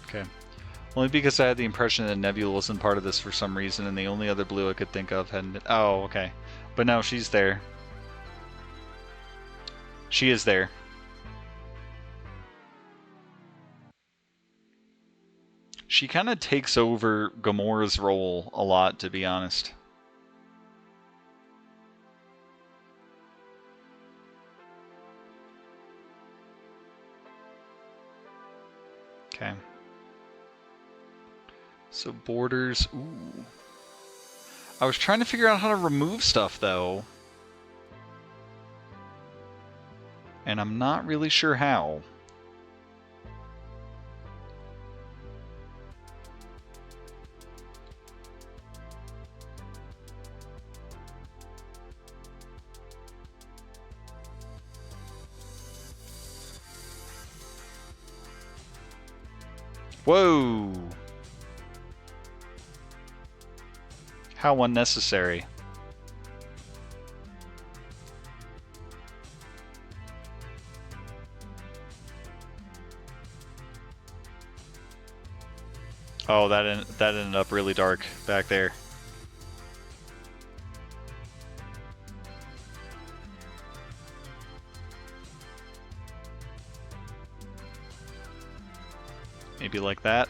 Okay. Only because I had the impression that Nebula wasn't part of this for some reason, and the only other blue I could think of hadn't been... Oh, okay. But no, she's there. She is there. She kind of takes over Gamora's role a lot, to be honest. Okay. So borders, ooh. I was trying to figure out how to remove stuff, though. And I'm not really sure how. Whoa! How unnecessary. Oh, that ended up really dark back there. Maybe like that.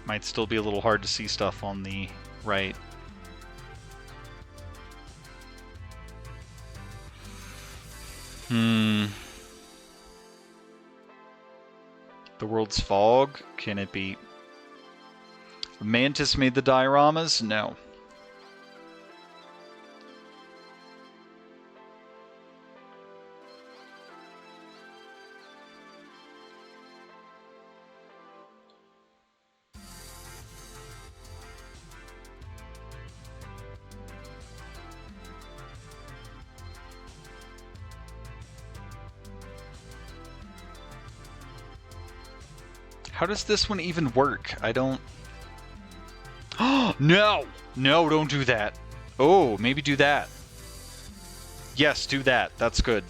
Might still be a little hard to see stuff on the right. The world's fog? Can it be... Mantis made the dioramas? No. How does this one even work? I don't... No! No, don't do that. Oh, maybe do that. Yes, do that. That's good.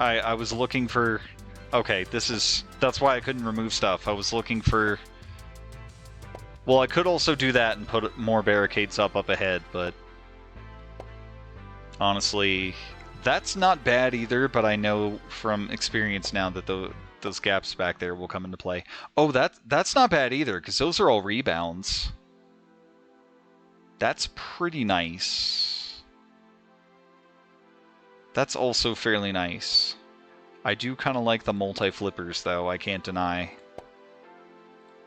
I was looking for... Okay, that's why I couldn't remove stuff. I was looking for... Well, I could also do that and put more barricades up ahead, but... Honestly, that's not bad either, but I know from experience now that those gaps back there will come into play. Oh, that's not bad either, because those are all rebounds. That's pretty nice. That's also fairly nice. I do kind of like the multi-flippers, though, I can't deny.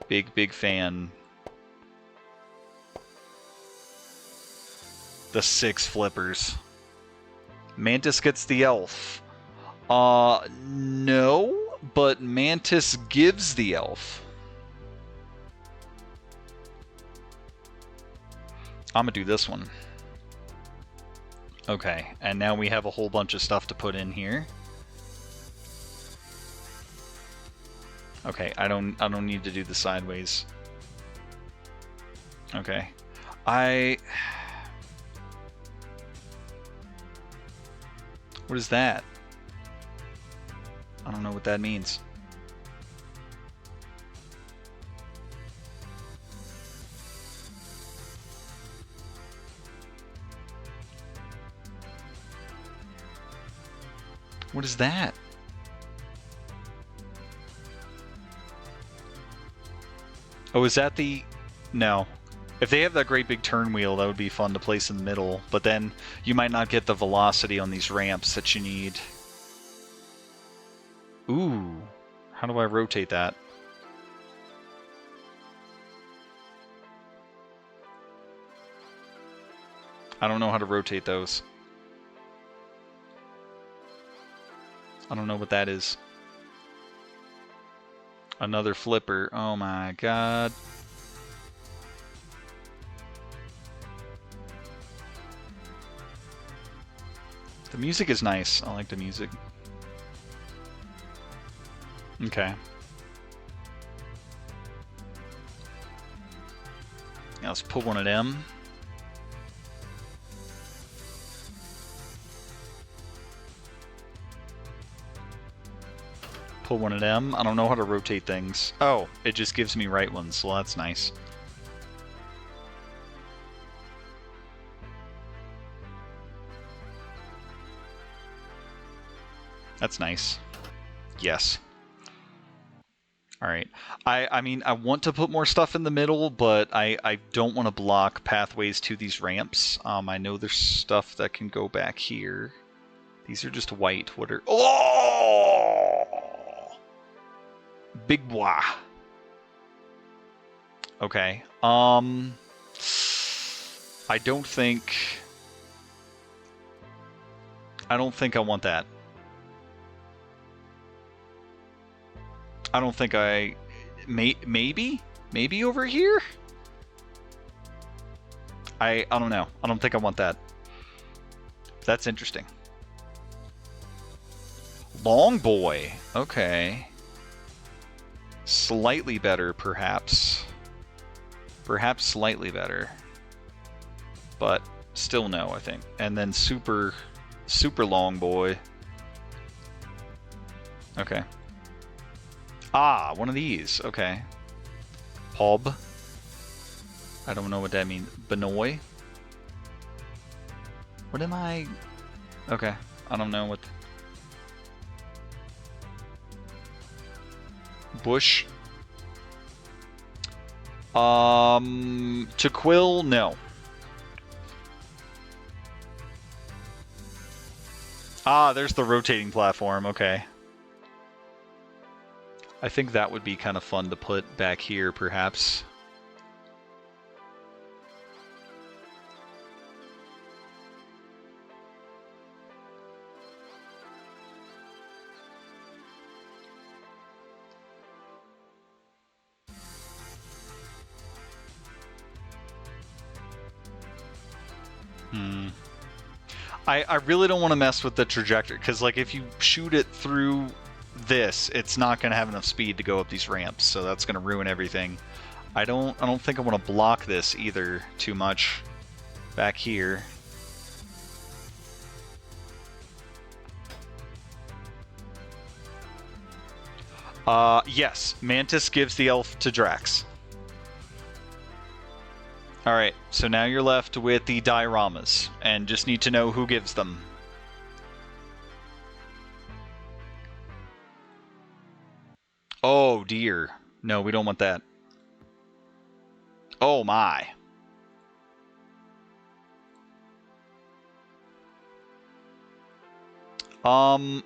Big fan. The 6 flippers. Mantis gets the elf. No, but Mantis gives the elf. I'm gonna do this one. Okay, and now we have a whole bunch of stuff to put in here. Okay, I don't need to do the sideways. Okay. What is that? I don't know what that means. What is that? Oh, is that the... No. If they have that great big turn wheel, that would be fun to place in the middle, but then you might not get the velocity on these ramps that you need. Ooh. How do I rotate that? I don't know how to rotate those. I don't know what that is. Another flipper. Oh my god. The music is nice. I like the music. Okay. Yeah, let's put one of them. Pull one of them. I don't know how to rotate things. Oh, it just gives me right ones, so that's nice. That's nice. Yes. Alright. I mean, I want to put more stuff in the middle, but I don't want to block pathways to these ramps. I know there's stuff that can go back here. These are just white. What are... Oh! Big boy. Okay. I don't think I want that. I don't think I... Maybe over here? I don't know. I don't think I want that. That's interesting. Long boy. Okay. Slightly better, perhaps. Perhaps slightly better. But still no, I think. And then super long boy. Okay. Ah, one of these. Okay. Hob. I don't know what that means. Benoy? What am I... Okay. I don't know what... Bush. To Quill, no. Ah, there's the rotating platform. Okay. I think that would be kind of fun to put back here, perhaps. I really don't want to mess with the trajectory, because like if you shoot it through this, it's not going to have enough speed to go up these ramps, so that's going to ruin everything. I don't think I want to block this either too much back here. Yes, Mantis gives the elf to Drax. Alright, so now you're left with the dioramas, and just need to know who gives them. Oh dear. No, we don't want that. Oh my.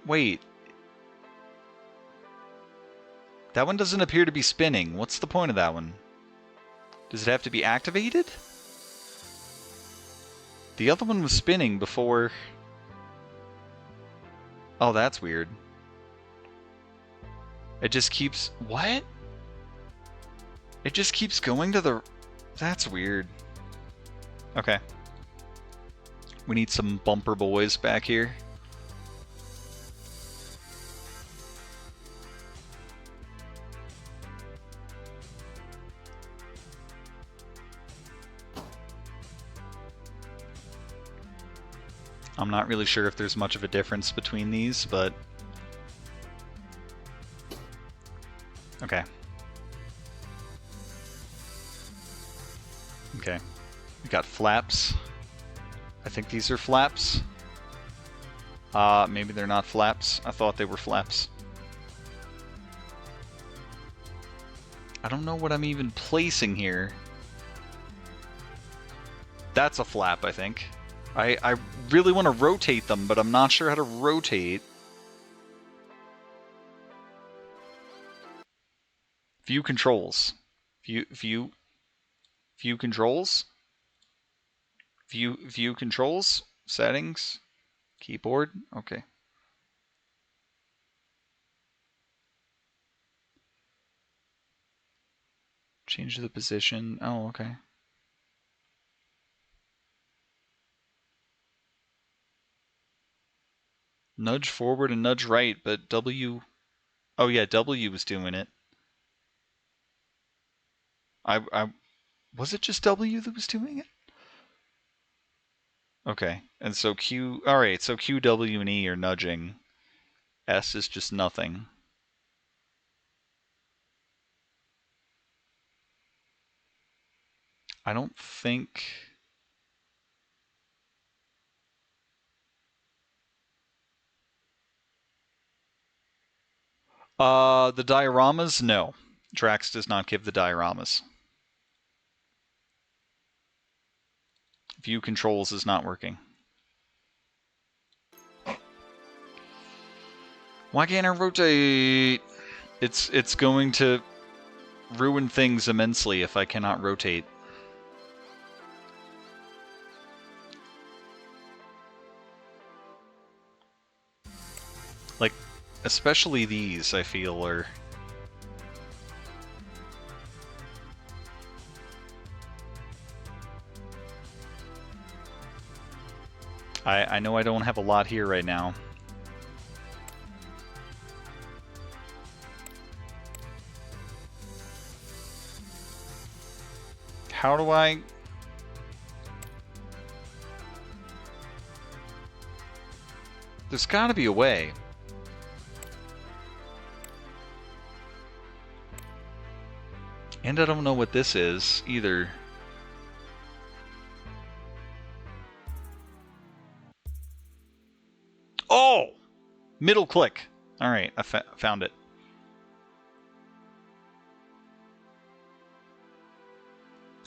Wait. That one doesn't appear to be spinning. What's the point of that one? Does it have to be activated? The other one was spinning before... Oh, that's weird. It just keeps... What? It just keeps going to the... That's weird. Okay. We need some bumper boys back here. I'm not really sure if there's much of a difference between these, but... Okay. Okay. We got flaps. I think these are flaps. Maybe they're not flaps. I thought they were flaps. I don't know what I'm even placing here. That's a flap, I think. I really want to rotate them, but I'm not sure how to rotate. View controls. View controls. View controls. Settings. Keyboard. Okay. Change the position. Oh, okay. Nudge forward and nudge right, but W... Oh yeah, W was doing it. Was it just W that was doing it? Okay, and so Q... Alright, so Q, W, and E are nudging. S is just nothing. I don't think... The dioramas? No. Drax does not give the dioramas. View controls is not working. Why can't I rotate? It's going to ruin things immensely if I cannot rotate. Like, especially these, I feel, are... I know I don't have a lot here right now. How do I... There's gotta be a way. And I don't know what this is, either. Oh! Middle click. Alright, I found it.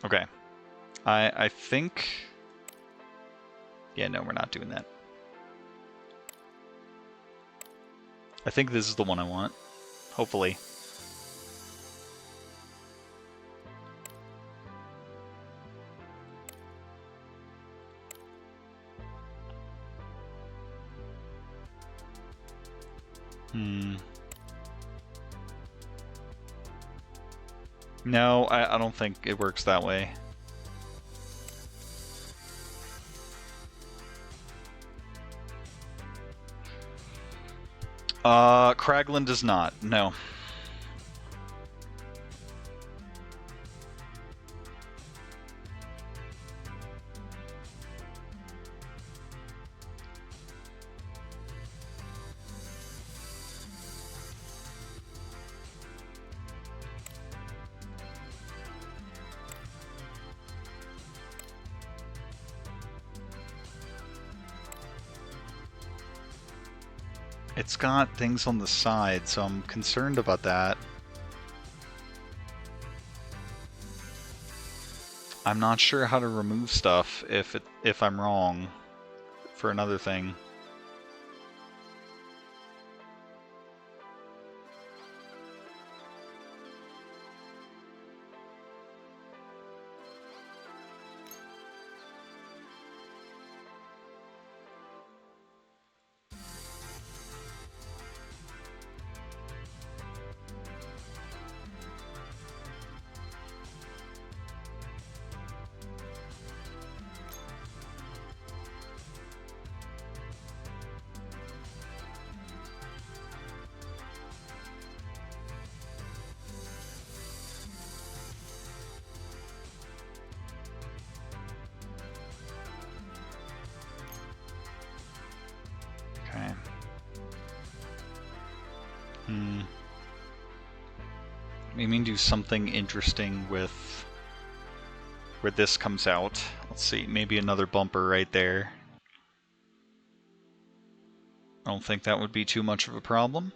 Okay. I think... Yeah, no, we're not doing that. I think this is the one I want. Hopefully. No, I don't think it works that way. Kraglin does not, no. It's got things on the side, so I'm concerned about that. I'm not sure how to remove stuff if I'm wrong for another thing. Okay. Maybe do something interesting with where this comes out. Let's see, maybe another bumper right there. I don't think that would be too much of a problem.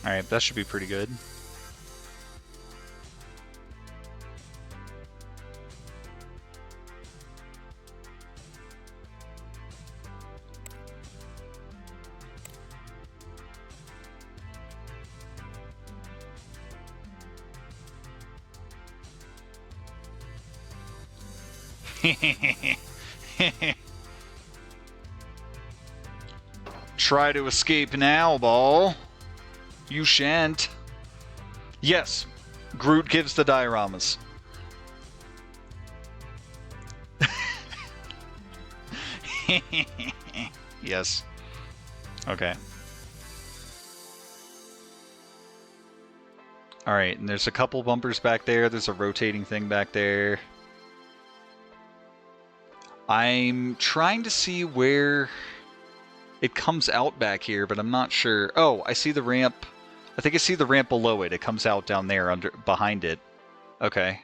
Alright, that should be pretty good. Try to escape now, Ball. You shan't. Yes, Groot gives the dioramas. Yes. Okay. Alright, and there's a couple bumpers back there. There's a rotating thing back there. I'm trying to see where it comes out back here, but I'm not sure. Oh, I see the ramp. I think I see the ramp below it. It comes out down there behind it. Okay.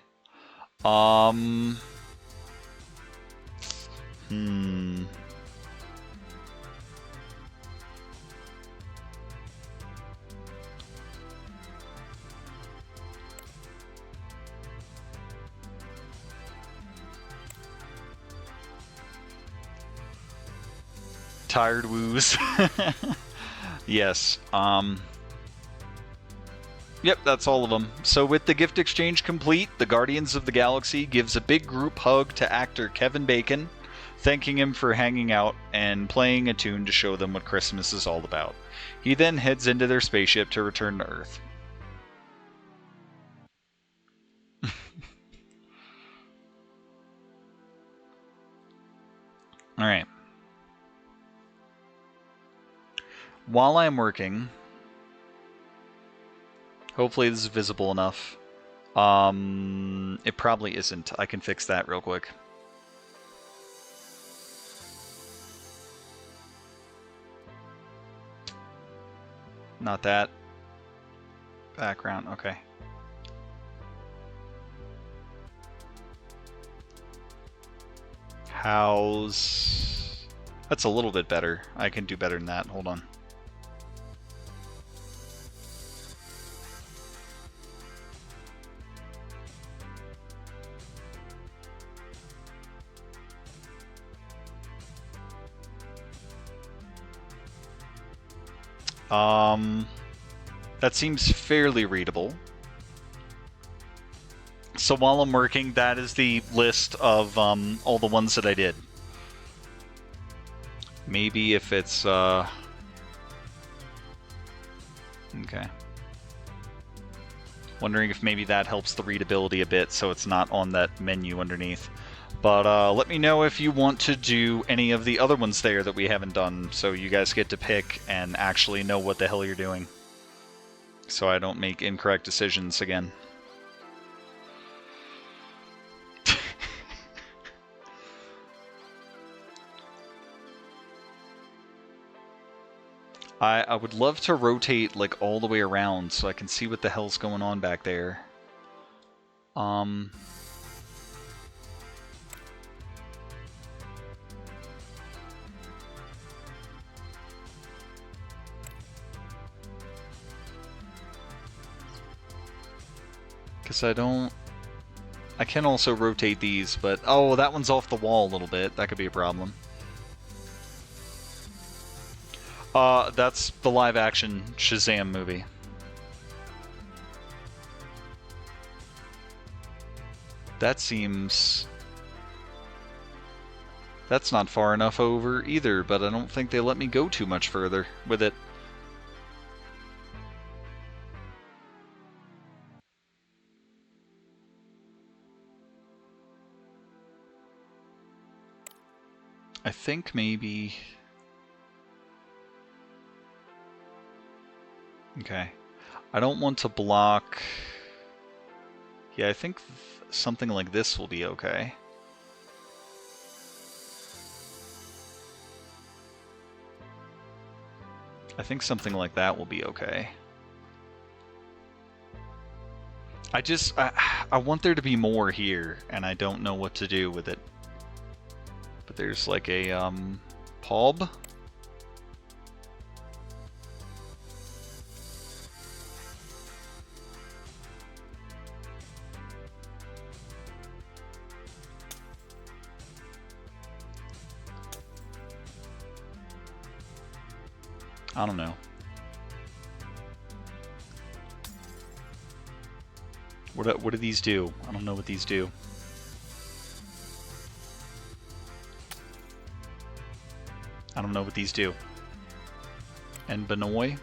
Tired woos. Yes. Yep, that's all of them. So with the gift exchange complete, the Guardians of the Galaxy gives a big group hug to actor Kevin Bacon, thanking him for hanging out and playing a tune to show them what Christmas is all about. He then heads into their spaceship to return to Earth. Alright. While I'm working, hopefully this is visible enough. It probably isn't. I can fix that real quick. Not that. Background, okay. How's... That's a little bit better. I can do better than that. Hold on. That seems fairly readable. So while I'm working, that is the list of all the ones that I did. Maybe if it's okay. Wondering if maybe that helps the readability a bit, so it's not on that menu underneath. But let me know if you want to do any of the other ones there that we haven't done, so you guys get to pick and actually know what the hell you're doing. So I don't make incorrect decisions again. I would love to rotate like all the way around so I can see what the hell's going on back there. Because I can also rotate these, but oh, that one's off the wall a little bit. That could be a problem. That's the live-action Shazam movie. That seems... That's not far enough over either, but I don't think they let me go too much further with it. I think maybe... Okay. I don't want to block... Yeah, I think something like this will be okay. I think something like that will be okay. I want there to be more here, and I don't know what to do with it. But there's like a, pub? I don't know. What do these do? I don't know what these do. I don't know what these do. And Benoy?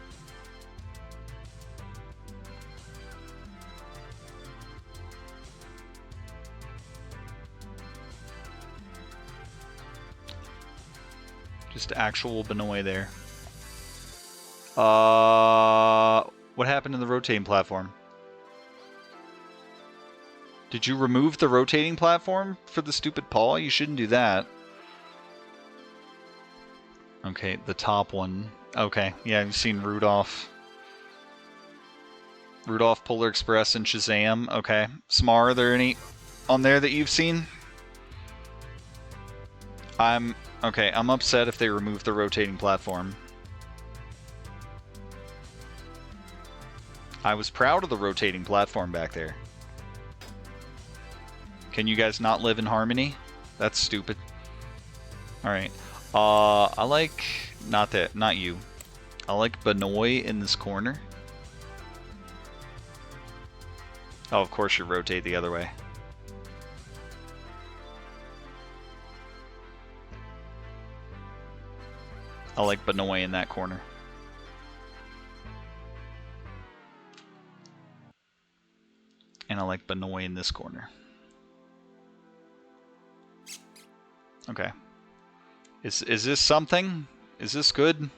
Just actual Benoy there. What happened to the rotating platform? Did you remove the rotating platform for the stupid paw? You shouldn't do that. Okay, the top one. Okay, yeah, I've seen Rudolph. Rudolph, Polar Express, and Shazam. Okay. Smar, are there any on there that you've seen? I'm upset if they remove the rotating platform. I was proud of the rotating platform back there. Can you guys not live in harmony? That's stupid. Alright. I like... Not you. I like Benoy in this corner. Oh, of course you rotate the other way. I like Benoy in that corner. And I like Benoy in this corner. Okay. Is this something? Is this good?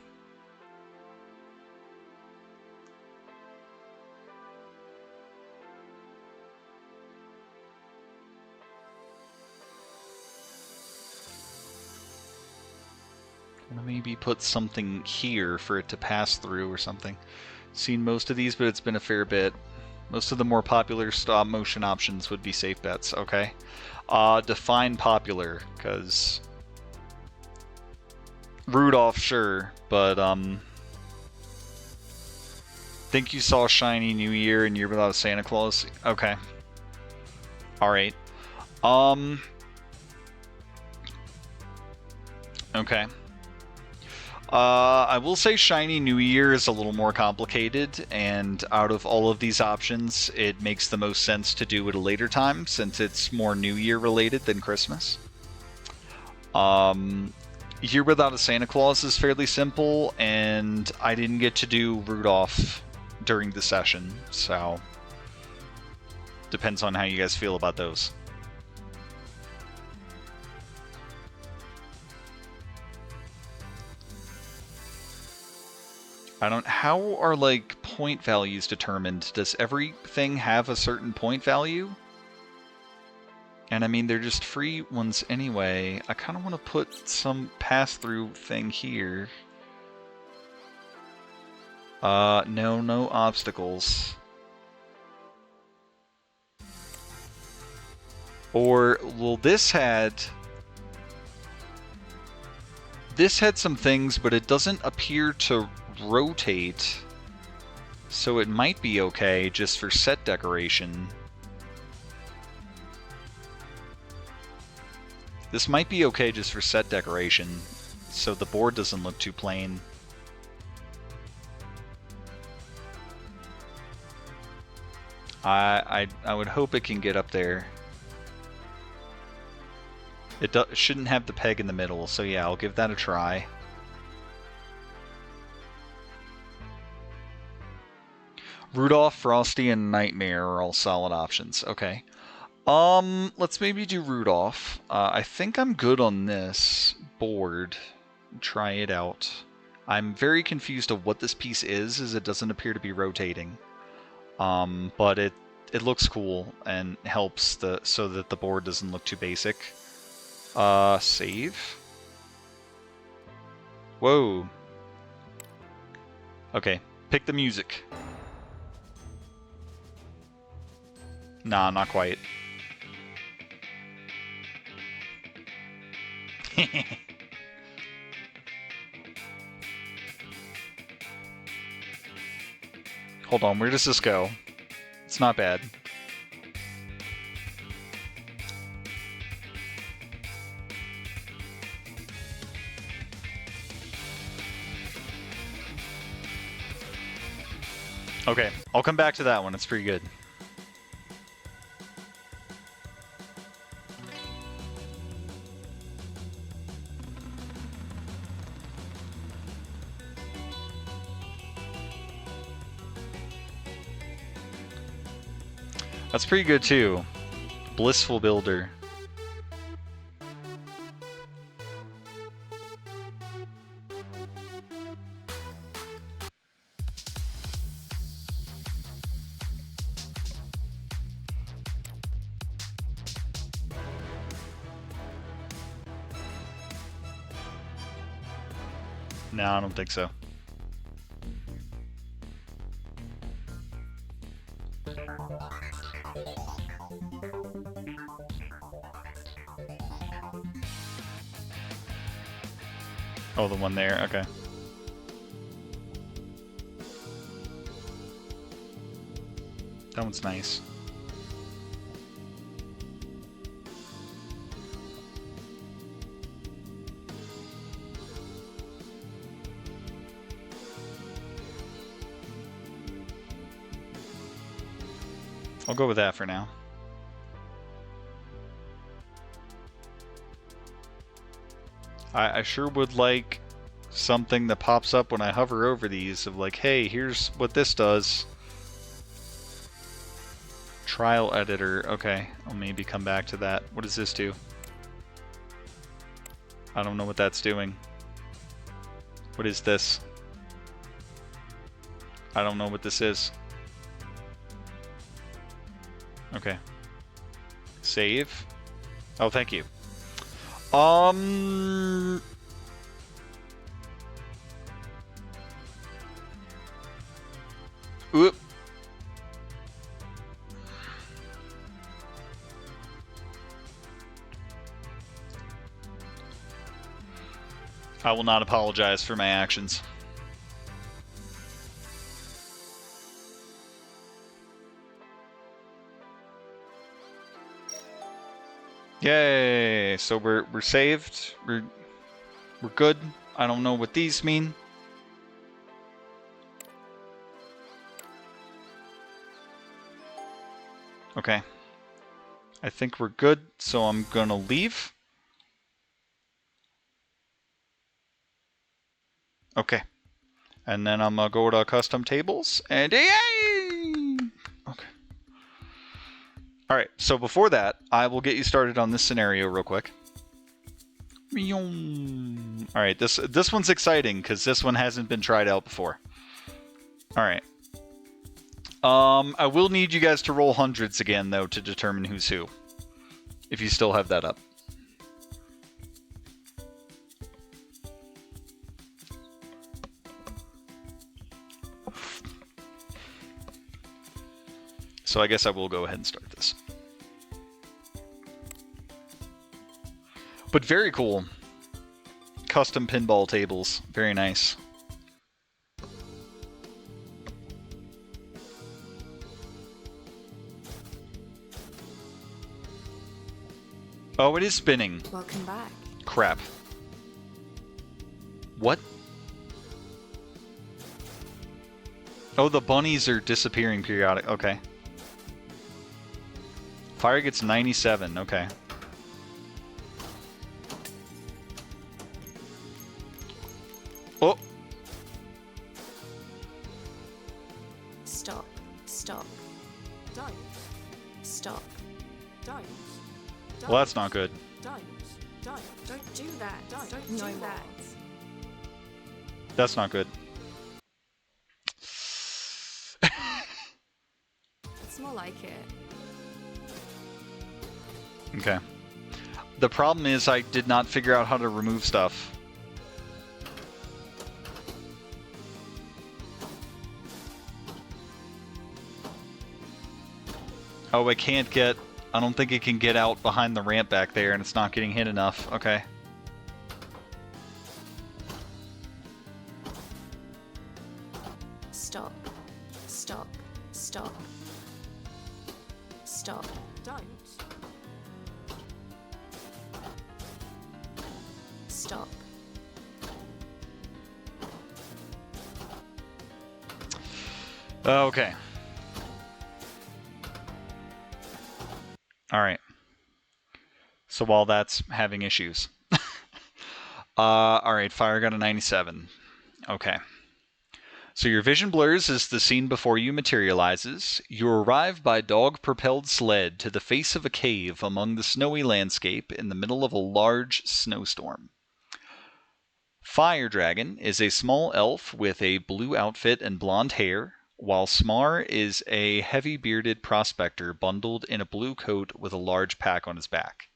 Maybe put something here for it to pass through or something. Seen most of these, but it's been a fair bit. Most of the more popular stop motion options would be safe bets. Okay. Define popular, because Rudolph, sure, but think you saw Shiny New Year and Year Without a Santa Claus? Okay. Alright. Okay. I will say Shiny New Year is a little more complicated, and out of all of these options, it makes the most sense to do at a later time, since it's more New Year related than Christmas. Year Without a Santa Claus is fairly simple, and I didn't get to do Rudolph during the session, so depends on how you guys feel about those. How are, like, point values determined? Does everything have a certain point value? And I mean, they're just free ones anyway. I kind of want to put some pass-through thing here. No obstacles. Or, well, this had some things, but it doesn't appear to rotate. So it might be okay just for set decoration. This might be okay just for set decoration, so the board doesn't look too plain. I would hope it can get up there. It shouldn't have the peg in the middle, so yeah, I'll give that a try. Rudolph, Frosty, and Nightmare are all solid options. Okay. Let's maybe do Rudolph. I think I'm good on this board. Try it out. I'm very confused of what this piece is, as it doesn't appear to be rotating. But it looks cool and helps so that the board doesn't look too basic. Save. Whoa. Okay, pick the music. Nah, not quite. Hold on, where does this go? It's not bad. Okay, I'll come back to that one. It's pretty good. That's pretty good too. Blissful Builder. No, I don't think so. Oh, the one there, okay. That one's nice. I'll go with that for now. I sure would like something that pops up when I hover over these of like, hey, here's what this does. Trial editor. Okay, I'll maybe come back to that. What does this do? I don't know what that's doing. What is this? I don't know what this is. Okay. Save. Oh, thank you. Oop. I will not apologize for my actions. Yay! So we're saved. We're good. I don't know what these mean. Okay. I think we're good, so I'm gonna leave. Okay. And then I'm gonna go to custom tables, and yay! Okay. Alright, so before that, I will get you started on this scenario real quick. Alright, this one's exciting, because this one hasn't been tried out before. Alright. I will need you guys to roll hundreds again, though, to determine who's who. If you still have that up. So I guess I will go ahead and start this. But very cool. Custom pinball tables. Very nice. Oh, it is spinning. Welcome back. Crap. What? Oh, the bunnies are disappearing periodic. Okay. Fire gets 97. Okay. Oh. Stop. Stop. Don't. Stop. Don't. Well, that's not good. Don't do that. Don't do that. That's not good. It's more like it. Okay. The problem is I did not figure out how to remove stuff. Oh, I can't get... I don't think it can get out behind the ramp back there, and it's not getting hit enough. Okay. Stop. Stop. Stop. Stop. Don't. Stop. Okay. Alright. So while that's having issues. Alright, fire got a 97. Okay. So your vision blurs as the scene before you materializes. You arrive by dog-propelled sled to the face of a cave among the snowy landscape in the middle of a large snowstorm. Fire Dragon is a small elf with a blue outfit and blonde hair, while Smar is a heavy-bearded prospector bundled in a blue coat with a large pack on his back.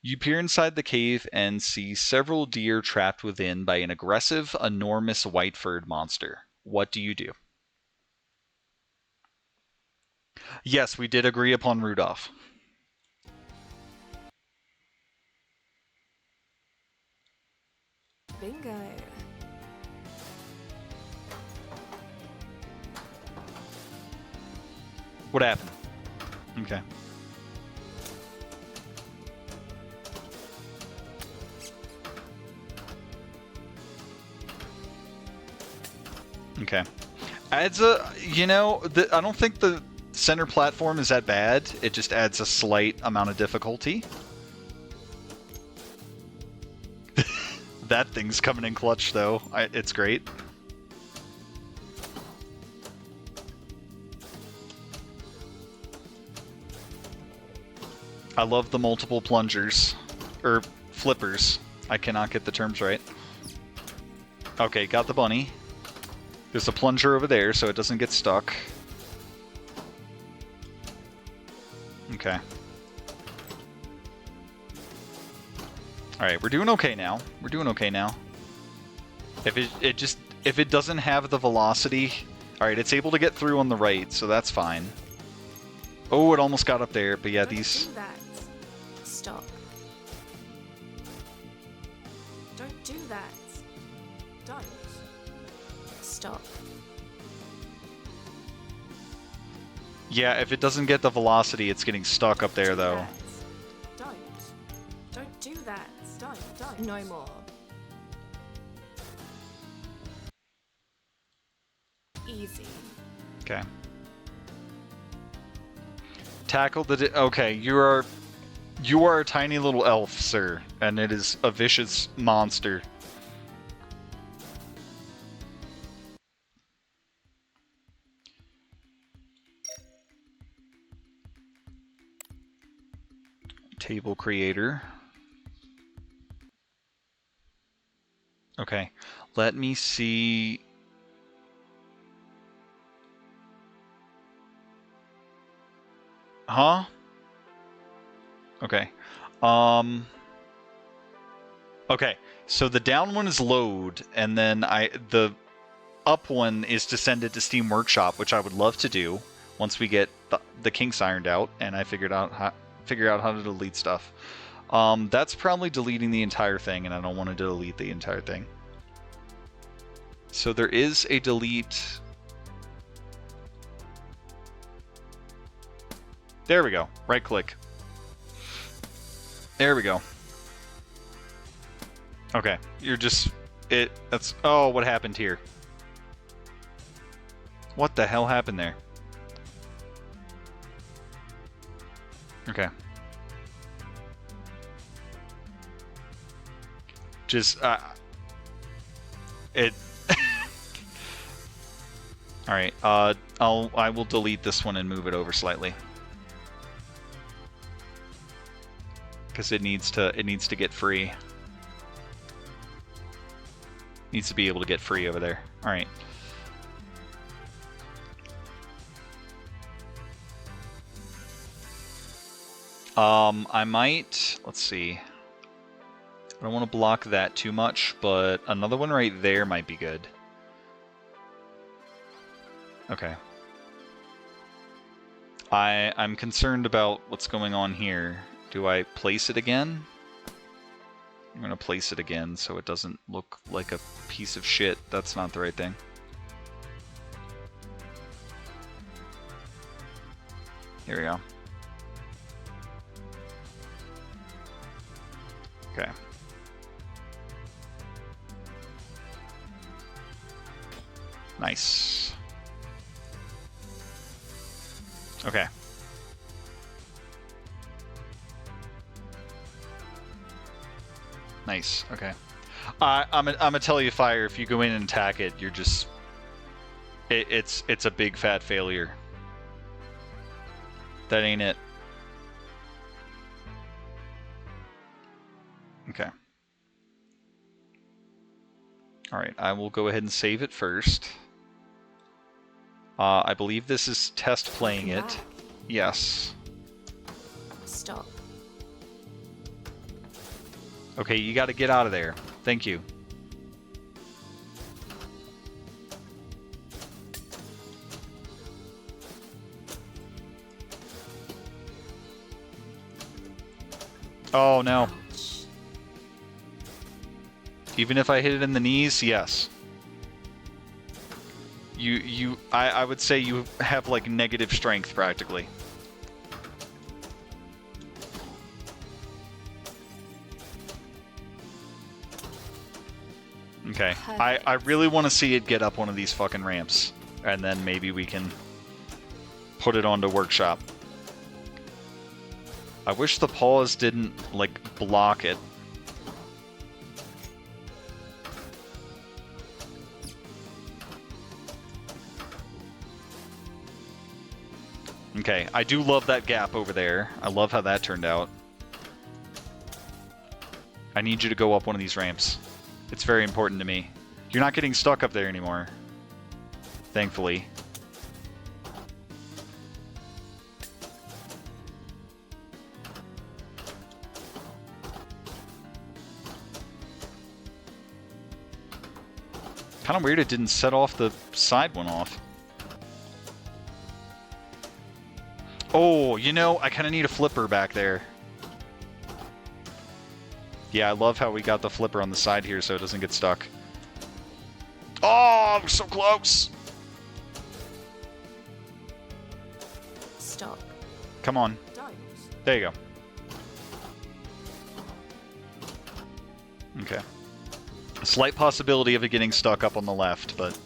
You peer inside the cave and see several deer trapped within by an aggressive, enormous white-furred monster. What do you do? Yes, we did agree upon Rudolph. Bingo. What happened? Okay. Okay. Adds a, you know, I don't think the center platform is that bad. It just adds a slight amount of difficulty. That thing's coming in clutch, though. It's great. I love the multiple plungers. Or flippers. I cannot get the terms right. Okay, got the bunny. There's a plunger over there, so it doesn't get stuck. Okay. Alright, we're doing okay now. We're doing okay now. If it doesn't have the velocity... Alright, it's able to get through on the right, so that's fine. Oh, it almost got up there, but yeah, these... Don't do that. Stop. Don't do that. Don't. Stop. Yeah, if it doesn't get the velocity, it's getting stuck up there, though. Don't do that. Don't. No more. Easy. Okay. Tackle the... Okay, you are a tiny little elf, sir, and it is a vicious monster. Table creator. Okay, let me see... Huh? Okay. Okay, so the down one is load, and then the up one is to send it to Steam Workshop, which I would love to do once we get the kinks ironed out, and I figure out how to delete stuff. That's probably deleting the entire thing, and I don't want to delete the entire thing. So there is a delete. There we go. Right click. There we go. Okay, you're just... That's... Oh, what happened here? What the hell happened there? Okay. Just, it... Alright, I will delete this one and move it over slightly. Because it needs to get free. Needs to be able to get free over there. Alright. I might... Let's see. I don't want to block that too much, but another one right there might be good. Okay. I'm concerned about what's going on here. Do I place it again? I'm going to place it again so it doesn't look like a piece of shit. That's not the right thing. Here we go. Okay. Nice. Okay. Nice. Okay. I'm gonna tell you, Fire. If you go in and attack it, you're just... It's a big fat failure. That ain't it. Okay. Alright, I will go ahead and save it first. I believe this is test playing it. Yes. Stop. Okay, you gotta get out of there. Thank you. Oh no. Even if I hit it in the knees, yes. I would say you have like negative strength practically. Okay, I really want to see it get up one of these fucking ramps, and then maybe we can put it onto Workshop. I wish the paws didn't, like, block it. Okay, I do love that gap over there. I love how that turned out. I need you to go up one of these ramps. It's very important to me. You're not getting stuck up there anymore. Thankfully. Kind of weird it didn't set off the side one off. Oh, you know, I kind of need a flipper back there. Yeah, I love how we got the flipper on the side here so it doesn't get stuck. Oh, I'm so close! Stop. Come on. Don't. There you go. Okay. A slight possibility of it getting stuck up on the left, but...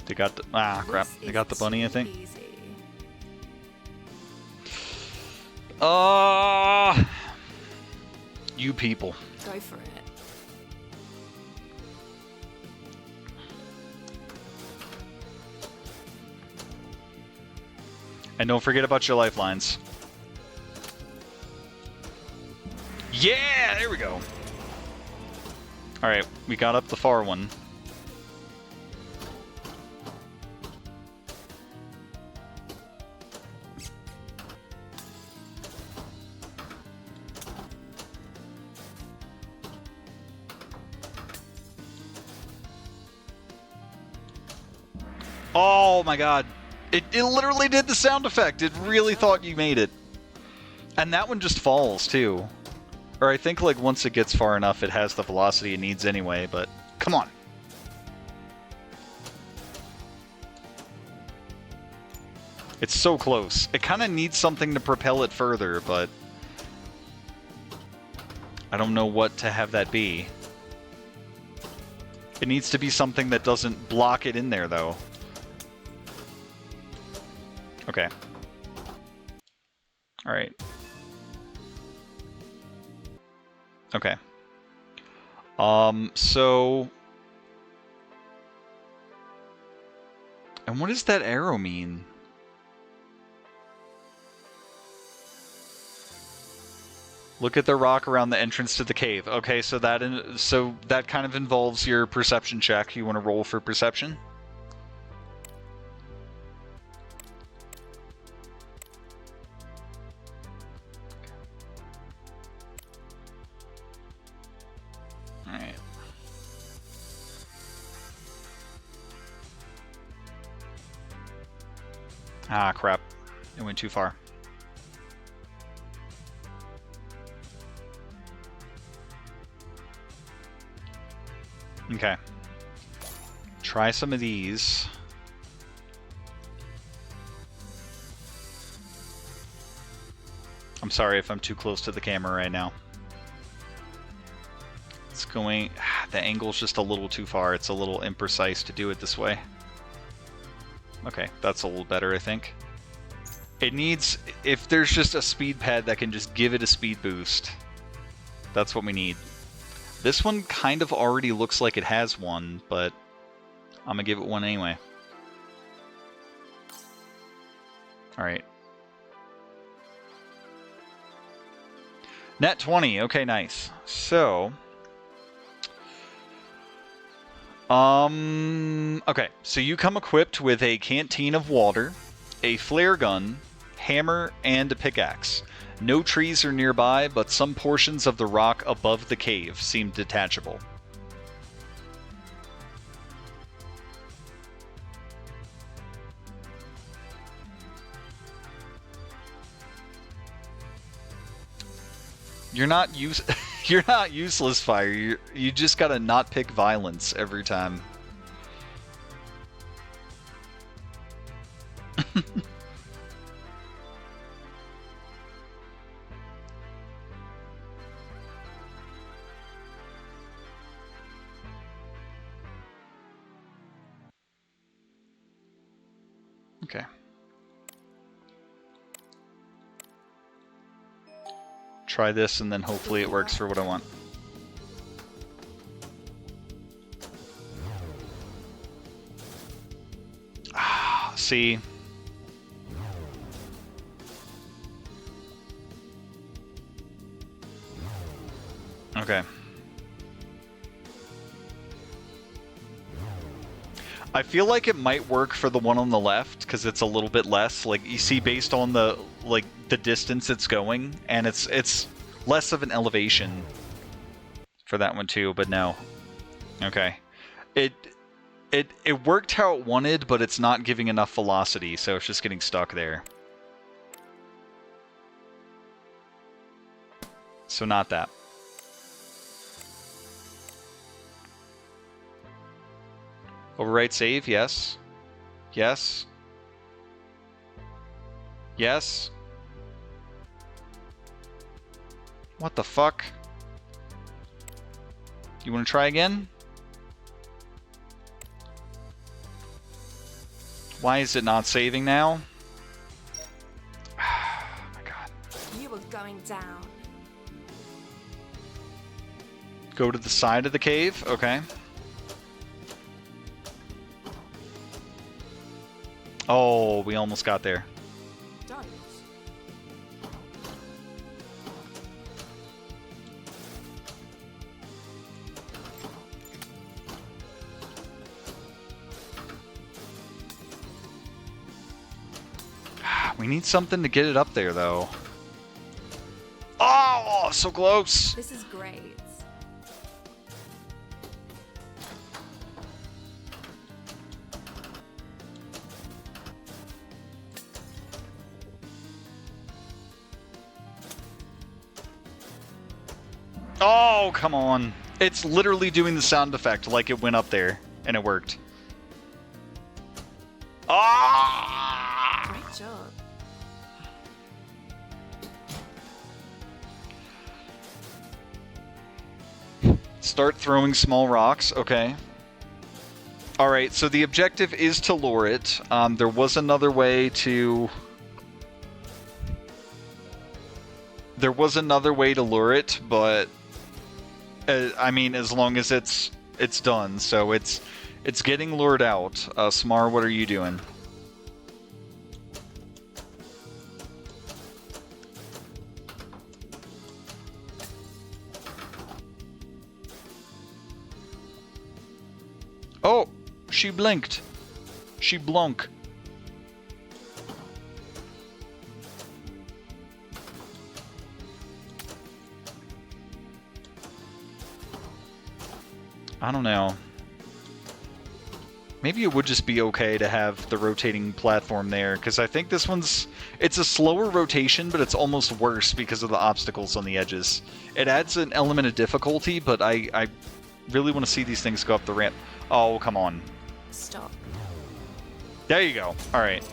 They got the... Ah, crap. They got the bunny, I think. You people. Go for it. And don't forget about your lifelines. Yeah, there we go. Alright, we got up the far one. Oh my god. It literally did the sound effect. It really thought you made it. And that one just falls, too. Or I think, like, once it gets far enough, it has the velocity it needs anyway, but... Come on! It's so close. It kind of needs something to propel it further, but... I don't know what to have that be. It needs to be something that doesn't block it in there, though. Okay. Alright. Okay. So... And what does that arrow mean? Look at the rock around the entrance to the cave. Okay, so that kind of involves your perception check. You want to roll for perception? Alright. Ah, crap. It went too far. Okay. Try some of these. I'm sorry if I'm too close to the camera right now. It's going... The angle's just a little too far. It's a little imprecise to do it this way. Okay, that's a little better, I think. It needs... If there's just a speed pad that can just give it a speed boost, that's what we need. This one kind of already looks like it has one, but I'm gonna give it one anyway. Alright. Net 20. Okay, nice. So... Okay, so you come equipped with a canteen of water, a flare gun, hammer, and a pickaxe. No trees are nearby, but some portions of the rock above the cave seem detachable. You're not you're not useless, Fire. You just gotta not pick violence every time. Okay. Try this, and then hopefully it works for what I want. Ah, see? Okay. I feel like it might work for the one on the left, because it's a little bit less. Like, you see, based on the distance it's going, and it's less of an elevation for that one too, but no. Okay. It worked how it wanted, but it's not giving enough velocity, so it's just getting stuck there. So not that. Overwrite save, yes. Yes. Yes. What the fuck? You want to try again? Why is it not saving now? Oh my god. You are going down. Go to the side of the cave? Okay. Oh, we almost got there. Don't. We need something to get it up there, though. Oh, so close. This is great. Oh, come on. It's literally doing the sound effect like it went up there, and it worked. Ah! Great job. Start throwing small rocks. Okay. Alright, so the objective is to lure it. There was another way to... There was another way to lure it, but... I mean, as long as it's done. So it's getting lured out. Smar, what are you doing? Oh! She blinked. She blunk. I don't know. Maybe it would just be okay to have the rotating platform there, because I think this one's... It's a slower rotation, but it's almost worse because of the obstacles on the edges. It adds an element of difficulty, but I really want to see these things go up the ramp. Oh, come on. Stop. There you go. Alright.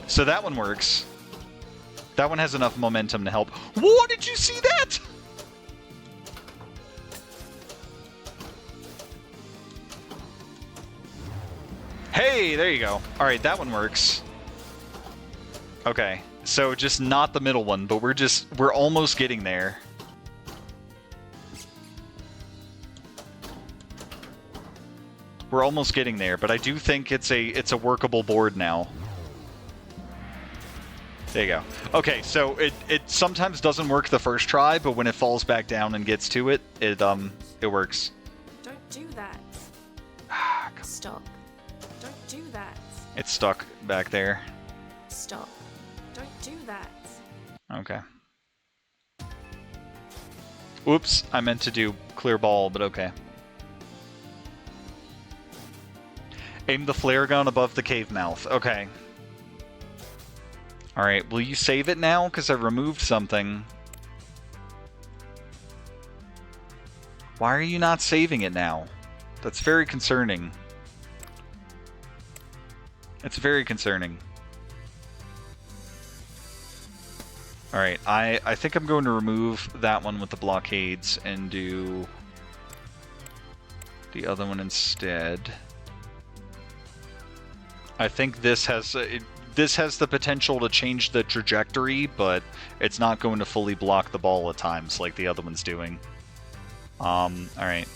So that one works. That one has enough momentum to help. Whoa, did you see that? Hey, there you go. Alright, that one works. Okay. So just not the middle one, but we're almost getting there. We're almost getting there, but I do think it's a workable board now. There you go. Okay, so it sometimes doesn't work the first try, but when it falls back down and gets to it, it works. Don't do that. Stop. Don't do that. It's stuck back there. Stop. Don't do that. Okay. Oops, I meant to do clear ball, but okay. Aim the flare gun above the cave mouth. Okay. Alright, will you save it now? Because I removed something. Why are you not saving it now? That's very concerning. It's very concerning. Alright, I think I'm going to remove that one with the blockades and do the other one instead. I think this has the potential to change the trajectory, but it's not going to fully block the ball at times like the other one's doing. Alright.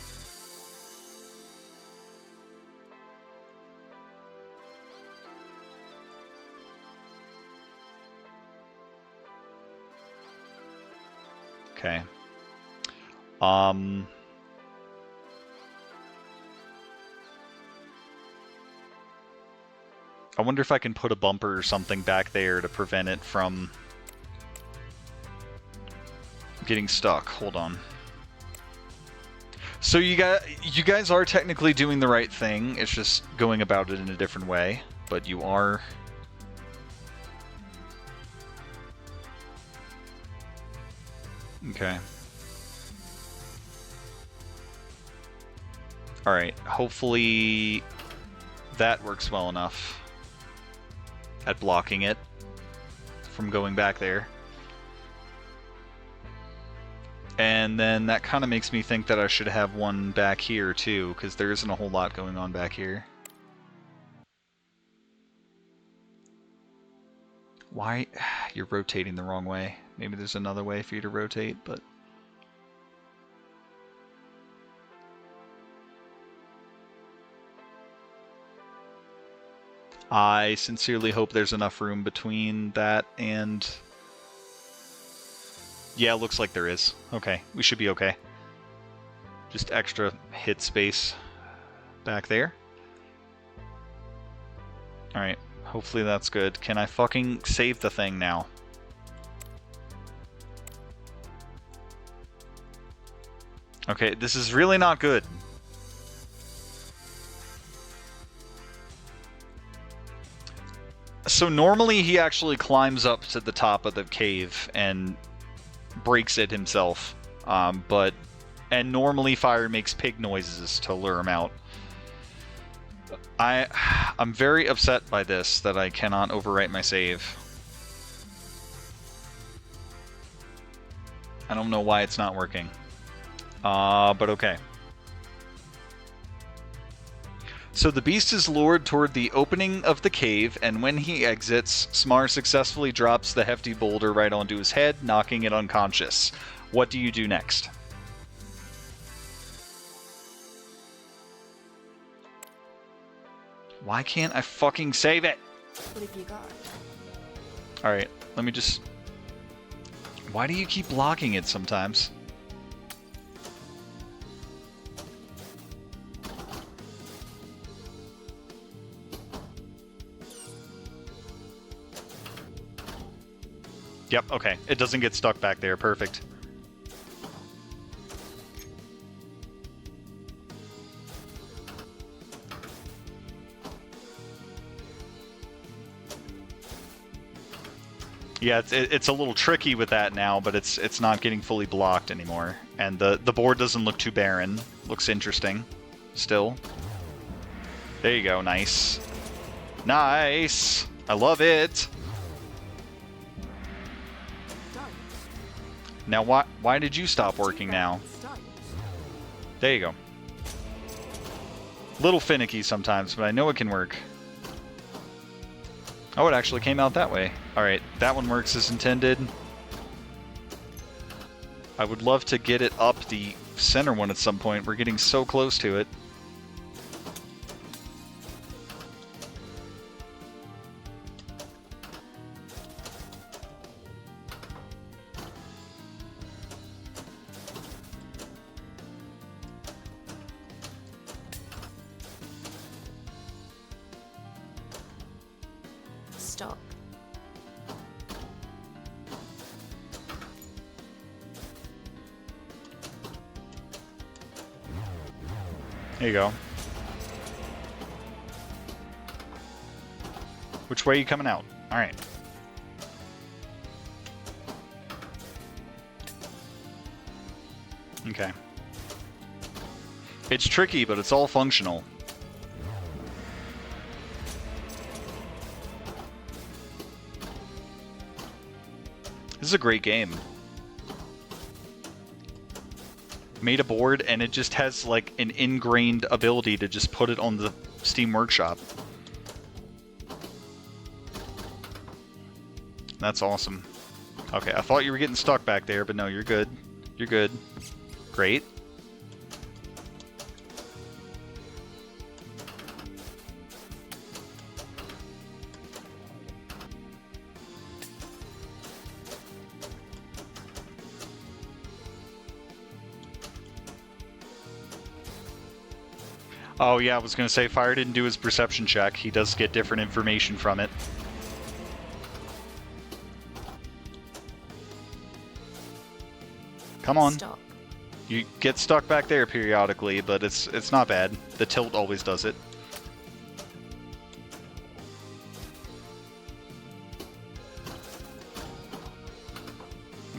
Okay. I wonder if I can put a bumper or something back there to prevent it from getting stuck. Hold on. So you guys are technically doing the right thing. It's just going about it in a different way, but you are... Okay. Alright, hopefully that works well enough at blocking it from going back there. And then that kind of makes me think that I should have one back here too, because there isn't a whole lot going on back here. Why? You're rotating the wrong way. Maybe there's another way for you to rotate, but... I sincerely hope there's enough room between that and... Yeah, looks like there is. Okay, we should be okay. Just extra hit space back there. Alright, hopefully that's good. Can I fucking save the thing now? Okay, this is really not good. So normally he actually climbs up to the top of the cave and breaks it himself. And normally fire makes pig noises to lure him out. I'm very upset by this, that I cannot overwrite my save. I don't know why it's not working. But okay. So the beast is lured toward the opening of the cave, and when he exits, Smar successfully drops the hefty boulder right onto his head, knocking it unconscious. What do you do next? Why can't I fucking save it? What have you got? Alright, let me just... Why do you keep blocking it sometimes? Yep, okay. It doesn't get stuck back there. Perfect. Yeah, it's a little tricky with that now, but it's not getting fully blocked anymore. And the board doesn't look too barren. Looks interesting. Still. There you go. Nice. Nice! I love it! Now, why did you stop working now? There you go. Little finicky sometimes, but I know it can work. Oh, it actually came out that way. Alright, that one works as intended. I would love to get it up the center one at some point. We're getting so close to it. Stop. There you go. Which way are you coming out? Alright. Okay. It's tricky, but it's all functional. This is a great game. Made a board, and it just has like an ingrained ability to just put it on the Steam Workshop. That's awesome. Okay, I thought you were getting stuck back there, but no, you're good. You're good. Great. Oh yeah, I was gonna say Fire didn't do his perception check. He does get different information from it. Come on. Stop. You get stuck back there periodically, but it's not bad. The tilt always does it.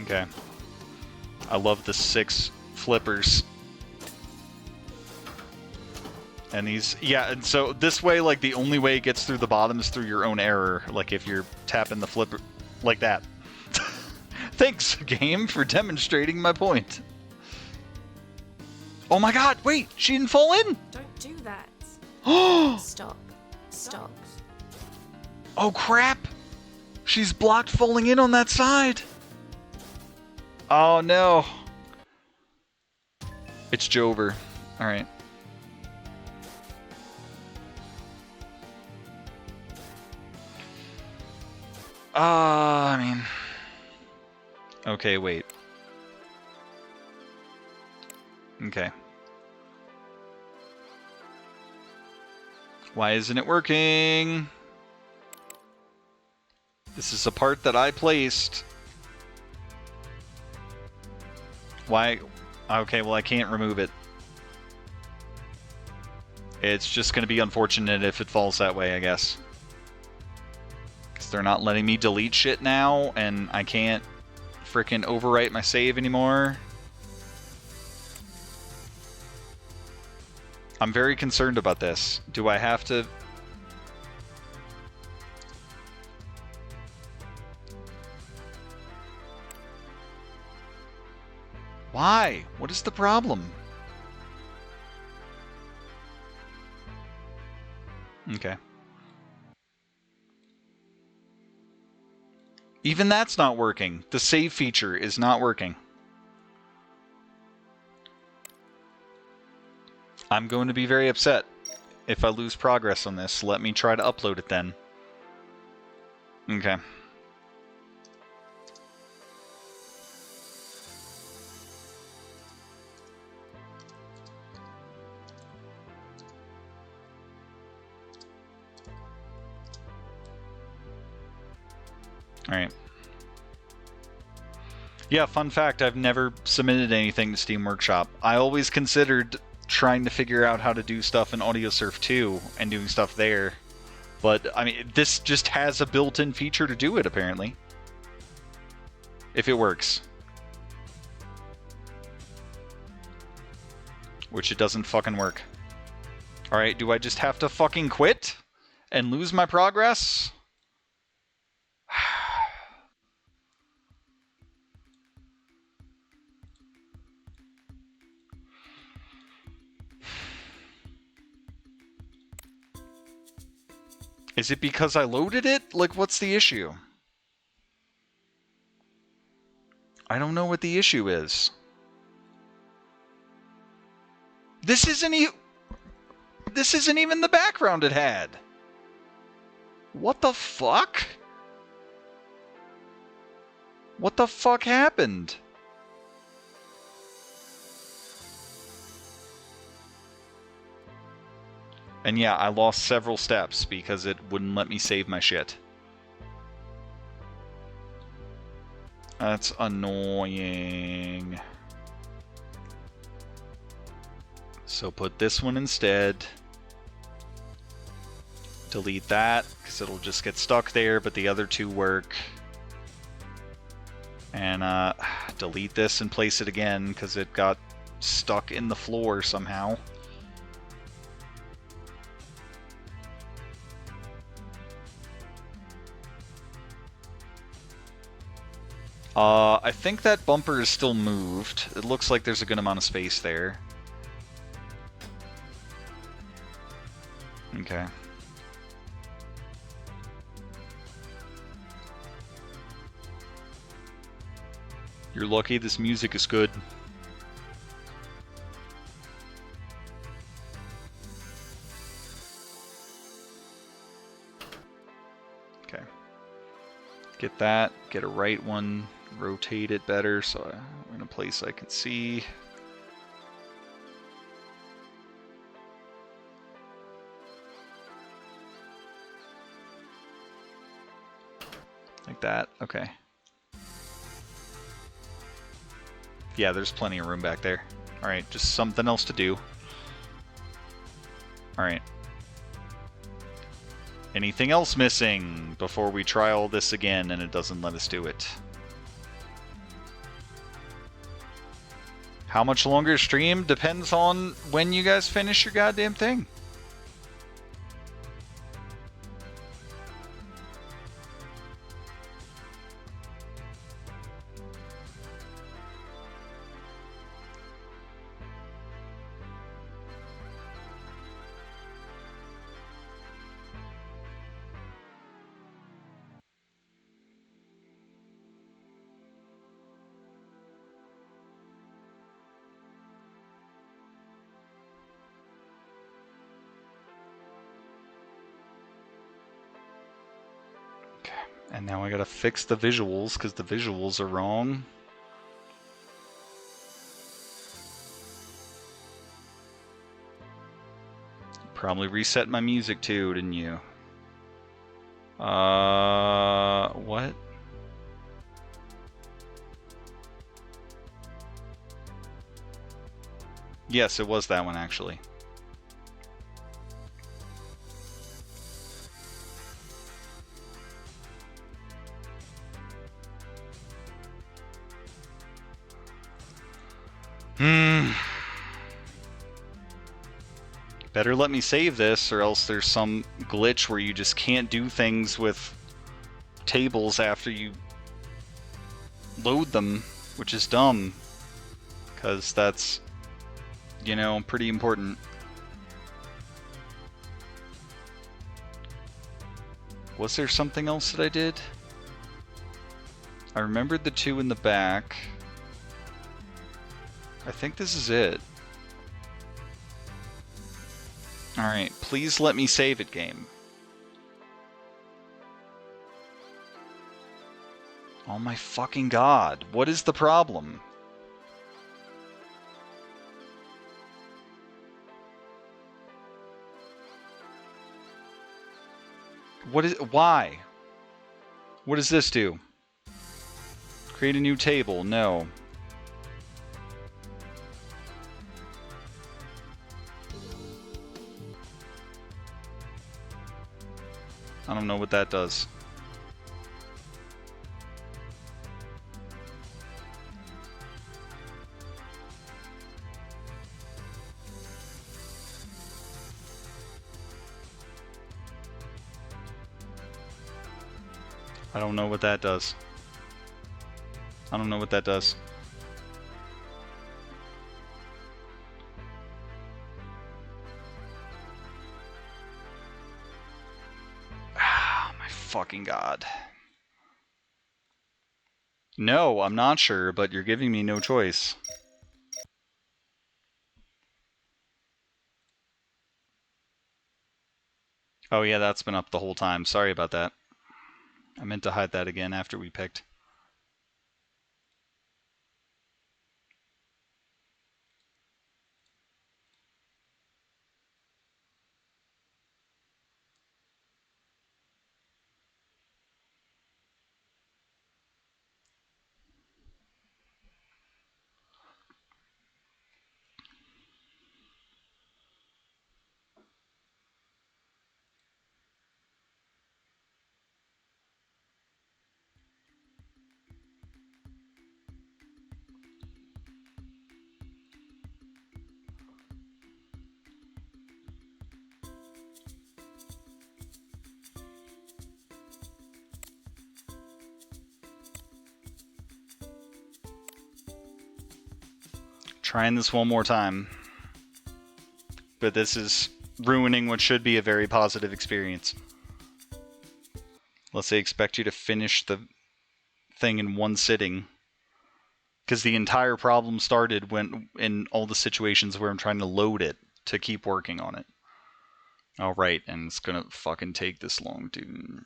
Okay. I love the 6 flippers. And these, yeah, and so this way, like, the only way it gets through the bottom is through your own error. Like, if you're tapping the flipper, like that. Thanks, game, for demonstrating my point. Oh my god, wait, she didn't fall in? Don't do that. Oh Stop. Stop. crap. She's blocked falling in on that side. Oh no. It's Jover. Alright. I mean... Okay, wait. Okay. Why isn't it working? This is a part that I placed. Why? Okay, well I can't remove it. It's just going to be unfortunate if it falls that way, I guess. Because they're not letting me delete shit now, and I can't frickin' overwrite my save anymore. I'm very concerned about this. Do I have to... Why? What is the problem? Okay. Even that's not working. The save feature is not working. I'm going to be very upset if I lose progress on this. Let me try to upload it then. Okay. Alright. Yeah, fun fact, I've never submitted anything to Steam Workshop. I always considered trying to figure out how to do stuff in AudioSurf 2 and doing stuff there. But, I mean, this just has a built-in feature to do it, apparently. If it works. Which it doesn't fucking work. Alright, do I just have to fucking quit? And lose my progress? Is it because I loaded it? Like, what's the issue? I don't know what the issue is. This isn't even the background it had. What the fuck? What the fuck happened? And yeah, I lost several steps because it wouldn't let me save my shit. That's annoying. So put this one instead. Delete that, because it'll just get stuck there, but the other two work. And delete this and place it again, because it got stuck in the floor somehow. I think that bumper is still moved. It looks like there's a good amount of space there. Okay. You're lucky this music is good. Okay. Get that, get a right one, rotate it better so I'm in a place I can see. Like that, okay. Yeah, there's plenty of room back there. Alright, just something else to do. Alright. Anything else missing before we try all this again and it doesn't let us do it? How much longer stream depends on when you guys finish your goddamn thing. And now I gotta fix the visuals, because the visuals are wrong. Probably reset my music too, didn't you? What? Yes, it was that one, actually. Better let me save this, or else there's some glitch where you just can't do things with tables after you load them, which is dumb. Because that's, you know, pretty important. Was there something else that I did? I remembered the two in the back. I think this is it. Alright, please let me save it, game. Oh my fucking god, what is the problem? Why? What does this do? Create a new table, no. I don't know what that does. I don't know what that does. I don't know what that does. Ah, my fucking god. No, I'm not sure, but you're giving me no choice. Oh yeah, that's been up the whole time. Sorry about that. I meant to hide that again after we picked. Trying this one more time. But this is ruining what should be a very positive experience. Let's say expect you to finish the thing in one sitting. Because the entire problem started when in all the situations where I'm trying to load it to keep working on it. Alright, and it's gonna fucking take this long, dude.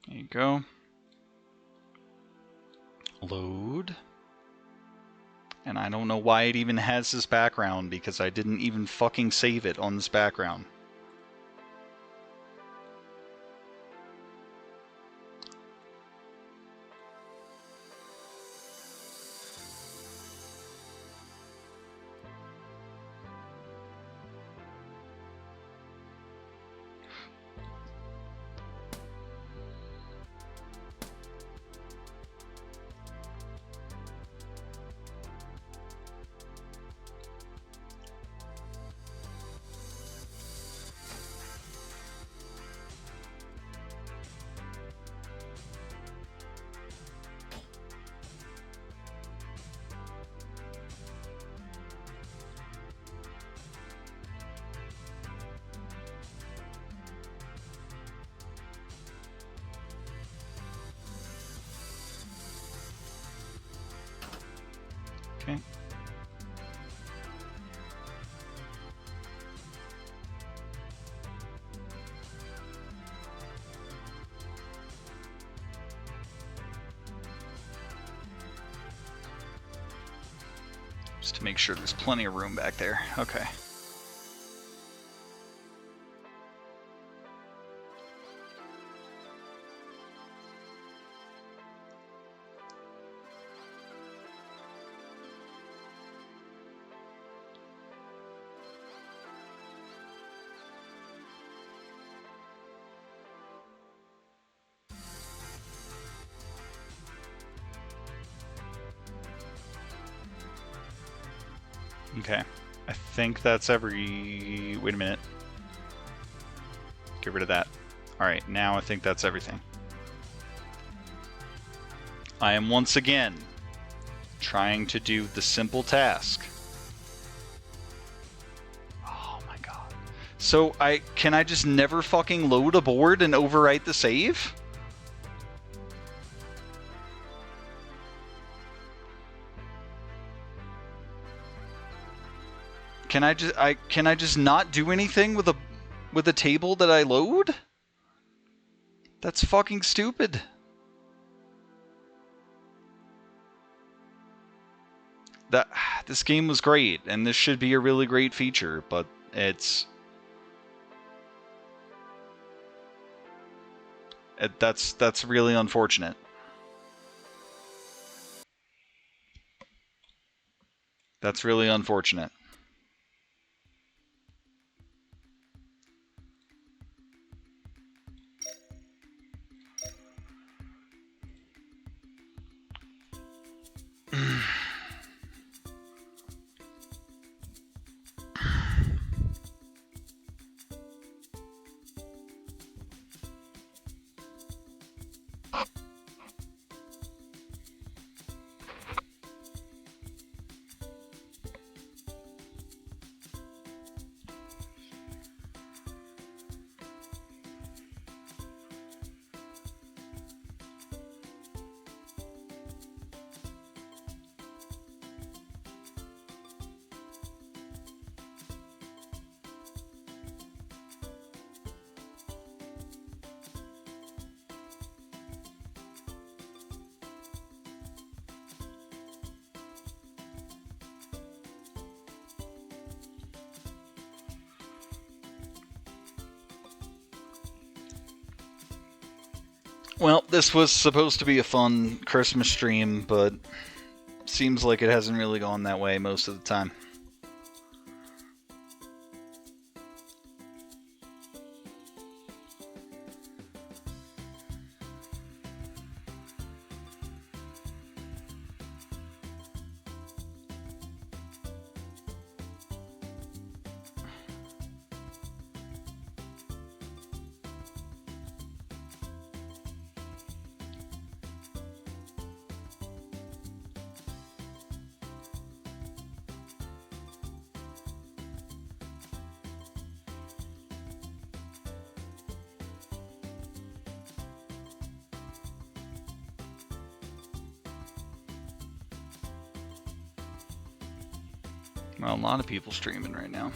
There you go. Load. And I don't know why it even has this background, because I didn't even fucking save it on this background. Just to make sure there's plenty of room back there. Okay. Okay, I think that's every... Wait a minute. Get rid of that. Alright, now I think that's everything. I am once again trying to do the simple task. Oh my god. So can I just never fucking load a board and overwrite the save? Can I just not do anything with a table that I load? That's fucking stupid. This game was great, and this should be a really great feature, but that's really unfortunate. That's really unfortunate. Well, this was supposed to be a fun Christmas stream, but seems like it hasn't really gone that way most of the time. Well, a lot of people streaming right now.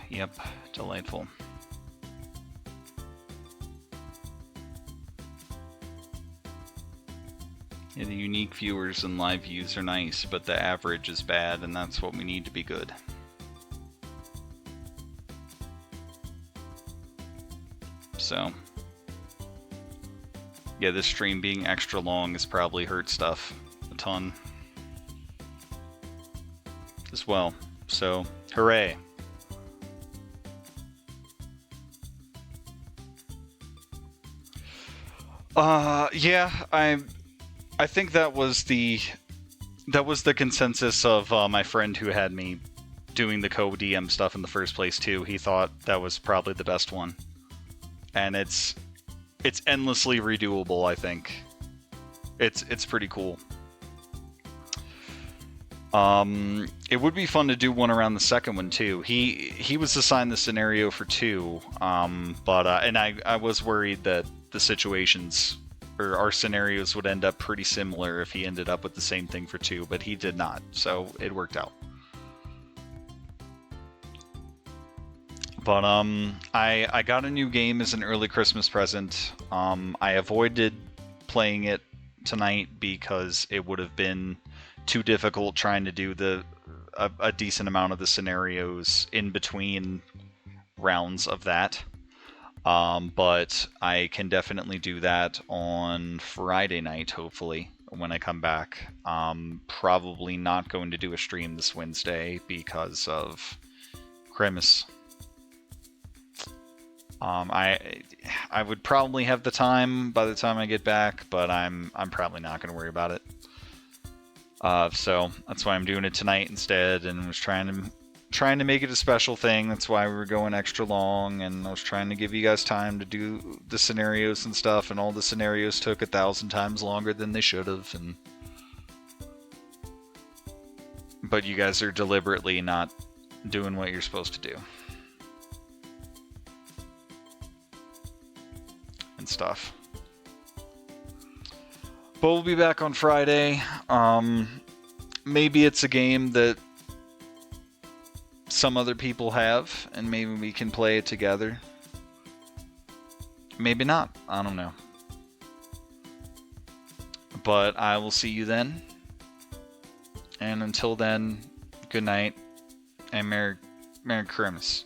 Yep, delightful. Yeah, the unique viewers and live views are nice, but the average is bad, and that's what we need to be good. So, yeah, this stream being extra long has probably hurt stuff a ton as well. So, hooray. Yeah, I think that was the consensus of my friend who had me doing the co-DM stuff in the first place too. He thought that was probably the best one. And it's endlessly redoable, I think. It's pretty cool. It would be fun to do one around the second one too. He was assigned the scenario for 2, but and I was worried that the situations or our scenarios would end up pretty similar if he ended up with the same thing for 2, but he did not, so it worked out. But I got a new game as an early Christmas present. I avoided playing it tonight because it would have been too difficult trying to do a decent amount of the scenarios in between rounds of that. But I can definitely do that on Friday night, hopefully, when I come back. Probably not going to do a stream this Wednesday because of Christmas. I would probably have the time by the time I get back, but I'm probably not going to worry about it. So that's why I'm doing it tonight instead, and was trying to make it a special thing. That's why we were going extra long, and I was trying to give you guys time to do the scenarios and stuff, and all the scenarios took 1,000 times longer than they should have, but you guys are deliberately not doing what you're supposed to do. And stuff. But we'll be back on Friday. Maybe it's a game that some other people have, and maybe we can play it together. Maybe not. I don't know. But I will see you then. And until then, good night and Merry Christmas.